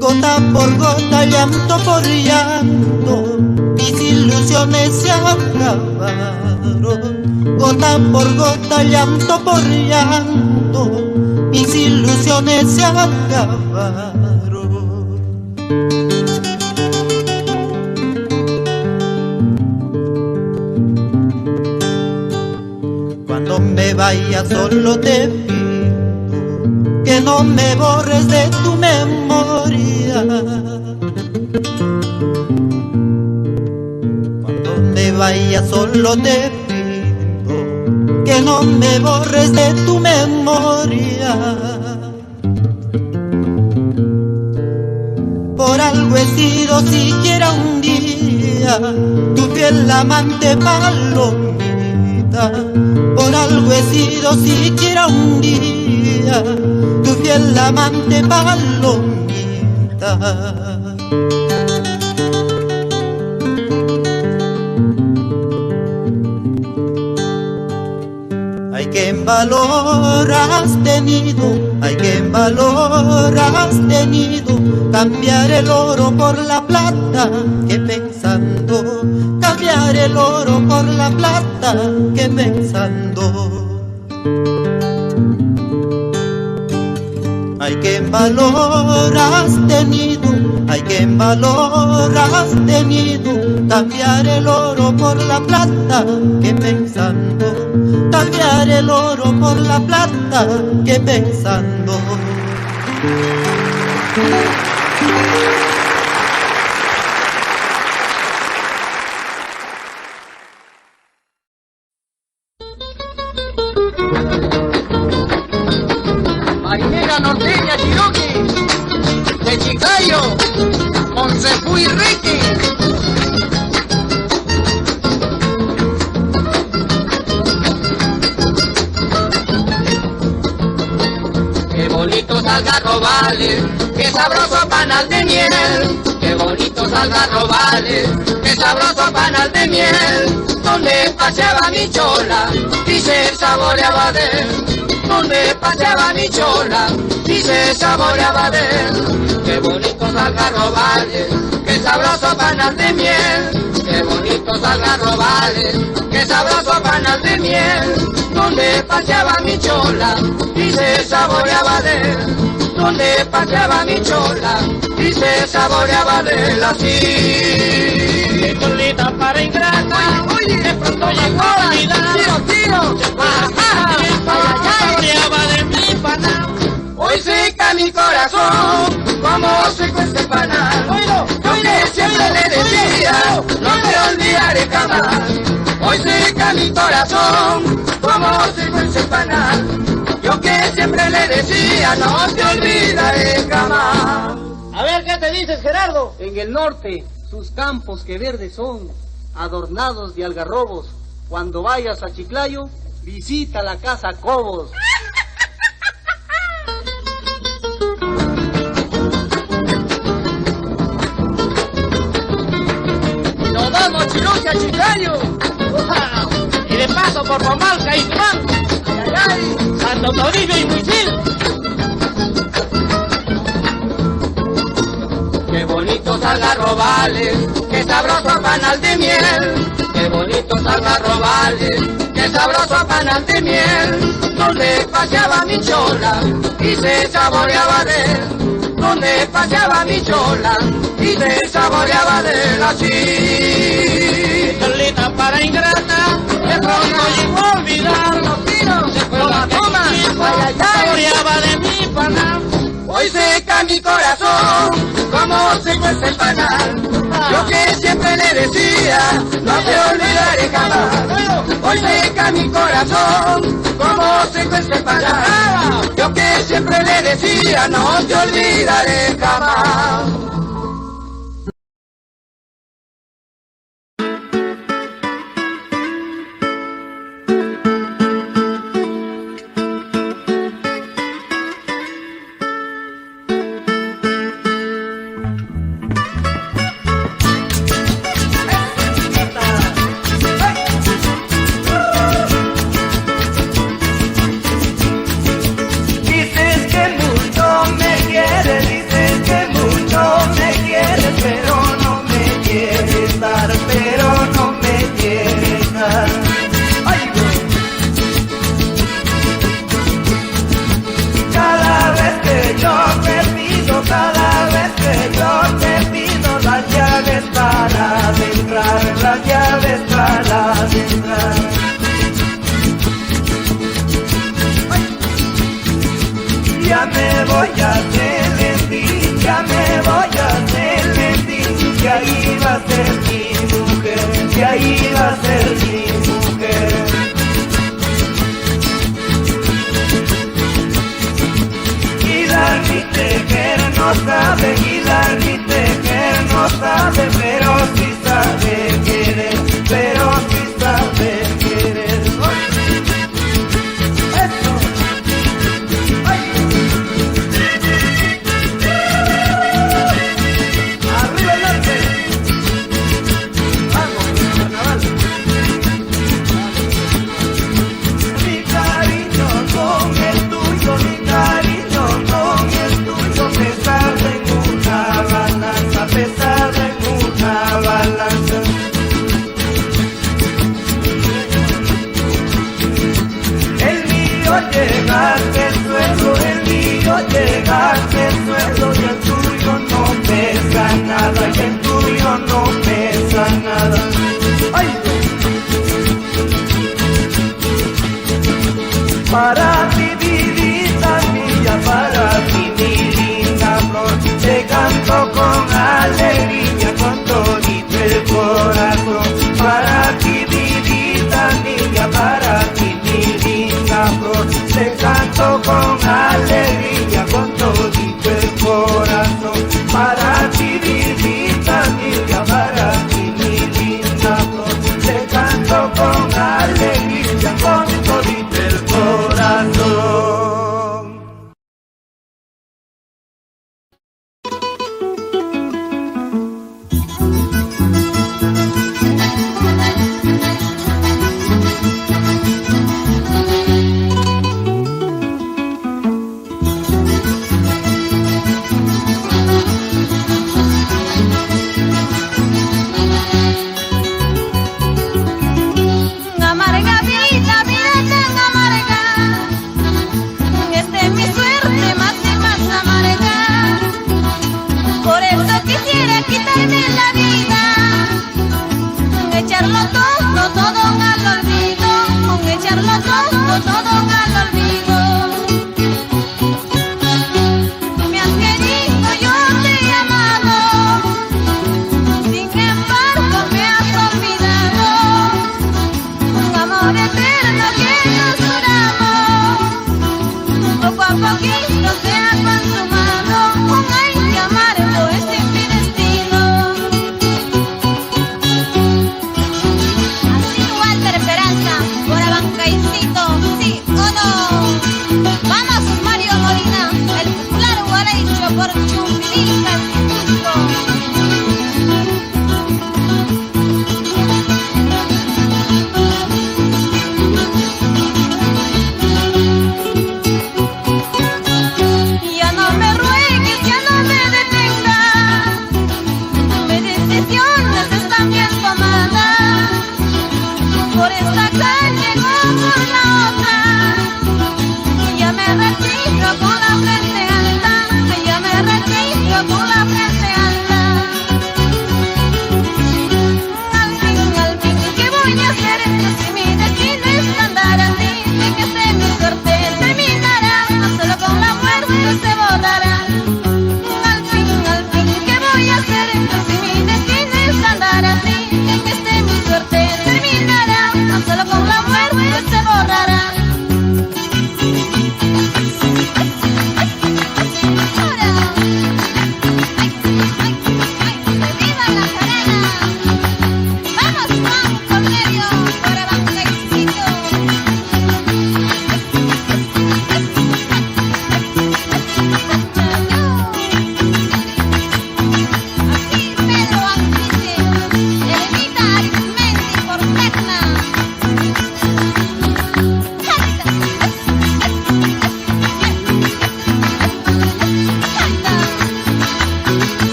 Gota por gota, llanto por llanto, mis ilusiones se acabaron. Gota por gota, llanto por llanto, mis ilusiones se acabaron. Cuando me vaya solo te pido que no me borres de tu memoria. Cuando me vaya solo te pido que no me borres de tu memoria. Por algo he sido siquiera un día tu fiel amante palomita. Por algo he sido siquiera un día tu fiel amante palomita. Ay, qué valor has tenido, ay, qué valor has tenido, cambiar el oro por la plata, que pensando, cambiar el oro por la plata, que pensando. Ay, qué valor has tenido, ay, qué valor has tenido, cambiar el oro por la plata, que pensando, cambiar el oro por la plata, que pensando. Marinera norteña, Cherokee, de Chicayo, Monsefú y Ricky. Qué bonitos algarrobales, qué sabroso panal de miel. Qué bonitos algarrobales, qué sabroso panal de miel. Donde paseaba mi chola y se saboreaba de él. Donde paseaba mi chola y se saboreaba de él. Qué bonitos algarrobales, qué sabroso panal de miel. Qué bonitos algarrobales, qué sabroso panal de miel. Donde paseaba mi chola y se saboreaba de él. Donde paseaba mi chola y se saboreaba de él así. Mi cholita para ingrata, de pronto llegó la vida. Tiro, tiro, saboreaba de mi panal. Hoy seca mi corazón, como seco este panal. Yo que siempre le decía, no te olvidaré jamás. Hoy seca mi corazón, como seco este panal. Yo que siempre le decía, no te olvidaré jamás. A ver, ¿qué te dices, Gerardo? En el norte, sus campos que verdes son, adornados de algarrobos. Cuando vayas a Chiclayo, visita la casa Cobos. Nos vamos, Chiruche, a Chiclayo. Y de paso por Pomalca y Tumán. Ay, ay, Santo Toribio y Huichil. qué bonitos algarrobales, qué sabroso panal de miel. Qué bonitos algarrobales, qué sabroso panal de miel. Donde paseaba mi chola y se saboreaba de él. Donde paseaba mi chola y se saboreaba de él así. Solita para ingrata, de pronto llegó a olvidar. Se fue la toma, saboreaba de mi panal. Hoy seca mi corazón, como seco este panal. Yo que siempre le decía, no te olvidaré jamás. Hoy seca mi corazón, como seco este panal. Yo que siempre le decía, no te olvidaré jamás. Ya me voy a hacer lentín, ya me voy a hacer lentín, que ahí va a ser mi mujer, que ahí va a ser mi mujer. Guidar mi tejer no sabe, guidar mi tejer no sabe, pero sí sabe querer, pero sí sabe querer. Llegaste al suelo, el mío llegaste al suelo, y el tuyo no pesa nada, y el tuyo no pesa nada. ¡Ay! Para ti, vidita mía, para ti, mi linda flor, te canto con alegría, con todito el corazón. Para ti, vidita mía, para ti, mi linda flor, te canto con alegría, con todito el corazón. Para ti, vidita mía, para ti, mi linda flor, te canto con alegría, con todito el corazón.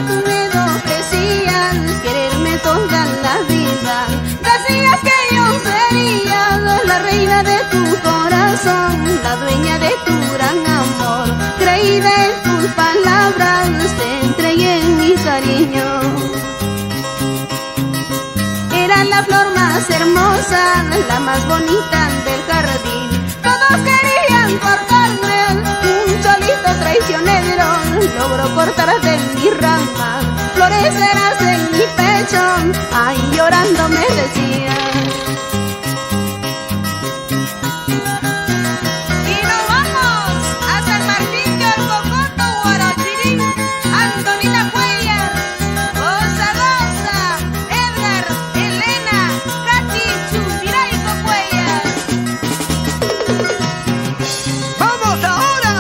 tú me ofrecías quererme toda la vida. Decías que yo sería la reina de tu corazón, la dueña de tu gran amor. Creí de tus palabras, te entregué mi cariño. Era la flor más hermosa, la más bonita del jardín. Todos querían cortarme, un solito traicionero logró cortar de mi rama. Florecerás en mi pecho, ay, llorando me decía. Y nos vamos a San Martín de Orcocoto, Guarachirín, Antonina Cuellar, Rosa Rosa, Edgar, Elena, Katy, Chupiraico Cuellar. ¡Vamos ahora!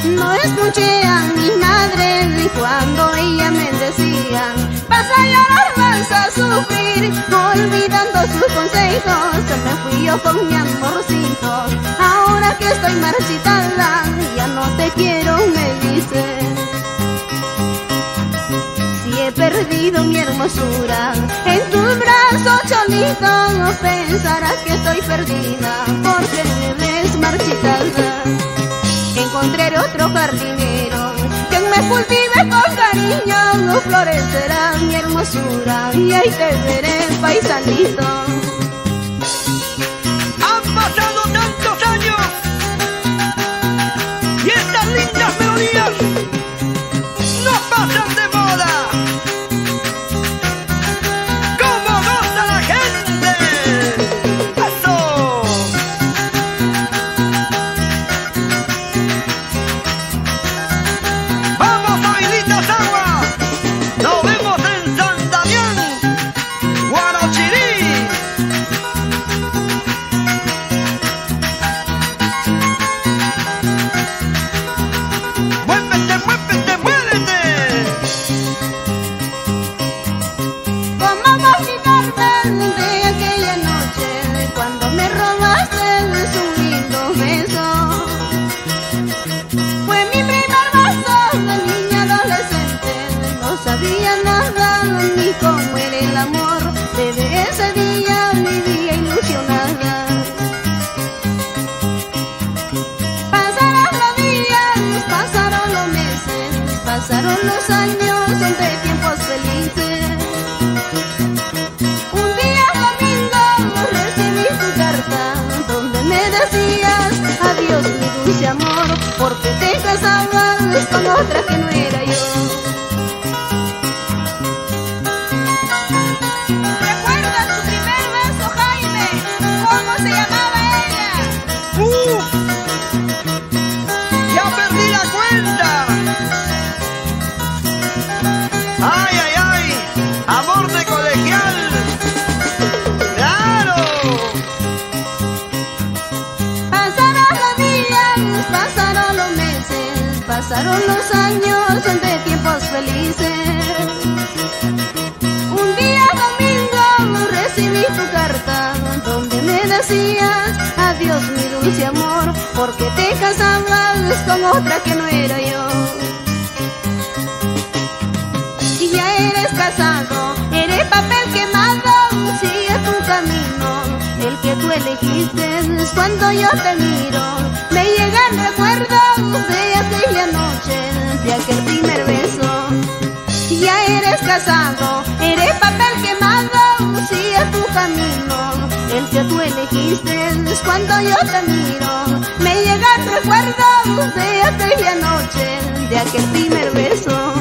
No escuché a mi madre cuando ella me decía: vas a llorar, vas a sufrir. Olvidando sus consejos, me fui yo con mi amorcito. Ahora que estoy marchitada, ya no te quiero, me dice. Si he perdido mi hermosura, en tus brazos, cholito, pensarás que estoy perdida, porque me ves marchitada. Encontraré otro jardinero quien me cultive con cariño, florecerá mi hermosura y ahí te veré, paisanito. Han pasado tantos años y estas lindas melodías no pasan de moda. ¡Cómo goza la gente! ¡Eso! ¡Vamos, Abuelitas Agua! ¡Nos vemos en San Damián, Guarachirí! ¡Muévete, muévete, muévete! ¿Cómo olvidarme de aquella noche cuando me robaste un lindo beso? Fue mi primer beso de niña adolescente, no sabía nada ni cómo era el amor. Desde ese día vivía ilusionada. Pasaron los días, pasaron los meses, pasaron los años de tiempos felices. Un día domingo recibí tu carta donde me decías: adiós mi dulce amor, porque te casabas con otra que no era yo. ¿Recuerdas tu primer beso, Jaime? ¿Cómo se llamaba ella? ¡Ya perdí la cuenta! ¡Ay, ay, ay! ¡Amor de colegial! ¡Claro! Pasaron los días, pasaron los meses, pasaron los años de tiempos felices. Un día domingo recibí tu carta donde me decías: adiós mi dulce amor, porque te casabas con otra que no era yo. Y ya eres casado, eres papel quemado, sigue tu camino, el que tú elegiste. Cuando yo te miro, me llegan recuerdos de aquella noche, de aquel primer beso. Ya eres casado, eres papel quemado, sigue tu camino, el que tú elegiste. Cuando yo te miro, me llegan recuerdos de aquella noche, de aquel primer beso.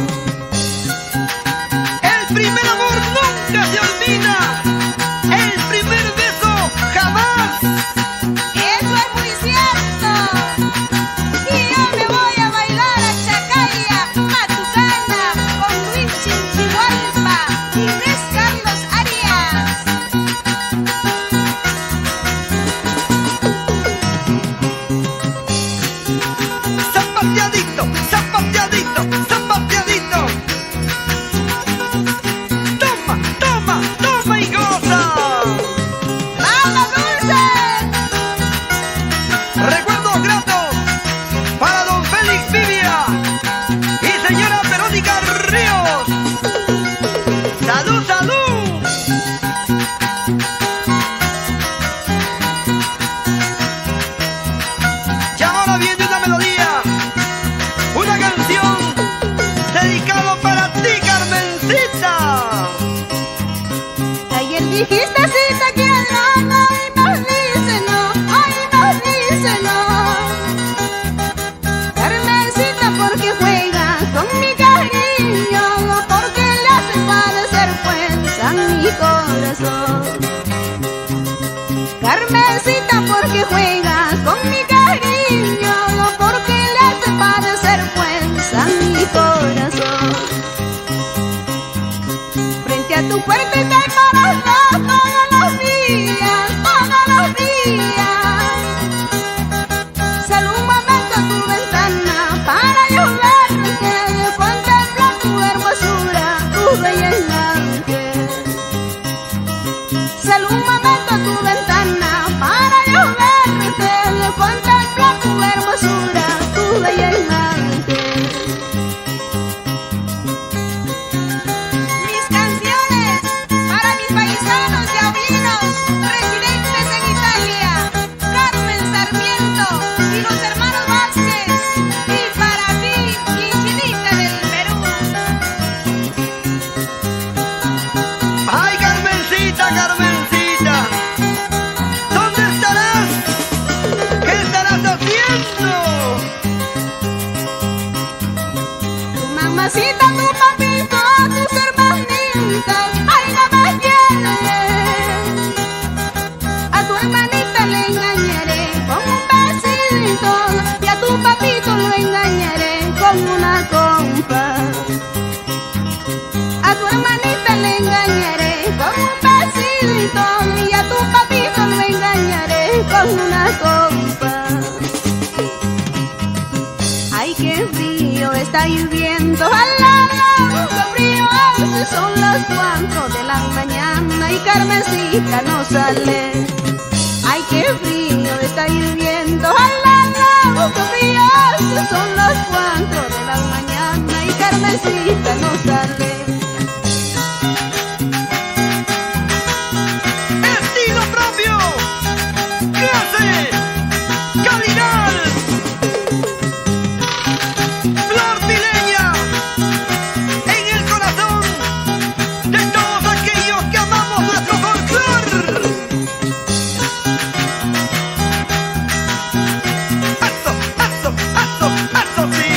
El primer amor nunca se olvida. El primer beso jamás. Eso es muy cierto. Y yo me voy a bailar a Chacaya, Matucana, con Luis Chinchihualpa y Luis Carlos Arias. Zapateadito, zapateadito, zapateadito. dijiste sí te quiero, no, y nos dice no, ay, nos dice no. Carmencita, porque juega con mi cariño, porque le hace padecer fuerza en mi corazón. Carmencita, porque juega con mi cariño, porque le hace padecer fuerza en mi corazón. Frente a tu puerta estoy parada todos los días, todos los días. Salgo un momento a tu ventana para yo verte, contemplar tu hermosura, tu belleza. Salgo un momento a tu ventana para yo verte, contemplar tu hermosura, tu belleza. Mis canciones para mis paisanos y abuelinos residentes en Italia, Carmen Sarmiento y los hermanos Vázquez, y para ti, Quinchinita del Perú. ¡Ay, Carmencita, Carmencita! ¿Dónde estarás? ¿Qué estarás haciendo? Tu mamacita, tu papito, tus hermanitas, ay, no me quieren. A tu hermanita le engañaré con un besito y a tu papito lo engañaré con una compa. A tu hermanita le engañaré con un besito y a tu papito lo engañaré con una compa. Ay, qué frío está lloviendo al lado, qué frío hace, son las 4 de la mañana y Carmencita no sale. Ay, qué frío está lloviendo al lado, qué frío hace, son las 4 de la mañana y Carmencita no sale. ¡Estilo propio! ¡Clase! ¡Calidad! ¡Flor tileña! En el corazón de todos aquellos que amamos nuestro folclor. ¡Eso, eso, eso, eso sí!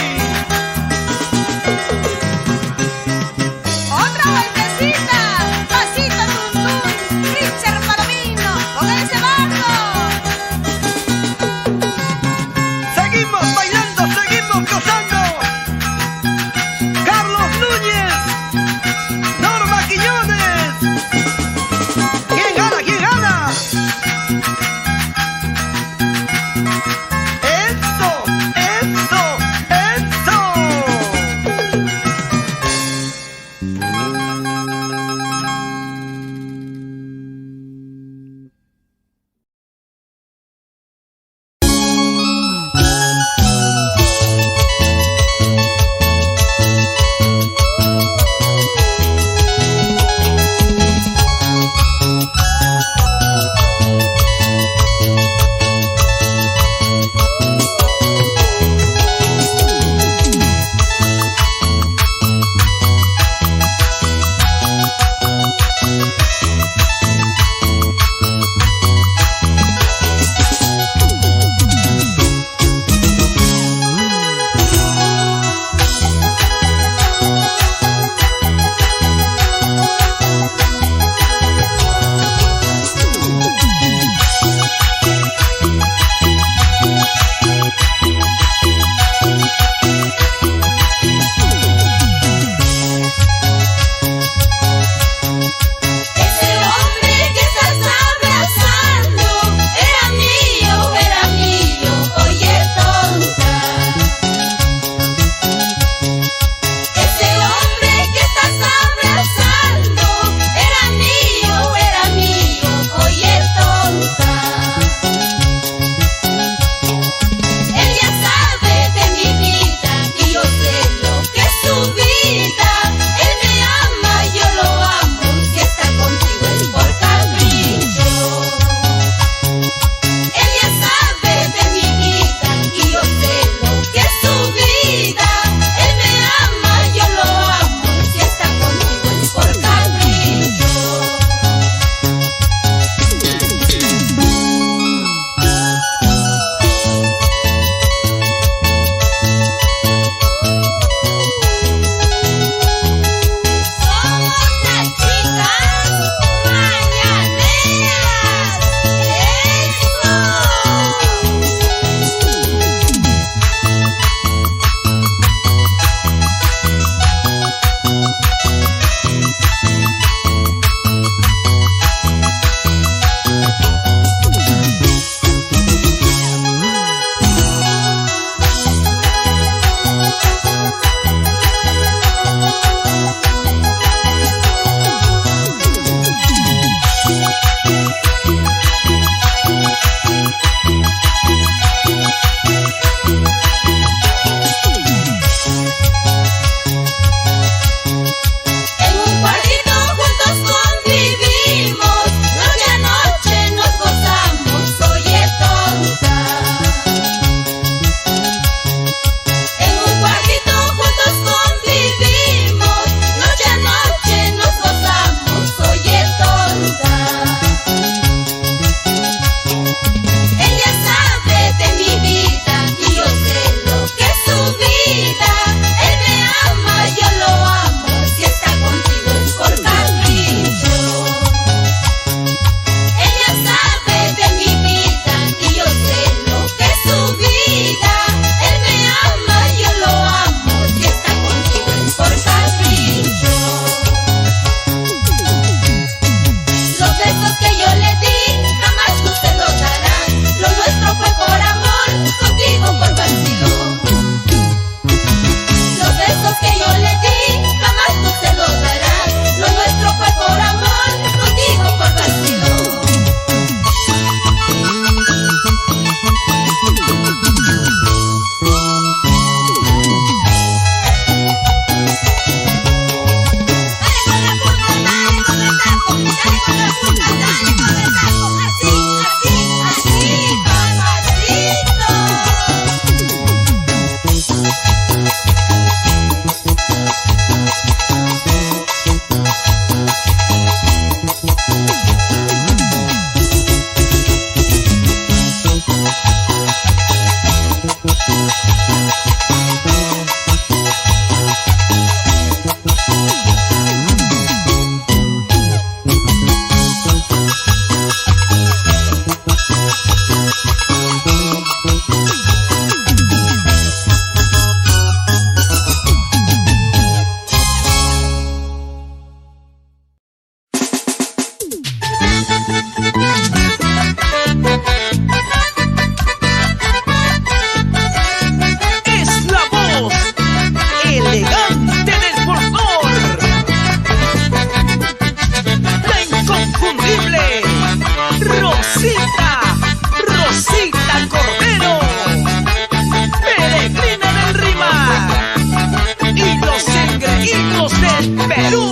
del Perú.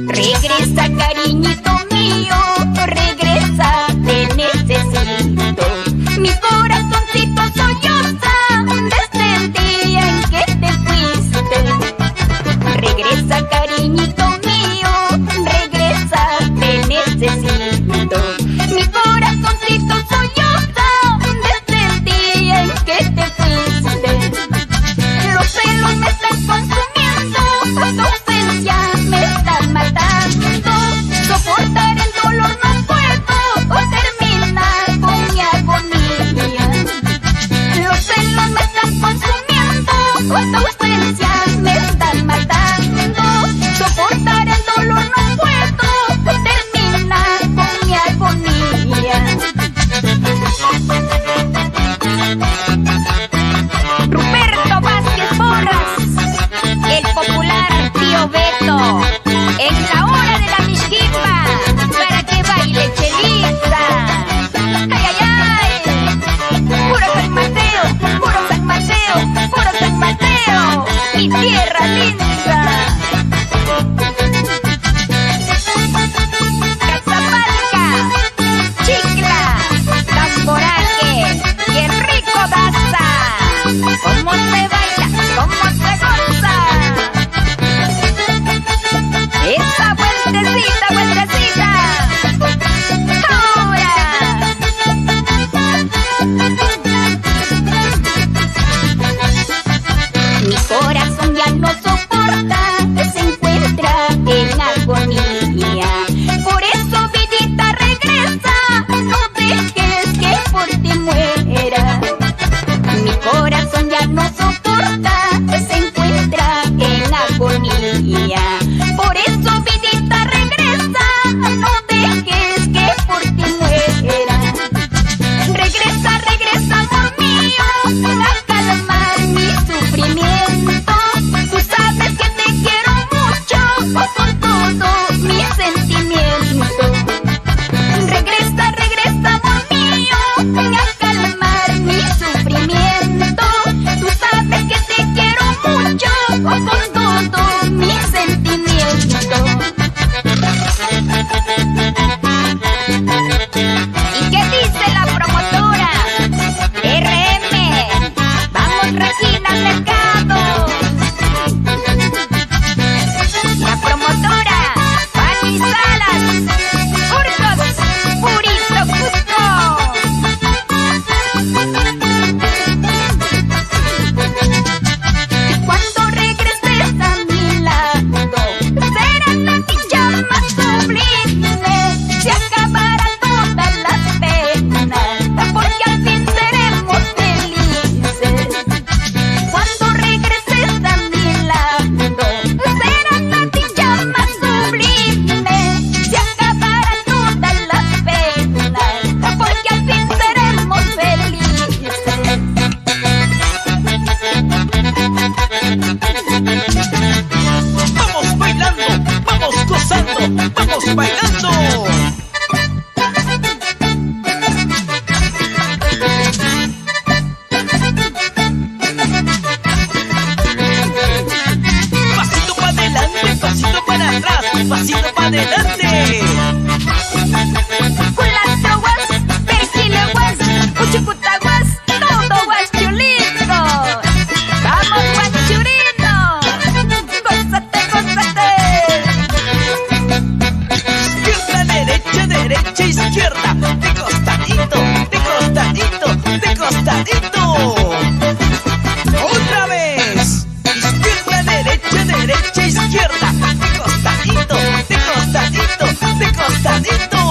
Regresa, cariñito mío, regresa, te necesito. Mi corazoncito solloza desde el día en que te fuiste. Regresa, cariñito mío, regresa, te necesito. Mi corazoncito solloza desde el día en que te fuiste. Los celos me están consumiendo, tu ausencia me está matando. Soportar el dolor no puedo, terminar con mi agonía. Los celos me están consumiendo, tu ausencia me está matando. Soportar el dolor no puedo, terminar con mi agonía. Ruperto Vázquez Porras, el popular tío Beto, en la hora de la mixquipa, para que baile Chelita. Ay, ay, ay, puro San Mateo, puro San Mateo, puro San Mateo, mi tierra linda. Cazapalca, Chicla, Tamboraje, y el rico Daza. ¿Cómo se baila? ¿Cómo se goza? Esa vueltecita, vueltecita. Ahora. Mi corazón ya no soporta, se encuentra en agonía. Por eso, vidita, regresa, no dejes que por ti muera. Mi corazón ya no soporta, se encuentra en agonía. Por eso, vidita, regresa, no dejes que por ti muera. Regresa, regresa, amor mío, a calmar mi sufrimiento. Tú sabes que te quiero mucho, con todo mi sentimiento. Regresa, regresa, amor mío, a calmar mi sufrimiento. Tú sabes que te quiero mucho, con todo mi sentimiento. ¿Y qué dice la promotora? RM, vamos Regina Mercado. La promotora, Fanny Salas, Burgos, Purito Cusco. Cuando regreses a mi lado, será la dicha más sublime. Se acabarán todas las penas, porque al fin seremos felices. Cuando regreses a mi lado, será la dicha más sublime. Se acabarán todas las penas, porque al fin seremos felices. Vamos bailando, vamos gozando, vamos bailando. Pasito para adelante, pasito para atrás, pasito para adelante. Culastruas, Pejileguas, Uchicutaguas, todo guachulito. Vamos guachurino, gózate, gózate. Izquierda, derecha, derecha, izquierda. De costadito, de costadito, de costadito. Otra vez. Izquierda, derecha, derecha, izquierda. De costadito, de costadito, de costadito.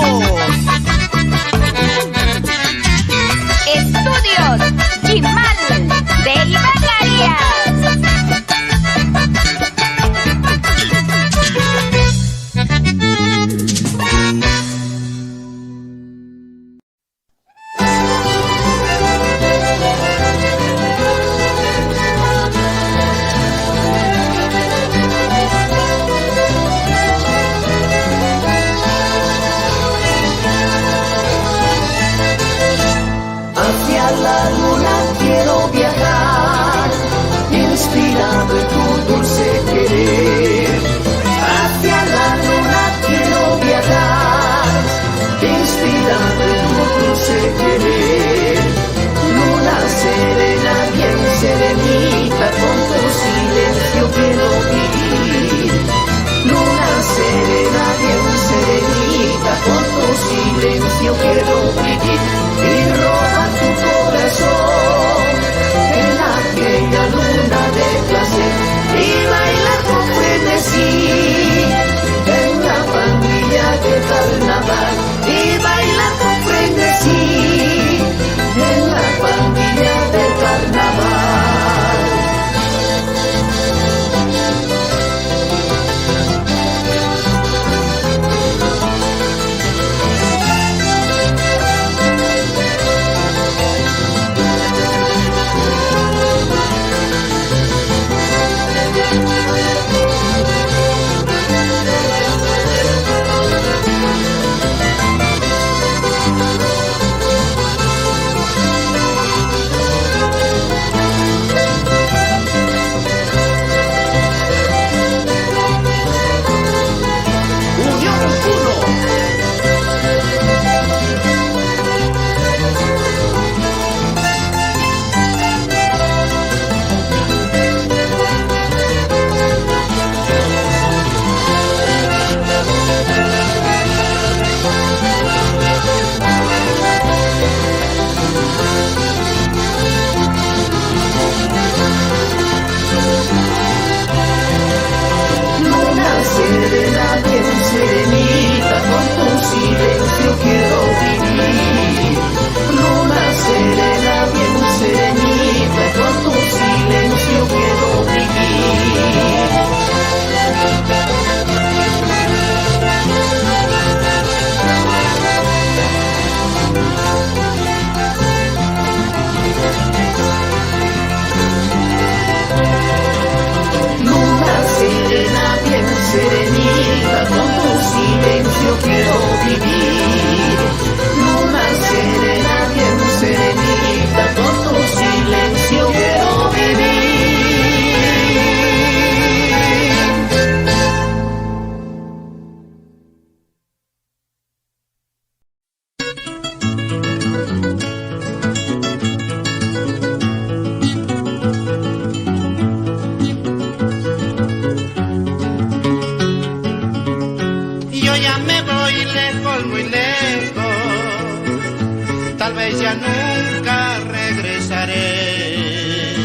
ya nunca regresaré.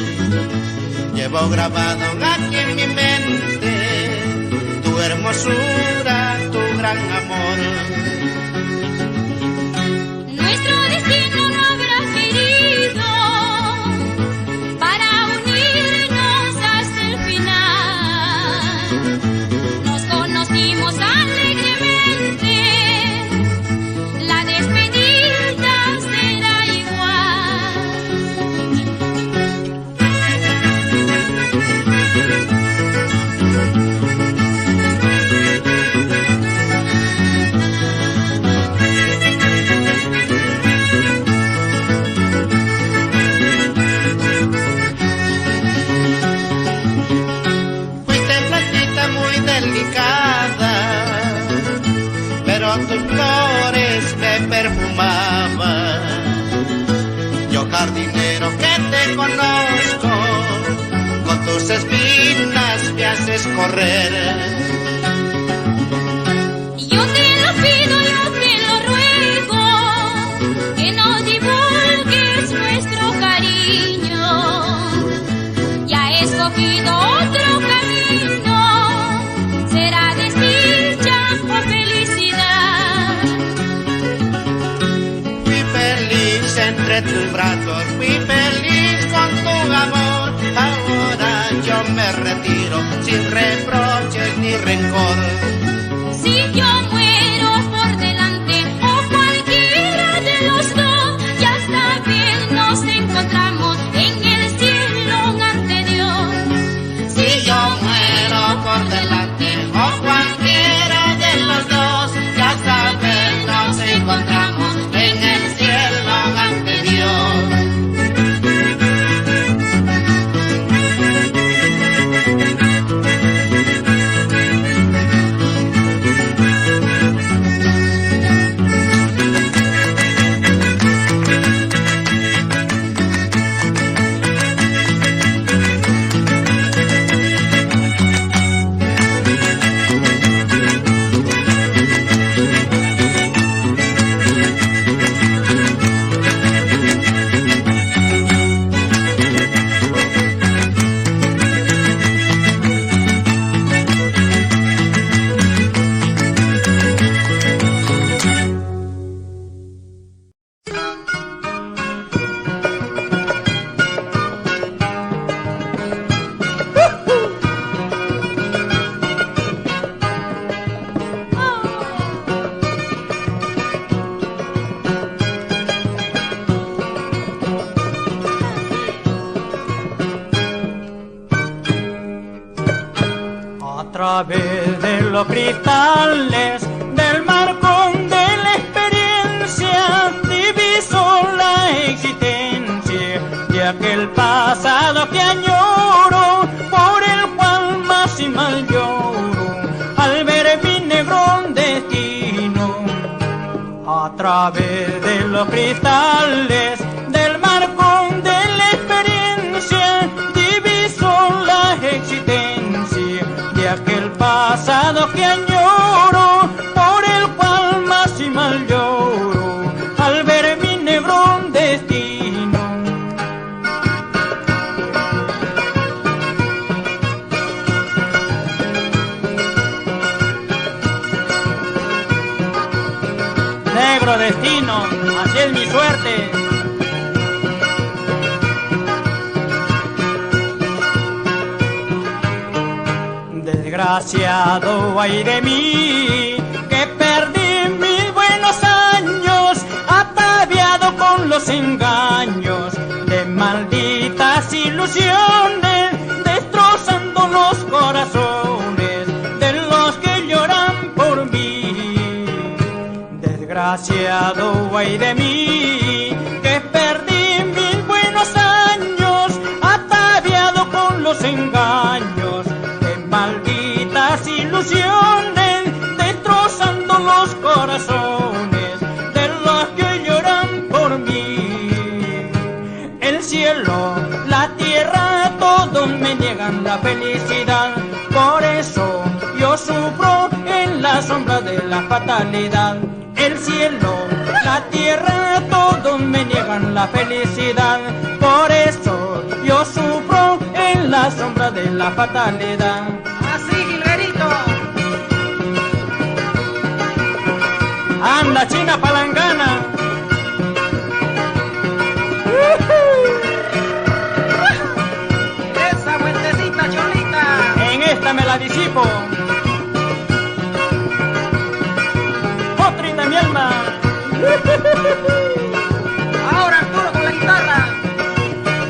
Llevo grabado aquí en mi mente tu hermosura, tu gran amor. Nuestro destino no habrá querido para unirnos hasta el final. Nos conocimos alegremente, la despedida será igual. Pero tus flores me perfumaban. Yo, jardinero que te conozco, con tus espinas me haces correr. Yo te lo pido, yo te lo ruego, que no divulgues nuestro cariño. Ya he escogido otro camino, será desdicha o felicidad. Fui feliz entre tus brazos, fui feliz con tu amor. Ahora yo me retiro sin reproches ni rencor. Si yo muero por delante o cualquiera de los dos, ya está bien, nos encontramos en el cielo ante Dios. Si yo muero por delante o cualquiera de los dos, ya sabes, nos encontramos en el cielo ante Dios. A través de los cristales del marcón de la experiencia diviso la existencia de aquel pasado que añoro, por el cual más y mal lloro al ver mi negro destino. A través de los cristales del marcón de la experiencia diviso la existencia de aquel pasado que añoro, por el cual más y mal lloro al ver mi negro destino. Negro destino, así es mi suerte. Desgraciado ay de mí, que perdí mis buenos años, ataviado con los engaños de malditas ilusiones, destrozando los corazones de los que lloran por mí. Desgraciado ay de mí, que perdí mis buenos años, ataviado con los engaños de malditas ilusiones, destrozando los corazones de los que lloran por mí. El cielo, la tierra, todos me niegan la felicidad, por eso yo sufro en la sombra de la fatalidad. El cielo, la tierra, todos todos me niegan la felicidad. Por eso yo sufro en la sombra de la fatalidad. Así, Gilberito. Anda, China Palangana. Esa vueltecita, Cholita. En esta me la disipo. Otrita mi alma. Ahora Arturo con la guitarra.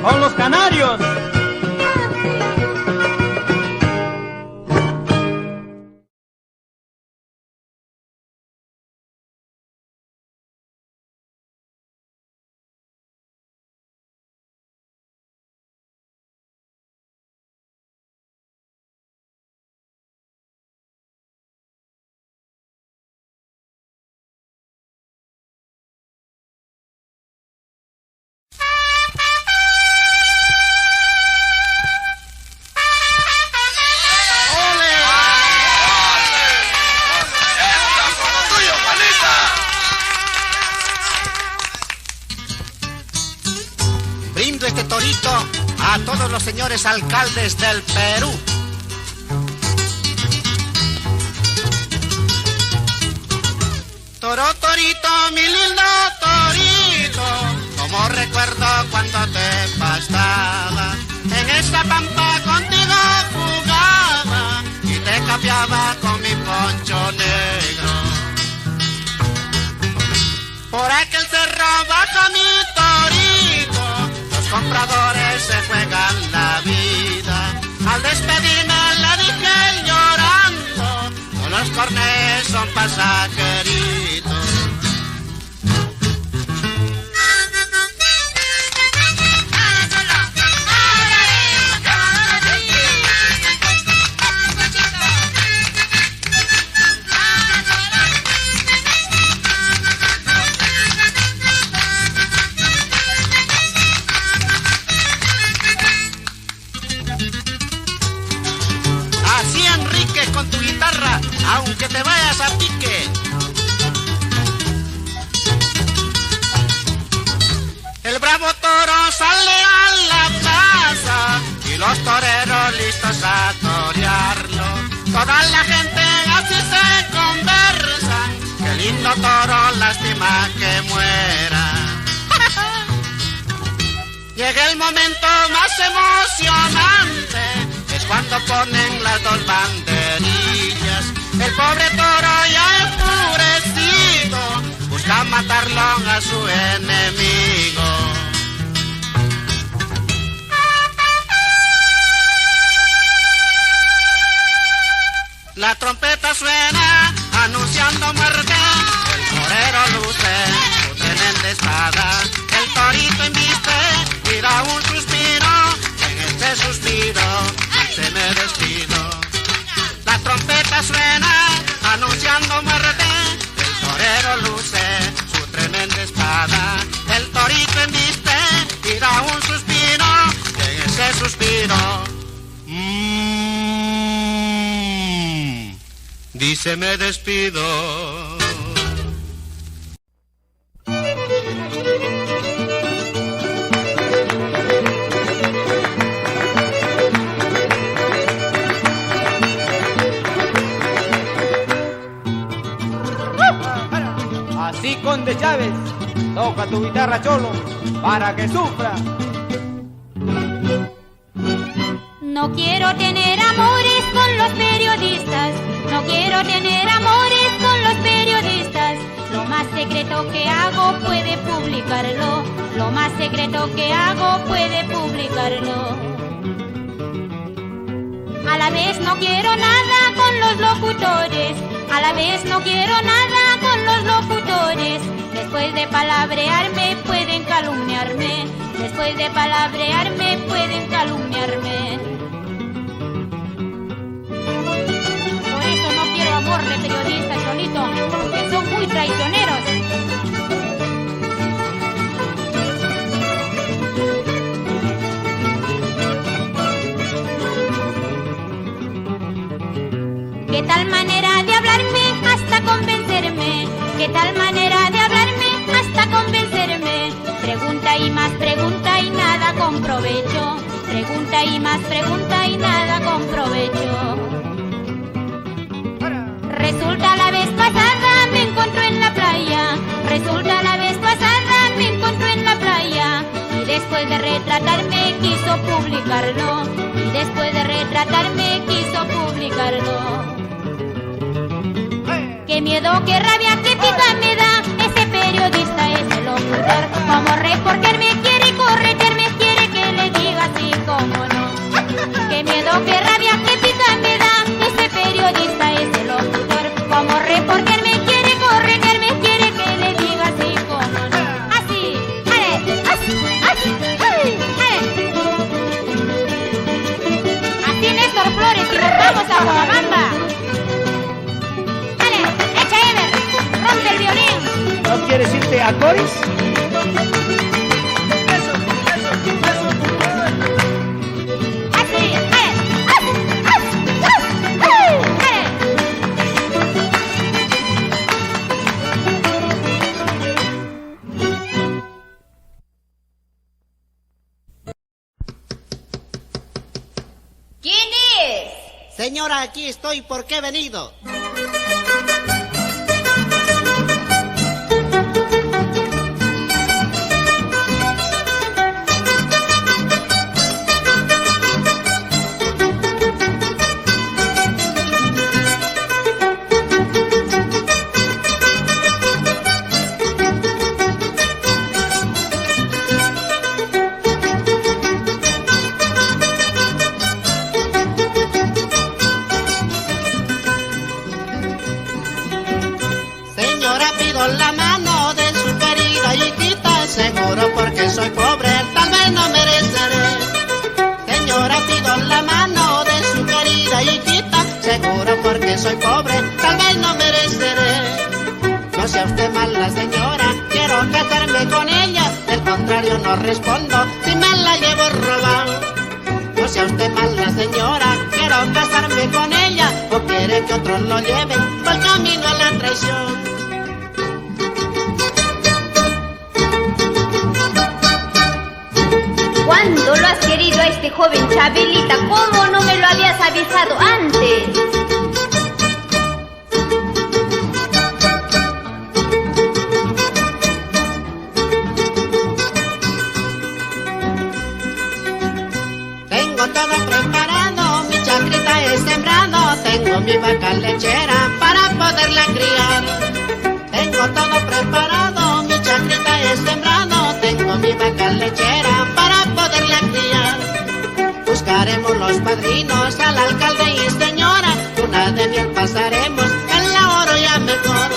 Con los canarios. Brindo este torito a todos los señores alcaldes del Perú. Toro, torito, mi lindo torito, como recuerdo cuando te pasaba. En esta pampa contigo jugaba y te cambiaba con mi poncho negro. Por aquel cerro bajo mi torito, los compradores se juegan la vida. Al despedirme le dije llorando, todos los cornés son pasajeritos. Así, Enrique, con tu guitarra, aunque te vayas a pique. El bravo toro sale a la plaza y los toreros listos a torearlo. Toda la gente así se conversan, qué lindo toro, lástima que muera. Llega el momento más emocionante, es cuando ponen las dos banderillas. El pobre toro ya enfurecido busca matarlo a su enemigo. La trompeta suena anunciando muerte, el torero luce su tremenda espada. El torito embiste y da un suspiro, en este suspiro se me despido. La trompeta suena anunciando muerte, el torero luce su tremenda espada. El torito embiste y da un suspiro, en ese suspiro dice me despido. Así, Conde Chávez, toca tu guitarra, cholo, para que sufra. No quiero tener amores con los periodistas, no quiero tener amores con los periodistas. Lo más secreto que hago puede publicarlo, lo más secreto que hago puede publicarlo. A la vez no quiero nada con los locutores, a la vez no quiero nada con los locutores. Después de palabrearme pueden calumniarme, después de palabrearme pueden calumniarme. Por eso no quiero amor de periodistas, Cholito, porque son muy traicioneros. ¿Qué tal manera de hablarme hasta convencerme? ¿Qué tal manera de hablarme hasta convencerme? Pregunta y más pregunta y nada con provecho. Pregunta y más pregunta y nada con provecho. Resulta la vez pasada me encontró en la playa. Resulta la vez pasada me encontró en la playa. Y después de retratarme quiso publicarlo. Y después de retratarme quiso publicarlo. Qué miedo, qué rabia, qué pica me da. Ese periodista, ese locutor, como reporter me quiere corretear, me quiere que le diga así como no. Qué miedo, qué rabia, qué pica me da. Ese periodista, ese locutor, como reporter me quiere corretear, me quiere que le diga así como no. Así, ale, así, así, ale, ale. Así Néstor Flores y nos vamos a Guabamba. El violín. ¿No quieres irte a Coris? Así, ¿Quién es? Señora, aquí estoy. ¿Por qué he venido? La mano de su querida hijita, seguro porque soy pobre, tal vez no mereceré. Señora, pido la mano de su querida hijita, seguro porque soy pobre, tal vez no mereceré. No sea usted mala señora, quiero casarme con ella, del contrario no respondo si me la llevo robado. No sea usted mala señora, quiero casarme con ella, o quiere que otros lo lleven por camino a la traición. ¿Cuándo lo has querido a este joven, Chabelita? ¿Cómo no me lo habías avisado antes? Tengo todo preparado, mi chacrita es sembrado, tengo mi vaca lechera para poderla criar. Tengo todo preparado, mi chacrita es sembrado, tengo mi vaca lechera para poderla criar. Buscaremos los padrinos al alcalde y señora, luna de miel pasaremos en la oro ya mejor.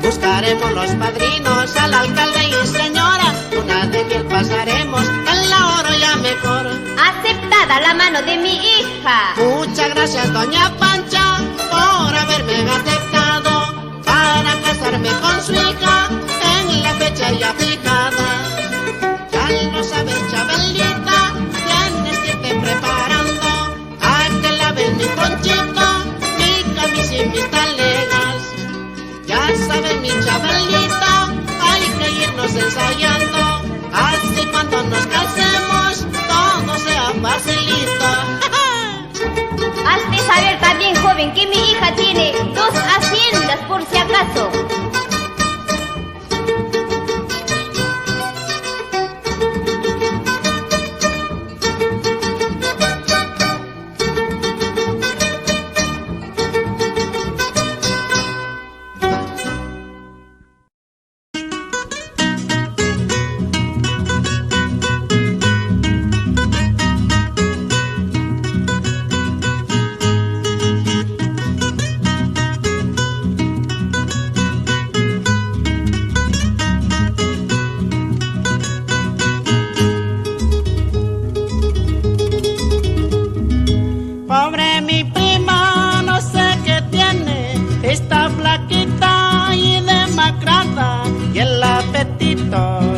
Buscaremos los padrinos al alcalde y señora, luna de miel pasaremos en la oro ya mejor. Aceptada la mano de mi hija. Muchas gracias, doña Pancha, por haberme aceptado para casarme con su hija en la fecha ya fijada. Ya lo sabes, Chabelita, tienes que irte preparando a que laves mi ponchito, mi camisa y mis talegas. Ya sabes, mi Chabelita, hay que irnos ensayando, así cuando nos casemos todo sea facilito. Hazte saber también, joven, que mi hija tiene 2 haciendas por si acaso.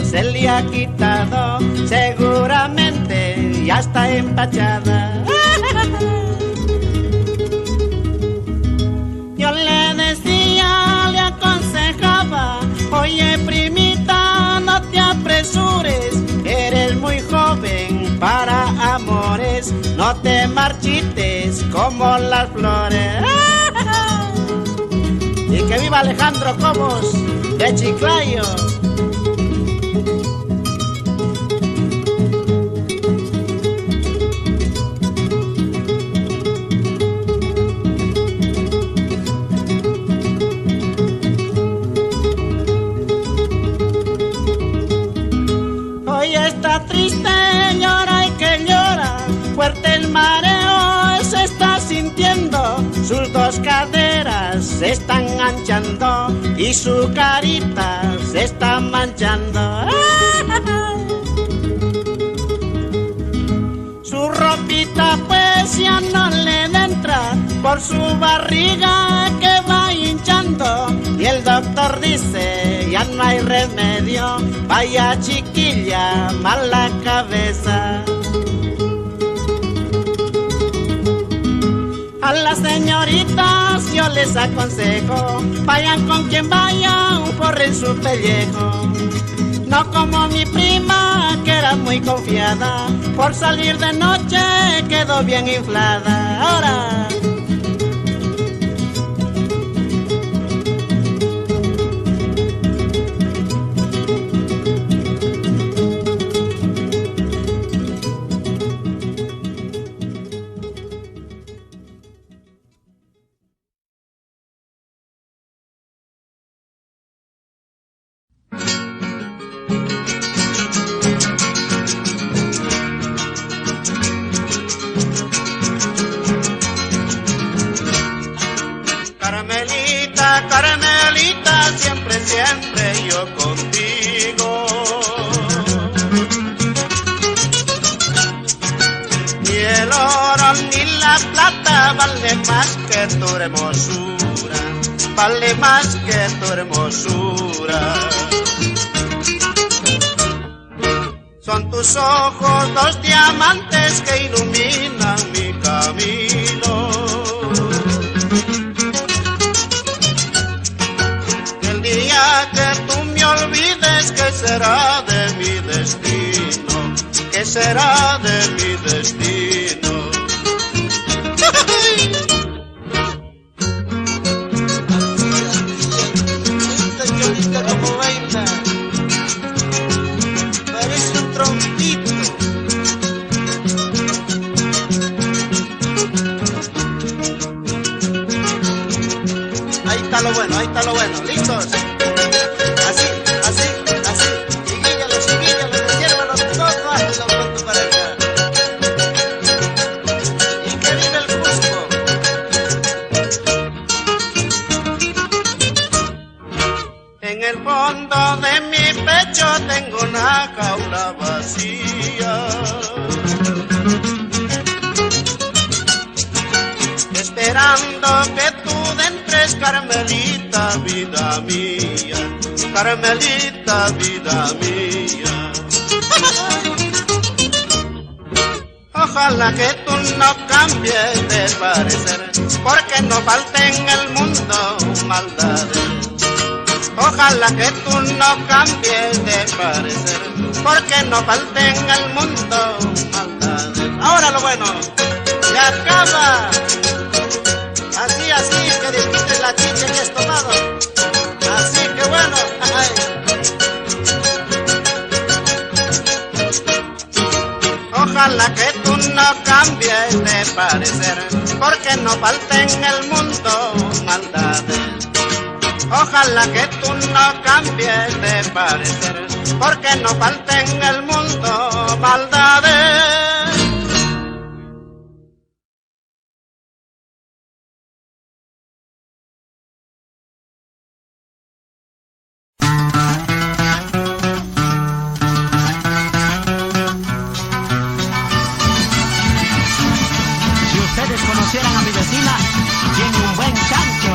Se le ha quitado, seguramente ya está empachada. Yo le decía, le aconsejaba, oye primita, no te apresures, no te marchites como las flores. Y que viva Alejandro Cobos de Chiclayo. Hoy está triste, llora y que llora, fuerte el mareo se está sintiendo, sus dos caderas se están anchando y su carita se está manchando. Su ropita pues ya no le entra por su barriga que va hinchando y el doctor dice ya no hay remedio, vaya chiquilla, mala cabeza. A las señoritas yo les aconsejo, vayan con quien vayan, forren su pellejo. No como mi prima que era muy confiada, por salir de noche quedó bien inflada. Ahora Carmelita, siempre, siempre yo contigo. Ni el oro ni la plata vale más que tu hermosura, vale más que tu hermosura. Son tus ojos dos diamantes que iluminan mi camino. Que tú me olvides, ¿qué será de mi destino? ¿Qué será de mi destino? Esta como baila, parece un trompito. Ahí está lo bueno, ahí está lo bueno. ¿Listos? Tengo una jaula vacía, esperando que tú entres, Carmelita, vida mía, Carmelita, vida mía. Ojalá que tú no cambies de parecer, porque no falte en el mundo maldades. Ojalá que tú no cambies de parecer, porque no falte en el mundo maldades. Ahora lo bueno, se acaba. Así, que desquites la chicha que has tomado. Así que bueno, ojalá que tú no cambies de parecer, porque no falte en el mundo maldades. Ojalá que tú no cambies de parecer, porque no falte en el mundo maldades. Si ustedes conocieran a mi vecina, tiene un buen chancho.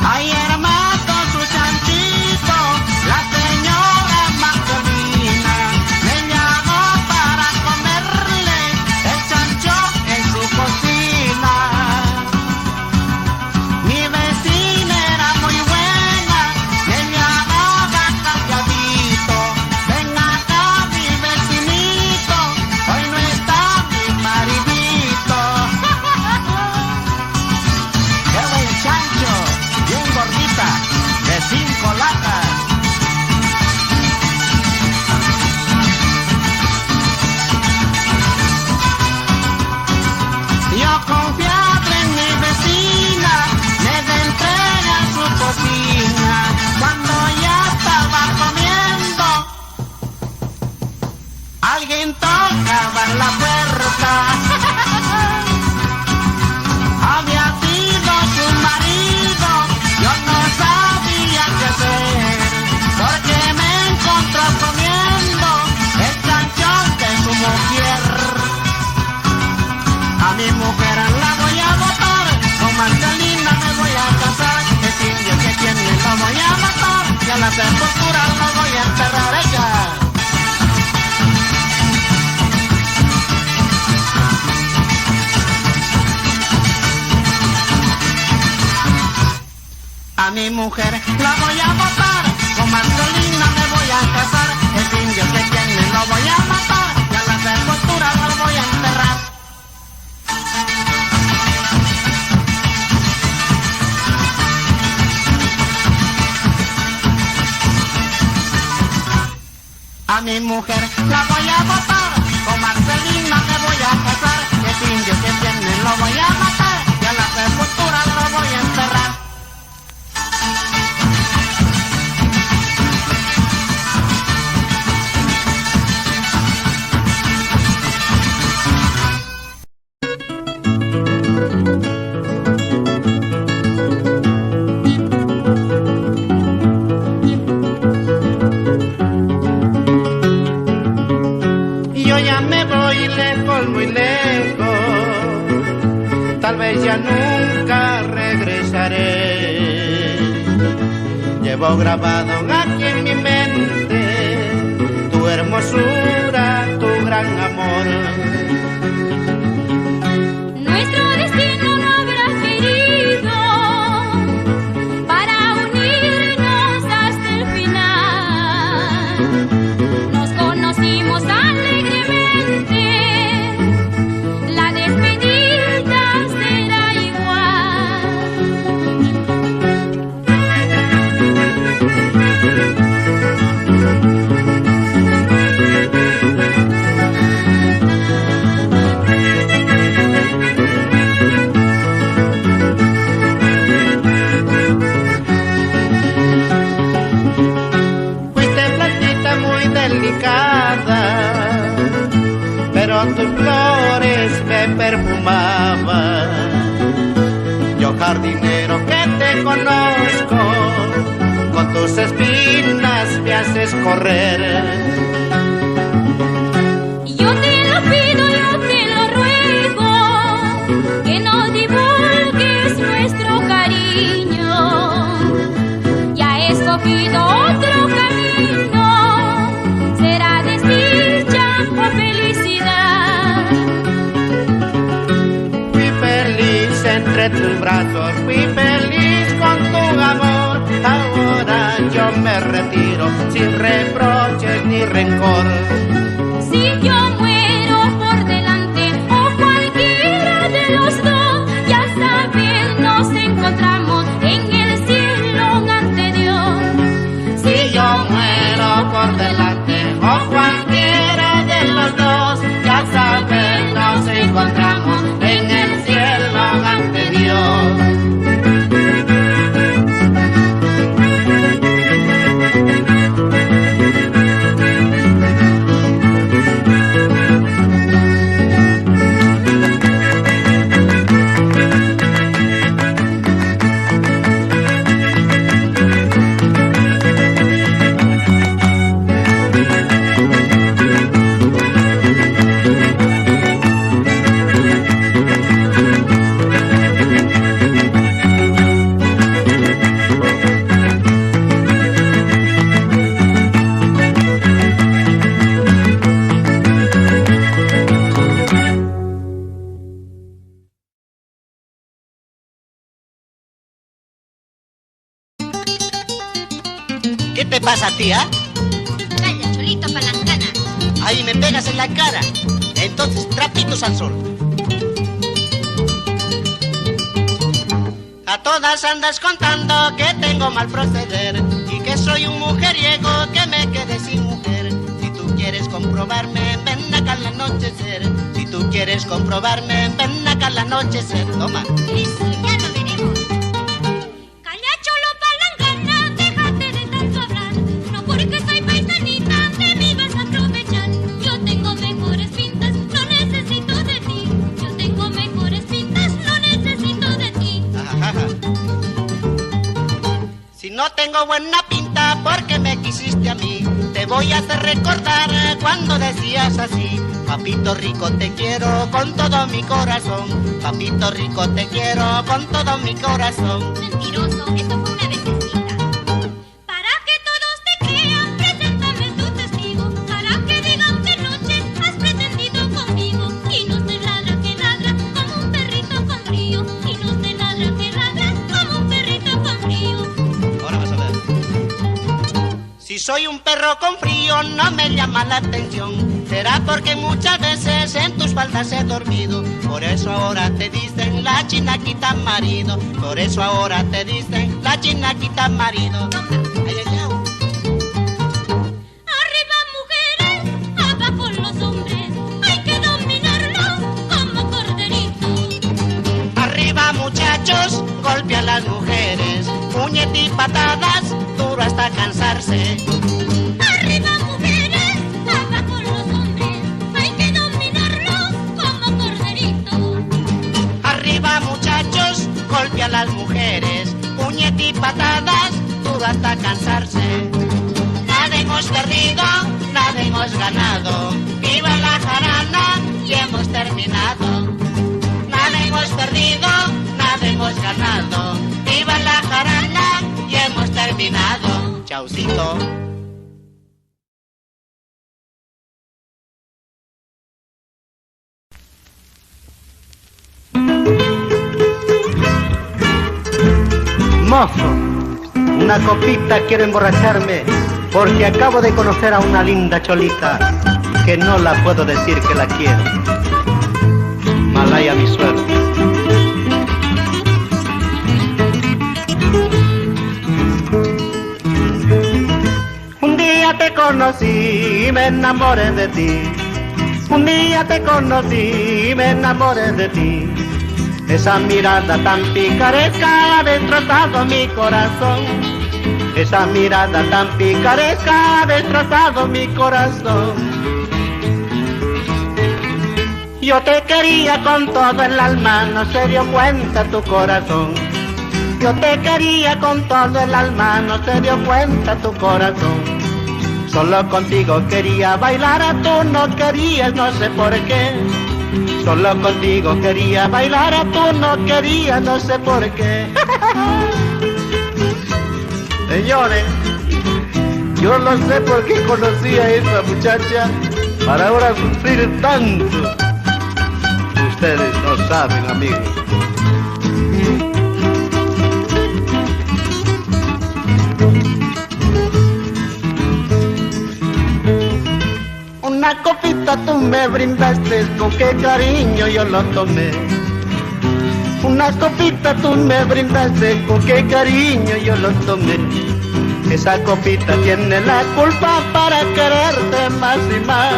Ay, hermano, su chanchito, la señora Magdalena me llamó para comerle el chancho en su cocina. Mi vecina era muy buena, me llamaba tocaba en la puerta. Había sido su marido, yo no sabía qué hacer, porque me encontró comiendo el canchón de su mujer. A mi mujer la voy a botar, con Marcelina me voy a casar, el indio que tiene lo voy a matar, y a la sepultura lo voy a enterrar ella. A mi mujer la voy a matar, con Marcelina me voy a casar, el indio que tiene lo voy a matar, y a la sepultura lo voy a enterrar. A mi mujer la voy a matar, con Marcelina me voy a casar, el indio que tiene lo voy a matar, y a la sepultura lo voy a enterrar. Ya nunca regresaré. Llevo grabado aquí en mi mente tu hermosura, tu gran amor. Nuestro destino no habrá querido para unirnos hasta el final. Nos conocimos alegremente, la despedida pero tus flores me perfumaban. Yo jardinero que te conozco, con tus espinas me haces correr. Yo te lo pido, yo te lo ruego, que no divulgues nuestro cariño. Ya he escogido otro camino, será desdicha o felicidad. Fui feliz entre tus brazos, fui feliz con tu amor. Ahora yo me retiro sin reproches ni rencor. Si yo muero por delante o cualquiera de los dos, ya sabes, nos encontramos en el cielo ante Dios. Si yo muero por delante o cualquiera de los dos, ya sabes, nos encontramos en el cielo ante Dios. ¿Qué te pasa, tía? Calla, cholito palancana. Ahí me pegas en la cara. Entonces, trapitos al sol. A todas andas contando que tengo mal proceder y que soy un mujeriego, que me quedé sin mujer. Si tú quieres comprobarme, ven acá al anochecer. Si tú quieres comprobarme, ven acá al anochecer. Toma. Eso ya lo veremos. Calla, cholo palangana, déjate de tanto hablar. No porque soy paisanita, de mí vas a aprovechar. Yo tengo mejores pintas. tengo buena pinta porque me quisiste a mí. Te voy a hacer recordar cuando decías así: papito rico te quiero con todo mi corazón. Papito rico te quiero con todo mi corazón. Mentiroso, esto fue una vececita. Para que todos te crean, preséntame tu testigo. Para que digan que noche has pretendido conmigo. Y no te ladra que ladra como un perrito con frío. Y no te ladra que ladra como un perrito con frío. Ahora vas a ver. Si soy un perro con frío no me llama la atención. Será porque muchas veces en tus faldas he dormido. Por eso ahora te dicen la chinaquita marido. Por eso ahora te dicen la chinaquita marido. Ay, ay, ay. Arriba mujeres, abajo los hombres. Hay que dominarlos como corderitos. Arriba muchachos, golpea a las mujeres. Puñete y patadas, duro hasta cansarse. Arriba mujeres, abajo los hombres. Hay que dominarlos como corderitos. Arriba muchachos, golpea a las mujeres. Puñete y patadas, duro hasta cansarse. Nada hemos perdido, nada hemos ganado. Viva la jarana y hemos terminado. Nada hemos perdido, nada hemos ganado. Viva la jarana y hemos terminado. Chaucito. Mozo, una copita quiero emborracharme, porque acabo de conocer a una linda cholita que no la puedo decir que la quiero. Malaya mi suerte. Un día te conocí y me enamoré de ti. Un día te conocí y me enamoré de ti. Esa mirada tan picaresca ha destrozado mi corazón. Esa mirada tan picaresca ha destrozado mi corazón. Yo te quería con todo el alma, no se dio cuenta tu corazón. Yo te quería con todo el alma, no se dio cuenta tu corazón. Solo contigo quería bailar, tú no querías, no sé por qué. Solo contigo quería bailar, tú no querías, no sé por qué. Señores, yo no sé por qué conocí a esa muchacha para ahora sufrir tanto. Ustedes no saben, amigos. Una copita tú me brindaste, con qué cariño yo lo tomé. Una copita tú me brindaste, con qué cariño yo lo tomé. Esa copita tiene la culpa para quererte más y más.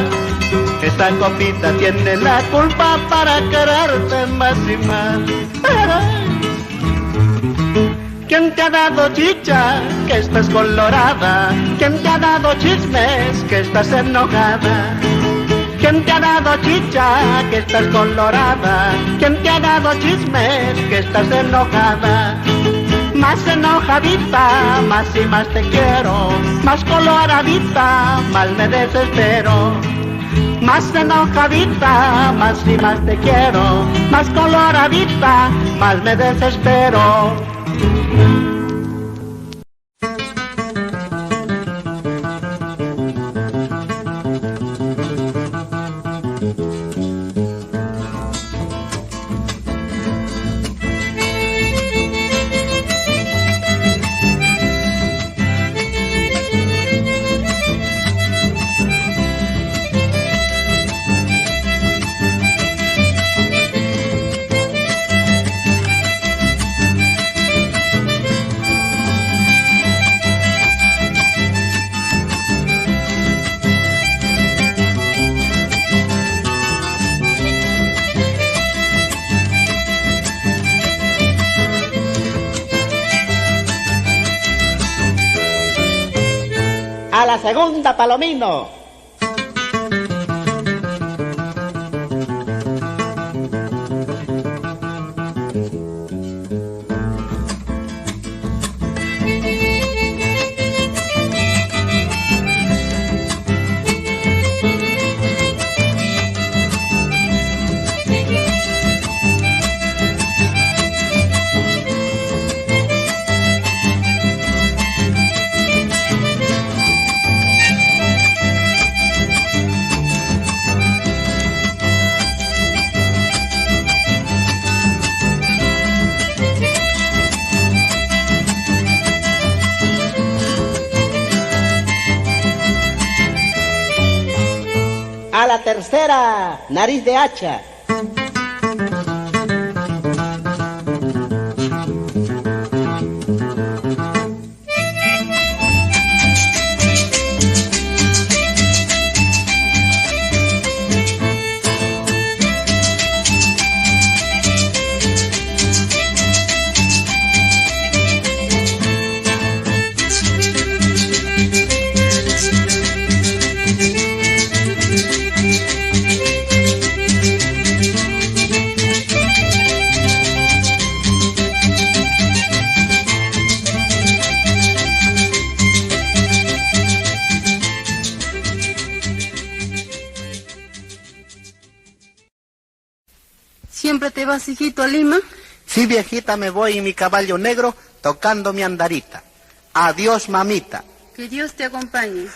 Esa copita tiene la culpa para quererte más y más. ¿Quién te ha dado chicha que estás colorada? ¿Quién te ha dado chismes que estás enojada? ¿Quién te ha dado chicha que estás colorada? ¿Quién te ha dado chismes que estás enojada? Más enojadita, más y más te quiero. Más coloradita, más me desespero. Más enojadita, más y más te quiero. Más coloradita, más me desespero. A la segunda, Palomino. A la tercera, nariz de hacha. ¿Siempre te vas, hijito, a Lima? Sí, viejita, me voy en mi caballo negro tocando mi andarita. Adiós, mamita. Que Dios te acompañe.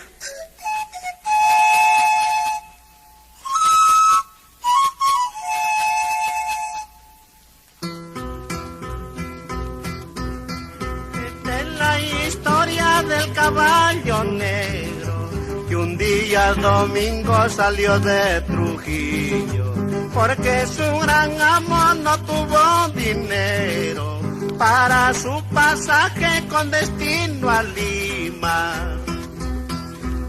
Esta es la historia del caballo negro, que un día domingo salió de Trujillo, porque su gran amo no tuvo dinero para su pasaje con destino a Lima.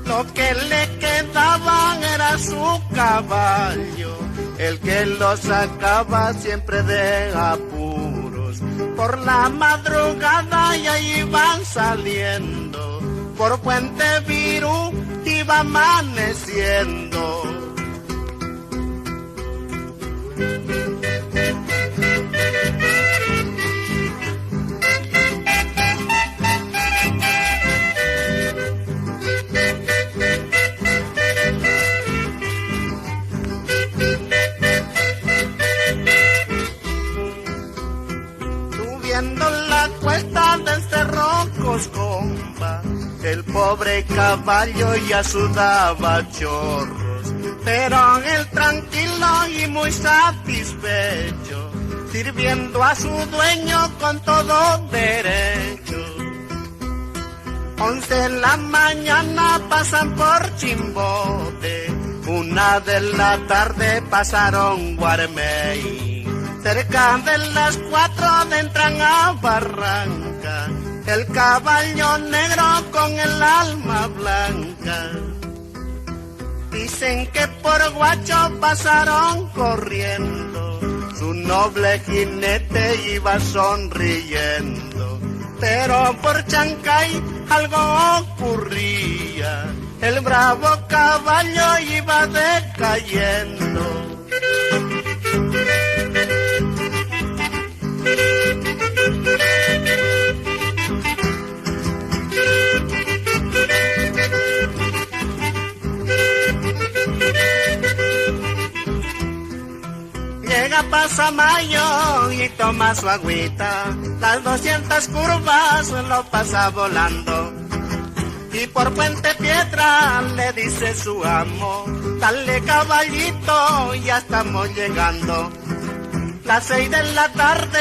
Lo que le quedaba era su caballo, el que lo sacaba siempre de apuros. Por la madrugada ya iban saliendo, por Puente Virú iba amaneciendo. Subiendo la cuesta del Cerro Coscomba, el pobre caballo ya sudaba chorros, pero él tranquilo y muy satisfecho, sirviendo a su dueño con todo derecho. 11 de la mañana pasan por Chimbote, 1 de la tarde pasaron Guarmey, cerca de las 4 entran a Barranca, el caballo negro con el alma blanca. Dicen que por Guacho pasaron corriendo, su noble jinete iba sonriendo, pero por Chancay algo ocurría, el bravo caballo iba decayendo. Llega Pasamayo y toma su agüita, las 200 curvas lo pasa volando, y por Puente Piedra le dice su amo, dale caballito, ya estamos llegando. Las 6 de la tarde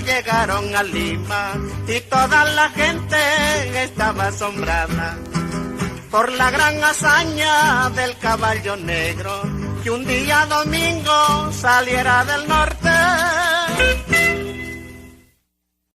llegaron a Lima y toda la gente estaba asombrada por la gran hazaña del caballo negro, que un día domingo saliera del norte.